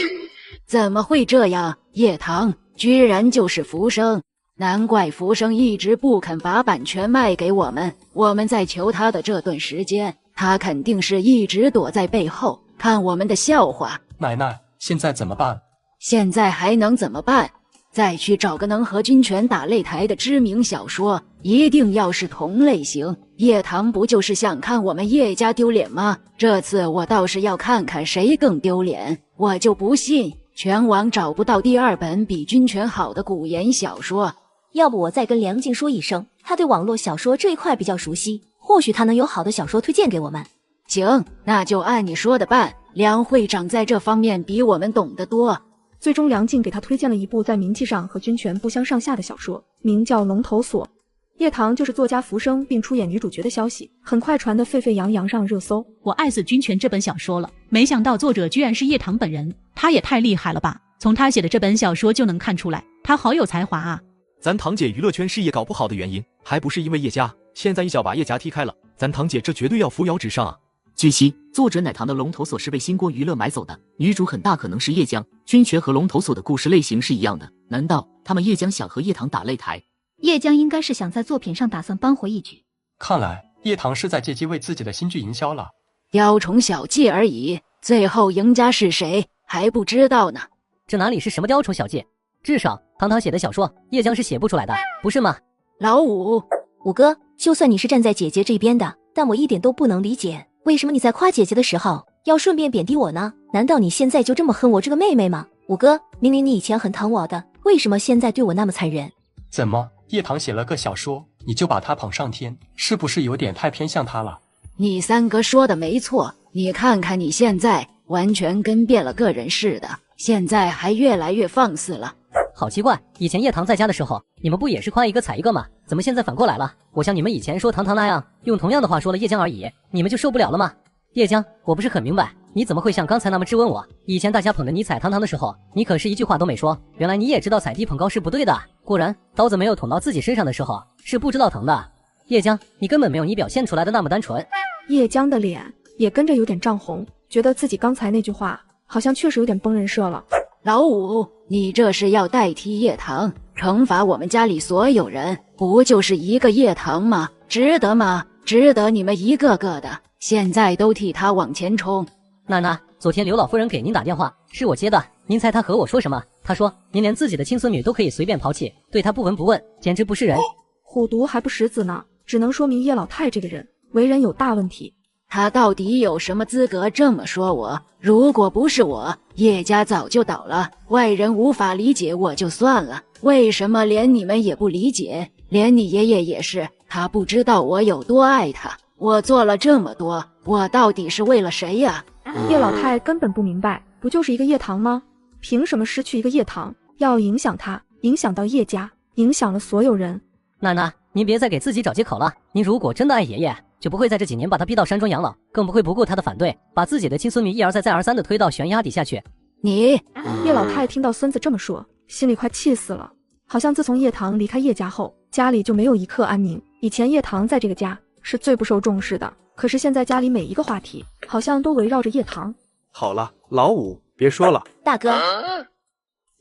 怎么会这样？叶棠居然就是浮生，难怪浮生一直不肯把版权卖给我们。我们在求他的这段时间，他肯定是一直躲在背后看我们的笑话。奶奶，现在怎么办？现在还能怎么办？再去找个能和军权打擂台的知名小说，一定要是同类型。叶棠不就是想看我们叶家丢脸吗？这次我倒是要看看谁更丢脸，我就不信全网找不到第二本比军权好的古言小说。要不我再跟梁静说一声，他对网络小说这一块比较熟悉，或许他能有好的小说推荐给我们。行，那就按你说的办。梁会长在这方面比我们懂得多。最终梁静给他推荐了一部在名气上和军权不相上下的小说，名叫《龙头锁》。叶棠就是作家浮生并出演女主角的消息，很快传得沸沸扬扬上热搜。我爱死军权这本小说了，没想到作者居然是叶棠本人，他也太厉害了吧！从他写的这本小说就能看出来，他好有才华啊！咱堂姐娱乐圈事业搞不好的原因，还不是因为叶家，现在一脚把叶家踢开了，咱堂姐这绝对要扶摇直上啊！据悉，作者乃堂的龙头锁是被新锅娱乐买走的，女主很大可能是叶江。军权和龙头锁的故事类型是一样的，难道他们叶江想和叶棠打擂台？叶江应该是想在作品上打算扳回一局。看来叶棠是在借机为自己的新剧营销了。雕虫小技而已，最后赢家是谁还不知道呢。这哪里是什么雕虫小技？至少堂堂写的小说，叶江是写不出来的，不是吗？老五哥，就算你是站在姐姐这边的，但我一点都不能理解，为什么你在夸姐姐的时候要顺便贬低我呢？难道你现在就这么恨我这个妹妹吗？五哥，明明你以前很疼我的，为什么现在对我那么残忍？怎么，叶棠写了个小说，你就把她捧上天，是不是有点太偏向她了？你三哥说的没错，你看看你现在完全跟变了个人似的，现在还越来越放肆了。好奇怪，以前叶棠在家的时候，你们不也是夸一个踩一个吗？怎么现在反过来了？我像你们以前说堂堂那样，用同样的话说了叶江而已，你们就受不了了吗？叶江，我不是很明白，你怎么会像刚才那么质问我？以前大家捧着你踩堂堂的时候，你可是一句话都没说。原来你也知道踩低捧高是不对的。果然，刀子没有捅到自己身上的时候，是不知道疼的。叶江，你根本没有你表现出来的那么单纯。叶江的脸也跟着有点涨红，觉得自己刚才那句话好像确实有点崩人设了。老五，你这是要代替叶棠惩罚我们家里所有人，不就是一个叶棠吗？值得吗？值得你们一个个的现在都替他往前冲。娜娜，昨天刘老夫人给您打电话，是我接的，您猜她和我说什么？她说您连自己的亲孙女都可以随便抛弃，对她不闻不问，简直不是人。虎毒还不食子呢，只能说明叶老太这个人为人有大问题。他到底有什么资格这么说我？如果不是我，叶家早就倒了。外人无法理解我就算了，为什么连你们也不理解？连你爷爷也是，他不知道我有多爱他。我做了这么多，我到底是为了谁呀？叶老太根本不明白，不就是一个叶棠吗？凭什么失去一个叶棠，要影响他，影响到叶家，影响了所有人？娜娜，您别再给自己找借口了。您如果真的爱爷爷，就不会在这几年把他逼到山庄养老，更不会不顾他的反对，把自己的亲孙女一而再再而三的推到悬崖底下去。你叶老太听到孙子这么说，心里快气死了。好像自从叶棠离开叶家后，家里就没有一刻安宁。以前叶棠在这个家是最不受重视的，可是现在家里每一个话题好像都围绕着叶棠。好了，老五，别说了。大哥，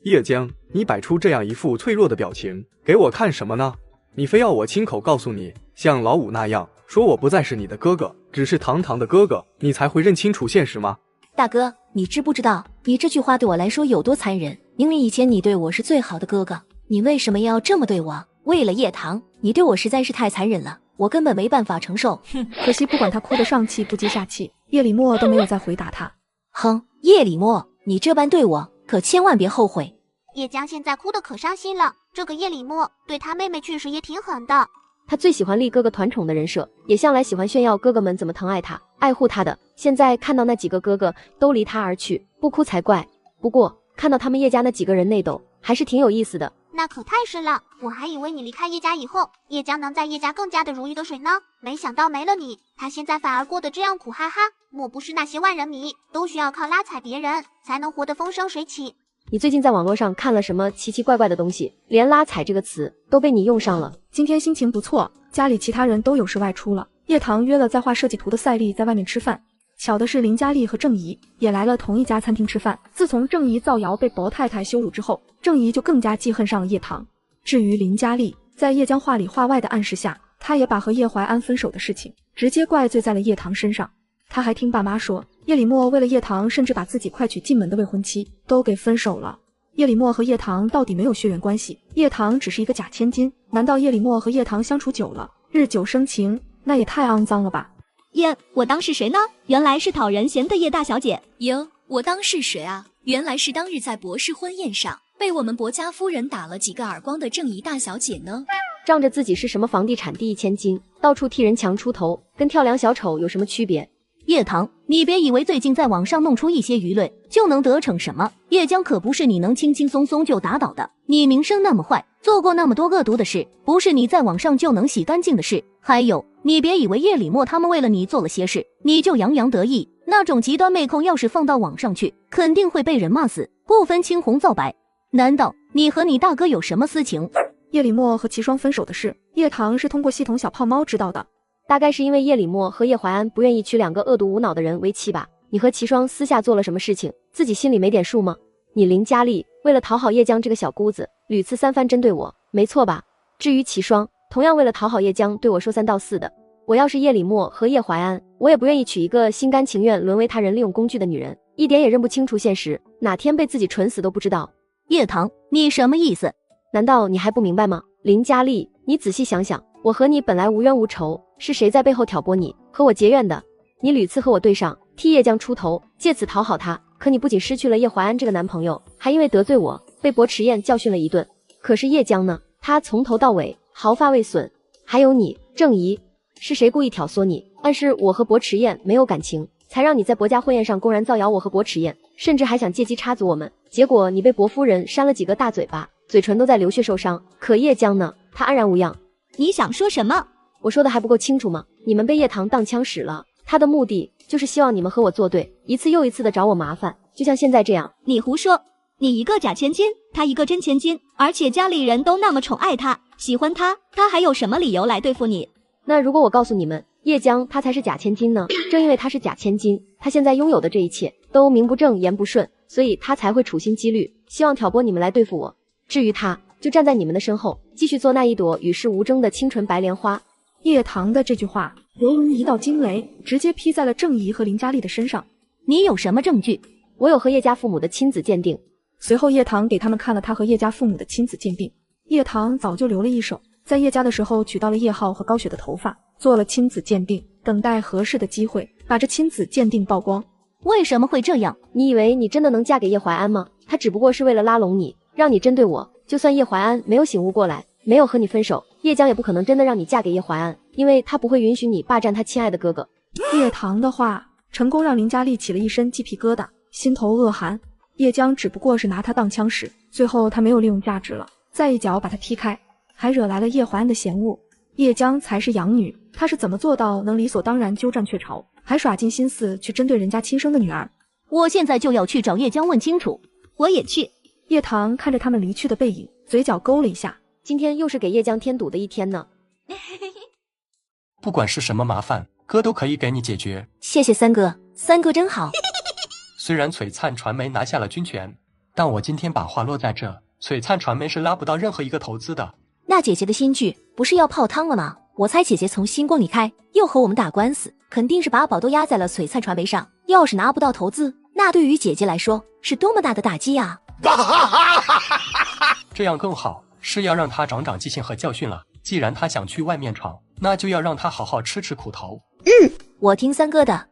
叶江，你摆出这样一副脆弱的表情，给我看什么呢？你非要我亲口告诉你，像老五那样说我不再是你的哥哥，只是堂堂的哥哥，你才会认清楚现实吗？大哥，你知不知道你这句话对我来说有多残忍？明明以前你对我是最好的哥哥，你为什么要这么对我？为了叶棠，你对我实在是太残忍了，我根本没办法承受。哼，可惜不管他哭得上气不接下气，叶礼墨都没有再回答他。哼，叶礼墨，你这般对我，可千万别后悔。叶江现在哭得可伤心了，这个叶礼墨对他妹妹确实也挺狠的。他最喜欢立哥哥团宠的人设，也向来喜欢炫耀哥哥们怎么疼爱他、爱护他的。现在看到那几个哥哥都离他而去，不哭才怪。不过看到他们叶家那几个人内斗，还是挺有意思的。那可太是了，我还以为你离开叶家以后，叶江能在叶家更加的如鱼得水呢，没想到没了你，他现在反而过得这样苦哈哈。莫不是那些万人迷都需要靠拉踩别人才能活得风生水起？你最近在网络上看了什么奇奇怪怪的东西？连拉踩这个词都被你用上了。今天心情不错，家里其他人都有事外出了。叶棠约了在画设计图的赛丽在外面吃饭，巧的是林佳丽和郑怡也来了同一家餐厅吃饭。自从郑怡造谣被薄太太羞辱之后，郑怡就更加记恨上了叶棠。至于林佳丽，在叶江话里话外的暗示下，她也把和叶怀安分手的事情直接怪罪在了叶棠身上。她还听爸妈说，叶礼墨为了叶棠，甚至把自己快娶进门的未婚妻都给分手了。叶礼墨和叶棠到底没有血缘关系，叶棠只是一个假千金。难道叶礼墨和叶棠相处久了，日久生情？那也太肮脏了吧！我当是谁呢？原来是讨人嫌的叶大小姐。哟，我当是谁啊？原来是当日在博士婚宴上被我们博家夫人打了几个耳光的郑怡大小姐呢。仗着自己是什么房地产第一千金，到处替人强出头，跟跳梁小丑有什么区别？叶棠，你别以为最近在网上弄出一些舆论就能得逞什么，叶江可不是你能轻轻松松就打倒的。你名声那么坏，做过那么多恶毒的事，不是你在网上就能洗干净的事。还有，你别以为叶礼墨他们为了你做了些事，你就洋洋得意。那种极端妹控要是放到网上去，肯定会被人骂死，不分青红皂白。难道你和你大哥有什么私情？叶礼墨和齐双分手的事，叶棠是通过系统小胖猫知道的。大概是因为叶礼墨和叶怀安不愿意娶两个恶毒无脑的人为妻吧？你和齐双私下做了什么事情，自己心里没点数吗？你林佳丽为了讨好叶江这个小姑子，屡次三番针对我，没错吧？至于齐双，同样为了讨好叶江，对我说三道四的。我要是叶礼墨和叶怀安，我也不愿意娶一个心甘情愿沦为他人利用工具的女人，一点也认不清楚现实，哪天被自己蠢死都不知道。叶棠，你什么意思？难道你还不明白吗？林佳丽，你仔细想想，我和你本来无冤无仇，是谁在背后挑拨你，和我结怨的？你屡次和我对上，替叶江出头，借此讨好他。可你不仅失去了叶怀安这个男朋友，还因为得罪我，被薄池燕教训了一顿。可是叶江呢？他从头到尾毫发未损。还有你，郑怡，是谁故意挑唆你，暗示我和薄池燕没有感情，才让你在薄家婚宴上公然造谣我和薄池燕，甚至还想借机插足我们。结果你被薄夫人扇了几个大嘴巴，嘴唇都在流血受伤。可叶江呢？他安然无恙。你想说什么？我说的还不够清楚吗？你们被叶棠当枪使了，他的目的就是希望你们和我作对，一次又一次的找我麻烦，就像现在这样。你胡说！你一个假千金，他一个真千金，而且家里人都那么宠爱他，喜欢他，他还有什么理由来对付你？那如果我告诉你们，叶江他才是假千金呢？正因为他是假千金，他现在拥有的这一切都名不正言不顺，所以他才会处心积虑，希望挑拨你们来对付我。至于他，就站在你们的身后，继续做那一朵与世无争的清纯白莲花。叶棠的这句话犹如一道惊雷，直接劈在了郑怡和林佳丽的身上。你有什么证据？我有和叶家父母的亲子鉴定。随后叶棠给他们看了他和叶家父母的亲子鉴定。叶棠早就留了一手，在叶家的时候取到了叶浩和高雪的头发，做了亲子鉴定，等待合适的机会把这亲子鉴定曝光。为什么会这样？你以为你真的能嫁给叶怀安吗？他只不过是为了拉拢你，让你针对我。就算叶怀安没有醒悟过来，没有和你分手，叶江也不可能真的让你嫁给叶怀安，因为他不会允许你霸占他亲爱的哥哥。叶棠的话成功让林佳丽起了一身鸡皮疙瘩，心头恶寒。叶江只不过是拿他当枪使，最后他没有利用价值了，再一脚把他踢开，还惹来了叶怀安的嫌恶。叶江才是养女，他是怎么做到能理所当然鸠占鹊巢，还耍尽心思去针对人家亲生的女儿？我现在就要去找叶江问清楚。我也去。叶棠看着他们离去的背影，嘴角勾了一下。今天又是给叶江添堵的一天呢。不管是什么麻烦，哥都可以给你解决。谢谢三哥，三哥真好。虽然璀璨传媒拿下了军权，但我今天把话落在这，璀璨传媒是拉不到任何一个投资的。那姐姐的新剧不是要泡汤了吗？我猜姐姐从星光离开，又和我们打官司，肯定是把宝都压在了璀璨传媒上。要是拿不到投资，那对于姐姐来说是多么大的打击啊！这样更好，是要让她长长记性和教训了。既然她想去外面闯，那就要让她好好吃苦头。我听三哥的。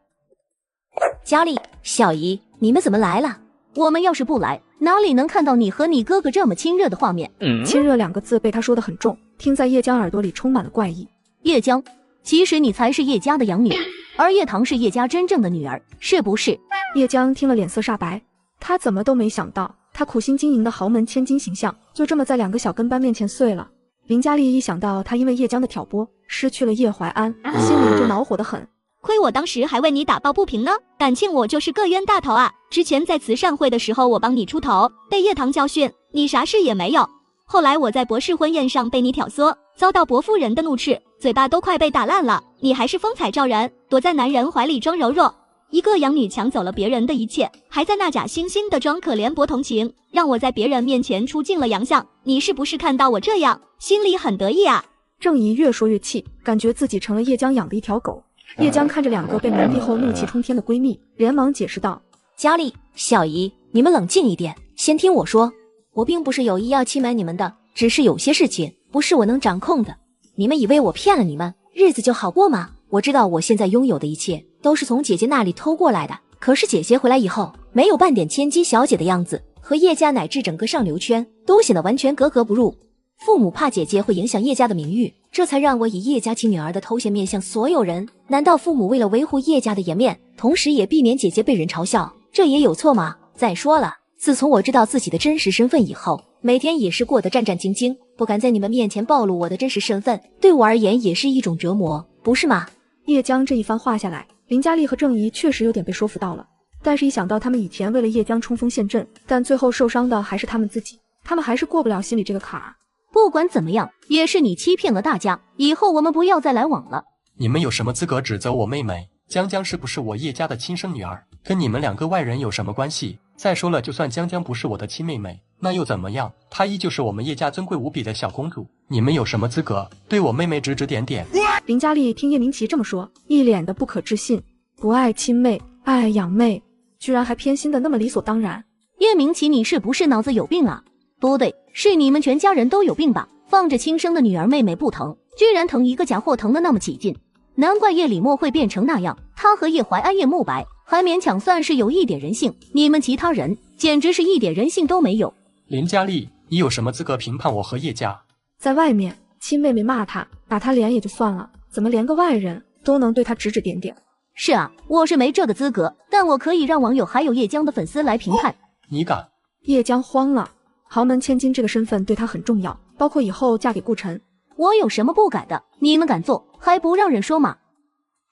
佳丽、小姨，你们怎么来了？我们要是不来，哪里能看到你和你哥哥这么亲热的画面？亲热2个字被他说得很重，听在叶江耳朵里充满了怪异。叶江，其实你才是叶家的养女，而叶棠是叶家真正的女儿，是不是？叶江听了脸色煞白，他怎么都没想到，他苦心经营的豪门千金形象就这么在2个小跟班面前碎了。林佳丽一想到他因为叶江的挑拨失去了叶怀安，心里就恼火得很。亏我当时还为你打抱不平呢，感情我就是个冤大头啊！之前在慈善会的时候我帮你出头，被叶棠教训，你啥事也没有。后来我在博士婚宴上被你挑唆，遭到伯夫人的怒斥，嘴巴都快被打烂了，你还是风采照人，躲在男人怀里装柔弱。一个养女抢走了别人的一切，还在那假惺惺的装可怜博同情，让我在别人面前出尽了洋相。你是不是看到我这样，心里很得意啊？郑怡越说越气，感觉自己成了叶江养的一条狗。叶江看着2个被蒙蔽后怒气冲天的闺蜜，连忙解释道：佳丽、小姨，你们冷静一点，先听我说。我并不是有意要欺瞒你们的，只是有些事情不是我能掌控的。你们以为我骗了你们，日子就好过吗？我知道我现在拥有的一切都是从姐姐那里偷过来的，可是姐姐回来以后，没有半点千金小姐的样子，和叶家乃至整个上流圈都显得完全格格不入。父母怕姐姐会影响叶家的名誉，这才让我以叶家亲女儿的头衔面向所有人。难道父母为了维护叶家的颜面，同时也避免姐姐被人嘲笑，这也有错吗？再说了，自从我知道自己的真实身份以后，每天也是过得战战兢兢，不敢在你们面前暴露我的真实身份，对我而言也是一种折磨，不是吗？叶江这一番话下来，林佳丽和郑怡确实有点被说服到了，但是一想到他们以前为了叶江冲锋陷阵，但最后受伤的还是他们自己，他们还是过不了心里这个坎儿。不管怎么样，也是你欺骗了大家，以后我们不要再来往了。你们有什么资格指责我妹妹？江江是不是我叶家的亲生女儿？跟你们2个外人有什么关系？再说了，就算江江不是我的亲妹妹，那又怎么样？她依旧是我们叶家尊贵无比的小公主。你们有什么资格对我妹妹指指点点？林佳丽听叶明琪这么说，一脸的不可置信，不爱亲妹，爱养妹，居然还偏心的那么理所当然。叶明琪，你是不是脑子有病啊？不对，是你们全家人都有病吧？放着亲生的女儿妹妹不疼，居然疼一个假货疼得那么起劲，难怪叶李默会变成那样。他和叶怀安、叶慕白还勉强算是有一点人性，你们其他人简直是一点人性都没有。林佳丽，你有什么资格评判我和叶家？在外面，亲妹妹骂他，打他脸也就算了，怎么连个外人都能对他指指点点？是啊，我是没这个资格，但我可以让网友还有叶江的粉丝来评判。你敢？叶江慌了。豪门千金这个身份对他很重要，包括以后嫁给顾晨。我有什么不敢的？你们敢做，还不让人说吗？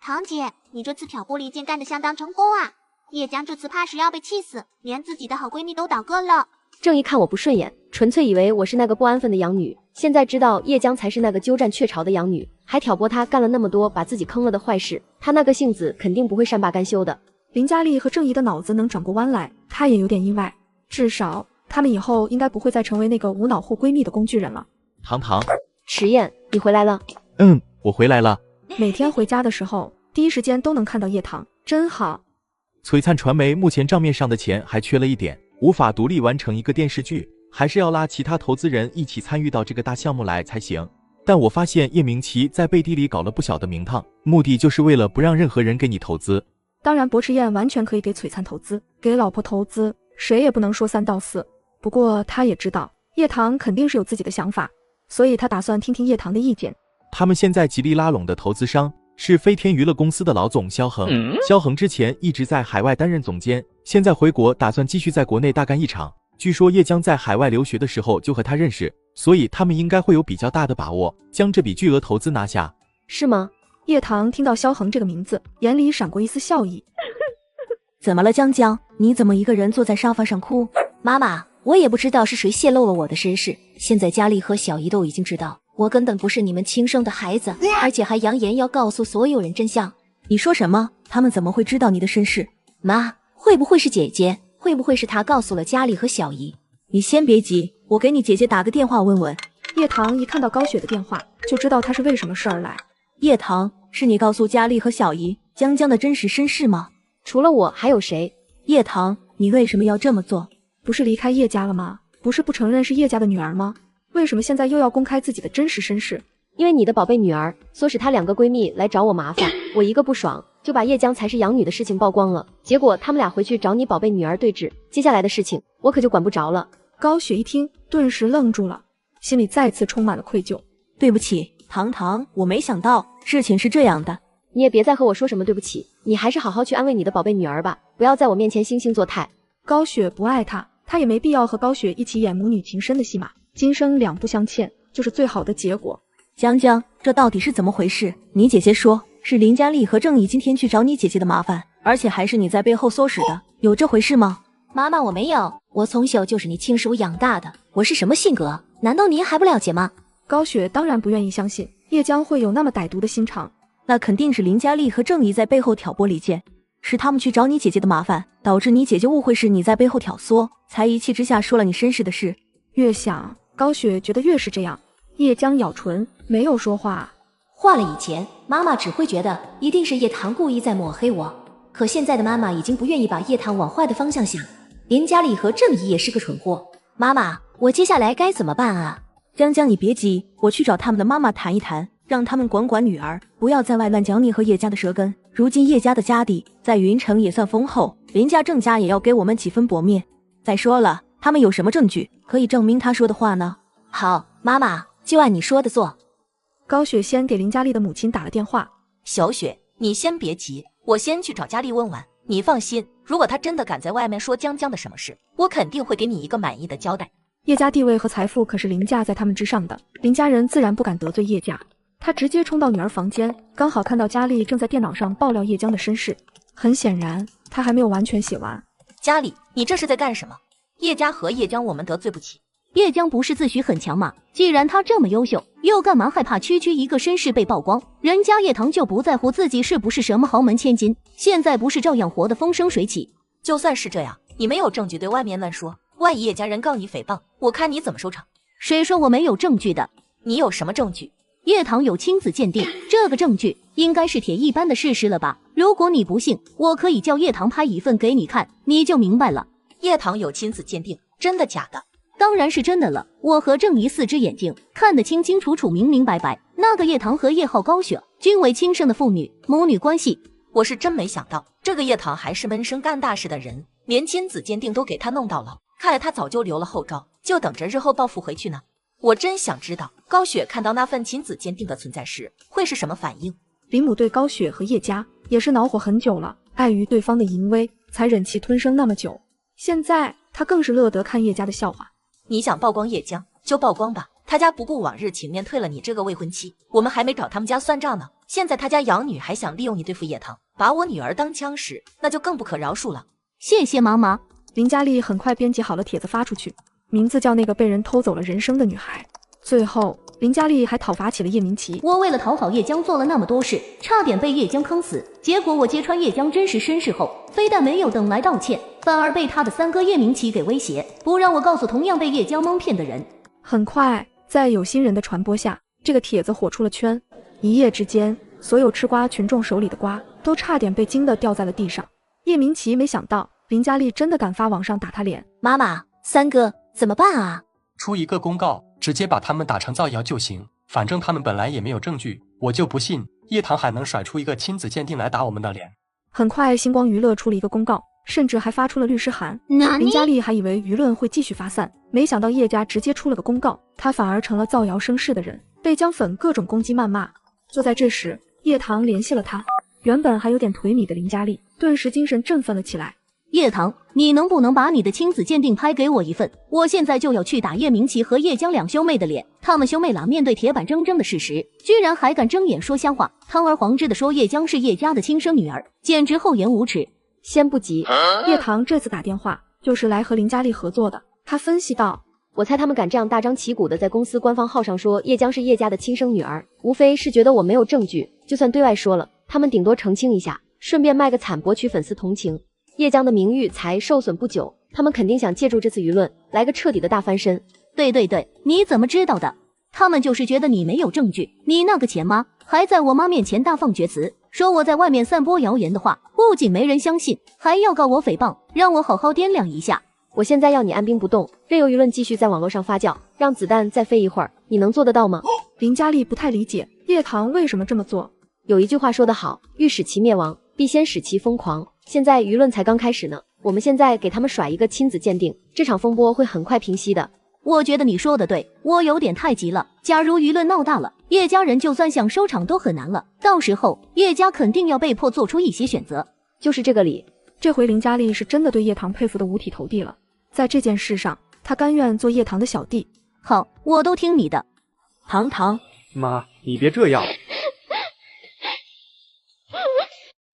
堂姐，你这次挑拨离间干得相当成功啊！叶江这次怕是要被气死，连自己的好闺蜜都倒戈了。郑怡看我不顺眼，纯粹以为我是那个不安分的养女，现在知道叶江才是那个鸠占鹊巢的养女，还挑拨他干了那么多把自己坑了的坏事，他那个性子肯定不会善罢甘休的。林佳丽和郑怡的脑子能转过弯来，她也有点意外，至少他们以后应该不会再成为那个无脑护闺蜜的工具人了。糖糖，迟燕，你回来了。我回来了。每天回家的时候，第一时间都能看到叶棠，真好。璀璨传媒目前账面上的钱还缺了一点，无法独立完成一个电视剧，还是要拉其他投资人一起参与到这个大项目来才行。但我发现叶明琪在背地里搞了不小的名堂，目的就是为了不让任何人给你投资。当然，薄迟燕完全可以给璀璨投资，给老婆投资，谁也不能说3道4。不过他也知道叶棠肯定是有自己的想法，所以他打算听听叶棠的意见。他们现在极力拉拢的投资商是飞天娱乐公司的老总肖恒。肖恒之前一直在海外担任总监，现在回国打算继续在国内大干一场。据说叶江在海外留学的时候就和他认识，所以他们应该会有比较大的把握将这笔巨额投资拿下。是吗？叶棠听到肖恒这个名字，眼里闪过一丝笑意。怎么了，江江？你怎么一个人坐在沙发上哭？妈妈，我也不知道是谁泄露了我的身世，现在佳丽和小姨都已经知道我根本不是你们亲生的孩子，而且还扬言要告诉所有人真相。你说什么？他们怎么会知道你的身世？妈，会不会是姐姐？会不会是她告诉了佳丽和小姨？你先别急，我给你姐姐打个电话问问。叶棠一看到高雪的电话，就知道她是为什么事儿来。叶棠，是你告诉佳丽和小姨江江的真实身世吗？除了我还有谁？叶棠，你为什么要这么做？不是离开叶家了吗？不是不承认是叶家的女儿吗？为什么现在又要公开自己的真实身世？因为你的宝贝女儿唆使她2个闺蜜来找我麻烦，我一个不爽，就把叶江才是养女的事情曝光了。结果他们俩回去找你宝贝女儿对质，接下来的事情我可就管不着了。高雪一听，顿时愣住了，心里再次充满了愧疚。对不起，糖糖，我没想到事情是这样的。你也别再和我说什么对不起，你还是好好去安慰你的宝贝女儿吧，不要在我面前惺惺作态。高雪不爱他，他也没必要和高雪一起演母女情深的戏码，今生两不相欠就是最好的结果。江江，这到底是怎么回事？你姐姐说是林佳丽和郑怡今天去找你姐姐的麻烦，而且还是你在背后唆使的，有这回事吗？妈妈，我没有，我从小就是你亲手养大的，我是什么性格？难道您还不了解吗？高雪当然不愿意相信叶江会有那么歹毒的心肠，那肯定是林佳丽和郑怡在背后挑拨离间，是他们去找你姐姐的麻烦，导致你姐姐误会是你在背后挑唆，才一气之下说了你身世的事。越想，高雪觉得越是这样。叶江咬唇，没有说话。换了以前，妈妈只会觉得一定是叶棠故意在抹黑我，可现在的妈妈已经不愿意把叶棠往坏的方向想。林佳丽和郑怡也是个蠢货，妈妈，我接下来该怎么办啊？江江，你别急，我去找他们的妈妈谈一谈，让他们管管女儿，不要在外乱讲你和叶家的舌根。如今叶家的家底在云城也算丰厚，林家郑家也要给我们几分薄面。再说了，他们有什么证据可以证明他说的话呢？好，妈妈，就按你说的做。高雪先给林佳丽的母亲打了电话。小雪，你先别急，我先去找佳丽问问。你放心，如果她真的敢在外面说江江的什么事，我肯定会给你一个满意的交代。叶家地位和财富可是凌驾在他们之上的，林家人自然不敢得罪叶家。他直接冲到女儿房间，刚好看到佳丽正在电脑上爆料叶江的身世。很显然，他还没有完全写完。佳丽，你这是在干什么？叶家和叶江我们得罪不起。叶江不是自诩很强吗？既然他这么优秀，又干嘛害怕区区一个身世被曝光？人家叶棠就不在乎自己是不是什么豪门千金，现在不是照样活得风生水起？就算是这样，你没有证据对外面乱说，万一叶家人告你诽谤，我看你怎么收场？谁说我没有证据的？你有什么证据？叶棠有亲子鉴定，这个证据应该是铁一般的事实了吧？如果你不信，我可以叫叶棠拍一份给你看，你就明白了。叶棠有亲子鉴定，真的假的？当然是真的了，我和郑怡4只眼睛看得清清楚楚、明明白白。那个叶棠和叶浩、高雪均为亲生的父女，母女关系。我是真没想到，这个叶棠还是闷声干大事的人，连亲子鉴定都给他弄到了。看来他早就留了后招，就等着日后报复回去呢。我真想知道高雪看到那份亲子鉴定的存在时会是什么反应。林母对高雪和叶家也是恼火很久了，碍于对方的淫威，才忍气吞声那么久。现在他更是乐得看叶家的笑话。你想曝光叶江就曝光吧，他家不顾往日情面退了你这个未婚妻，我们还没找他们家算账呢。现在他家养女还想利用你对付叶棠，把我女儿当枪使，那就更不可饶恕了。谢谢妈妈。林佳丽很快编辑好了帖子发出去，名字叫那个被人偷走了人生的女孩。最后林佳丽还讨伐起了叶明琪。我为了讨好叶江做了那么多事，差点被叶江坑死，结果我揭穿叶江真实身世后，非但没有等来道歉，反而被他的3哥叶明琪给威胁，不让我告诉同样被叶江蒙骗的人。很快在有心人的传播下，这个帖子火出了圈，一夜之间所有吃瓜群众手里的瓜都差点被惊得掉在了地上。叶明琪没想到林佳丽真的敢发网上打他脸。妈妈，3哥怎么办啊？出一个公告，直接把他们打成造谣就行，反正他们本来也没有证据，我就不信叶棠还能甩出一个亲子鉴定来打我们的脸。很快星光娱乐出了一个公告，甚至还发出了律师函。林佳丽还以为舆论会继续发散，没想到叶家直接出了个公告，他反而成了造谣生事的人，被姜粉各种攻击谩骂。就在这时，叶棠联系了他，原本还有点颓靡的林佳丽顿时精神振奋了起来。叶棠，你能不能把你的亲子鉴定拍给我一份？我现在就要去打叶明琪和叶江2兄妹的脸。他们兄妹俩面对铁板铮铮的事实，居然还敢睁眼说瞎话，堂而皇之的说叶江是叶家的亲生女儿，简直厚颜无耻。先不急，叶棠这次打电话就是来和林佳丽合作的。他分析道，我猜他们敢这样大张旗鼓的在公司官方号上说叶江是叶家的亲生女儿，无非是觉得我没有证据，就算对外说了，他们顶多澄清一下，顺便卖个惨博取粉丝同情。叶江的名誉才受损不久，他们肯定想借助这次舆论来个彻底的大翻身。对，你怎么知道的？他们就是觉得你没有证据。你那个前妈还在我妈面前大放厥词，说我在外面散播谣言的话，不仅没人相信，还要告我诽谤，让我好好掂量一下。我现在要你按兵不动，任由舆论继续在网络上发酵，让子弹再飞一会儿，你能做得到吗？林佳丽不太理解叶棠为什么这么做。有一句话说得好，欲使其灭亡，必先使其疯狂。现在舆论才刚开始呢，我们现在给他们甩一个亲子鉴定，这场风波会很快平息的。我觉得你说的对，我有点太急了。假如舆论闹大了，叶家人就算想收场都很难了，到时候叶家肯定要被迫做出一些选择。就是这个理。这回林佳丽是真的对叶棠佩服得五体投地了，在这件事上，她甘愿做叶棠的小弟。好，我都听你的。糖，妈，你别这样。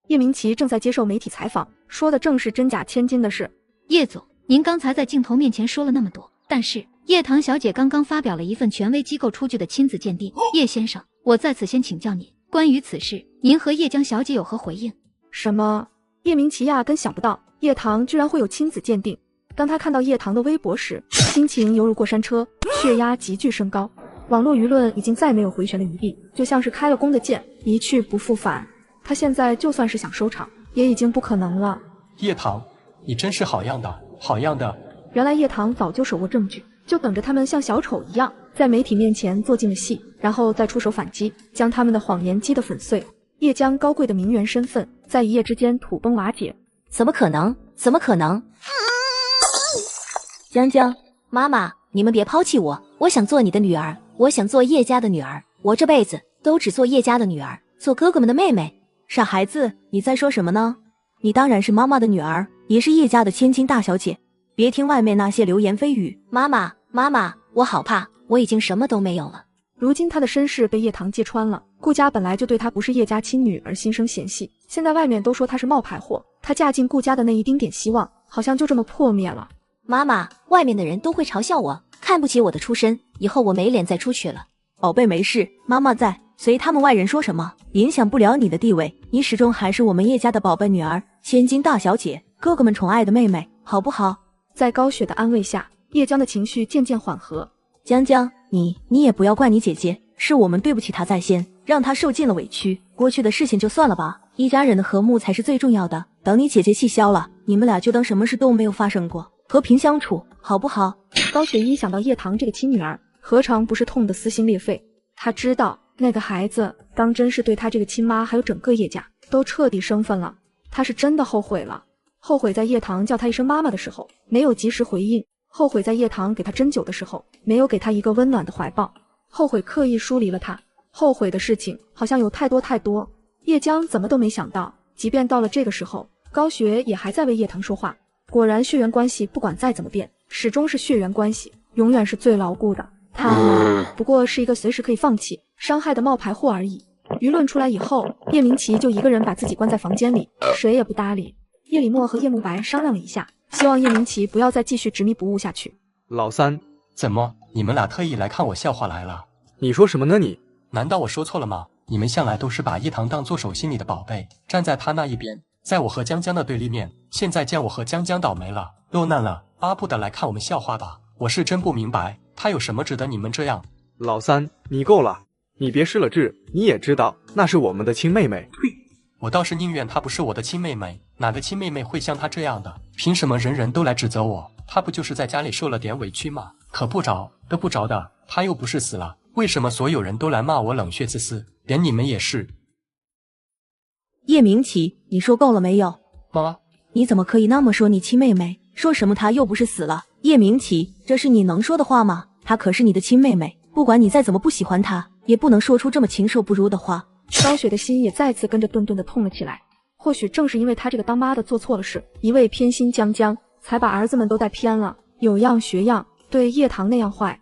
叶明琪正在接受媒体采访，说的正是真假千金的事。叶总，您刚才在镜头面前说了那么多，但是叶棠小姐刚刚发表了一份权威机构出具的亲子鉴定。叶先生，我在此先请教您，关于此事，您和叶江小姐有何回应？什么？叶明琪压根想不到叶棠居然会有亲子鉴定。当他看到叶棠的微博时，心情犹如过山车，血压急剧升高。网络舆论已经再没有回旋的余地，就像是开了弓的箭，一去不复返。他现在就算是想收场，也已经不可能了。叶棠，你真是好样的，好样的！原来叶棠早就手握证据，就等着他们像小丑一样，在媒体面前做尽了戏，然后再出手反击，将他们的谎言击得粉碎。叶江高贵的名媛身份，在一夜之间土崩瓦解。怎么可能？怎么可能？江江，妈妈，你们别抛弃我，我想做你的女儿，我想做叶家的女儿，我这辈子都只做叶家的女儿，做哥哥们的妹妹。傻孩子，你在说什么呢？你当然是妈妈的女儿，也是叶家的千金大小姐，别听外面那些流言蜚语。妈妈，我好怕，我已经什么都没有了。如今她的身世被叶棠揭穿了，顾家本来就对她不是叶家亲女而心生嫌隙，现在外面都说她是冒牌货，她嫁进顾家的那一丁点希望，好像就这么破灭了。妈妈，外面的人都会嘲笑我，看不起我的出身，以后我没脸再出去了。宝贝没事，妈妈在，随他们外人说什么，影响不了你的地位，你始终还是我们叶家的宝贝女儿，千金大小姐，哥哥们宠爱的妹妹，好不好？在高雪的安慰下，叶江的情绪渐渐缓和。江江，你也不要怪你姐姐，是我们对不起她在先，让她受尽了委屈，过去的事情就算了吧，一家人的和睦才是最重要的，等你姐姐气消了，你们俩就当什么事都没有发生过，和平相处，好不好？高雪一想到叶棠这个亲女儿，何尝不是痛得撕心裂肺。她知道那个孩子当真是对她这个亲妈还有整个叶家都彻底生分了，她是真的后悔了，后悔在叶棠叫她一声妈妈的时候没有及时回应，后悔在叶棠给她针灸的时候没有给她一个温暖的怀抱，后悔刻意疏离了她，后悔的事情好像有太多太多。叶江怎么都没想到，即便到了这个时候，高雪也还在为叶棠说话。果然血缘关系不管再怎么变，始终是血缘关系，永远是最牢固的。他不过是一个随时可以放弃伤害的冒牌货而已。舆论出来以后，叶明琪就一个人把自己关在房间里，谁也不搭理。叶礼墨和叶慕白商量了一下，希望叶明琪不要再继续执迷不悟下去。老三，怎么，你们俩特意来看我笑话来了？你说什么呢你？难道我说错了吗？你们向来都是把叶棠当作手心里的宝贝，站在他那一边，在我和江江的对立面，现在见我和江江倒霉了，落难了，巴不得来看我们笑话吧。我是真不明白，他有什么值得你们这样？老三，你够了，你别失了智，你也知道那是我们的亲妹妹。我倒是宁愿她不是我的亲妹妹，哪个亲妹妹会像她这样的？凭什么人人都来指责我？她不就是在家里受了点委屈吗？可不着，得不着的，她又不是死了，为什么所有人都来骂我冷血自私？连你们也是。叶明琪，你说够了没有？妈，你怎么可以那么说你亲妹妹？说什么她又不是死了？叶明琪，这是你能说的话吗？她可是你的亲妹妹，不管你再怎么不喜欢她，也不能说出这么禽兽不如的话。高雪的心也再次跟着顿顿的痛了起来。或许正是因为她这个当妈的做错了事，一味偏心江江，才把儿子们都带偏了，有样学样，对叶棠那样坏。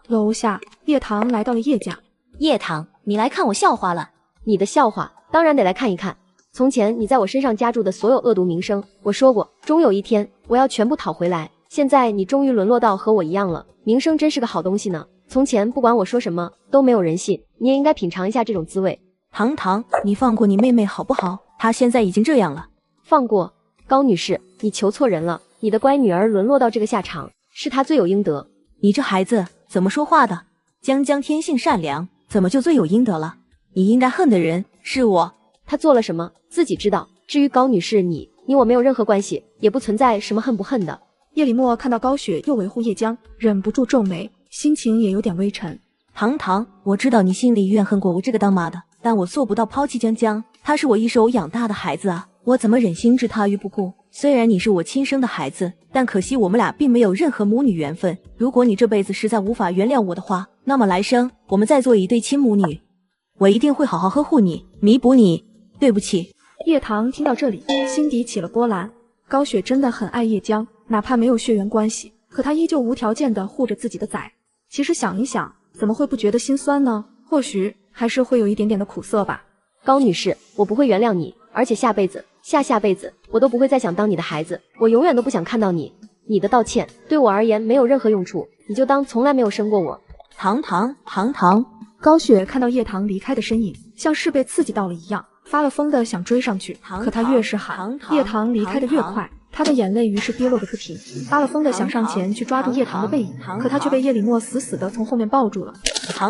楼下，叶棠来到了叶家。叶棠，你来看我笑话了？你的笑话当然得来看一看。从前你在我身上加注的所有恶毒名声，我说过，终有一天我要全部讨回来。现在你终于沦落到和我一样了，名声真是个好东西呢。从前不管我说什么都没有人信，你也应该品尝一下这种滋味。糖糖，你放过你妹妹好不好？她现在已经这样了。放过？高女士，你求错人了，你的乖女儿沦落到这个下场，是她罪有应得。你这孩子怎么说话的？江江天性善良，怎么就罪有应得了？你应该恨的人是我。她做了什么，自己知道。至于高女士，你我没有任何关系，也不存在什么恨不恨的。叶李默看到高雪又维护叶江，忍不住皱眉，心情也有点微沉。堂堂，我知道你心里怨恨过我这个当妈的，但我做不到抛弃江江，她是我一手养大的孩子啊，我怎么忍心置她于不顾？虽然你是我亲生的孩子，但可惜我们俩并没有任何母女缘分。如果你这辈子实在无法原谅我的话，那么来生我们再做一对亲母女，我一定会好好呵护你，弥补你。对不起。叶棠听到这里，心底起了波澜。高雪真的很爱叶江，哪怕没有血缘关系，可她依旧无条件地护着自己的崽。其实想一想，怎么会不觉得心酸呢？或许还是会有一点点的苦涩吧。高女士，我不会原谅你，而且下辈子、下辈子，我都不会再想当你的孩子，我永远都不想看到你。你的道歉对我而言没有任何用处，你就当从来没有生过我。堂堂。高雪看到叶棠离开的身影，像是被刺激到了一样，发了疯的想追上去，可她越是喊，叶棠离开的越快，她的眼泪于是跌落个不停，发了疯的想上前去抓住叶棠的背影，可她却被叶李默死死的从后面抱住了。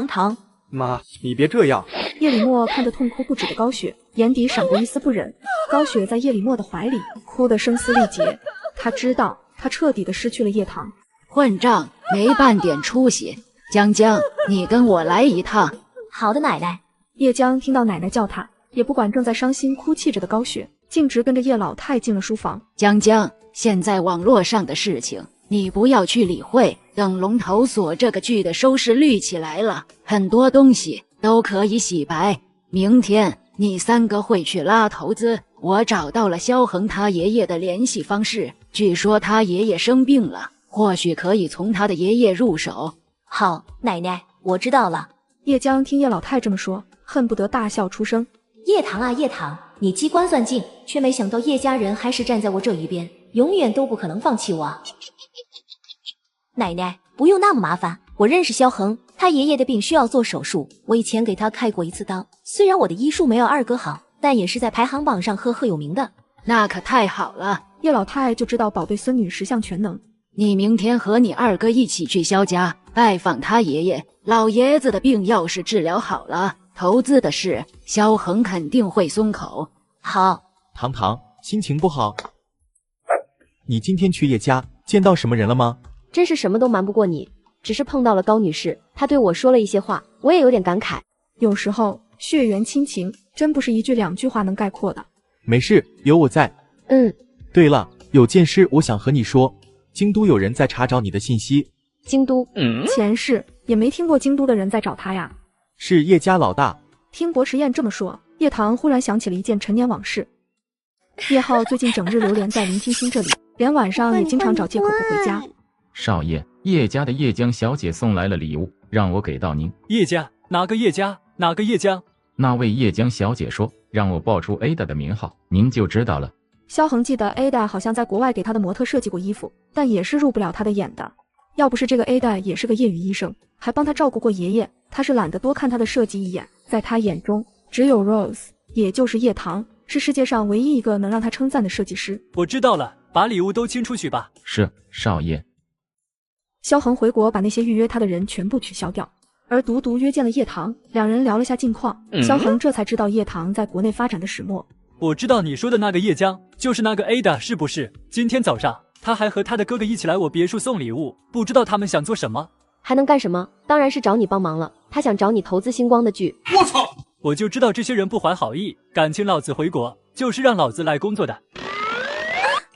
堂，妈，你别这样。叶李默看着痛哭不止的高雪，眼底闪过一丝不忍。高雪在叶李默的怀里哭得声嘶力竭，她知道她彻底的失去了叶棠。混账，没半点出息！江江，你跟我来一趟。好的，奶奶。叶江听到奶奶叫他，也不管正在伤心哭泣着的高雪，径直跟着叶老太进了书房。江江，现在网络上的事情你不要去理会，等龙头所这个剧的收视率起来了，很多东西都可以洗白。明天你3个会去拉投资，我找到了萧恒他爷爷的联系方式，据说他爷爷生病了，或许可以从他的爷爷入手。好，奶奶，我知道了。叶江听叶老太这么说，恨不得大笑出声。叶棠啊叶棠，你机关算尽，却没想到叶家人还是站在我这一边，永远都不可能放弃我。奶奶，不用那么麻烦，我认识萧恒，他爷爷的病需要做手术，我以前给他开过1次刀，虽然我的医术没有二哥好，但也是在排行榜上赫赫有名的。那可太好了，叶老太就知道宝贝孙女十项全能。你明天和你2哥一起去萧家拜访他爷爷，老爷子的病要是治疗好了，投资的事萧恒肯定会松口。好。堂，心情不好。你今天去叶家见到什么人了吗？真是什么都瞒不过你，只是碰到了高女士，她对我说了一些话，我也有点感慨。有时候血缘亲情真不是1句2句话能概括的。没事，有我在。对了，有件事我想和你说，京都有人在查找你的信息。京都？前世也没听过京都的人在找他呀。是叶家老大。听薄迟燕这么说，叶棠忽然想起了一件陈年往事。叶浩最近整日流连在林清心这里，连晚上也经常找借口不回家。少爷，叶家的叶江小姐送来了礼物，让我给到您。叶家？哪个叶家？哪个叶江？那位叶江小姐说让我报出 Ada 的名号，您就知道了。萧恒记得 Ada 好像在国外给他的模特设计过衣服，但也是入不了他的眼的。要不是这个 Ada 也是个业余医生，还帮他照顾过爷爷，他是懒得多看他的设计一眼。在他眼中，只有 Rose， 也就是叶棠，是世界上唯一一个能让他称赞的设计师。我知道了，把礼物都清出去吧。是，少爷。萧恒回国把那些预约他的人全部取消掉，而独独约见了叶棠，两人聊了下近况。萧恒这才知道叶棠在国内发展的始末。我知道你说的那个叶江，就是那个 Ada 是不是？今天早上他还和他的哥哥一起来我别墅送礼物，不知道他们想做什么。还能干什么？当然是找你帮忙了。他想找你投资星光的剧。我操！我就知道这些人不怀好意，敢请老子回国，就是让老子来工作的。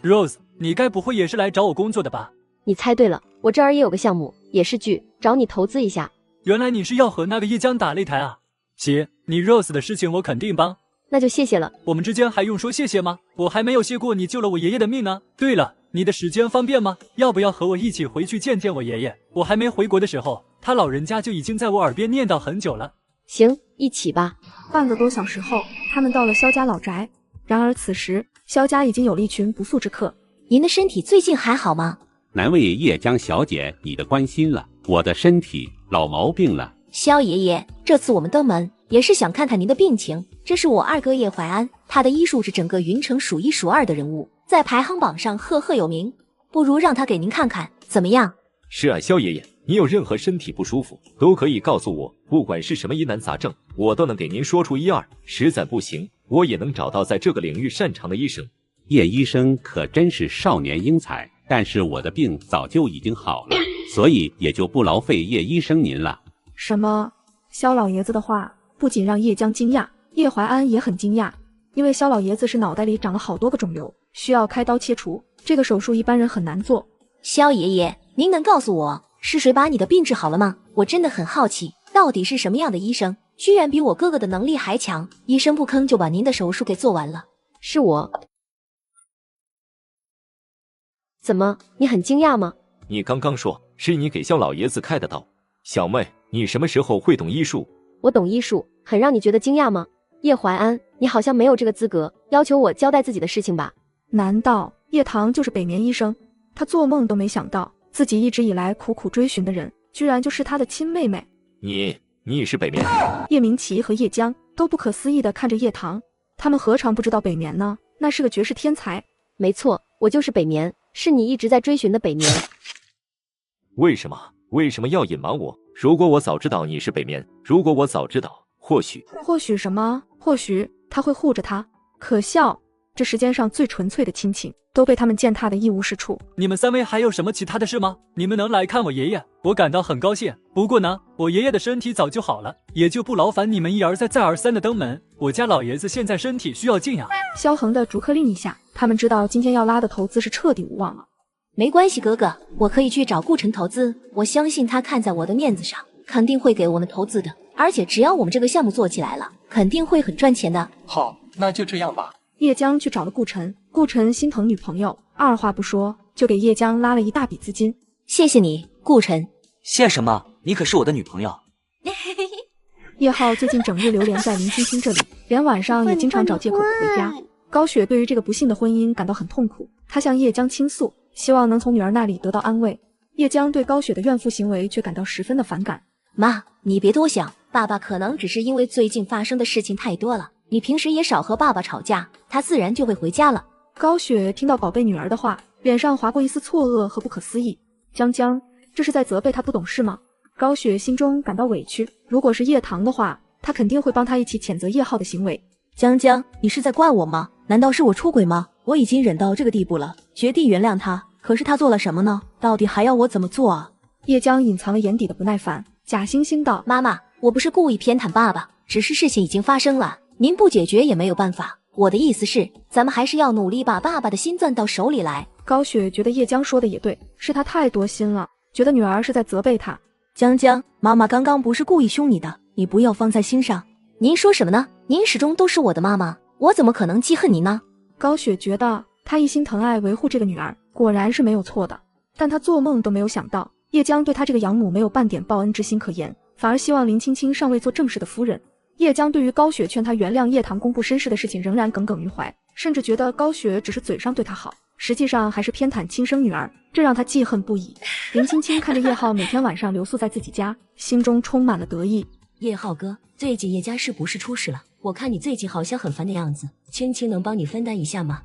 Rose， 你该不会也是来找我工作的吧？你猜对了，我这儿也有个项目，也是剧，找你投资一下。原来你是要和那个叶江打擂台啊？行，你 Rose 的事情我肯定帮。那就谢谢了。我们之间还用说谢谢吗？我还没有谢过你救了我爷爷的命呢。对了，你的时间方便吗？要不要和我一起回去见见我爷爷？我还没回国的时候，他老人家就已经在我耳边念叨很久了。行，一起吧。半个多小时后，他们到了萧家老宅。然而此时，萧家已经有了一群不速之客。您的身体最近还好吗？难为叶江小姐你的关心了，我的身体老毛病了。萧爷爷，这次我们登门也是想看看您的病情。这是我二哥叶怀安，他的医术是整个云城数一数二的人物，在排行榜上赫赫有名。不如让他给您看看，怎么样？是啊，萧爷爷，你有任何身体不舒服，都可以告诉我，不管是什么疑难杂症，我都能给您说出一二。实在不行，我也能找到在这个领域擅长的医生。叶医生可真是少年英才，但是我的病早就已经好了，所以也就不劳费叶医生您了。什么？萧老爷子的话不仅让叶江惊讶，叶怀安也很惊讶，因为萧老爷子是脑袋里长了好多个肿瘤，需要开刀切除，这个手术一般人很难做。萧爷爷，您能告诉我是谁把你的病治好了吗？我真的很好奇，到底是什么样的医生，居然比我哥哥的能力还强，一声不吭就把您的手术给做完了。是我。怎么，你很惊讶吗？你刚刚说是你给萧老爷子开的刀，小妹，你什么时候会懂医术？我懂医术，很让你觉得惊讶吗？叶怀安，你好像没有这个资格要求我交代自己的事情吧？难道叶棠就是北眠医生？他做梦都没想到，自己一直以来苦苦追寻的人，居然就是他的亲妹妹。你是北眠？叶明奇和叶江都不可思议地看着叶棠，他们何尝不知道北眠呢？那是个绝世天才。没错，我就是北眠，是你一直在追寻的北眠。为什么要隐瞒我？如果我早知道你是北眠，如果我早知道，或许什么？或许他会护着他。可笑，这世间上最纯粹的亲情都被他们践踏得一无是处。你们三位还有什么其他的事吗？你们能来看我爷爷，我感到很高兴。不过呢，我爷爷的身体早就好了，也就不劳烦你们一而再再而三的登门。我家老爷子现在身体需要静养。萧恒的逐客令一下，他们知道今天要拉的投资是彻底无望了。没关系，哥哥，我可以去找顾城投资，我相信他看在我的面子上，肯定会给我们投资的。而且只要我们这个项目做起来了，肯定会很赚钱的。好，那就这样吧。叶江去找了顾晨，顾晨心疼女朋友，二话不说就给叶江拉了一大笔资金。谢谢你，顾晨。谢什么？你可是我的女朋友。叶浩最近整日流连在林青青这里，连晚上也经常找借口不回家。高雪对于这个不幸的婚姻感到很痛苦，她向叶江倾诉，希望能从女儿那里得到安慰。叶江对高雪的怨妇行为却感到十分的反感。妈，你别多想，爸爸可能只是因为最近发生的事情太多了，你平时也少和爸爸吵架，他自然就会回家了。高雪听到宝贝女儿的话，脸上划过一丝错愕和不可思议。江江，这是在责备她不懂事吗？高雪心中感到委屈，如果是叶棠的话，她肯定会帮她一起谴责叶浩的行为。江江，你是在怪我吗？难道是我出轨吗？我已经忍到这个地步了，绝地原谅他。可是他做了什么呢？到底还要我怎么做啊？叶江隐藏了眼底的不耐烦，假惺惺道：妈妈，我不是故意偏袒爸爸，只是事情已经发生了，您不解决也没有办法。我的意思是，咱们还是要努力把爸爸的心攥到手里来。高雪觉得叶江说的也对，是她太多心了，觉得女儿是在责备她。江江，妈妈刚刚不是故意凶你的，你不要放在心上。您说什么呢？您始终都是我的妈妈，我怎么可能记恨您呢？高雪觉得她一心疼爱维护这个女儿，果然是没有错的，但她做梦都没有想到，叶江对她这个养母没有半点报恩之心可言，反而希望林青青尚未做正式的夫人。叶江对于高雪劝她原谅叶棠公布身世的事情仍然耿耿于怀，甚至觉得高雪只是嘴上对她好，实际上还是偏袒亲生女儿，这让他记恨不已。林青青看着叶浩每天晚上留宿在自己家，心中充满了得意。叶浩哥，最近叶家是不是出事了？我看你最近好像很烦的样子，青青能帮你分担一下吗？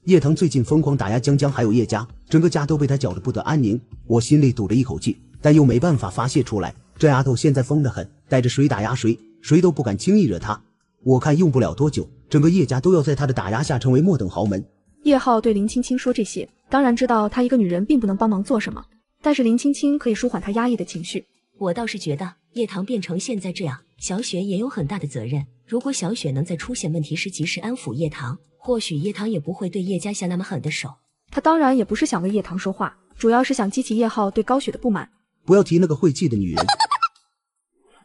叶棠最近疯狂打压江江还有叶家，整个家都被他搅得不得安宁。我心里堵着一口气，但又没办法发泄出来。这丫头现在疯得很，带着谁打压谁，谁都不敢轻易惹她。我看用不了多久，整个叶家都要在她的打压下成为末等豪门。叶浩对林青青说这些，当然知道她一个女人并不能帮忙做什么，但是林青青可以舒缓她压抑的情绪。我倒是觉得叶棠变成现在这样，小雪也有很大的责任。如果小雪能在出现问题时及时安抚叶棠，或许叶棠也不会对叶家下那么狠的手。她当然也不是想为叶棠说话，主要是想激起叶浩对高雪的不满。不要提那个晦气的女人。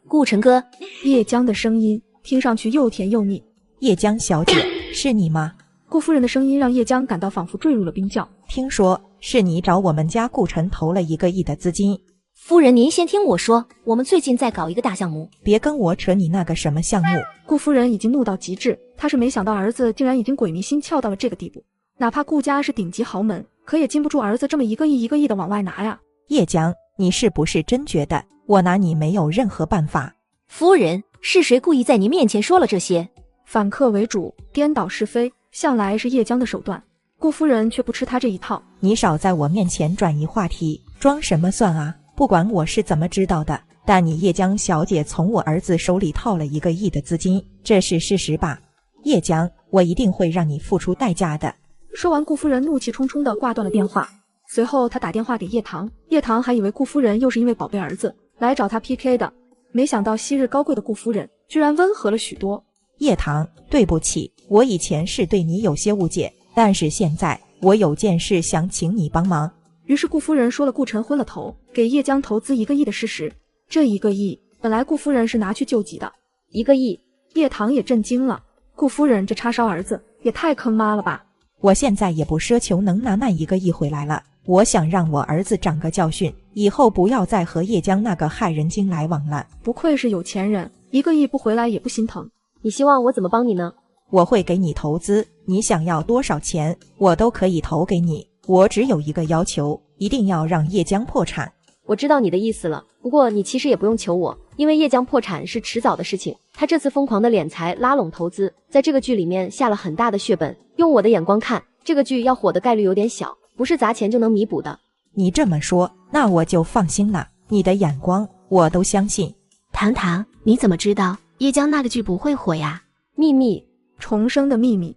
顾晨哥，叶江的声音听上去又甜又腻。叶江小姐，是你吗？顾夫人的声音让叶江感到仿佛坠入了冰窖。听说是你找我们家顾晨投了1个亿的资金。夫人，您先听我说，我们最近在搞一个大项目。别跟我扯你那个什么项目。顾夫人已经怒到极致，她是没想到儿子竟然已经鬼迷心窍到了这个地步。哪怕顾家是顶级豪门，可也禁不住儿子这么1个亿1个亿的往外拿呀。叶江，你是不是真觉得我拿你没有任何办法？夫人，是谁故意在你面前说了这些？反客为主，颠倒是非，向来是叶江的手段。顾夫人却不吃他这一套。你少在我面前转移话题，装什么蒜啊？不管我是怎么知道的，但你叶江小姐从我儿子手里套了1个亿的资金，这是事实吧？叶江，我一定会让你付出代价的。说完，顾夫人怒气冲冲地挂断了电话。随后他打电话给叶棠，叶棠还以为顾夫人又是因为宝贝儿子来找他 PK 的，没想到昔日高贵的顾夫人居然温和了许多。叶棠，对不起，我以前是对你有些误解，但是现在我有件事想请你帮忙。于是顾夫人说了顾晨昏了头，给叶江投资1个亿的事实。这1个亿本来顾夫人是拿去救急的，1个亿，叶棠也震惊了。顾夫人这叉烧儿子也太坑妈了吧！我现在也不奢求能拿那1个亿回来了，我想让我儿子长个教训，以后不要再和叶江那个害人精来往了。不愧是有钱人，1个亿不回来也不心疼。你希望我怎么帮你呢？我会给你投资，你想要多少钱，我都可以投给你。我只有一个要求，一定要让叶江破产。我知道你的意思了，不过你其实也不用求我，因为叶江破产是迟早的事情。他这次疯狂的敛财拉拢投资，在这个剧里面下了很大的血本。用我的眼光看，这个剧要火的概率有点小，不是砸钱就能弥补的。你这么说，那我就放心了，你的眼光我都相信。糖糖，你怎么知道叶江那个剧不会火呀？秘密，重生的秘密。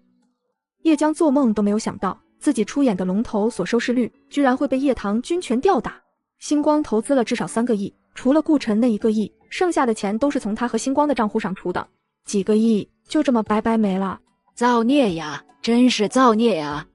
叶江做梦都没有想到，自己出演的龙头所收视率居然会被叶棠军权吊打。星光投资了至少3个亿，除了顾晨那1个亿，剩下的钱都是从他和星光的账户上出的，几个亿就这么白白没了。造孽呀，真是造孽呀！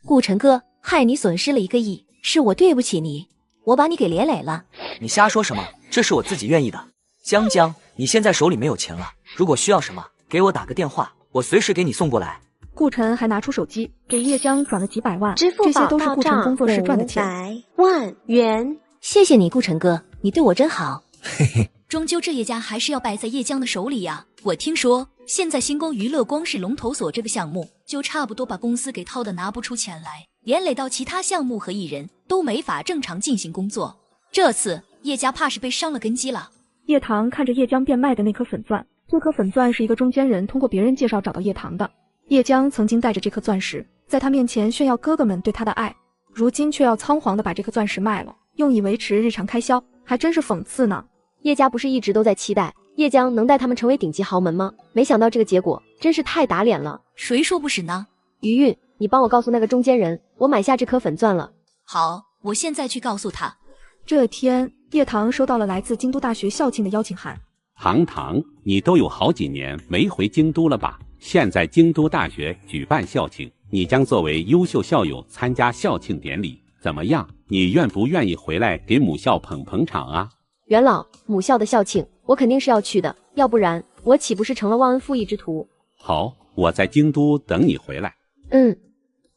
顾晨哥，害你损失了1个亿，是我对不起你，我把你给连累了。你瞎说什么？这是我自己愿意的。江江，你现在手里没有钱了，如果需要什么，给我打个电话，我随时给你送过来。顾晨还拿出手机给叶江转了几百万，支付宝这些都是顾晨工作室赚的钱。500万元，谢谢你顾晨哥，你对我真好。嘿嘿，终究这叶家还是要败在叶江的手里呀。我听说现在星光娱乐光是龙头所这个项目，就差不多把公司给掏得拿不出钱来，连累到其他项目和艺人都没法正常进行工作。这次叶家怕是被伤了根基了。叶棠看着叶江变卖的那颗粉钻，这颗粉钻是一个中间人通过别人介绍找到叶棠的。叶江曾经带着这颗钻石在他面前炫耀哥哥们对他的爱，如今却要仓皇的把这颗钻石卖了，用以维持日常开销，还真是讽刺呢。叶家不是一直都在期待叶江能带他们成为顶级豪门吗？没想到这个结果真是太打脸了。谁说不是呢？余韵，你帮我告诉那个中间人，我买下这颗粉钻了。好，我现在去告诉他。这天，叶棠收到了来自京都大学校庆的邀请函。堂堂，你都有好几年没回京都了吧？现在京都大学举办校庆，你将作为优秀校友参加校庆典礼，怎么样？你愿不愿意回来给母校捧捧场啊？元老，母校的校庆我肯定是要去的，要不然我岂不是成了忘恩负义之徒？好，我在京都等你回来。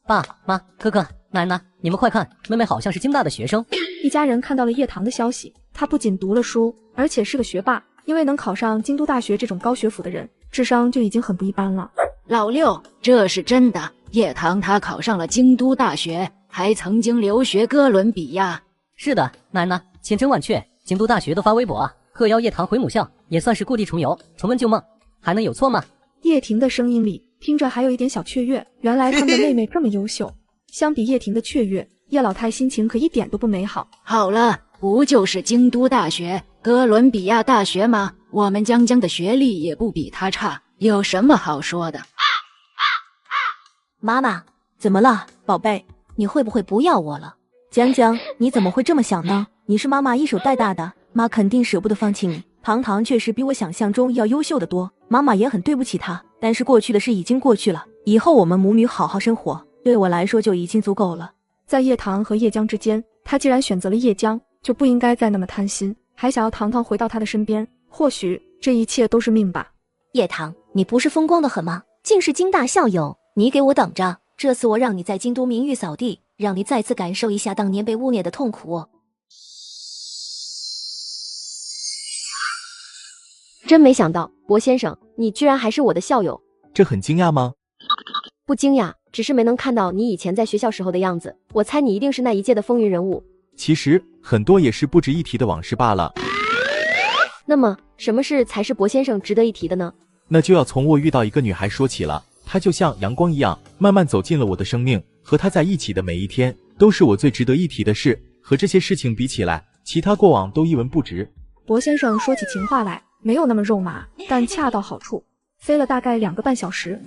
爸妈、哥哥、奶奶，你们快看，妹妹好像是京大的学生。一家人看到了叶棠的消息，他不仅读了书，而且是个学霸，因为能考上京都大学这种高学府的人，智商就已经很不一般了。老六，这是真的，叶棠她考上了京都大学，还曾经留学哥伦比亚。是的，奶奶，千真万确，京都大学都发微博啊，贺邀叶棠回母校，也算是故地重游，重温旧梦，还能有错吗？叶婷的声音里听着还有一点小雀跃，原来他们的妹妹这么优秀。相比叶婷的雀跃，叶老太心情可一点都不美好。好了，不就是京都大学、哥伦比亚大学吗？我们江江的学历也不比他差，有什么好说的？妈妈，怎么了，宝贝？你会不会不要我了？江江，你怎么会这么想呢？你是妈妈一手带大的，妈肯定舍不得放弃你。堂堂确实比我想象中要优秀的多，妈妈也很对不起他，但是过去的事已经过去了，以后我们母女好好生活，对我来说就已经足够了。在叶棠和叶江之间，他既然选择了叶江，就不应该再那么贪心，还想要堂堂回到他的身边。或许这一切都是命吧。叶棠，你不是风光的很吗？竟是京大校友，你给我等着，这次我让你在京都名誉扫地，让你再次感受一下当年被污蔑的痛苦。真没想到，博先生，你居然还是我的校友。这很惊讶吗？不惊讶，只是没能看到你以前在学校时候的样子。我猜你一定是那一届的风云人物。其实很多也是不值一提的往事罢了。那么，什么事才是薄先生值得一提的呢？那就要从我遇到一个女孩说起了。她就像阳光一样，慢慢走进了我的生命。和她在一起的每一天，都是我最值得一提的事。和这些事情比起来，其他过往都一文不值。薄先生说起情话来，没有那么肉麻，但恰到好处。飞了大概2个半小时，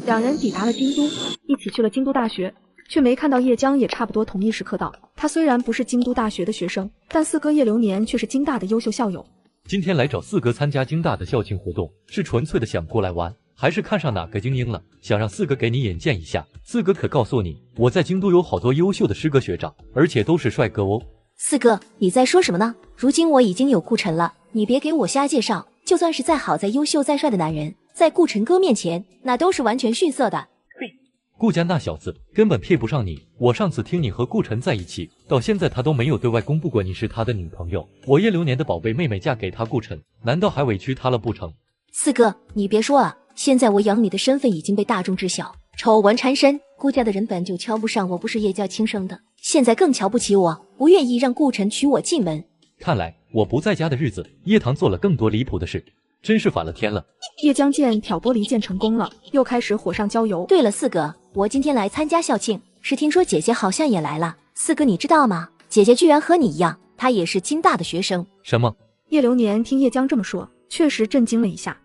两人抵达了京都，一起去了京都大学，却没看到叶江也差不多同一时刻到。他虽然不是京都大学的学生，但四哥叶流年却是京大的优秀校友。今天来找四哥参加京大的校庆活动，是纯粹的想过来玩，还是看上哪个精英了，想让四哥给你眼见一下？四哥可告诉你，我在京都有好多优秀的师哥学长，而且都是帅哥哦。四哥，你在说什么呢？如今我已经有顾晨了，你别给我瞎介绍。就算是再好、再优秀、再帅的男人，在顾晨哥面前，那都是完全逊色的。顾家那小子根本配不上你。我上次听你和顾晨在一起，到现在他都没有对外公布过你是他的女朋友。我叶流年的宝贝妹妹嫁给他顾晨，难道还委屈他了不成？四哥，你别说啊，现在我养你的身份已经被大众知晓，丑闻缠身，顾家的人本就瞧不上我不是叶家亲生的，现在更瞧不起我，不愿意让顾晨娶我进门。看来我不在家的日子，叶棠做了更多离谱的事，真是反了天了。叶江见挑拨离间成功了，又开始火上浇油。对了，四哥，我今天来参加校庆，是听说姐姐好像也来了。四哥，你知道吗？姐姐居然和你一样，她也是京大的学生。什么？叶流年听叶江这么说，确实震惊了一下。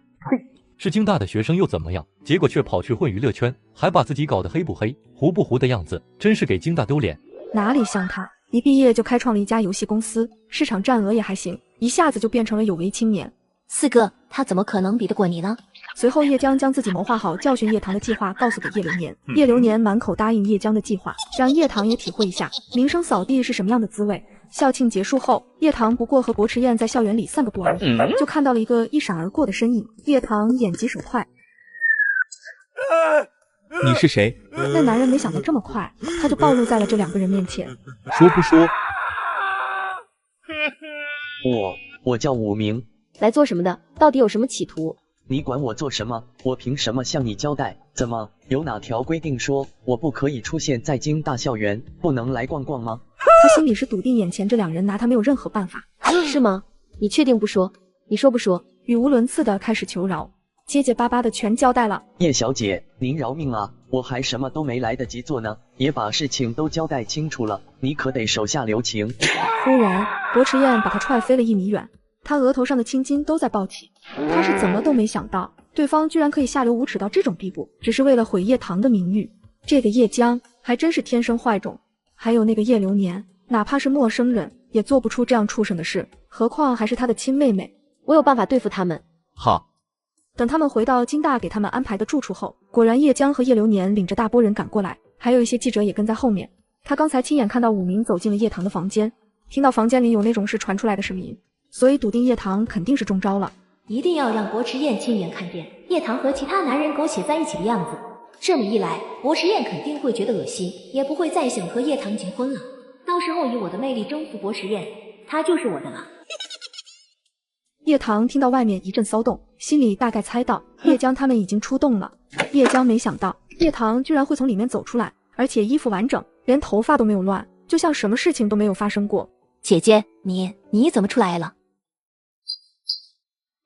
是京大的学生又怎么样？结果却跑去混娱乐圈，还把自己搞得黑不黑、糊不糊的样子，真是给京大丢脸。哪里像他，一毕业就开创了一家游戏公司，市场占额也还行，一下子就变成了有为青年。四哥，他怎么可能比得过你呢？随后叶江将自己谋划好教训叶棠的计划告诉给叶流年，叶流年满口答应叶江的计划，让叶棠也体会一下名声扫地是什么样的滋味。校庆结束后，叶棠不过和国池燕在校园里散个步而已，就看到了一个一闪而过的身影。叶棠眼疾手快，你是谁？那男人没想到这么快，他就暴露在了这2个人面前。说不说？我叫武明。来做什么的？到底有什么企图？你管我做什么？我凭什么向你交代？怎么，有哪条规定说我不可以出现在京大校园，不能来逛逛吗？他心里是笃定眼前这2人拿他没有任何办法。是吗？你确定不说？你说不说？语无伦次的开始求饶，结结巴巴的全交代了。叶小姐，您饶命啊！我还什么都没来得及做呢，也把事情都交代清楚了，你可得手下留情。忽然，国池燕把他踹飞了1米远，他额头上的青筋都在暴起。他是怎么都没想到，对方居然可以下流无耻到这种地步，只是为了毁叶棠的名誉。这个叶江还真是天生坏种。还有那个叶流年，哪怕是陌生人也做不出这样畜生的事，何况还是他的亲妹妹。我有办法对付他们。好。等他们回到京大给他们安排的住处后，果然叶江和叶流年领着大波人赶过来，还有一些记者也跟在后面。他刚才亲眼看到武明走进了叶棠的房间，听到房间里有那种事传出来的声音，所以笃定叶棠肯定是中招了。一定要让国池燕亲眼看见叶棠和其他男人苟且在一起的样子，这么一来，国池燕肯定会觉得恶心，也不会再想和叶棠结婚了。到时候以我的魅力征服国池燕，她就是我的了。叶棠听到外面一阵骚动，心里大概猜到叶江他们已经出动了。叶江没想到叶棠居然会从里面走出来，而且衣服完整，连头发都没有乱，就像什么事情都没有发生过。姐姐，你怎么出来了？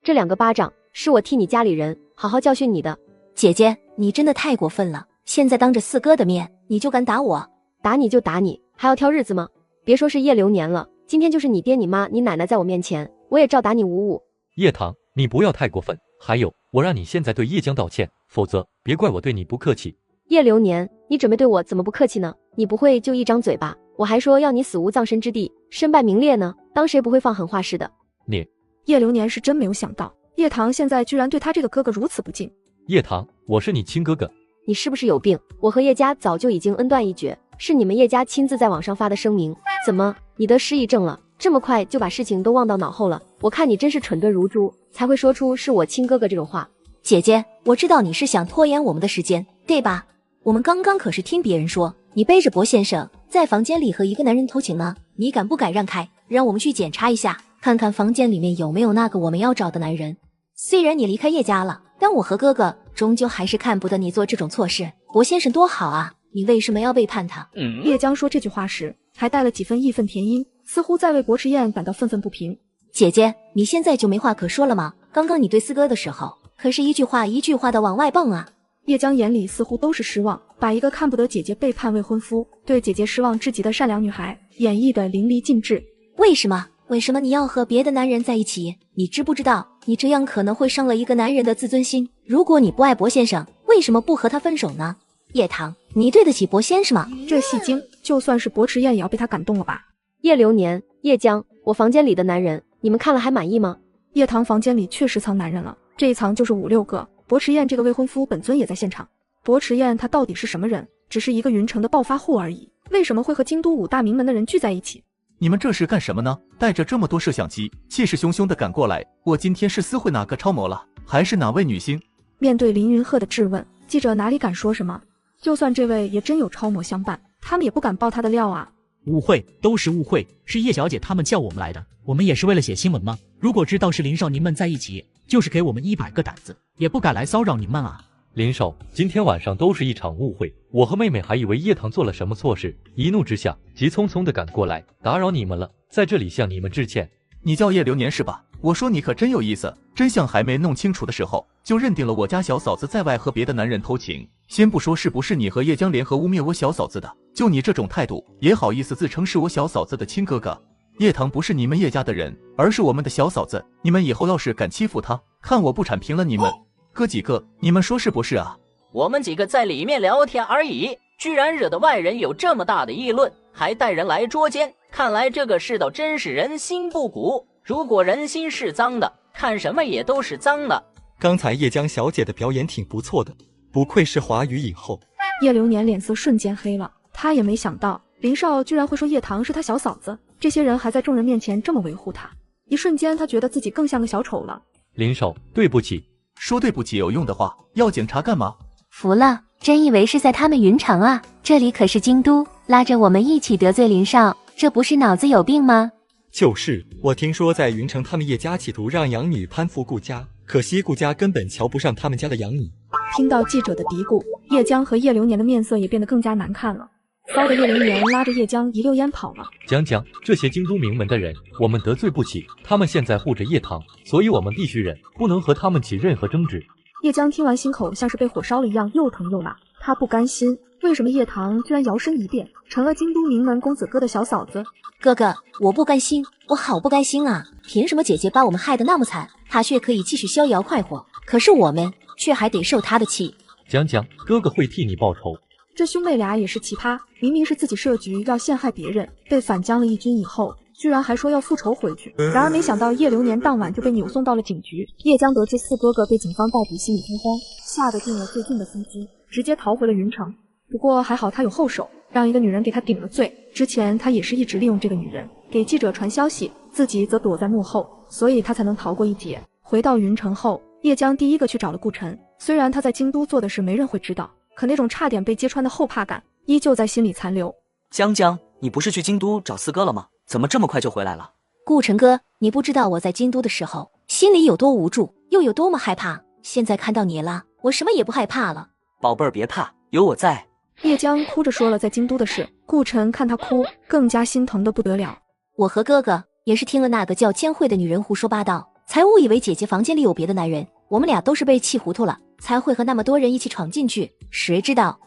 这2个巴掌是我替你家里人好好教训你的。姐姐，你真的太过分了，现在当着四哥的面你就敢打我？打你就打你，还要挑日子吗？别说是叶流年了，今天就是你爹你妈你奶奶在我面前，我也照打你5-5。叶棠，你不要太过分，还有我让你现在对叶江道歉，否则别怪我对你不客气。叶流年，你准备对我怎么不客气呢？你不会就一张嘴吧？我还说要你死无葬身之地，身败名裂呢，当谁不会放狠话似的。你叶流年是真没有想到叶棠现在居然对他这个哥哥如此不敬。叶棠，我是你亲哥哥。你是不是有病？我和叶家早就已经恩断义绝，是你们叶家亲自在网上发的声明。怎么你得失忆症了？这么快就把事情都忘到脑后了？我看你真是蠢钝如猪，才会说出是我亲哥哥这种话。姐姐，我知道你是想拖延我们的时间，对吧？我们刚刚可是听别人说你背着薄先生在房间里和一个男人偷情呢，你敢不敢让开，让我们去检查一下，看看房间里面有没有那个我们要找的男人。虽然你离开叶家了，但我和哥哥终究还是看不得你做这种错事。薄先生多好啊，你为什么要背叛他？叶江说这句话时还带了几分义愤填膺，似乎在为国池燕感到愤愤不平。姐姐，你现在就没话可说了吗？刚刚你对四哥的时候，可是一句话一句话的往外蹦啊。叶江眼里似乎都是失望，把一个看不得姐姐背叛未婚夫，对姐姐失望至极的善良女孩演绎得淋漓尽致。为什么你要和别的男人在一起？你知不知道，你这样可能会伤了一个男人的自尊心？如果你不爱薄先生，为什么不和他分手呢？叶棠，你对得起薄先生吗？这戏精，就算是薄迟燕也要被他感动了吧？叶流年、叶江，我房间里的男人，你们看了还满意吗？叶棠房间里确实藏男人了，这一藏就是5、6个。薄迟燕这个未婚夫本尊也在现场。薄迟燕他到底是什么人？只是一个云城的暴发户而已，为什么会和京都5大名门的人聚在一起？你们这是干什么呢？带着这么多摄像机，气势汹汹地赶过来，我今天是私会哪个超模了，还是哪位女星？面对林云鹤的质问，记者哪里敢说什么？就算这位也真有超模相伴，他们也不敢爆他的料啊。误会，都是误会，是叶小姐他们叫我们来的，我们也是为了写新闻吗？如果知道是林少您们在一起，就是给我们100个胆子，也不敢来骚扰你们啊。林少，今天晚上都是一场误会，我和妹妹还以为叶棠做了什么错事，一怒之下急匆匆地赶过来，打扰你们了，在这里向你们致歉。你叫叶流年是吧？我说你可真有意思，真相还没弄清楚的时候，就认定了我家小嫂子在外和别的男人偷情。先不说是不是你和叶江联合污蔑我小嫂子的，就你这种态度，也好意思自称是我小嫂子的亲哥哥？叶棠不是你们叶家的人，而是我们的小嫂子，你们以后要是敢欺负她，看我不铲平了你们。哥几个，你们说是不是啊？我们几个在里面聊天而已，居然惹得外人有这么大的议论，还带人来捉奸，看来这个世道真是人心不古。如果人心是脏的，看什么也都是脏的。刚才叶江小姐的表演挺不错的，不愧是华语影后。叶流年脸色瞬间黑了，他也没想到林少居然会说叶棠是他小嫂子，这些人还在众人面前这么维护他，一瞬间他觉得自己更像个小丑了。林少，对不起。说对不起有用的话，要警察干嘛？服了，真以为是在他们云城啊？这里可是京都，拉着我们一起得罪林少，这不是脑子有病吗？就是，我听说在云城他们叶家企图让养女攀附顾家，可惜顾家根本瞧不上他们家的养女。听到记者的嘀咕，叶江和叶流年的面色也变得更加难看了。骚的叶流年拉着叶江一溜烟跑了。江江，这些京都名门的人，我们得罪不起，他们现在护着叶棠，所以我们必须忍，不能和他们起任何争执。叶江听完心口像是被火烧了一样，又疼又辣。他不甘心，为什么叶棠居然摇身一变成了京都名门公子哥的小嫂子？哥哥，我不甘心，我好不甘心啊！凭什么姐姐把我们害得那么惨，她却可以继续逍遥快活，可是我们却还得受她的气？江江，哥哥会替你报仇。这兄妹俩也是奇葩，明明是自己设局要陷害别人，被反将了一军以后，居然还说要复仇回去。然而没想到叶流年当晚就被扭送到了警局。叶江得知四哥哥被警方逮捕，心里惊慌，吓得订了最近的飞机，直接逃回了云城。不过还好他有后手，让一个女人给他顶了罪。之前他也是一直利用这个女人给记者传消息，自己则躲在幕后，所以他才能逃过一劫。回到云城后，叶江第一个去找了顾晨。虽然他在京都做的事没人会知道，可那种差点被揭穿的后怕感依旧在心里残留。江江，你不是去京都找四哥了吗？怎么这么快就回来了？顾晨哥，你不知道我在京都的时候心里有多无助，又有多么害怕。现在看到你了，我什么也不害怕了。宝贝儿，别怕，有我在。叶江哭着说了在京都的事，顾晨看他哭，更加心疼的不得了。我和哥哥也是听了那个叫千惠的女人胡说八道，才误以为姐姐房间里有别的男人。我们俩都是被气糊涂了，才会和那么多人一起闯进去。谁知道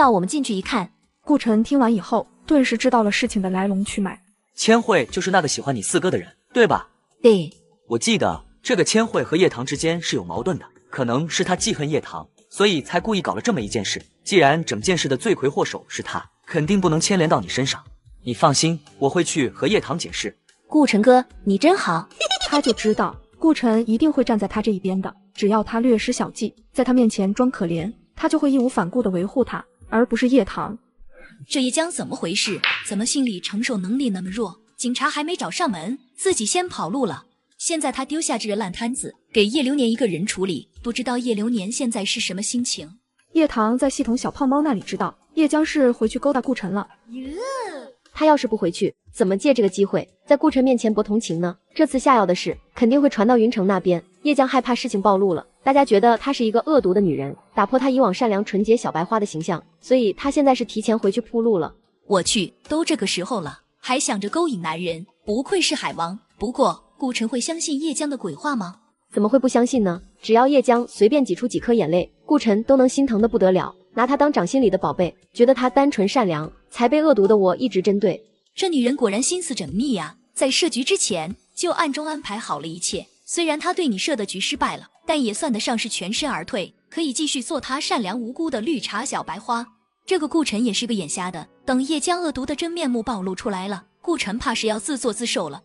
我们进去一看。顾晨听完以后，顿时知道了事情的来龙去脉。千惠就是那个喜欢你四哥的人，对吧？对。我记得这个千惠和叶棠之间是有矛盾的，可能是他记恨叶棠，所以才故意搞了这么一件事。既然整件事的罪魁祸首是他，肯定不能牵连到你身上。你放心，我会去和叶棠解释。顾晨哥，你真好。他就知道顾晨一定会站在他这一边的，只要他略施小计，在他面前装可怜，他就会义无反顾地维护他，而不是叶棠。这叶江怎么回事？怎么心理承受能力那么弱？警察还没找上门，自己先跑路了。现在他丢下这个烂摊子，给叶流年一个人处理，不知道叶流年现在是什么心情。叶棠在系统小胖猫那里知道叶江是回去勾搭顾晨了。他要是不回去，怎么借这个机会在顾晨面前博同情呢？这次下药的事肯定会传到云城那边，叶江害怕事情暴露了，大家觉得她是一个恶毒的女人，打破她以往善良纯洁小白花的形象，所以她现在是提前回去铺路了。我去，都这个时候了，还想着勾引男人，不愧是海王。不过顾晨会相信叶江的鬼话吗？怎么会不相信呢？只要叶江随便挤出几颗眼泪，顾晨都能心疼的不得了，拿他当掌心里的宝贝，觉得他单纯善良，才被恶毒的我一直针对。这女人果然心思缜密呀，在设局之前就暗中安排好了一切。虽然她对你设的局失败了，但也算得上是全身而退，可以继续做她善良无辜的绿茶小白花。这个顾晨也是个眼瞎的，等叶江恶毒的真面目暴露出来了，顾晨怕是要自作自受了。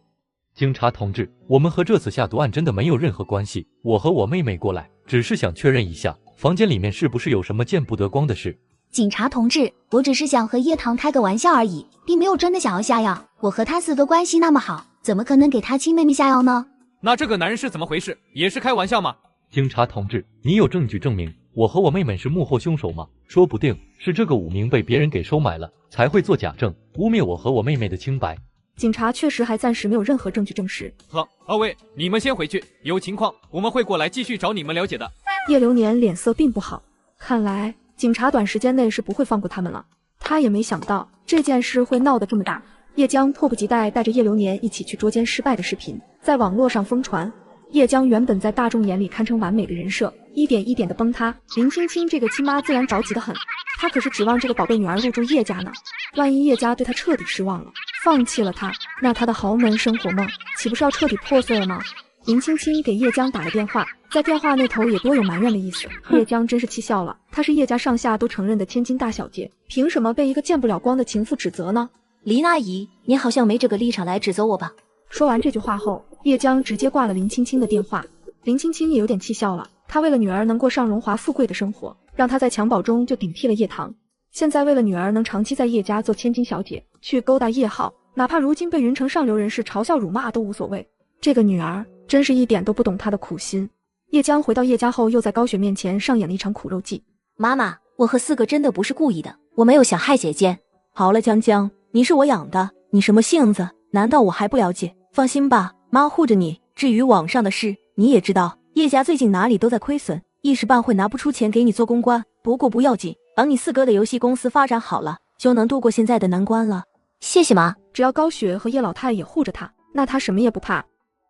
警察同志，我们和这次下毒案真的没有任何关系。我和我妹妹过来，只是想确认一下，房间里面是不是有什么见不得光的事。警察同志，我只是想和叶棠开个玩笑而已，并没有真的想要下药。我和他4个关系那么好，怎么可能给他亲妹妹下药呢？那这个男人是怎么回事？也是开玩笑吗？警察同志，你有证据证明我和我妹妹是幕后凶手吗？说不定是这个武明被别人给收买了，才会做假证，污蔑我和我妹妹的清白。警察确实还暂时没有任何证据证实。好，二位，你们先回去，有情况我们会过来继续找你们了解的。叶流年脸色并不好，看来警察短时间内是不会放过他们了。他也没想到这件事会闹得这么大。叶江迫不及待带着叶流年一起去捉奸失败的视频在网络上疯传。叶江原本在大众眼里堪称完美的人设，一点一点的崩塌。林青青这个亲妈自然着急得很，她可是指望这个宝贝女儿入住叶家呢。万一叶家对她彻底失望了，放弃了她，那她的豪门生活梦岂不是要彻底破碎了吗？林青青给叶江打了电话，在电话那头也多有埋怨的意思。叶江真是气笑了，她是叶家上下都承认的千金大小姐，凭什么被一个见不了光的情妇指责呢？林阿姨，你好像没这个立场来指责我吧？说完这句话后，叶江直接挂了林青青的电话。林青青也有点气笑了，她为了女儿能过上荣华富贵的生活，让她在襁褓中就顶替了叶棠。现在为了女儿能长期在叶家做千金小姐，去勾搭叶浩，哪怕如今被云城上流人士嘲笑辱骂都无所谓。这个女儿真是一点都不懂她的苦心。叶江回到叶家后，又在高雪面前上演了一场苦肉计。妈妈，我和4个真的不是故意的，我没有想害姐姐。好了，江江，你是我养的，你什么性子？难道我还不了解？放心吧，妈护着你。至于网上的事，你也知道，叶家最近哪里都在亏损，一时半会拿不出钱给你做公关。不过不要紧，等你4哥的游戏公司发展好了，就能度过现在的难关了。谢谢妈。只要高雪和叶老太也护着她，那她什么也不怕。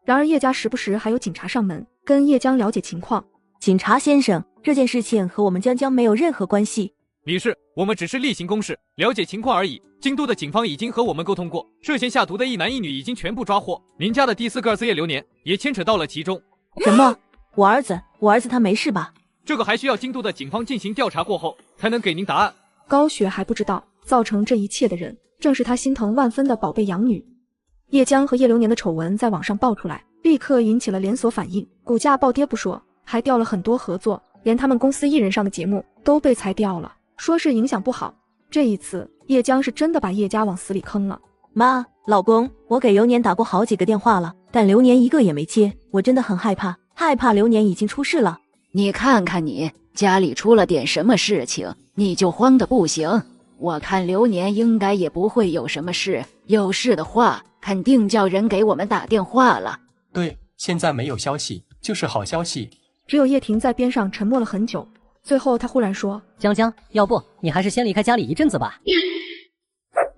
然而叶家时不时还有警察上门，跟叶江了解情况。警察先生，这件事情和我们江江没有任何关系。理事，我们只是例行公事，了解情况而已。京都的警方已经和我们沟通过，涉嫌下毒的一男一女已经全部抓获，您家的第4个儿子叶流年也牵扯到了其中。什么？我儿子他没事吧？这个还需要京都的警方进行调查过后才能给您答案。高雪还不知道，造成这一切的人正是她心疼万分的宝贝养女。叶江和叶流年的丑闻在网上爆出来，立刻引起了连锁反应，股价暴跌不说，还掉了很多合作，连他们公司艺人上的节目都被裁掉了，说是影响不好。这一次叶江是真的把叶家往死里坑了。妈，老公，我给流年打过好几个电话了，但流年一个也没接，我真的很害怕流年已经出事了。你看看你，家里出了点什么事情，你就慌得不行。我看流年应该也不会有什么事，有事的话肯定叫人给我们打电话了。对，现在没有消息，就是好消息。只有叶婷在边上沉默了很久，最后她忽然说：江江，要不你还是先离开家里一阵子吧。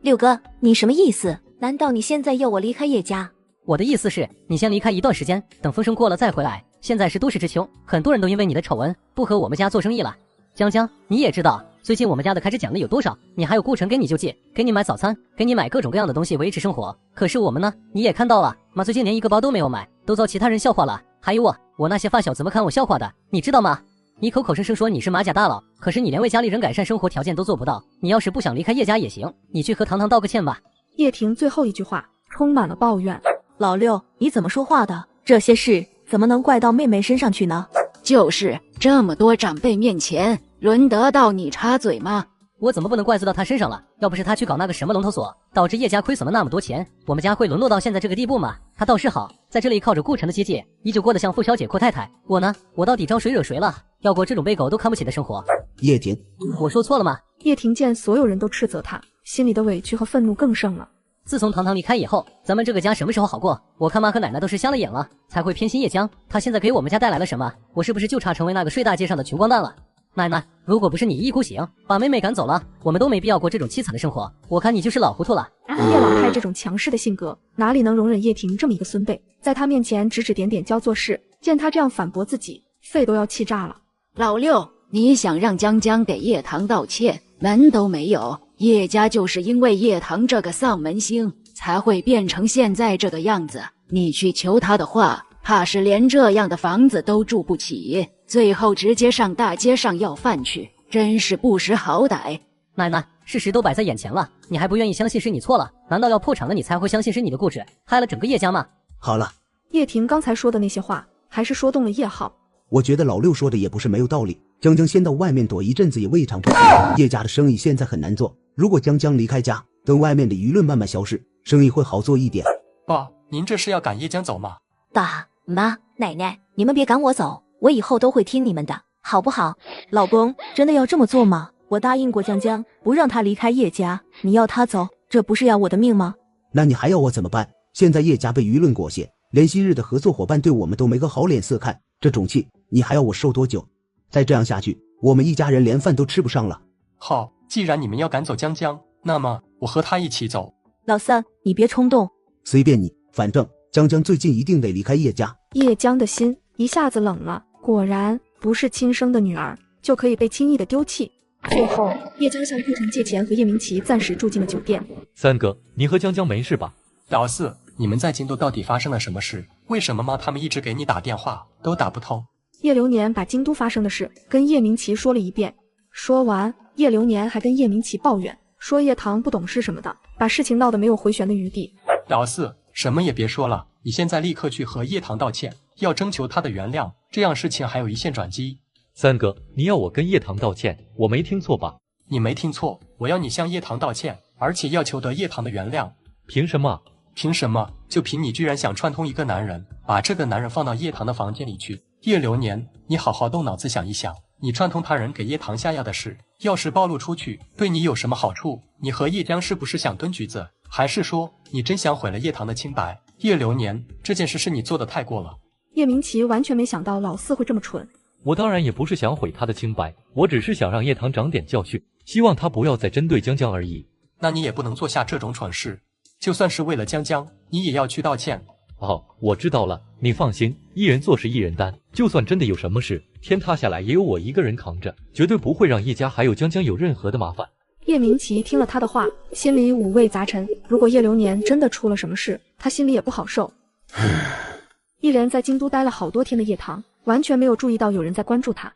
六哥，你什么意思？难道你现在要我离开叶家？我的意思是，你先离开一段时间，等风声过了再回来。现在是都市之秋，很多人都因为你的丑闻不和我们家做生意了。江江，你也知道最近我们家的开支奖励有多少，你还有顾城给你救济，给你买早餐，给你买各种各样的东西维持生活。可是我们呢，你也看到了，妈最近连一个包都没有买，都遭其他人笑话了。还有我那些发小怎么看我笑话的，你知道吗？你口口声声说你是马甲大佬，可是你连为家里人改善生活条件都做不到。你要是不想离开叶家也行，你去和糖糖道个歉吧。叶婷最后一句话充满了抱怨。老六，你怎么说话的？这些事怎么能怪到妹妹身上去呢？就是这么多长辈面前，轮得到你插嘴吗？我怎么不能怪罪到他身上了？要不是他去搞那个什么龙头所，导致叶家亏损了那么多钱，我们家会沦落到现在这个地步吗？他倒是好，在这里靠着顾城的接济，依旧过得像富小姐阔太太。我呢，我到底招谁惹谁了？要过这种被狗都看不起的生活？叶婷，我说错了吗？叶婷见所有人都斥责他，心里的委屈和愤怒更盛了。自从糖糖离开以后，咱们这个家什么时候好过？我看妈和奶奶都是瞎了眼了，才会偏心叶江。他现在给我们家带来了什么？我是不是就差成为那个睡大街上的穷光蛋了？奶奶，如果不是你一股醒把妹妹赶走了，我们都没必要过这种凄惨的生活。我看你就是老糊涂了。叶老太这种强势的性格，哪里能容忍叶婷这么一个孙辈，在她面前指指点点教做事，见她这样反驳自己，肺都要气炸了。老六，你想让江江给叶棠道歉，门都没有。叶家就是因为叶棠这个丧门星，才会变成现在这个样子。你去求他的话，怕是连这样的房子都住不起，最后直接上大街上要饭去，真是不识好歹。奶奶，事实都摆在眼前了，你还不愿意相信是你错了？难道要破产了你才会相信是你的固执害了整个叶家吗？好了，叶婷刚才说的那些话，还是说动了叶浩。我觉得老六说的也不是没有道理，江江先到外面躲一阵子也未尝不可。叶家的生意现在很难做，如果江江离开家，等外面的舆论慢慢消逝，生意会好做一点。爸，您这是要赶叶江走吗？爸妈奶奶，你们别赶我走，我以后都会听你们的，好不好？老公，真的要这么做吗？我答应过江江，不让他离开叶家，你要他走，这不是要我的命吗？那你还要我怎么办？现在叶家被舆论裹挟，连昔日的合作伙伴对我们都没个好脸色看，这种气你还要我受多久？再这样下去，我们一家人连饭都吃不上了。好，既然你们要赶走江江，那么我和他一起走。老三，你别冲动，随便你，反正江江最近一定得离开叶家。叶江的心一下子冷了，果然不是亲生的女儿就可以被轻易的丢弃。最后，叶江向顾城借钱和叶明奇暂时住进了酒店。三哥，你和江江没事吧？老四，你们在京都到底发生了什么事？为什么妈他们一直给你打电话都打不通？叶流年把京都发生的事跟叶明奇说了一遍，说完，叶流年还跟叶明奇抱怨，说叶棠不懂事什么的，把事情闹得没有回旋的余地。老四，什么也别说了，你现在立刻去和叶棠道歉，要征求她的原谅，这样事情还有一线转机。三哥，你要我跟叶棠道歉，我没听错吧？你没听错，我要你向叶棠道歉，而且要求得叶棠的原谅。凭什么？凭什么？就凭你居然想串通一个男人，把这个男人放到叶棠的房间里去。叶流年，你好好动脑子想一想，你串通他人给叶棠下药的事，要是暴露出去，对你有什么好处？你和叶江是不是想蹲局子？还是说你真想毁了叶棠的清白？叶流年，这件事是你做的太过了。叶明奇完全没想到老四会这么蠢。我当然也不是想毁他的清白，我只是想让叶棠长点教训，希望他不要再针对江江而已。那你也不能做下这种蠢事，就算是为了江江，你也要去道歉。哦，我知道了，你放心，一人做事一人担，就算真的有什么事，天塌下来也有我一个人扛着，绝对不会让叶家还有江江有任何的麻烦。叶明奇听了他的话，心里五味杂陈，如果叶流年真的出了什么事，他心里也不好受。一人在京都待了好多天的叶棠，完全没有注意到有人在关注他。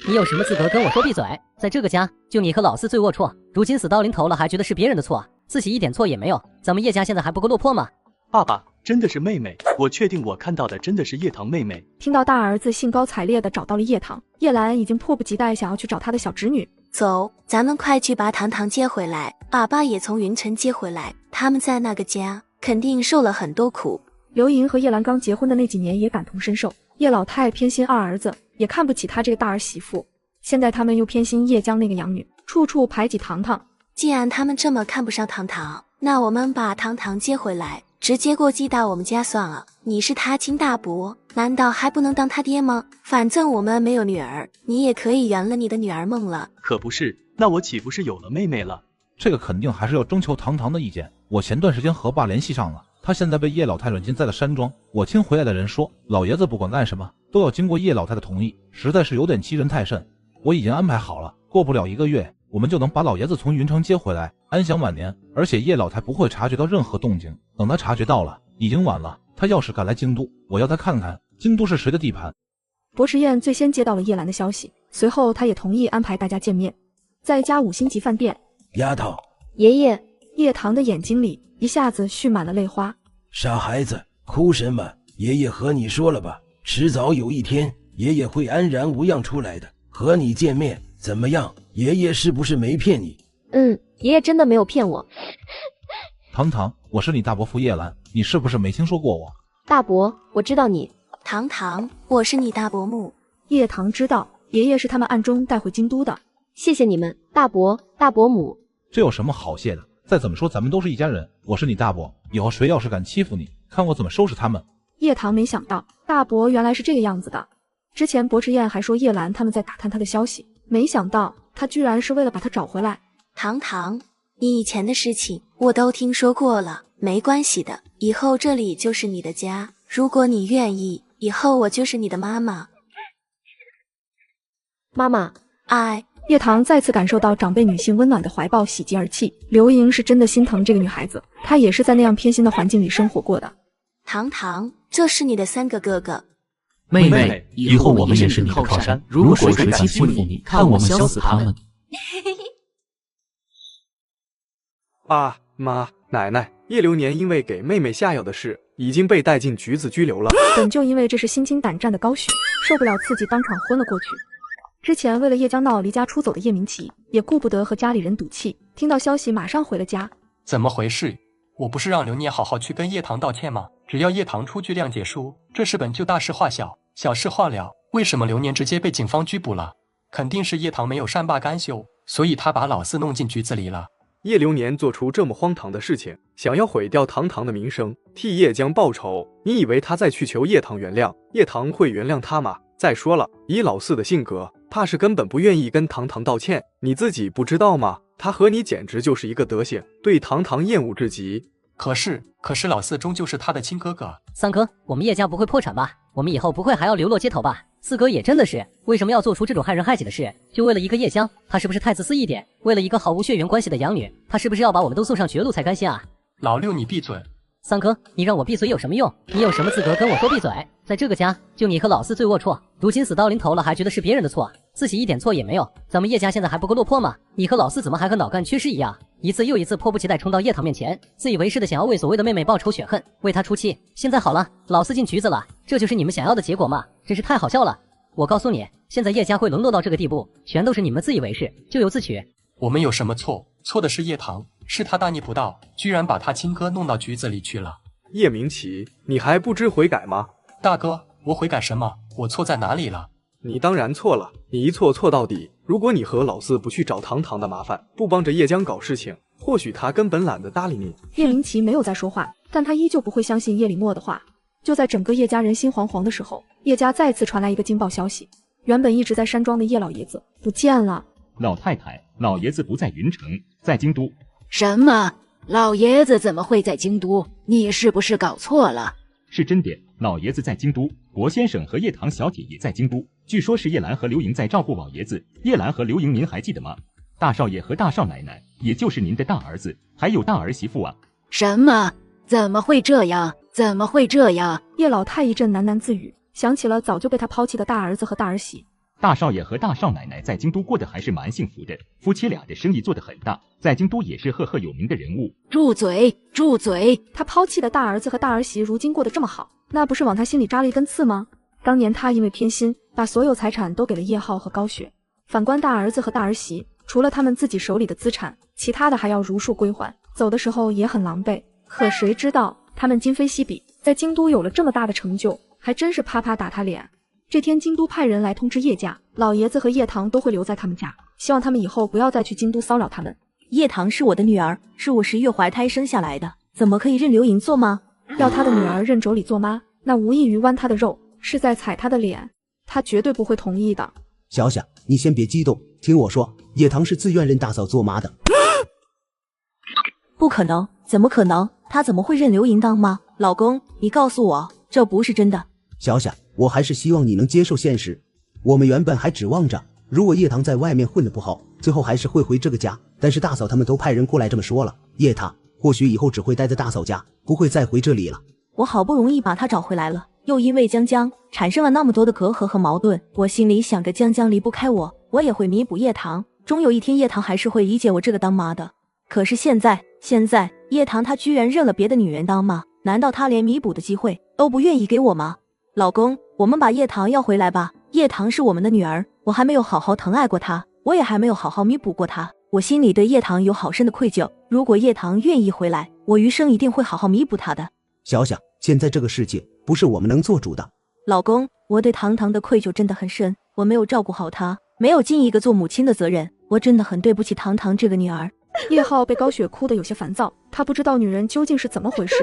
你有什么资格跟我说闭嘴？在这个家，就你和老四最龌龊，如今死到临头了，还觉得是别人的错，自己一点错也没有。咱们叶家现在还不够落魄吗？爸爸，真的是妹妹，我确定我看到的真的是叶棠妹妹。听到大儿子兴高采烈地找到了叶棠，叶兰已经迫不及待想要去找他的小侄女。走，咱们快去把糖糖接回来，爸爸也从云城接回来，他们在那个家肯定受了很多苦。刘莹和叶兰刚结婚的那几年也感同身受，叶老太偏心二儿子，也看不起他这个大儿媳妇，现在他们又偏心叶江那个养女，处处排挤糖糖。既然他们这么看不上糖糖，那我们把糖糖接回来，直接过继到我们家算了。你是他亲大伯，难道还不能当他爹吗？反正我们没有女儿，你也可以圆了你的女儿梦了。可不是，那我岂不是有了妹妹了？这个肯定还是要征求糖糖的意见。我前段时间和爸联系上了，他现在被叶老太软禁在了山庄。我听回来的人说，老爷子不管干什么都要经过叶老太的同意，实在是有点欺人太甚。我已经安排好了，过不了1个月，我们就能把老爷子从云城接回来，安享晚年。而且叶老太不会察觉到任何动静，等他察觉到了，已经晚了。他要是敢来京都，我要他看看京都是谁的地盘。薄池宴最先接到了叶兰的消息，随后他也同意安排大家见面，在一家5星级饭店。丫头，爷爷。叶棠的眼睛里一下子蓄满了泪花。傻孩子，哭什么？爷爷和你说了吧，迟早有一天，爷爷会安然无恙出来的，和你见面，怎么样？爷爷是不是没骗你？爷爷真的没有骗我。糖糖，我是你大伯父叶兰，你是不是没听说过我？大伯，我知道你。糖糖，我是你大伯母。叶棠知道爷爷是他们暗中带回京都的。谢谢你们，大伯、大伯母。这有什么好谢的？再怎么说咱们都是一家人，我是你大伯，以后谁要是敢欺负你，看我怎么收拾他们。叶棠没想到大伯原来是这个样子的。之前薄池宴还说叶兰他们在打探他的消息，没想到他居然是为了把他找回来。糖糖，你以前的事情我都听说过了，没关系的，以后这里就是你的家，如果你愿意，以后我就是你的妈妈。妈妈，爱。叶棠再次感受到长辈女性温暖的怀抱，喜极而泣。刘莹是真的心疼这个女孩子，她也是在那样偏心的环境里生活过的。糖糖，这是你的3个哥哥。妹妹，以后我们也是你的靠山，如果谁敢欺负你，看我们削死他们。爸妈奶奶，叶流年因为给妹妹下药的事，已经被带进局子拘留了。本就因为这是心惊胆战的高雪，受不了刺激，当场昏了过去。之前为了叶江闹离家出走的叶明奇，也顾不得和家里人赌气，听到消息马上回了家。怎么回事？我不是让流年好好去跟叶棠道歉吗？只要叶棠出具谅解书，这事本就大事化小，小事化了。为什么流年直接被警方拘捕了？肯定是叶棠没有善罢甘休，所以他把老四弄进局子里了。叶流年做出这么荒唐的事情，想要毁掉堂堂的名声，替叶江报仇。你以为他再去求叶棠原谅，叶棠会原谅他吗？再说了，以老四的性格，怕是根本不愿意跟堂堂道歉。你自己不知道吗？他和你简直就是一个德行，对堂堂厌恶至极。可是老四终究是他的亲哥哥。三哥，我们叶家不会破产吧？我们以后不会还要流落街头吧？四哥也真的是，为什么要做出这种害人害己的事？就为了一个叶江，他是不是太自私一点？为了一个毫无血缘关系的养女，他是不是要把我们都送上绝路才甘心啊？老六，你闭嘴！三哥，你让我闭嘴有什么用？你有什么资格跟我说闭嘴？在这个家，就你和老四最龌龊，如今死到临头了，还觉得是别人的错，自己一点错也没有。咱们叶家现在还不够落魄吗？你和老四怎么还和脑干缺失一样，一次又一次迫不及待冲到叶棠面前，自以为是的想要为所谓的妹妹报仇雪恨，为她出气。现在好了，老四进局子了，这就是你们想要的结果吗？真是太好笑了！我告诉你，现在叶家会沦落到这个地步，全都是你们自以为是，咎由自取。我们有什么错？错的是叶棠，是他大逆不道，居然把他亲哥弄到局子里去了。叶明奇，你还不知悔改吗？大哥，我悔改什么？我错在哪里了？你当然错了，你一错错到底。如果你和老四不去找堂堂的麻烦，不帮着叶江搞事情，或许他根本懒得搭理你。叶明奇没有再说话，但他依旧不会相信叶李默的话。就在整个叶家人心惶惶的时候，叶家再次传来一个惊爆消息，原本一直在山庄的叶老爷子不见了。老太太，老爷子不在云城，在京都。什么？老爷子怎么会在京都？你是不是搞错了？是真的，老爷子在京都，博先生和叶棠小姐也在京都。据说是叶兰和刘莹在照顾老爷子。叶兰和刘莹您还记得吗？大少爷和大少奶奶，也就是您的大儿子，还有大儿媳妇啊。什么？怎么会这样？怎么会这样？叶老太一阵喃喃自语，想起了早就被他抛弃的大儿子和大儿媳。大少爷和大少奶奶在京都过得还是蛮幸福的，夫妻俩的生意做得很大，在京都也是赫赫有名的人物。住嘴，住嘴！他抛弃的大儿子和大儿媳如今过得这么好，那不是往他心里扎了一根刺吗？当年他因为偏心，把所有财产都给了叶浩和高雪，反观大儿子和大儿媳，除了他们自己手里的资产，其他的还要如数归还，走的时候也很狼狈。可谁知道他们今非昔比，在京都有了这么大的成就，还真是啪啪打他脸。这天京都派人来通知叶家，老爷子和叶棠都会留在他们家，希望他们以后不要再去京都骚扰他们。叶棠是我的女儿，是我10月怀胎生下来的，怎么可以任刘莹做吗？要他的女儿认妯娌做妈，那无异于剜他的肉，是在踩他的脸，他绝对不会同意的。小夏，你先别激动，听我说，叶棠是自愿认大嫂做妈的。不可能，怎么可能？她怎么会认刘莹当妈？老公，你告诉我，这不是真的。小夏，我还是希望你能接受现实。我们原本还指望着，如果叶棠在外面混得不好，最后还是会回这个家。但是大嫂他们都派人过来这么说了，叶棠或许以后只会待在大嫂家，不会再回这里了。我好不容易把她找回来了，又因为江江产生了那么多的隔阂和矛盾。我心里想着江江离不开我，我也会弥补叶棠，终有一天叶棠还是会理解我这个当妈的。可是现在叶棠她居然认了别的女人当妈，难道她连弥补的机会都不愿意给我吗？老公，我们把叶棠要回来吧。叶棠是我们的女儿，我还没有好好疼爱过她，我也还没有好好弥补过她，我心里对叶棠有好深的愧疚。如果叶棠愿意回来，我余生一定会好好弥补她的。小夏，现在这个世界不是我们能做主的。老公，我对堂堂的愧疚真的很深，我没有照顾好她，没有尽一个做母亲的责任，我真的很对不起堂堂这个女儿。叶浩被高雪哭得有些烦躁，他不知道女人究竟是怎么回事，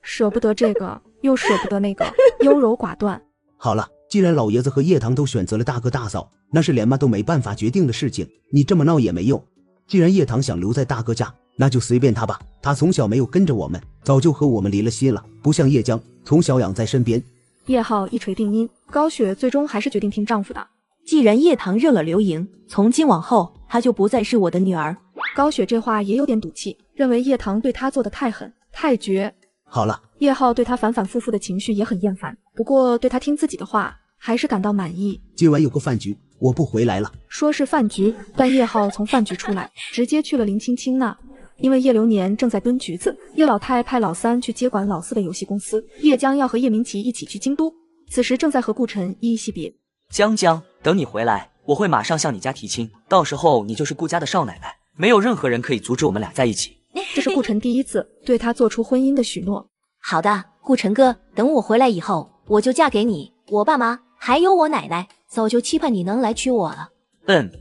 舍不得这个又舍不得那个，优柔寡断。好了，既然老爷子和叶棠都选择了大哥大嫂，那是连妈都没办法决定的事情，你这么闹也没用。既然叶棠想留在大哥家，那就随便他吧。他从小没有跟着我们，早就和我们离了心了，不像叶江从小养在身边。叶浩一锤定音，高雪最终还是决定听丈夫的。既然叶棠认了刘莹，从今往后她就不再是我的女儿。高雪这话也有点赌气，认为叶棠对她做的太狠太绝。好了，叶浩对她反反复复的情绪也很厌烦，不过对她听自己的话还是感到满意。今晚有个饭局，我不回来了。说是饭局，但叶浩从饭局出来，直接去了林青青那。因为叶流年正在蹲局子，叶老太派老三去接管老四的游戏公司，叶江要和叶明奇一起去京都，此时正在和顾晨依依惜别。江江，等你回来，我会马上向你家提亲，到时候你就是顾家的少奶奶，没有任何人可以阻止我们俩在一起。这是顾晨第一次对他做出婚姻的许诺。好的，顾晨哥，等我回来以后，我就嫁给你。我爸妈还有我奶奶早就期盼你能来娶我了。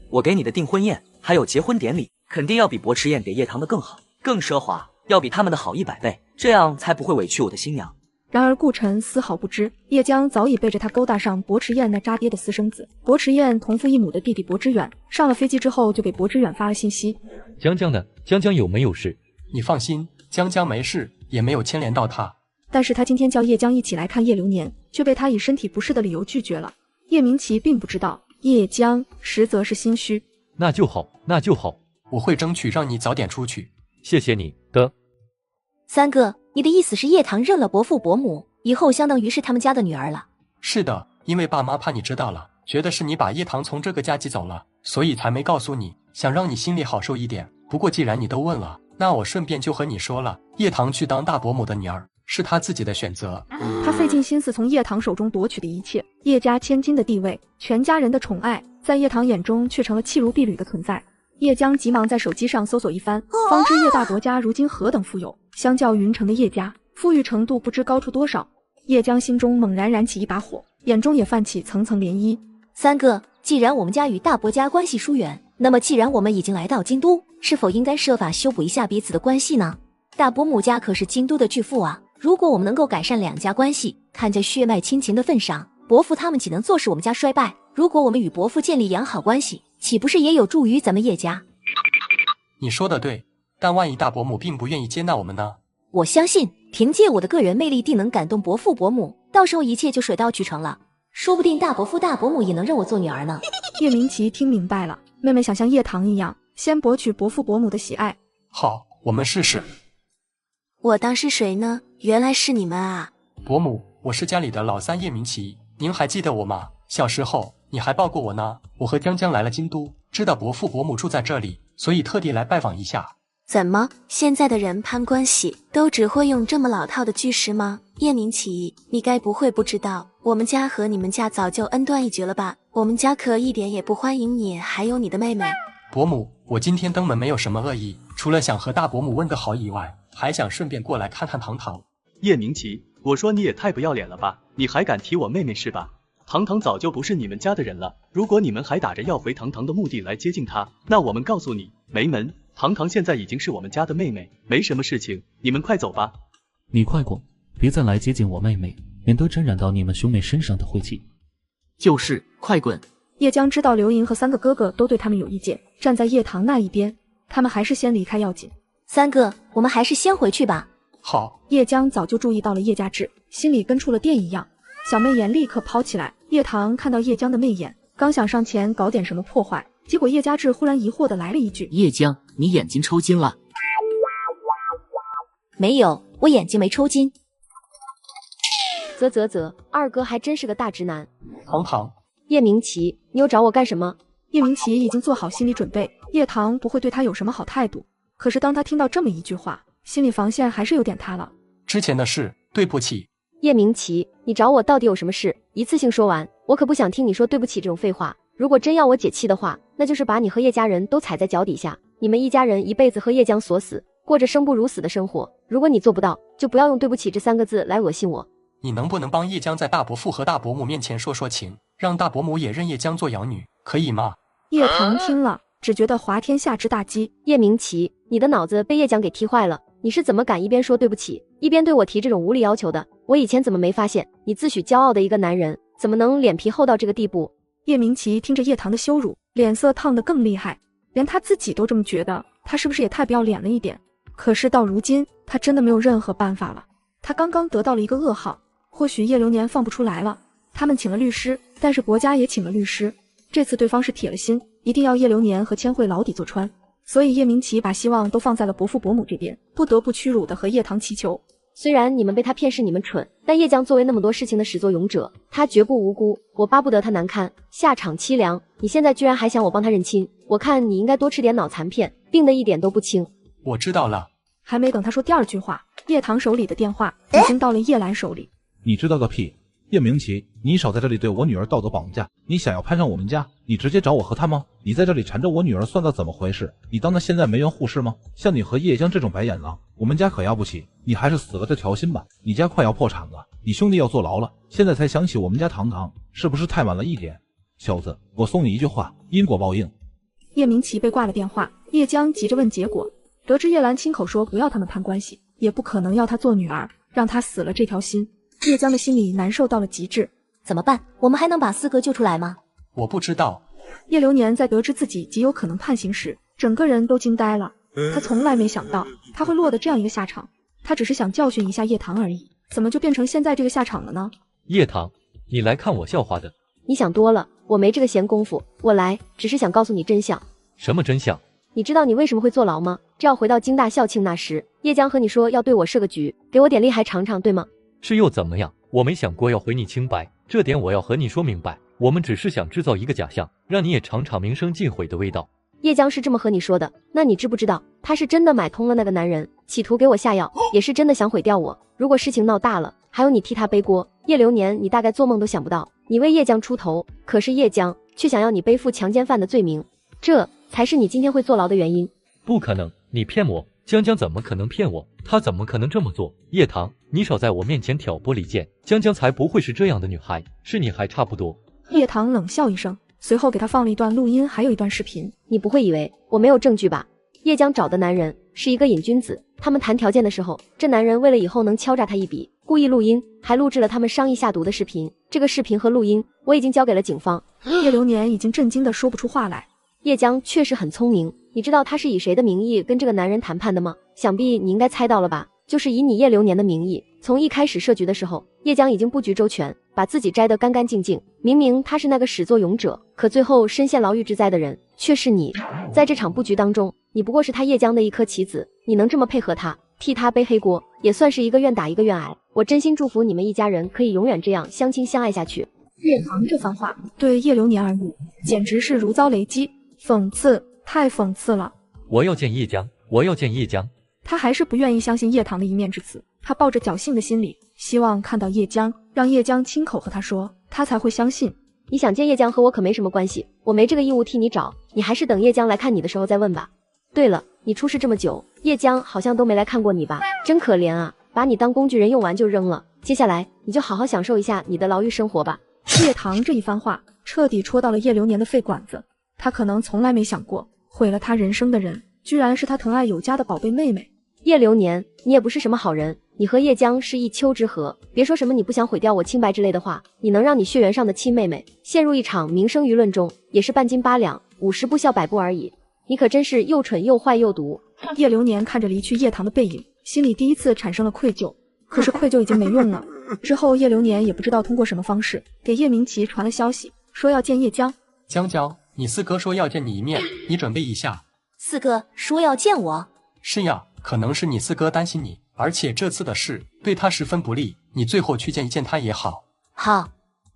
我给你的订婚宴还有结婚典礼，肯定要比伯池宴给叶棠的更好，更奢华，要比他们的好100倍，这样才不会委屈我的新娘。然而顾晨丝毫不知，叶江早已背着他勾搭上伯池宴那渣爹的私生子。伯池宴同父异母的弟弟伯之远，上了飞机之后就给伯之远发了信息。江江呢？江江有没有事？你放心，江江没事，也没有牵连到他。但是他今天叫叶江一起来看叶流年，却被他以身体不适的理由拒绝了。叶明奇并不知道，叶江实则是心虚。那就好，那就好，我会争取让你早点出去。谢谢你的。三哥，你的意思是叶棠认了伯父伯母，以后相当于是他们家的女儿了？是的，因为爸妈怕你知道了，觉得是你把叶棠从这个家挤走了，所以才没告诉你，想让你心里好受一点。不过既然你都问了，那我顺便就和你说了，叶棠去当大伯母的女儿是她自己的选择。他费尽心思从叶棠手中夺取的一切，叶家千金的地位，全家人的宠爱，在叶棠眼中却成了弃如敝履的存在。叶江急忙在手机上搜索一番，方知叶大伯家如今何等富有，相较云城的叶家，富裕程度不知高出多少。叶江心中猛然燃起一把火，眼中也泛起层层涟漪。三哥，既然我们家与大伯家关系疏远，那么既然我们已经来到京都，是否应该设法修补一下彼此的关系呢？大伯母家可是京都的巨富啊，如果我们能够改善两家关系，看在血脉亲情的份上，伯父他们岂能坐视我们家衰败？如果我们与伯父建立良好关系，岂不是也有助于咱们叶家？你说的对，但万一大伯母并不愿意接纳我们呢？我相信凭借我的个人魅力定能感动伯父伯母，到时候一切就水到渠成了，说不定大伯父大伯母也能认我做女儿呢。叶明奇听明白了，妹妹想像叶棠一样，先博取伯父伯母的喜爱。好，我们试试。我当是谁呢？原来是你们啊！伯母，我是家里的老三叶明奇，您还记得我吗？小时候你还抱过我呢。我和江江来了京都，知道伯父伯母住在这里，所以特地来拜访一下。怎么，现在的人攀关系都只会用这么老套的句式吗？叶明奇，你该不会不知道，我们家和你们家早就恩断义绝了吧？我们家可一点也不欢迎你还有你的妹妹。伯母，我今天登门没有什么恶意，除了想和大伯母问个好以外，还想顺便过来看看糖糖。叶明奇，我说你也太不要脸了吧，你还敢提我妹妹是吧？糖糖早就不是你们家的人了，如果你们还打着要回糖糖的目的来接近她，那我们告诉你，没门！糖糖现在已经是我们家的妹妹，没什么事情，你们快走吧。你快滚，别再来接近我妹妹，免得沾染到你们兄妹身上的晦气。就是，快滚！叶江知道刘莹和三个哥哥都对他们有意见，站在叶棠那一边，他们还是先离开要紧。三哥，我们还是先回去吧。好。叶江早就注意到了叶家志，心里跟触了电一样，小媚眼立刻抛起来。叶棠看到叶江的媚眼，刚想上前搞点什么破坏，结果叶家志忽然疑惑的来了一句：叶江，你眼睛抽筋了？没有，我眼睛没抽筋。二哥还真是个大直男。糖糖，叶明奇，你又找我干什么？叶明奇已经做好心理准备，叶棠不会对他有什么好态度。可是当他听到这么一句话，心理防线还是有点塌了。之前的事，对不起。叶明奇，你找我到底有什么事？一次性说完，我可不想听你说对不起这种废话。如果真要我解气的话，那就是把你和叶家人都踩在脚底下，你们一家人一辈子和叶江锁死，过着生不如死的生活。如果你做不到，就不要用对不起这3个字来恶心我。你能不能帮叶江在大伯父和大伯母面前说说情，让大伯母也认叶江做养女，可以吗？叶棠听了，只觉得滑天下之大稽。叶明奇，你的脑子被叶江给踢坏了，你是怎么敢一边说对不起，一边对我提这种无理要求的？我以前怎么没发现，你自诩骄傲的一个男人，怎么能脸皮厚到这个地步？叶明琪听着叶棠的羞辱，脸色烫得更厉害，连他自己都这么觉得，他是不是也太不要脸了一点？可是到如今，他真的没有任何办法了。他刚刚得到了一个噩耗，或许叶流年放不出来了。他们请了律师，但是国家也请了律师，这次对方是铁了心，一定要叶流年和千惠牢底坐穿。所以叶明琪把希望都放在了伯父伯母这边，不得不屈辱地和叶棠祈求。虽然你们被他骗是你们蠢，但叶江作为那么多事情的始作俑者，他绝不无辜。我巴不得他难堪，下场凄凉。你现在居然还想我帮他认亲，我看你应该多吃点脑残片，病得一点都不轻。我知道了。还没等他说第二句话，叶棠手里的电话已经到了叶兰手里。你知道个屁！叶明琪，你少在这里对我女儿道德绑架！你想要攀上我们家，你直接找我和他吗？你在这里缠着我女儿算到怎么回事？你当她现在没缘护士吗？像你和叶江这种白眼狼，我们家可要不起。你还是死了这条心吧！你家快要破产了，你兄弟要坐牢了，现在才想起我们家堂堂，是不是太晚了一点？小子，我送你一句话，因果报应。叶明琪被挂了电话，叶江急着问结果，得知叶兰亲口说不要他们攀关系，也不可能要他做女儿，让他死了这条心。叶江的心里难受到了极致。怎么办？我们还能把四哥救出来吗？我不知道。叶流年在得知自己极有可能判刑时，整个人都惊呆了。他从来没想到他会落得这样一个下场。他只是想教训一下叶棠而已，怎么就变成现在这个下场了呢？叶棠，你来看我笑话的。你想多了，我没这个闲工夫。我来只是想告诉你真相。什么真相？你知道你为什么会坐牢吗？这要回到京大校庆那时，叶江和你说要对我设个局，给我点厉害尝尝，对吗？是又怎么样？我没想过要回你清白，这点我要和你说明白。我们只是想制造一个假象，让你也尝尝名声尽毁的味道。叶江是这么和你说的，那你知不知道他是真的买通了那个男人，企图给我下药，也是真的想毁掉我。如果事情闹大了，还有你替他背锅。叶流年，你大概做梦都想不到，你为叶江出头，可是叶江却想要你背负强奸犯的罪名，这才是你今天会坐牢的原因。不可能，你骗我！江江怎么可能骗我？他怎么可能这么做？叶棠，你少在我面前挑拨离间，江江才不会是这样的女孩，是你还差不多。叶棠冷笑一声，随后给他放了一段录音，还有一段视频。你不会以为我没有证据吧？叶江找的男人是一个瘾君子，他们谈条件的时候，这男人为了以后能敲诈他一笔，故意录音，还录制了他们商议下毒的视频。这个视频和录音我已经交给了警方。叶流年已经震惊得说不出话来。叶江确实很聪明，你知道他是以谁的名义跟这个男人谈判的吗？想必你应该猜到了吧，就是以你叶流年的名义。从一开始设局的时候，叶江已经布局周全，把自己摘得干干净净。明明他是那个始作俑者，可最后身陷牢狱之灾的人却是你。在这场布局当中，你不过是他叶江的一颗棋子，你能这么配合他，替他背黑锅，也算是一个愿打一个愿挨。我真心祝福你们一家人可以永远这样相亲相爱下去。叶棠这番话对叶流年而言，简直是如遭雷击，讽刺，太讽刺了。我要见叶江，我要见叶江。他还是不愿意相信叶棠的一面之词，他抱着侥幸的心理，希望看到叶江，让叶江亲口和他说，他才会相信。你想见叶江和我可没什么关系，我没这个义务替你找，你还是等叶江来看你的时候再问吧。对了，你出事这么久，叶江好像都没来看过你吧？真可怜啊，把你当工具人用完就扔了。接下来你就好好享受一下你的牢狱生活吧。叶棠这一番话彻底戳到了叶流年的肺管子，他可能从来没想过，毁了他人生的人居然是他疼爱有加的宝贝妹妹。叶流年，你也不是什么好人，你和叶江是一丘之貉，别说什么你不想毁掉我清白之类的话，你能让你血缘上的亲妹妹陷入一场名声舆论中，也是半斤八两，50步笑100步而已。你可真是又蠢又坏又毒。叶流年看着离去叶棠的背影，心里第一次产生了愧疚，可是愧疚已经没用了。之后叶流年也不知道通过什么方式给叶明琪传了消息，说要见叶江。江江，你四哥说要见你一面，你准备一下。四哥说要见我？是呀，可能是你四哥担心你，而且这次的事对他十分不利，你最后去见一见他也好。好。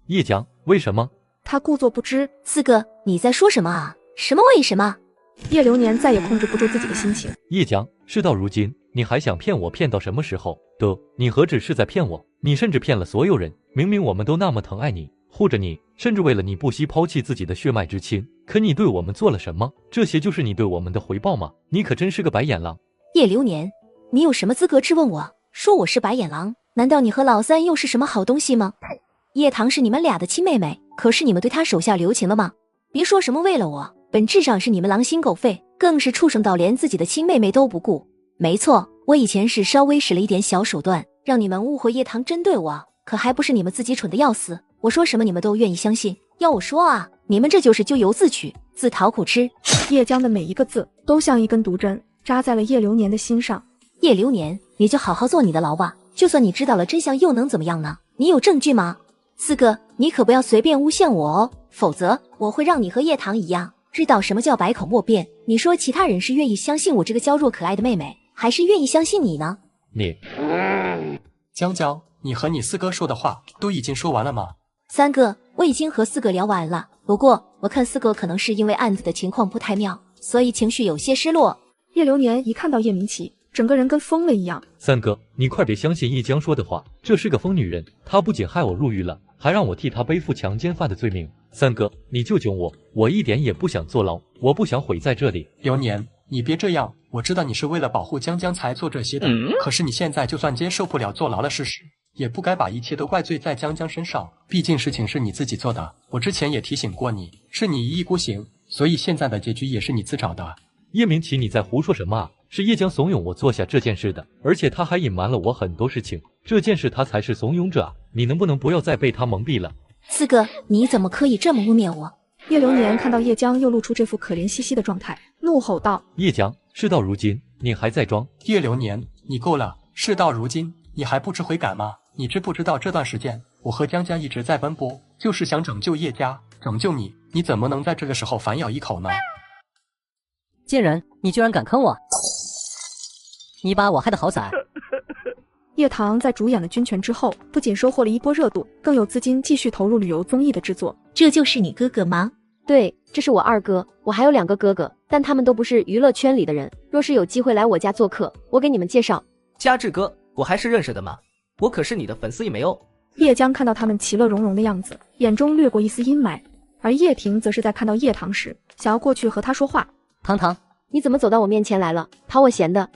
叶江，为什么？他故作不知。四哥，你在说什么啊？什么为什么？叶流年再也控制不住自己的心情。叶江，事到如今，你还想骗我骗到什么时候？你何止是在骗我，你甚至骗了所有人。明明我们都那么疼爱你，护着你，甚至为了你不惜抛弃自己的血脉之亲，可你对我们做了什么？这些就是你对我们的回报吗？你可真是个白眼狼。叶流年，你有什么资格质问我，说我是白眼狼？难道你和老三又是什么好东西吗？叶棠是你们俩的亲妹妹，可是你们对她手下留情了吗？别说什么为了我，本质上是你们狼心狗肺，更是畜生到连自己的亲妹妹都不顾。没错，我以前是稍微使了一点小手段，让你们误会叶棠针对我，可还不是你们自己蠢的要死，我说什么你们都愿意相信。要我说啊，你们这就是咎由自取，自讨苦吃。叶江的每一个字都像一根毒针，扎在了叶流年的心上。叶流年，你就好好做你的牢吧，就算你知道了真相又能怎么样呢？你有证据吗？四哥，你可不要随便诬陷我哦，否则我会让你和叶棠一样，知道什么叫百口莫辩。你说其他人是愿意相信我这个娇弱可爱的妹妹，还是愿意相信你呢？你，江江，你和你四哥说的话都已经说完了吗？三哥，我已经和四哥聊完了，不过我看四哥可能是因为案子的情况不太妙，所以情绪有些失落。叶流年一看到叶明奇，整个人跟疯了一样。三哥，你快别相信叶江说的话，这是个疯女人，她不仅害我入狱了，还让我替她背负强奸犯的罪名。三哥，你救救我，我一点也不想坐牢，我不想毁在这里。流年，你别这样，我知道你是为了保护江江才做这些的，可是你现在就算接受不了坐牢的事实，也不该把一切都怪罪在江江身上，毕竟事情是你自己做的。我之前也提醒过你，是你一意孤行，所以现在的结局也是你自找的。叶明奇，你在胡说什么啊？是叶江怂恿我做下这件事的，而且他还隐瞒了我很多事情，这件事他才是怂恿者啊！你能不能不要再被他蒙蔽了？四哥，你怎么可以这么污蔑我？叶流年看到叶江又露出这副可怜兮兮的状态，怒吼道：叶江，事到如今你还在装？叶流年，你够了！事到如今你还不知悔改吗？你知不知道这段时间我和江江一直在奔波，就是想拯救叶家，拯救你，你怎么能在这个时候反咬一口呢？贱人，你居然敢坑我！你把我害得好惨。叶棠在主演了《军权》之后，不仅收获了一波热度，更有资金继续投入旅游综艺的制作。这就是你哥哥吗？对，这是我二哥，我还有2个哥哥，但他们都不是娱乐圈里的人。若是有机会来我家做客，我给你们介绍。嘉志哥，我还是认识的嘛，我可是你的粉丝一枚哦。叶江看到他们其乐融融的样子，眼中掠过一丝阴霾，而叶婷则是在看到叶棠时，想要过去和他说话。堂堂，你怎么走到我面前来了？讨我嫌的？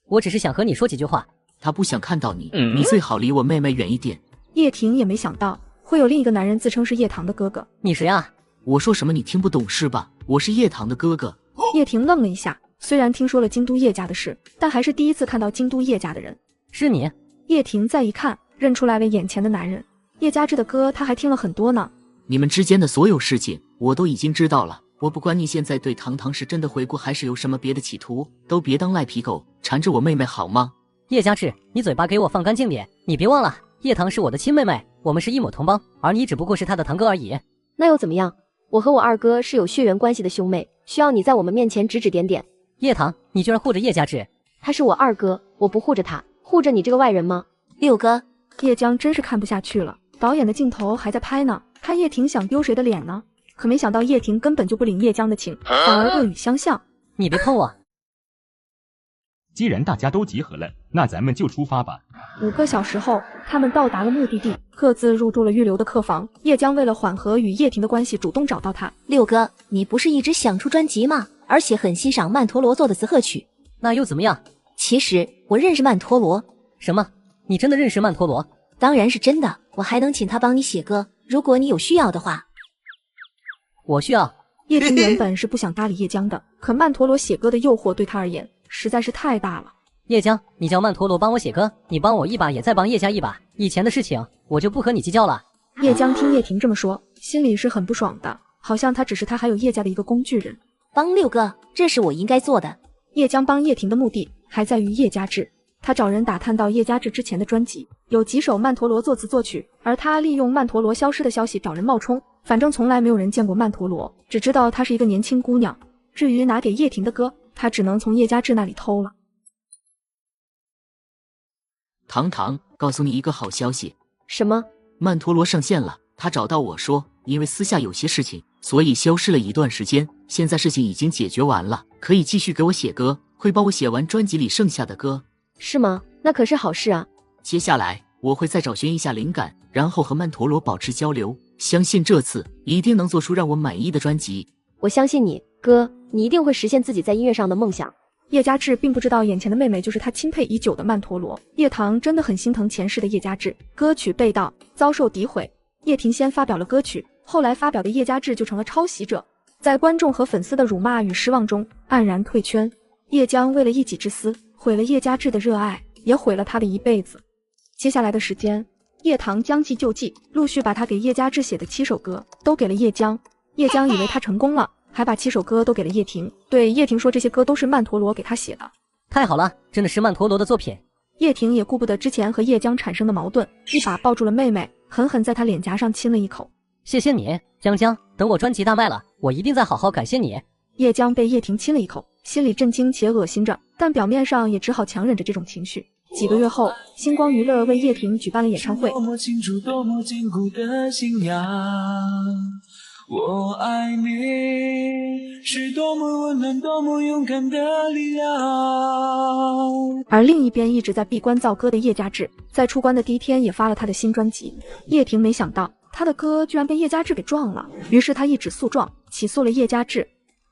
我只是想和你说几句话。他不想看到你，你最好离我妹妹远一点。叶婷也没想到会有另一个男人自称是叶棠的哥哥。你谁啊？我说什么你听不懂是吧？我是叶棠的哥哥。叶婷愣了一下，虽然听说了京都叶家的事，但还是第一次看到京都叶家的人。是你？叶婷再一看，认出来了眼前的男人。叶家志的歌他还听了很多呢。你们之间的所有事情我都已经知道了，我不管你现在对堂堂是真的回国还是有什么别的企图，都别当赖皮狗缠着我妹妹好吗？叶家志，你嘴巴给我放干净点，你别忘了叶棠是我的亲妹妹，我们是一母同胞，而你只不过是她的堂哥而已。那又怎么样？我和我二哥是有血缘关系的兄妹，需要你在我们面前指指点点。叶棠，你居然护着叶家志？他是我二哥，我不护着他，护着你这个外人吗？六哥，叶江真是看不下去了，导演的镜头还在拍呢，看叶婷想丢谁的脸呢？可没想到叶婷根本就不领叶江的情，反而恶语相向。你别碰我！既然大家都集合了，那咱们就出发吧。5个小时后，他们到达了目的地，各自入住了预留的客房。叶江为了缓和与叶婷的关系，主动找到他。六哥，你不是一直想出专辑吗？而且很欣赏曼陀罗做的词贺曲。那又怎么样？其实我认识曼陀罗。什么？你真的认识曼陀罗？当然是真的，我还能请他帮你写歌，如果你有需要的话。我需要。叶婷原本是不想搭理叶江的，可曼陀罗写歌的诱惑对他而言实在是太大了。叶江，你叫曼陀罗帮我写歌，你帮我一把也再帮叶家一把，以前的事情我就不和你计较了。叶江听叶婷这么说，心里是很不爽的，好像他只是他还有叶家的一个工具人。帮六哥，这是我应该做的。叶江帮叶婷的目的还在于叶家志，他找人打探到叶家志之前的专辑有几首曼陀罗作词作曲，而他利用曼陀罗消失的消息找人冒充，反正从来没有人见过曼陀罗，只知道她是一个年轻姑娘。至于拿给叶婷的歌，他只能从叶家志那里偷了。堂堂，告诉你一个好消息。什么？曼陀罗上线了，他找到我说，因为私下有些事情，所以消失了一段时间，现在事情已经解决完了，可以继续给我写歌，会帮我写完专辑里剩下的歌。是吗？那可是好事啊。接下来我会再找寻一下灵感，然后和曼陀罗保持交流，相信这次一定能做出让我满意的专辑。我相信你，哥，你一定会实现自己在音乐上的梦想。叶家志并不知道眼前的妹妹就是他钦佩已久的曼陀罗。叶棠真的很心疼前世的叶家志，歌曲被盗，遭受诋毁。叶婷先发表了歌曲，后来发表的叶家志就成了抄袭者，在观众和粉丝的辱骂与失望中黯然退圈。叶江为了一己之私，毁了叶家志的热爱，也毁了他的一辈子。接下来的时间，叶棠将计就计，陆续把他给叶嘉志写的7首歌都给了叶江。叶江以为他成功了，还把7首歌都给了叶婷，对叶婷说这些歌都是曼陀罗给他写的。太好了，真的是曼陀罗的作品。叶婷也顾不得之前和叶江产生的矛盾，一把抱住了妹妹，狠狠在她脸颊上亲了一口。谢谢你，江江，等我专辑大卖了，我一定再好好感谢你。叶江被叶婷亲了一口，心里震惊且恶心着，但表面上也只好强忍着这种情绪。几个月后，星光娱乐为叶婷举办了演唱会。多么清楚，多么坚固的信仰，我爱你，是多么温暖，多么勇敢的力量。而另一边一直在闭关造歌的叶嘉志，在出关的第一天也发了他的新专辑。叶婷没想到他的歌居然被叶嘉志给撞了，于是他一纸诉状起诉了叶嘉志。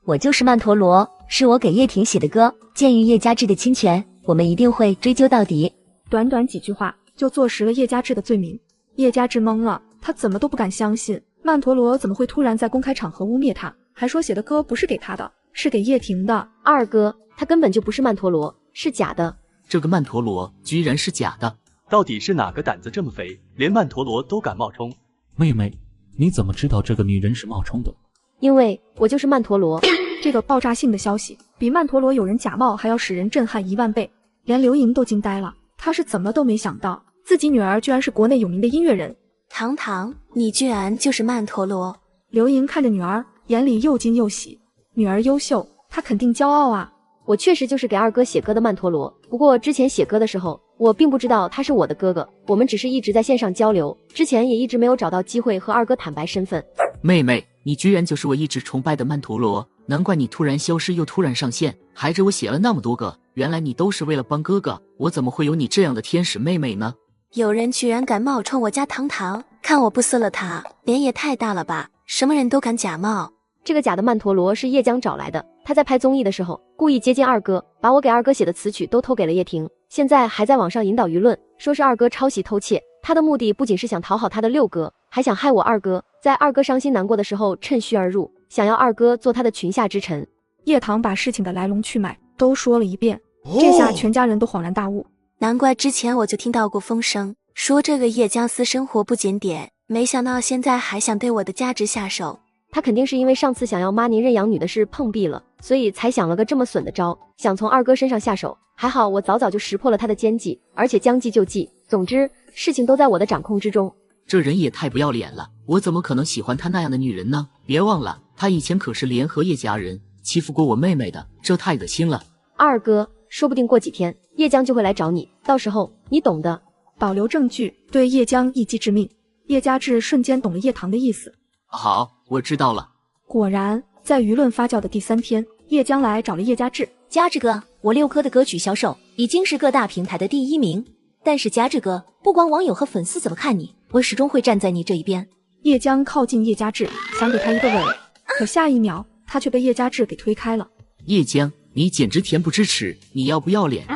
我就是曼陀罗，是我给叶婷写的歌，鉴于叶嘉志的侵权，我们一定会追究到底。短短几句话就坐实了叶嘉志的罪名。叶嘉志懵了，他怎么都不敢相信曼陀罗怎么会突然在公开场合污蔑他，还说写的歌不是给他的，是给叶婷的。二哥，他根本就不是曼陀罗，是假的。这个曼陀罗居然是假的，到底是哪个胆子这么肥，连曼陀罗都敢冒充？妹妹，你怎么知道这个女人是冒充的？因为我就是曼陀罗。这个爆炸性的消息比曼陀罗有人假冒还要使人震撼10000倍，连刘莹都惊呆了。她是怎么都没想到自己女儿居然是国内有名的音乐人。堂堂，你居然就是曼陀罗！刘莹看着女儿，眼里又惊又喜。女儿优秀，她肯定骄傲啊。我确实就是给二哥写歌的曼陀罗，不过之前写歌的时候，我并不知道他是我的哥哥，我们只是一直在线上交流，之前也一直没有找到机会和二哥坦白身份。妹妹，你居然就是我一直崇拜的曼陀罗，难怪你突然消失又突然上线，还给我写了那么多个，原来你都是为了帮哥哥，我怎么会有你这样的天使妹妹呢？有人居然敢冒充我家堂堂，看我不撕了他，脸也太大了吧，什么人都敢假冒。这个假的曼陀罗是叶江找来的，他在拍综艺的时候故意接近二哥，把我给二哥写的词曲都偷给了叶婷，现在还在网上引导舆论，说是二哥抄袭偷窃。他的目的不仅是想讨好他的六哥，还想害我二哥，在二哥伤心难过的时候趁虚而入，想要二哥做他的裙下之臣。叶棠把事情的来龙去脉都说了一遍，这下全家人都恍然大悟。难怪之前我就听到过风声，说这个叶江私生活不检点，没想到现在还想对我的家侄下手。他肯定是因为上次想要妈您认养女的事碰壁了，所以才想了个这么损的招，想从二哥身上下手。还好我早早就识破了他的奸计，而且将计就计。总之，事情都在我的掌控之中。这人也太不要脸了，我怎么可能喜欢他那样的女人呢？别忘了，他以前可是联合叶家人欺负过我妹妹的，这太恶心了。二哥，说不定过几天叶江就会来找你，到时候你懂的。保留证据，对叶江一击致命。叶嘉志瞬间懂了叶棠的意思。好，我知道了。果然，在舆论发酵的第3天，叶江来找了叶嘉志。嘉志哥，我六哥的歌曲销售已经是各大平台的第1名，但是嘉志哥，不管网友和粉丝怎么看你，我始终会站在你这一边。叶江靠近叶嘉志，想给他一个吻，可下一秒他却被叶嘉志给推开了。叶江，你简直恬不知耻，你要不要脸？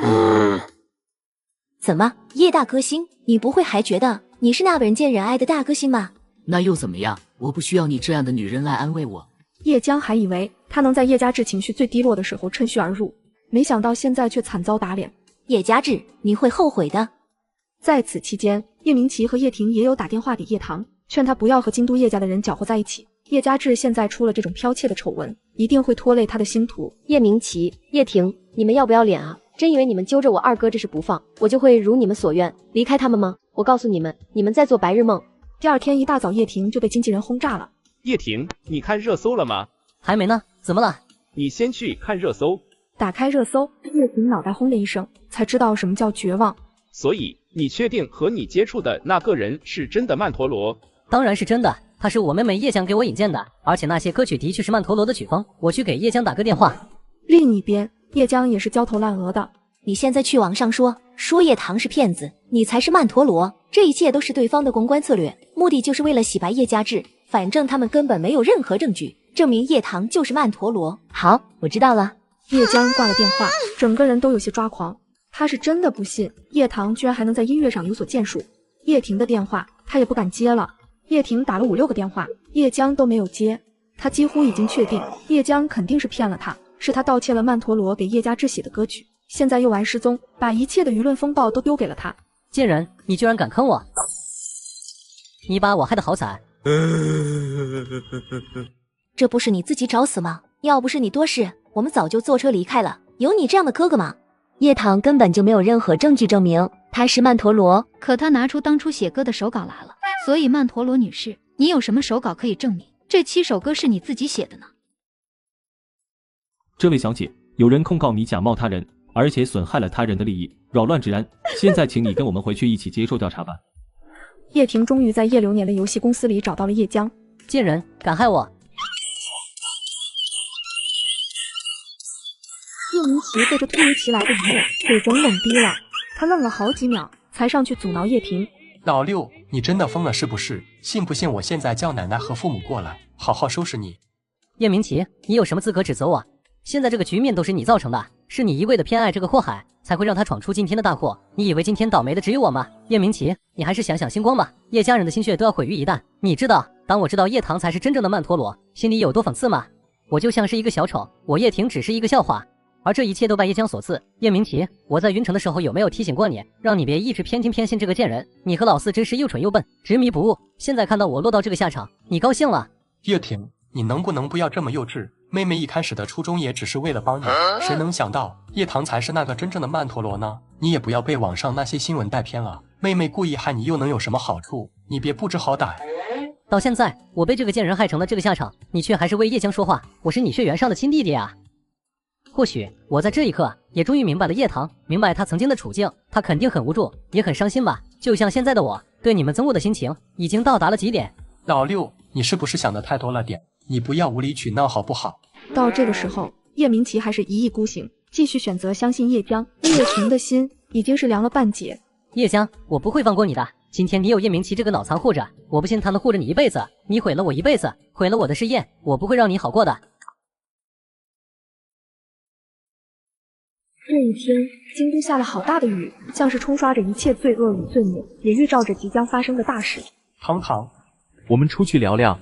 怎么，叶大歌星，你不会还觉得你是那个人见人爱的大歌星吗？那又怎么样？我不需要你这样的女人来安慰我。叶江还以为他能在叶嘉志情绪最低落的时候趁虚而入，没想到现在却惨遭打脸。叶嘉志，你会后悔的。在此期间，叶明琪和叶婷也有打电话给叶棠，劝他不要和京都叶家的人搅和在一起。叶嘉志现在出了这种剽窃的丑闻，一定会拖累他的星途。叶明琪、叶婷，你们要不要脸啊？真以为你们揪着我二哥这事不放，我就会如你们所愿离开他们吗？我告诉你们，你们在做白日梦。第二天一大早，叶婷就被经纪人轰炸了。叶婷，你看热搜了吗？还没呢，怎么了？你先去看热搜。打开热搜，叶婷脑袋轰的一声，才知道什么叫绝望。所以，你确定和你接触的那个人是真的曼陀罗？当然是真的，他是我妹妹叶江给我引荐的，而且那些歌曲的确是曼陀罗的曲风。我去给叶江打个电话。另一边，叶江也是焦头烂额的。你现在去网上说叶棠是骗子，你才是曼陀罗，这一切都是对方的公关策略，目的就是为了洗白叶嘉志。反正他们根本没有任何证据证明叶棠就是曼陀罗。好，我知道了。叶江挂了电话，整个人都有些抓狂。他是真的不信叶棠居然还能在音乐上有所建树。叶婷的电话他也不敢接了。叶婷打了5、6个电话，叶江都没有接。他几乎已经确定叶江肯定是骗了他，是他盗窃了曼陀罗给叶嘉志写的歌曲，现在又玩失踪，把一切的舆论风暴都丢给了他。贱人，你居然敢坑我！你把我害得好惨。这不是你自己找死吗？要不是你多事，我们早就坐车离开了。有你这样的哥哥吗？叶棠根本就没有任何证据证明他是曼陀罗，可他拿出当初写歌的手稿来了。所以曼陀罗女士，你有什么手稿可以证明这7首歌是你自己写的呢？这位小姐，有人控告你假冒他人，而且损害了他人的利益，扰乱治安。现在请你跟我们回去一起接受调查吧。叶婷终于在叶流年的游戏公司里找到了叶江。贱人，敢害我！叶明奇对这突如其来的一幕嘴肿冷逼了，他愣了好几秒，才上去阻挠叶婷。老六，你真的疯了是不是？信不信我现在叫奶奶和父母过来，好好收拾你？叶明奇，你有什么资格指责我？现在这个局面都是你造成的，是你一味的偏爱这个祸海，才会让他闯出今天的大祸。你以为今天倒霉的只有我吗？叶明奇，你还是想想星光吧，叶家人的心血都要毁于一旦。你知道，当我知道叶棠才是真正的曼陀罗，心里有多讽刺吗？我就像是一个小丑，我叶婷只是一个笑话。而这一切都拜叶江所赐。叶明奇，我在云城的时候有没有提醒过你，让你别一直偏听偏信这个贱人？你和老四真是又蠢又笨，执迷不悟。现在看到我落到这个下场，你高兴了？叶婷，你能不能不要这么幼稚？妹妹一开始的初衷也只是为了帮你，谁能想到叶棠才是那个真正的曼陀罗呢？你也不要被网上那些新闻带偏了。妹妹故意害你又能有什么好处？你别不知好歹。到现在我被这个贱人害成了这个下场，你却还是为叶江说话，我是你血缘上的亲弟弟啊。或许我在这一刻也终于明白了叶棠，明白他曾经的处境，他肯定很无助，也很伤心吧。就像现在的我，对你们憎恶的心情已经到达了极点。老六，你是不是想的太多了点？你不要无理取闹好不好？到这个时候，叶明奇还是一意孤行，继续选择相信叶江。叶婷的心已经是凉了半截。叶江，我不会放过你的。今天你有叶明奇这个脑残护着，我不信他能护着你一辈子。你毁了我一辈子，毁了我的事业，我不会让你好过的。这一天，京都下了好大的雨，像是冲刷着一切罪恶与罪孽，也预兆着即将发生的大事。堂堂，我们出去聊聊。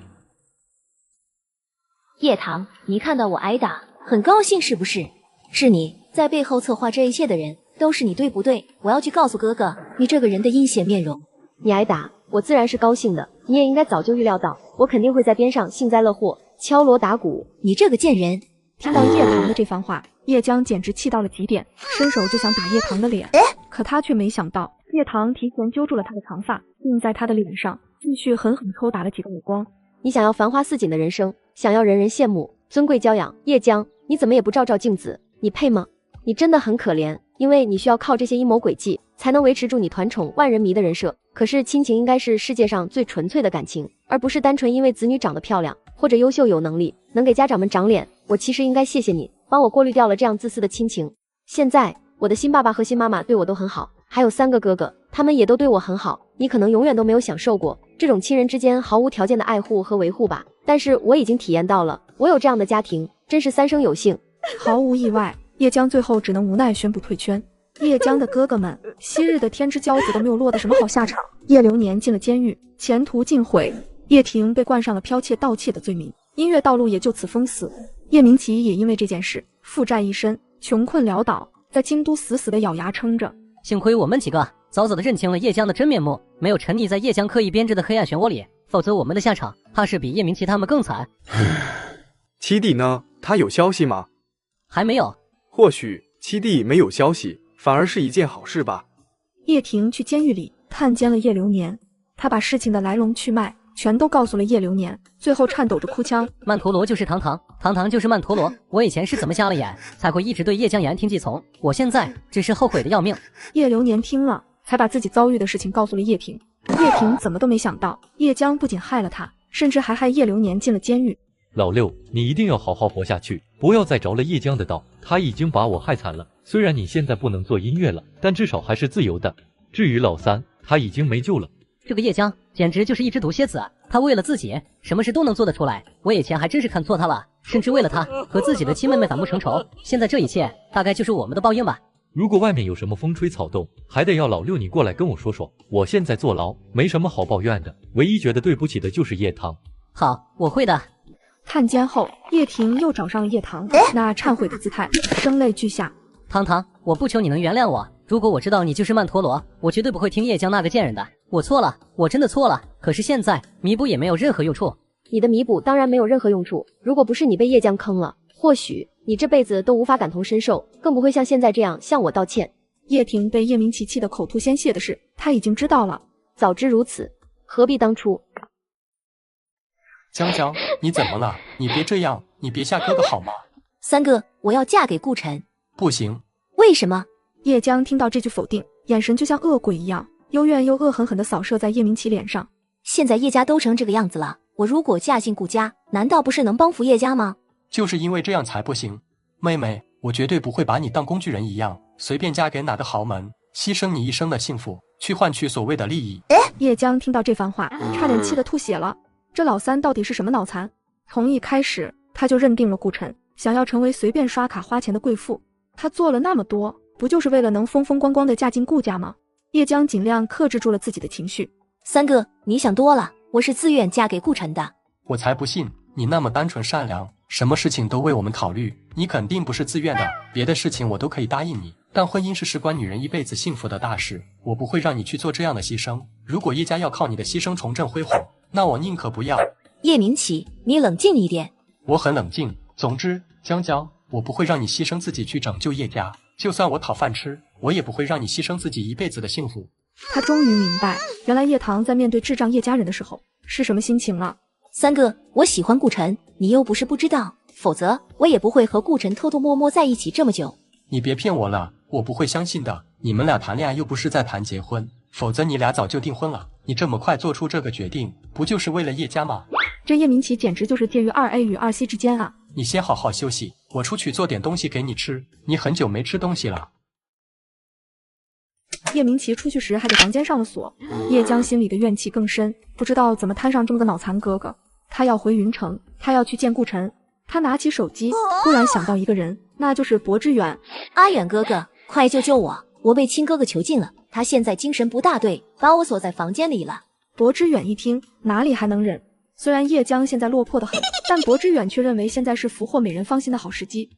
叶棠，你看到我挨打，很高兴是不是？是你在背后策划这一切的人，都是你对不对？我要去告诉哥哥，你这个人的阴险面容。你挨打，我自然是高兴的。你也应该早就预料到，我肯定会在边上幸灾乐祸，敲锣打鼓。你这个贱人！听到叶棠的这番话，叶江简直气到了极点，伸手就想打叶棠的脸，可他却没想到，叶棠提前揪住了他的长发，并在他的脸上继续狠狠抽打了几个耳光。你想要繁花似锦的人生，想要人人羡慕、尊贵骄养，叶江，你怎么也不照照镜子，你配吗？你真的很可怜，因为你需要靠这些阴谋诡计，才能维持住你团宠万人迷的人设。可是亲情应该是世界上最纯粹的感情，而不是单纯因为子女长得漂亮或者优秀有能力，能给家长们长脸。我其实应该谢谢你，帮我过滤掉了这样自私的亲情。现在我的新爸爸和新妈妈对我都很好，还有3个哥哥，他们也都对我很好。你可能永远都没有享受过这种亲人之间毫无条件的爱护和维护吧，但是我已经体验到了。我有这样的家庭，真是3生有幸。毫无意外，叶江最后只能无奈宣布退圈。叶江的哥哥们，昔日的天之骄子都没有落得什么好下场。叶流年进了监狱，前途尽毁；叶婷被冠上了剽窃盗窃的罪名，音乐道路也就此封死。叶明奇也因为这件事负债一身，穷困潦倒，在京都死死的咬牙撑着。幸亏我们几个早早的认清了叶江的真面目，没有沉溺在叶江刻意编织的黑暗漩涡里，否则我们的下场怕是比叶明奇他们更惨。七弟呢？他有消息吗？还没有。或许七弟没有消息，反而是一件好事吧。叶婷去监狱里探监了叶流年，他把事情的来龙去脉全都告诉了叶流年，最后颤抖着哭腔：曼陀罗就是堂堂，堂堂就是曼陀罗。我以前是怎么瞎了眼，才会一直对叶江言听计从？我现在只是后悔的要命。叶流年听了，才把自己遭遇的事情告诉了叶婷。叶婷怎么都没想到，叶江不仅害了他，甚至还害叶流年进了监狱。老六，你一定要好好活下去，不要再着了叶江的道，他已经把我害惨了。虽然你现在不能做音乐了，但至少还是自由的。至于老三，他已经没救了。这个叶江简直就是一只毒蝎子，他为了自己什么事都能做得出来。我以前还真是看错他了，甚至为了他和自己的亲妹妹反目成仇。现在这一切大概就是我们的报应吧。如果外面有什么风吹草动，还得要老六你过来跟我说说。我现在坐牢，没什么好抱怨的，唯一觉得对不起的就是叶棠。好，我会的。探监后，叶婷又找上了叶棠，那忏悔的姿态，声泪俱下。堂堂，我不求你能原谅我，如果我知道你就是曼陀罗，我绝对不会听叶江那个贱人的。我错了，我真的错了。可是现在弥补也没有任何用处。你的弥补当然没有任何用处。如果不是你被叶江坑了，或许你这辈子都无法感同身受，更不会像现在这样向我道歉。叶婷被叶明琪气得口吐鲜血的事，她已经知道了。早知如此，何必当初？江江，你怎么了？你别这样，你别吓哥哥好吗？三哥，我要嫁给顾晨。不行。为什么？叶江听到这句否定，眼神就像恶鬼一样，幽怨又恶狠狠地扫射在叶明琪脸上。现在叶家都成这个样子了，我如果嫁进顾家，难道不是能帮扶叶家吗？就是因为这样才不行。妹妹，我绝对不会把你当工具人一样，随便嫁给哪个豪门，牺牲你一生的幸福，去换取所谓的利益。叶江听到这番话，差点气得吐血了。这老三到底是什么脑残？从一开始他就认定了顾晨想要成为随便刷卡花钱的贵妇，他做了那么多，不就是为了能风风光光的嫁进顾家吗？叶江尽量克制住了自己的情绪。三哥，你想多了，我是自愿嫁给顾晨的。我才不信，你那么单纯善良，什么事情都为我们考虑，你肯定不是自愿的。别的事情我都可以答应你，但婚姻是事关女人一辈子幸福的大事，我不会让你去做这样的牺牲。如果叶家要靠你的牺牲重振辉煌，那我宁可不要。叶明琪，你冷静一点。我很冷静。总之，江江，我不会让你牺牲自己去拯救叶家，就算我讨饭吃，我也不会让你牺牲自己一辈子的幸福。他终于明白，原来叶棠在面对智障叶家人的时候是什么心情了。三哥，我喜欢顾晨，你又不是不知道，否则我也不会和顾晨偷偷摸摸在一起这么久。你别骗我了，我不会相信的。你们俩谈恋爱又不是在谈结婚，否则你俩早就订婚了。你这么快做出这个决定，不就是为了叶家吗？这叶明琪简直就是介于2A 与2C 之间啊！你先好好休息，我出去做点东西给你吃，你很久没吃东西了。叶明琪出去时还给房间上了锁，叶江心里的怨气更深，不知道怎么摊上这么个脑残哥哥。他要回云城，他要去见顾晨。他拿起手机，突然想到一个人，那就是柏之远。阿远哥哥，快救救我！我被亲哥哥囚禁了，他现在精神不大对，把我锁在房间里了。柏之远一听，哪里还能忍？虽然叶江现在落魄得很，但柏之远却认为现在是俘获美人芳心的好时机。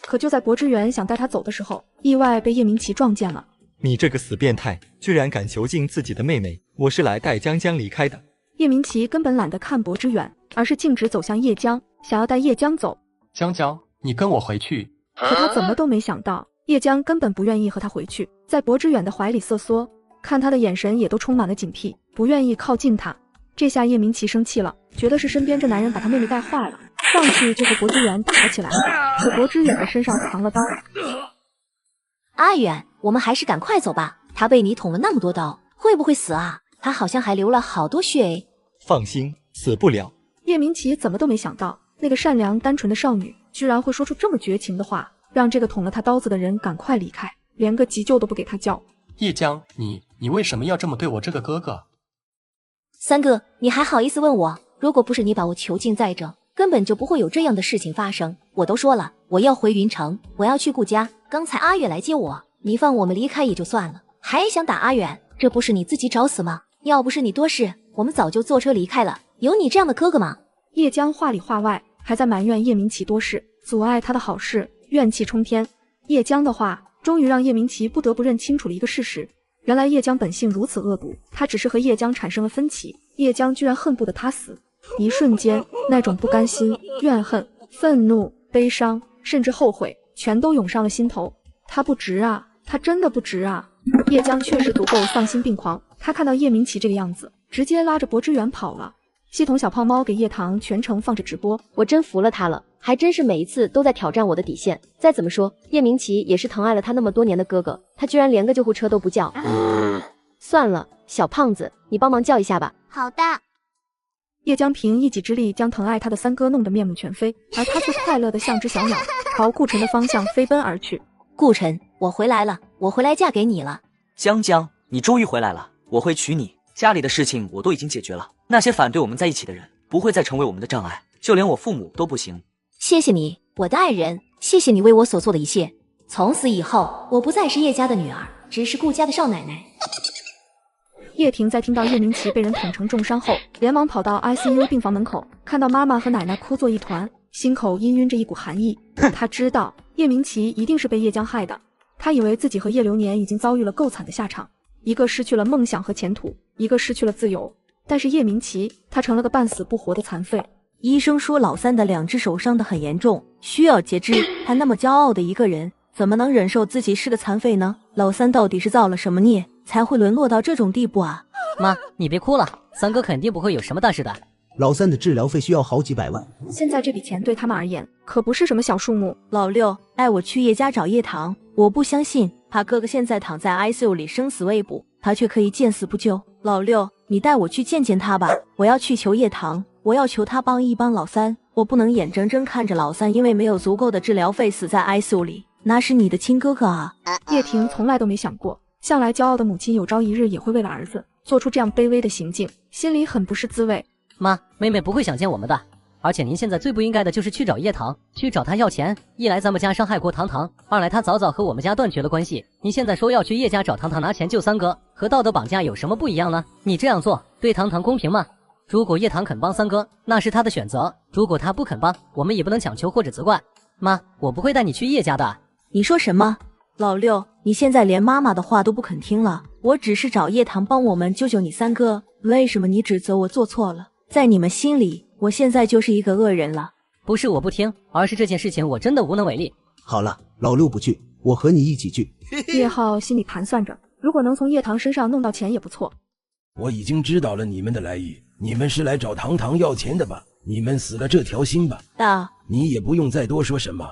可就在柏之远想带他走的时候，意外被叶明琪撞见了。你这个死变态，居然敢囚禁自己的妹妹！我是来带江江离开的。叶明琪根本懒得看柏之远，而是径直走向叶江，想要带叶江走。江江，你跟我回去。可他怎么都没想到，叶江根本不愿意和他回去，在柏之远的怀里瑟缩，看他的眼神也都充满了警惕，不愿意靠近他。这下叶明琪生气了，觉得是身边这男人把他妹妹带坏了，上去就和柏之远打了起来。可柏之远的身上藏了刀。阿远，我们还是赶快走吧，他被你捅了那么多刀，会不会死啊？他好像还流了好多血诶。放心，死不了。叶明琪怎么都没想到，那个善良单纯的少女居然会说出这么绝情的话，让这个捅了他刀子的人赶快离开，连个急救都不给他叫。叶江，你为什么要这么对我这个哥哥？三哥，你还好意思问我？如果不是你把我囚禁在这，根本就不会有这样的事情发生。我都说了，我要回云城，我要去顾家。刚才阿远来接我，你放我们离开也就算了，还想打阿远，这不是你自己找死吗？要不是你多事，我们早就坐车离开了。有你这样的哥哥吗？叶江话里话外还在埋怨叶明琪多事，阻碍他的好事，怨气冲天。叶江的话终于让叶明琪不得不认清楚了一个事实，原来叶江本性如此恶毒，他只是和叶江产生了分歧，叶江居然恨不得他死。一瞬间，那种不甘心、怨恨、愤怒、悲伤，甚至后悔，全都涌上了心头。他不值啊，他真的不值啊！叶江确实足够丧心病狂，他看到叶明琪这个样子，直接拉着柏之远跑了。系统小胖猫给叶棠全程放着直播，我真服了他了，还真是每一次都在挑战我的底线。再怎么说，叶明琪也是疼爱了他那么多年的哥哥，他居然连个救护车都不叫。算了，小胖子，你帮忙叫一下吧。好的。叶江凭一己之力将疼爱他的三哥弄得面目全非，而他却快乐的像只小鸟，朝顾晨的方向飞奔而去。顾晨，我回来了，我回来嫁给你了。江江，你终于回来了，我会娶你。家里的事情我都已经解决了，那些反对我们在一起的人不会再成为我们的障碍，就连我父母都不行。谢谢你，我的爱人，谢谢你为我所做的一切。从此以后，我不再是叶家的女儿，只是顾家的少奶奶。叶婷在听到叶明琪被人捅成重伤后，连忙跑到 ICU 病房门口，看到妈妈和奶奶哭作一团，心口氤氲着一股寒意。她知道叶明琪一定是被叶江害的，她以为自己和叶流年已经遭遇了够惨的下场，一个失去了梦想和前途，一个失去了自由。但是叶明琪，他成了个半死不活的残废。医生说老三的2只手伤得很严重，需要截肢。他那么骄傲的一个人，怎么能忍受自己是个残废呢？老三到底是造了什么孽，才会沦落到这种地步啊？妈，你别哭了，三哥肯定不会有什么大事的。老三的治疗费需要好几百万，现在这笔钱对他们而言可不是什么小数目。老六，带我去叶家找叶棠，我不相信他哥哥现在躺在 ICU 里生死未卜，他却可以见死不救。老六，你带我去见见他吧，我要去求叶棠，我要求他帮一帮老三，我不能眼睁睁看着老三因为没有足够的治疗费死在 ICU 里，那是你的亲哥哥啊。叶婷从来都没想过，向来骄傲的母亲有朝一日也会为了儿子做出这样卑微的行径，心里很不是滋味。妈，妹妹不会想见我们的，而且您现在最不应该的就是去找叶棠，去找她要钱。一来咱们家伤害过堂堂，二来她早早和我们家断绝了关系。您现在说要去叶家找堂堂拿钱救三哥，和道德绑架有什么不一样呢？你这样做对堂堂公平吗？如果叶棠肯帮三哥，那是他的选择；如果他不肯帮，我们也不能强求或者责怪。妈，我不会带你去叶家的。你说什么？老六，你现在连妈妈的话都不肯听了。我只是找叶棠帮我们救救你三哥，为什么你指责我做错了？在你们心里，我现在就是一个恶人了。不是我不听，而是这件事情我真的无能为力。好了，老六不去，我和你一起去。叶浩心里盘算着，如果能从叶棠身上弄到钱也不错。我已经知道了你们的来意，你们是来找堂堂要钱的吧？你们死了这条心吧。大，你也不用再多说什么。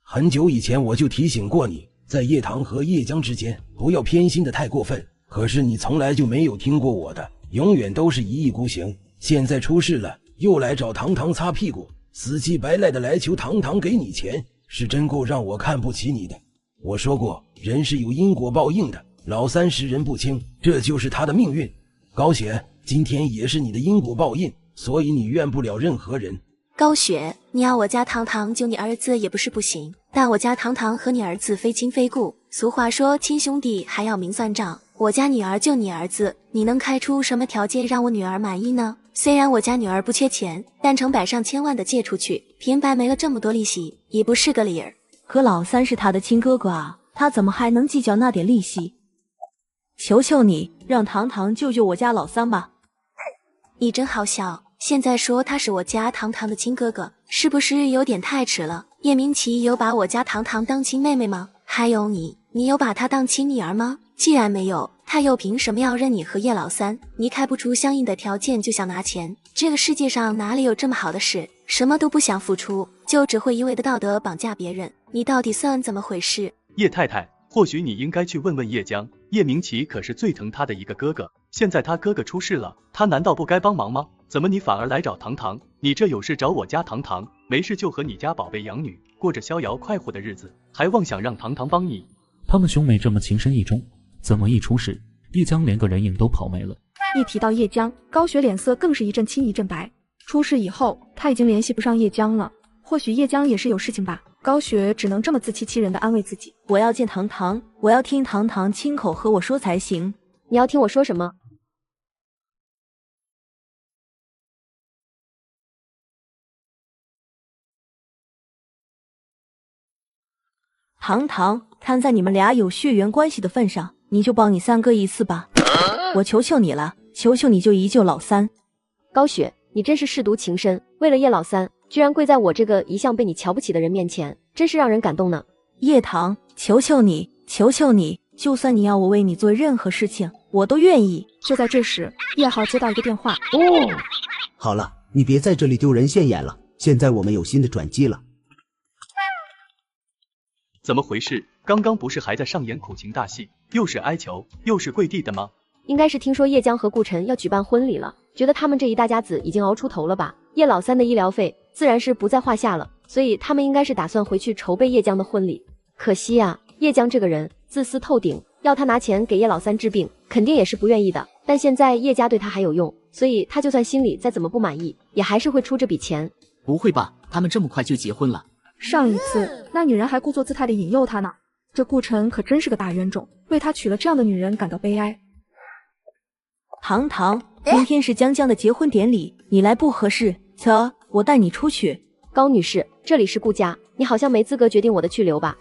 很久以前我就提醒过你，在叶棠和叶江之间不要偏心的太过分，可是你从来就没有听过我的，永远都是一意孤行。现在出事了，又来找堂堂擦屁股，死乞白赖的来求堂堂给你钱，是真够让我看不起你的。我说过，人是有因果报应的，老三识人不清，这就是他的命运。高雪，今天也是你的因果报应，所以你怨不了任何人。高雪，你要我家堂堂救你儿子也不是不行，但我家堂堂和你儿子非亲非故，俗话说亲兄弟还要明算账，我家女儿救你儿子，你能开出什么条件让我女儿满意呢？虽然我家女儿不缺钱，但成百上千万的借出去，平白没了这么多利息，也不是个理儿。可老三是他的亲哥哥啊，他怎么还能计较那点利息？求求你，让堂堂救救我家老三吧。你真好笑，现在说他是我家堂堂的亲哥哥，是不是有点太迟了？叶明琪有把我家堂堂当亲妹妹吗？还有你有把她当亲女儿吗？既然没有，他又凭什么要认你和叶老三？你开不出相应的条件就想拿钱？这个世界上哪里有这么好的事？什么都不想付出，就只会一味的道德绑架别人，你到底算怎么回事？叶太太，或许你应该去问问叶江，叶明琪可是最疼他的一个哥哥，现在他哥哥出事了，他难道不该帮忙吗？怎么你反而来找堂堂？你这有事找我家堂堂，没事就和你家宝贝养女过着逍遥快活的日子，还妄想让堂堂帮你？他们兄妹这么情深意重，怎么一出事，叶江连个人影都跑没了？一提到叶江，高雪脸色更是一阵青一阵白。出事以后，他已经联系不上叶江了，或许叶江也是有事情吧。高雪只能这么自欺欺人的安慰自己。我要见堂堂，我要听堂堂亲口和我说才行。你要听我说什么？堂堂，看在你们俩有血缘关系的份上，你就帮你三哥一次吧。我求求你了，求求你就一救老三。高雪，你真是舐犊情深，为了叶老三，居然跪在我这个一向被你瞧不起的人面前，真是让人感动呢。叶棠，求求你，求求你，就算你要我为你做任何事情，我都愿意。就在这时，叶浩接到一个电话。好了，你别在这里丢人现眼了，现在我们有新的转机了。怎么回事？刚刚不是还在上演苦情大戏，又是哀求，又是跪地的吗？应该是听说叶江和顾晨要举办婚礼了，觉得他们这一大家子已经熬出头了吧？叶老三的医疗费自然是不在话下了，所以他们应该是打算回去筹备叶江的婚礼。可惜啊，叶江这个人自私透顶，要他拿钱给叶老三治病，肯定也是不愿意的。但现在叶家对他还有用，所以他就算心里再怎么不满意，也还是会出这笔钱。不会吧，他们这么快就结婚了？上一次那女人还故作姿态地引诱他呢，这顾晨可真是个大冤种，为他娶了这样的女人感到悲哀。堂堂，今天是江江的结婚典礼，你来不合适，走，我带你出去。高女士，这里是顾家，你好像没资格决定我的去留吧。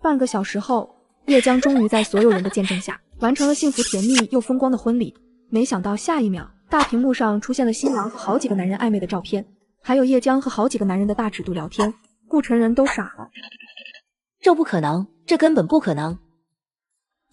半个小时后，叶江终于在所有人的见证下完成了幸福甜蜜又风光的婚礼。没想到下一秒，大屏幕上出现了新郎和好几个男人暧昧的照片，还有叶江和好几个男人的大尺度聊天。顾晨人都傻了，这不可能，这根本不可能。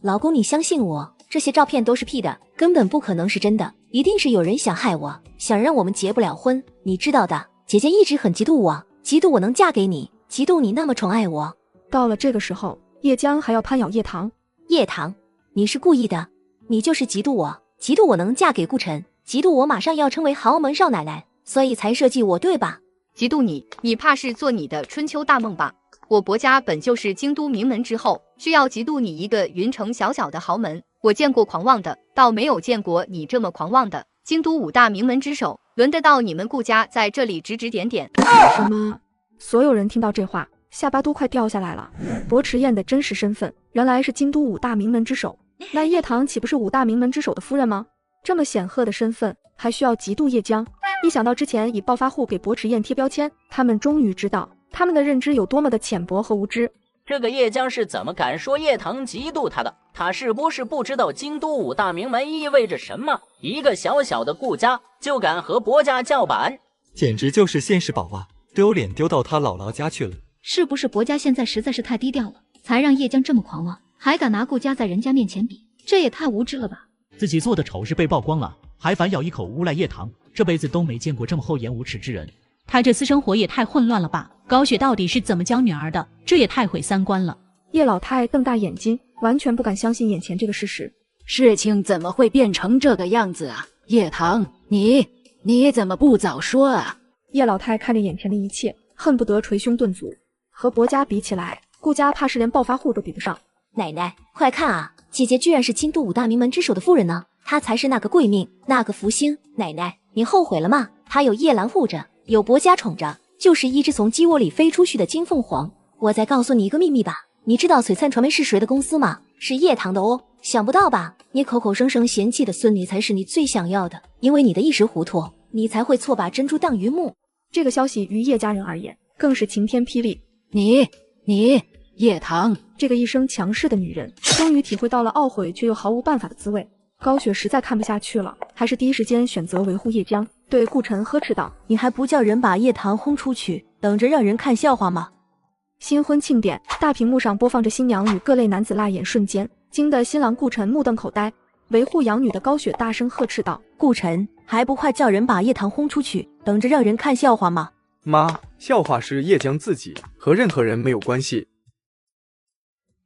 老公，你相信我，这些照片都是 P 的，根本不可能是真的，一定是有人想害我，想让我们结不了婚。你知道的，姐姐一直很嫉妒我，嫉妒我能嫁给你，嫉妒你那么宠爱我。到了这个时候，叶江还要攀咬叶棠。叶棠，你是故意的，你就是嫉妒我，嫉妒我能嫁给顾晨，嫉妒我马上要成为豪门少奶奶，所以才设计我，对吧？嫉妒你，你怕是做你的春秋大梦吧？我薄家本就是京都名门之后，需要嫉妒你一个云城小小的豪门。我见过狂妄的，倒没有见过你这么狂妄的。京都5大名门之首，轮得到你们顾家在这里指指点点？什么？所有人听到这话，下巴都快掉下来了。薄池燕的真实身份原来是京都5大名门之首，那叶棠岂不是5大名门之首的夫人吗？这么显赫的身份，还需要嫉妒叶江？一想到之前以暴发户给薄池燕贴标签，他们终于知道他们的认知有多么的浅薄和无知。这个叶江是怎么敢说叶棠嫉妒他的？他是不是不知道京都5大名门意味着什么？一个小小的顾家就敢和薄家叫板，简直就是现世宝啊！丢脸丢到他姥姥家去了。是不是薄家现在实在是太低调了，才让叶江这么狂妄，还敢拿顾家在人家面前比？这也太无知了吧！自己做的丑事被曝光了，还反咬一口诬赖叶棠，这辈子都没见过这么厚颜无耻之人。他这私生活也太混乱了吧？高雪到底是怎么教女儿的？这也太毁三观了。叶老太瞪大眼睛，完全不敢相信眼前这个事实。事情怎么会变成这个样子啊？叶棠，你怎么不早说啊？叶老太看着眼前的一切，恨不得捶胸顿足。和薄家比起来，顾家怕是连暴发户都比不上。奶奶，快看啊，姐姐居然是京都5大名门之首的夫人呢，她才是那个贵命，那个福星。奶奶，你后悔了吗？她有叶兰护着，有薄家宠着，就是一只从鸡窝里飞出去的金凤凰。我再告诉你一个秘密吧，你知道璀璨传媒是谁的公司吗？是叶棠的哦。想不到吧？你口口声声嫌弃的孙女才是你最想要的，因为你的一时糊涂，你才会错把珍珠当榆木。这个消息于叶家人而言，更是晴天霹雳。你叶棠，这个一生强势的女人，终于体会到了懊悔却又毫无办法的滋味。高雪实在看不下去了，还是第一时间选择维护叶江，对顾晨呵斥道：“你还不叫人把叶棠轰出去，等着让人看笑话吗？”新婚庆典，大屏幕上播放着新娘与各类男子辣眼瞬间，惊得新郎顾晨目瞪口呆。维护养女的高雪大声呵斥道：“顾晨，还不快叫人把叶棠轰出去，等着让人看笑话吗？”妈，笑话是叶江自己，和任何人没有关系。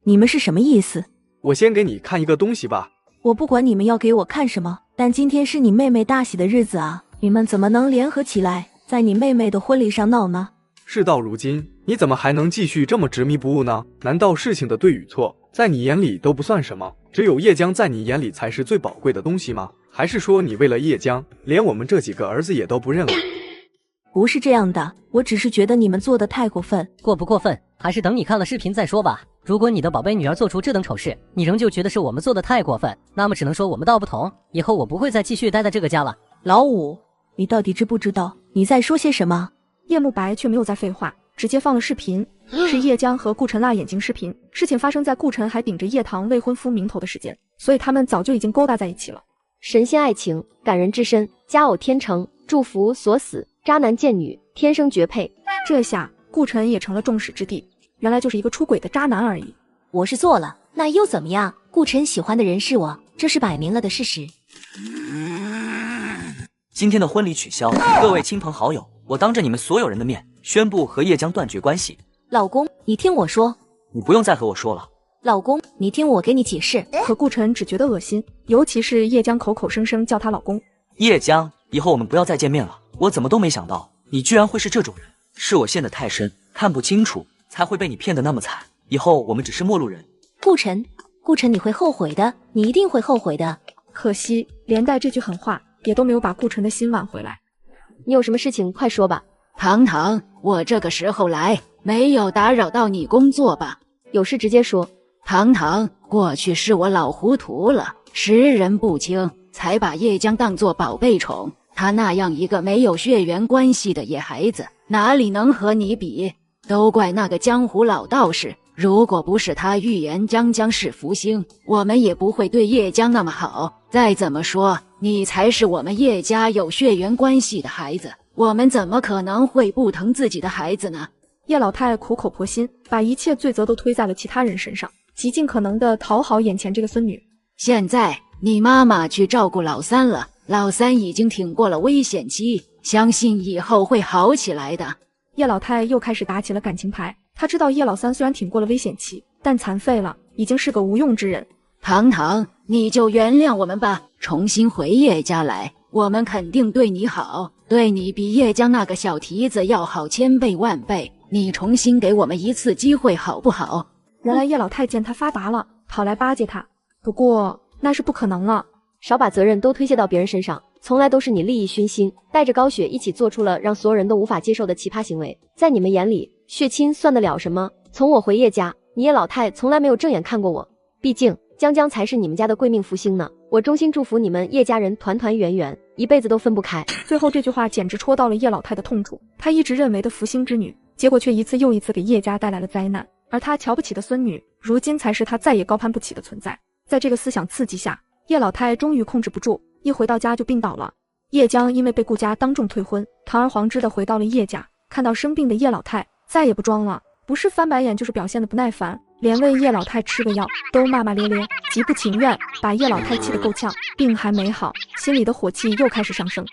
你们是什么意思？我先给你看一个东西吧。我不管你们要给我看什么，但今天是你妹妹大喜的日子啊，你们怎么能联合起来，在你妹妹的婚礼上闹呢？事到如今，你怎么还能继续这么执迷不悟呢？难道事情的对与错，在你眼里都不算什么？只有叶江在你眼里才是最宝贵的东西吗？还是说你为了叶江，连我们这几个儿子也都不认了？不是这样的，我只是觉得你们做的太过分。过不过分，还是等你看了视频再说吧。如果你的宝贝女儿做出这等丑事，你仍旧觉得是我们做的太过分，那么只能说我们道不同，以后我不会再继续待在这个家了。老五，你到底知不知道你在说些什么？叶慕白却没有再废话，直接放了视频，是叶江和顾晨辣眼睛视频。事情发生在顾晨还顶着叶棠未婚夫名头的时间，所以他们早就已经勾搭在一起了。神仙爱情，感人至深，佳偶天成，祝福所死，渣男贱女，天生绝配。这下顾晨也成了众矢之的，原来就是一个出轨的渣男而已。我是做了，那又怎么样？顾晨喜欢的人是我，这是摆明了的事实。今天的婚礼取消，各位亲朋好友，我当着你们所有人的面宣布和叶江断绝关系。老公，你听我说。你不用再和我说了。老公，你听我给你解释。可顾晨只觉得恶心，尤其是叶江口口声声叫他老公。叶江，以后我们不要再见面了。我怎么都没想到，你居然会是这种人。是我陷得太深，看不清楚，才会被你骗得那么惨。以后我们只是陌路人。顾晨，你会后悔的，你一定会后悔的。可惜，连带这句狠话也都没有把顾晨的心挽回来。你有什么事情快说吧。堂，我这个时候来，没有打扰到你工作吧？有事直接说。堂，过去是我老糊涂了，识人不清，才把叶江当作宝贝宠。他那样一个没有血缘关系的野孩子，哪里能和你比？都怪那个江湖老道士如果不是他预言江江是福星，我们也不会对叶江那么好。再怎么说，你才是我们叶家有血缘关系的孩子，我们怎么可能会不疼自己的孩子呢？叶老太苦口婆心，把一切罪责都推在了其他人身上，极尽可能的讨好眼前这个孙女。现在你妈妈去照顾老三了，老三已经挺过了危险期，相信以后会好起来的。叶老太又开始打起了感情牌，她知道叶老三虽然挺过了危险期，但残废了，已经是个无用之人。堂堂，你就原谅我们吧，重新回叶家来，我们肯定对你好，对你比叶江那个小蹄子要好千倍万倍。你重新给我们一次机会好不好？原来叶老太见他发达了，跑来巴结他，不过那是不可能了。少把责任都推卸到别人身上，从来都是你利益熏心，带着高雪一起做出了让所有人都无法接受的奇葩行为。在你们眼里，血亲算得了什么？从我回叶家，你叶老太从来没有正眼看过我，毕竟江江才是你们家的贵命福星呢。我衷心祝福你们叶家人团团圆圆，一辈子都分不开。最后这句话简直戳到了叶老太的痛处，她一直认为的福星之女，结果却一次又一次给叶家带来了灾难，而她瞧不起的孙女，如今才是她再也高攀不起的存在。在这个思想刺激下，叶老太终于控制不住，一回到家就病倒了。叶江因为被顾家当众退婚，堂而皇之的回到了叶家，看到生病的叶老太，再也不装了，不是翻白眼就是表现的不耐烦，连喂叶老太吃个药都骂骂咧咧，极不情愿，把叶老太气得够呛。病还没好，心里的火气又开始上升。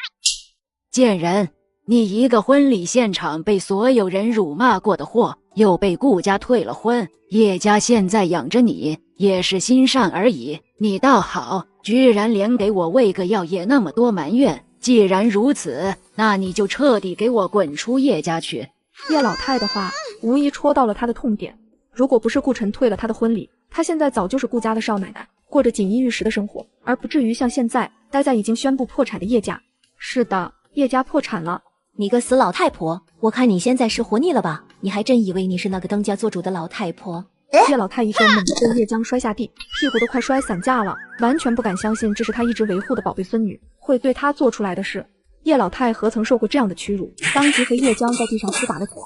贱人，你一个婚礼现场被所有人辱骂过的货，又被顾家退了婚，叶家现在养着你也是心善而已，你倒好，居然连给我喂个药也那么多埋怨。既然如此，那你就彻底给我滚出叶家去。叶老太的话无疑戳到了他的痛点，如果不是顾晨退了他的婚礼，他现在早就是顾家的少奶奶，过着锦衣玉食的生活，而不至于像现在待在已经宣布破产的叶家。是的，叶家破产了。你个死老太婆，我看你现在是活腻了吧？你还真以为你是那个当家做主的老太婆？叶老太一声猛地被叶江摔下地，屁股都快摔散架了，完全不敢相信这是他一直维护的宝贝孙女会对他做出来的事。叶老太何曾受过这样的屈辱，当即和叶江在地上厮打了起来。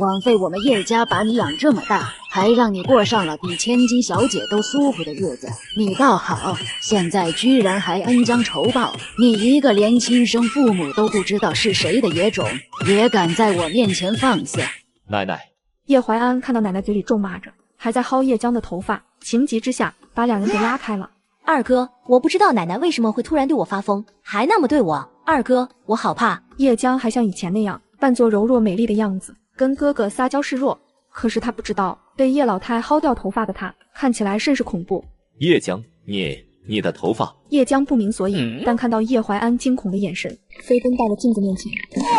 枉费我们叶家把你养这么大，还让你过上了比千金小姐都舒服的日子，你倒好，现在居然还恩将仇报。你一个连亲生父母都不知道是谁的野种，也敢在我面前放肆！奶奶，叶怀安看到奶奶嘴里咒骂着，还在薅叶江的头发，情急之下把两人给拉开了。二哥，我不知道奶奶为什么会突然对我发疯，还那么对我。二哥，我好怕。叶江还像以前那样扮作柔弱美丽的样子，跟哥哥撒娇示弱。可是他不知道，被叶老太薅掉头发的他看起来甚是恐怖。叶江，你的头发。叶江不明所以，但看到叶怀安惊恐的眼神，飞奔到了镜子面前。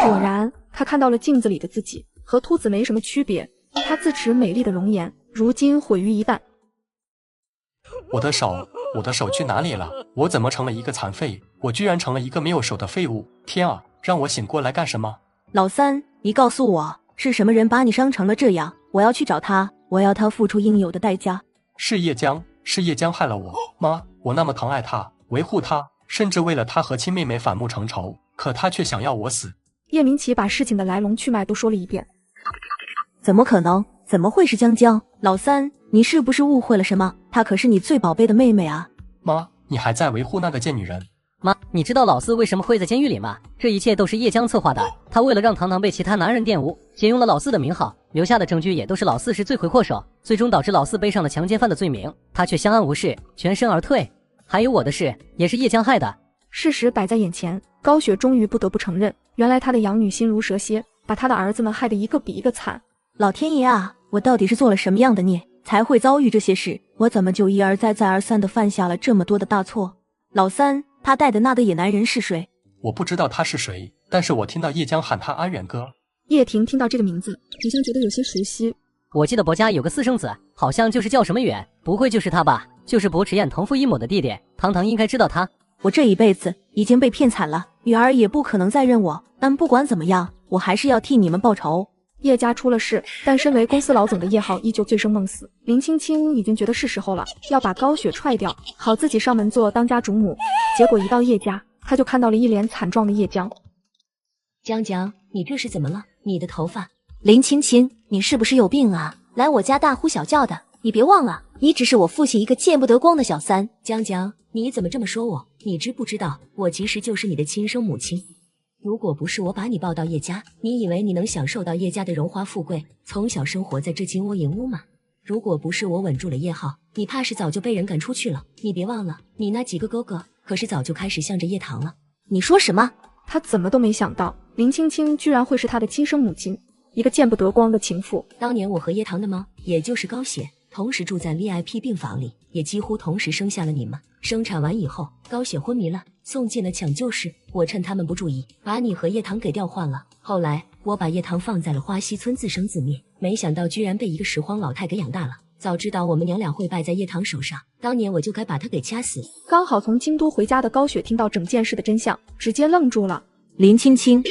果然，他看到了镜子里的自己，和秃子没什么区别。他自持美丽的容颜，如今毁于一旦。我的手去哪里了？我怎么成了一个残废？我居然成了一个没有手的废物！天啊，让我醒过来干什么？老三，你告诉我，是什么人把你伤成了这样？我要去找他，我要他付出应有的代价。是叶江害了我。妈，我那么疼爱他，维护他，甚至为了他和亲妹妹反目成仇，可他却想要我死。叶明奇把事情的来龙去脉都说了一遍。怎么可能？怎么会是江江？老三，你是不是误会了什么？她可是你最宝贝的妹妹啊！妈，你还在维护那个贱女人？妈，你知道老四为什么会在监狱里吗？这一切都是叶江策划的。他为了让堂堂被其他男人玷污，借用了老四的名号，留下的证据也都是老四是罪魁祸首，最终导致老四背上了强奸犯的罪名，他却相安无事，全身而退。还有我的事，也是叶江害的。事实摆在眼前，高雪终于不得不承认，原来他的养女心如蛇蝎，把他的儿子们害得一个比一个惨。老天爷啊，我到底是做了什么样的孽，才会遭遇这些事？我怎么就一而再再而三地犯下了这么多的大错？老三，他带的那个野男人是谁？我不知道他是谁，但是我听到叶江喊他安远哥。叶婷听到这个名字，好像觉得有些熟悉。我记得伯家有个私生子，好像就是叫什么远，不会就是他吧？就是伯迟燕同父异母的弟弟，堂堂应该知道他。我这一辈子已经被骗惨了，女儿也不可能再认我，但不管怎么样，我还是要替你们报仇。叶家出了事，但身为公司老总的叶浩依旧醉生梦死。林青青已经觉得是时候了，要把高雪踹掉，好自己上门做当家主母。结果一到叶家，他就看到了一脸惨状的叶江。江江，你这是怎么了？你的头发……林青青，你是不是有病啊？来我家大呼小叫的。你别忘了，你只是我父亲一个见不得光的小三。江江，你怎么这么说我？你知不知道，我其实就是你的亲生母亲？如果不是我把你抱到叶家，你以为你能享受到叶家的荣华富贵，从小生活在这金窝银屋吗？如果不是我稳住了叶浩，你怕是早就被人赶出去了。你别忘了，你那几个哥哥可是早就开始向着叶棠了。你说什么？他怎么都没想到，林青青居然会是他的亲生母亲，一个见不得光的情妇。当年我和叶棠的妈，也就是高雪，同时住在 VIP 病房里，也几乎同时生下了你们。生产完以后，高雪昏迷了，送进了抢救室。我趁他们不注意，把你和叶棠给调换了。后来我把叶棠放在了花溪村自生自灭，没想到居然被一个拾荒老太给养大了。早知道我们娘俩会败在叶棠手上，当年我就该把她给掐死。刚好从京都回家的高雪听到整件事的真相，直接愣住了。林青青，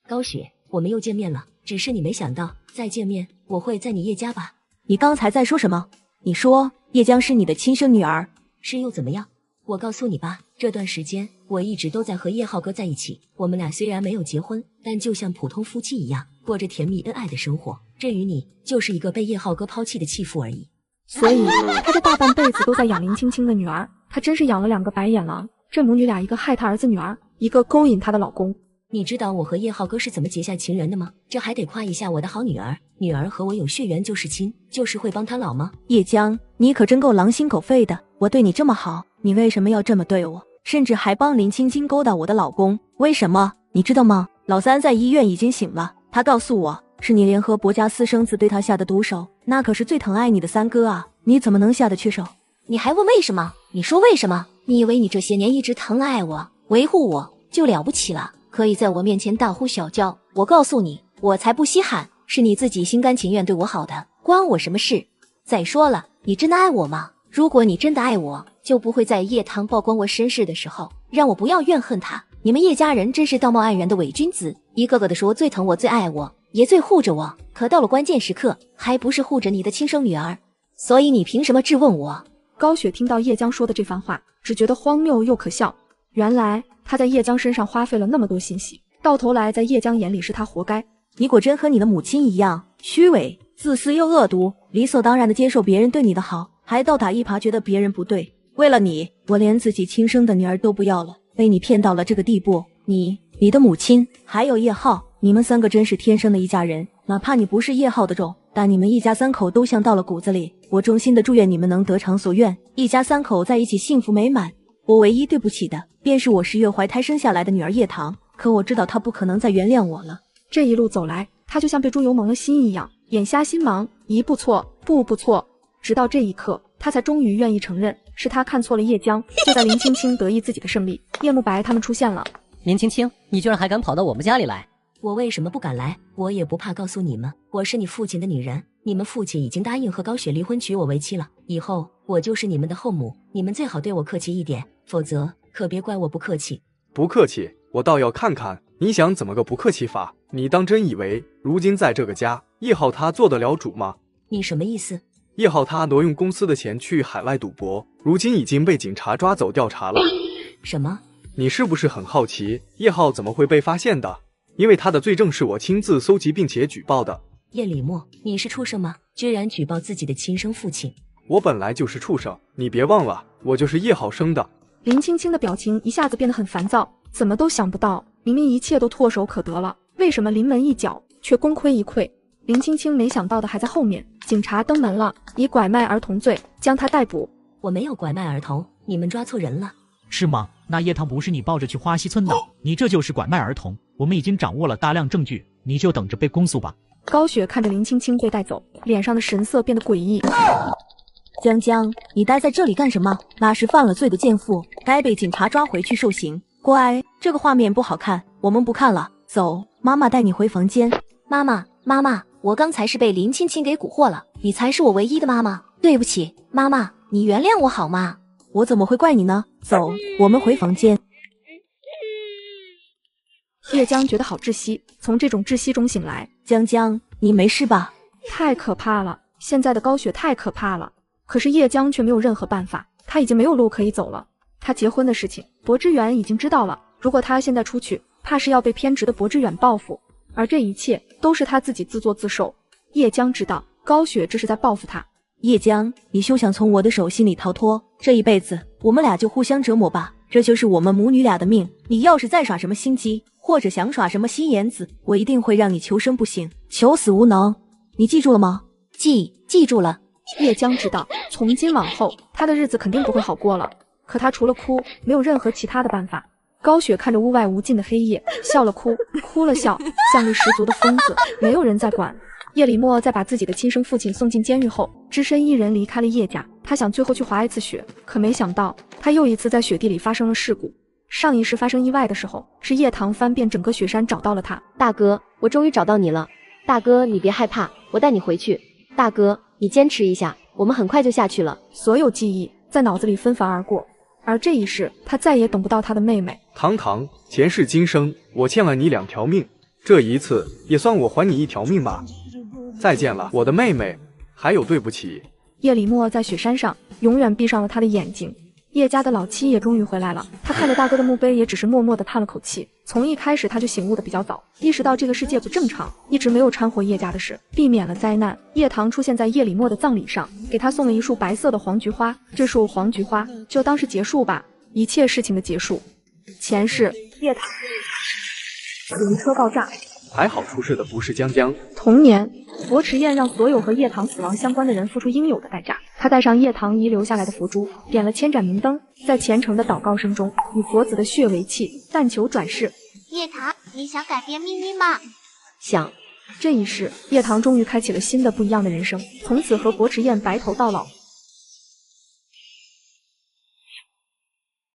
高雪，我们又见面了，只是你没想到再见面我会在你叶家吧？你刚才在说什么？你说叶江是你的亲生女儿，是又怎么样？我告诉你吧，这段时间我一直都在和叶浩哥在一起，我们俩虽然没有结婚，但就像普通夫妻一样，过着甜蜜恩爱的生活。至于你，就是一个被叶浩哥抛弃的弃妇而已。所以他这大半辈子都在养林青青的女儿，他真是养了两个白眼狼。这母女俩，一个害他儿子女儿，一个勾引他的老公。你知道我和叶浩哥是怎么结下情缘的吗？这还得夸一下我的好女儿，女儿和我有血缘就是亲，就是会帮他老吗？叶江，你可真够狼心狗肺的，我对你这么好，你为什么要这么对我？甚至还帮林青青勾搭我的老公，为什么？你知道吗？老三在医院已经醒了，他告诉我，是你联合薄家私生子对他下的毒手，那可是最疼爱你的三哥啊，你怎么能下得去手？你还问为什么？你说为什么？你以为你这些年一直疼爱我、维护我就了不起了，可以在我面前大呼小叫？我告诉你，我才不稀罕，是你自己心甘情愿对我好的，关我什么事？再说了，你真的爱我吗？如果你真的爱我，就不会在叶棠曝光我身世的时候，让我不要怨恨他。你们叶家人真是道貌岸然的伪君子，一个个的说最疼我、最爱我，也最护着我，可到了关键时刻，还不是护着你的亲生女儿？所以你凭什么质问我？高雪听到叶江说的这番话，只觉得荒谬又可笑。原来他在叶江身上花费了那么多心血，到头来在叶江眼里是他活该。你果真和你的母亲一样虚伪、自私又恶毒，理所当然的接受别人对你的好，还倒打一耙觉得别人不对。为了你，我连自己亲生的女儿都不要了，被你骗到了这个地步。你的母亲还有叶浩，你们三个真是天生的一家人，哪怕你不是叶浩的种，但你们一家三口都像到了骨子里。我衷心的祝愿你们能得偿所愿，一家三口在一起幸福美满。我唯一对不起的，便是我10月怀胎生下来的女儿叶棠，可我知道她不可能再原谅我了。这一路走来，他就像被猪油蒙了心一样，眼瞎心盲，一步错，步步错。直到这一刻，他才终于愿意承认，是他看错了叶江。就在林青青得意自己的胜利，叶慕白他们出现了。林青青，你居然还敢跑到我们家里来？我为什么不敢来？我也不怕告诉你们，我是你父亲的女人，你们父亲已经答应和高雪离婚，娶我为妻了。以后我就是你们的后母，你们最好对我客气一点，否则可别怪我不客气。不客气，我倒要看看你想怎么个不客气法。你当真以为如今在这个家，叶浩他做得了主吗？你什么意思？叶浩他挪用公司的钱去海外赌博，如今已经被警察抓走调查了。什么？你是不是很好奇叶浩怎么会被发现的？因为他的罪证是我亲自搜集并且举报的。叶李默，你是畜生吗？居然举报自己的亲生父亲！我本来就是畜生，你别忘了，我就是叶浩生的。林青青的表情一下子变得很烦躁，怎么都想不到，明明一切都唾手可得了，为什么临门一脚却功亏一篑？林青青没想到的还在后面，警察登门了，以拐卖儿童罪将他逮捕。我没有拐卖儿童，你们抓错人了。是吗？那叶棠不是你抱着去花溪村的，你这就是拐卖儿童。我们已经掌握了大量证据，你就等着被公诉吧。高雪看着林青青被带走，脸上的神色变得诡异。江江，你待在这里干什么？那是犯了罪的贱妇，该被警察抓回去受刑。乖，这个画面不好看，我们不看了，走，妈妈带你回房间。妈妈，我刚才是被林青青给蛊惑了，你才是我唯一的妈妈，对不起，妈妈，你原谅我好吗？我怎么会怪你呢？走，我们回房间。叶江觉得好窒息，从这种窒息中醒来。江江，你没事吧？太可怕了，现在的高雪太可怕了。可是叶江却没有任何办法，他已经没有路可以走了。他结婚的事情，柏之远已经知道了，如果他现在出去，怕是要被偏执的柏之远报复。而这一切都是他自己自作自受。叶江知道高雪这是在报复他。叶江，你休想从我的手心里逃脱，这一辈子我们俩就互相折磨吧，这就是我们母女俩的命。你要是再耍什么心机，或者想耍什么心眼子，我一定会让你求生不幸，求死无能。你记住了吗？记住了。叶江知道从今往后他的日子肯定不会好过了，可他除了哭没有任何其他的办法。高雪看着屋外无尽的黑夜，笑了哭，哭了笑，像个十足的疯子，没有人在管。叶礼墨在把自己的亲生父亲送进监狱后，只身一人离开了叶家。他想最后去滑一次雪，可没想到他又一次在雪地里发生了事故。上一世发生意外的时候，是叶棠翻遍整个雪山找到了他。大哥，我终于找到你了。大哥，你别害怕，我带你回去。大哥，你坚持一下，我们很快就下去了。所有记忆在脑子里纷繁而过，而这一世他再也等不到他的妹妹。堂堂，前世今生我欠了你2条命，这一次也算我还你1条命吧。再见了，我的妹妹，还有对不起。叶礼墨在雪山上永远闭上了他的眼睛。叶家的老七也终于回来了，他看着大哥的墓碑，也只是默默地叹了口气。从一开始他就醒悟的比较早，意识到这个世界不正常，一直没有掺和叶家的事，避免了灾难。叶棠出现在叶礼墨的葬礼上，给他送了一束白色的黄菊花，这束黄菊花就当是结束吧，一切事情的结束。前世叶棠灵车爆炸，还好出事的不是江江。同年，佛池宴让所有和叶棠死亡相关的人付出应有的代价。他带上叶棠遗留下来的佛珠，点了千盏明灯，在虔诚的祷告声中，以佛子的血为契，但求转世。叶棠，你想改变命运吗？想。这一世，叶棠终于开启了新的不一样的人生，从此和佛池宴白头到老。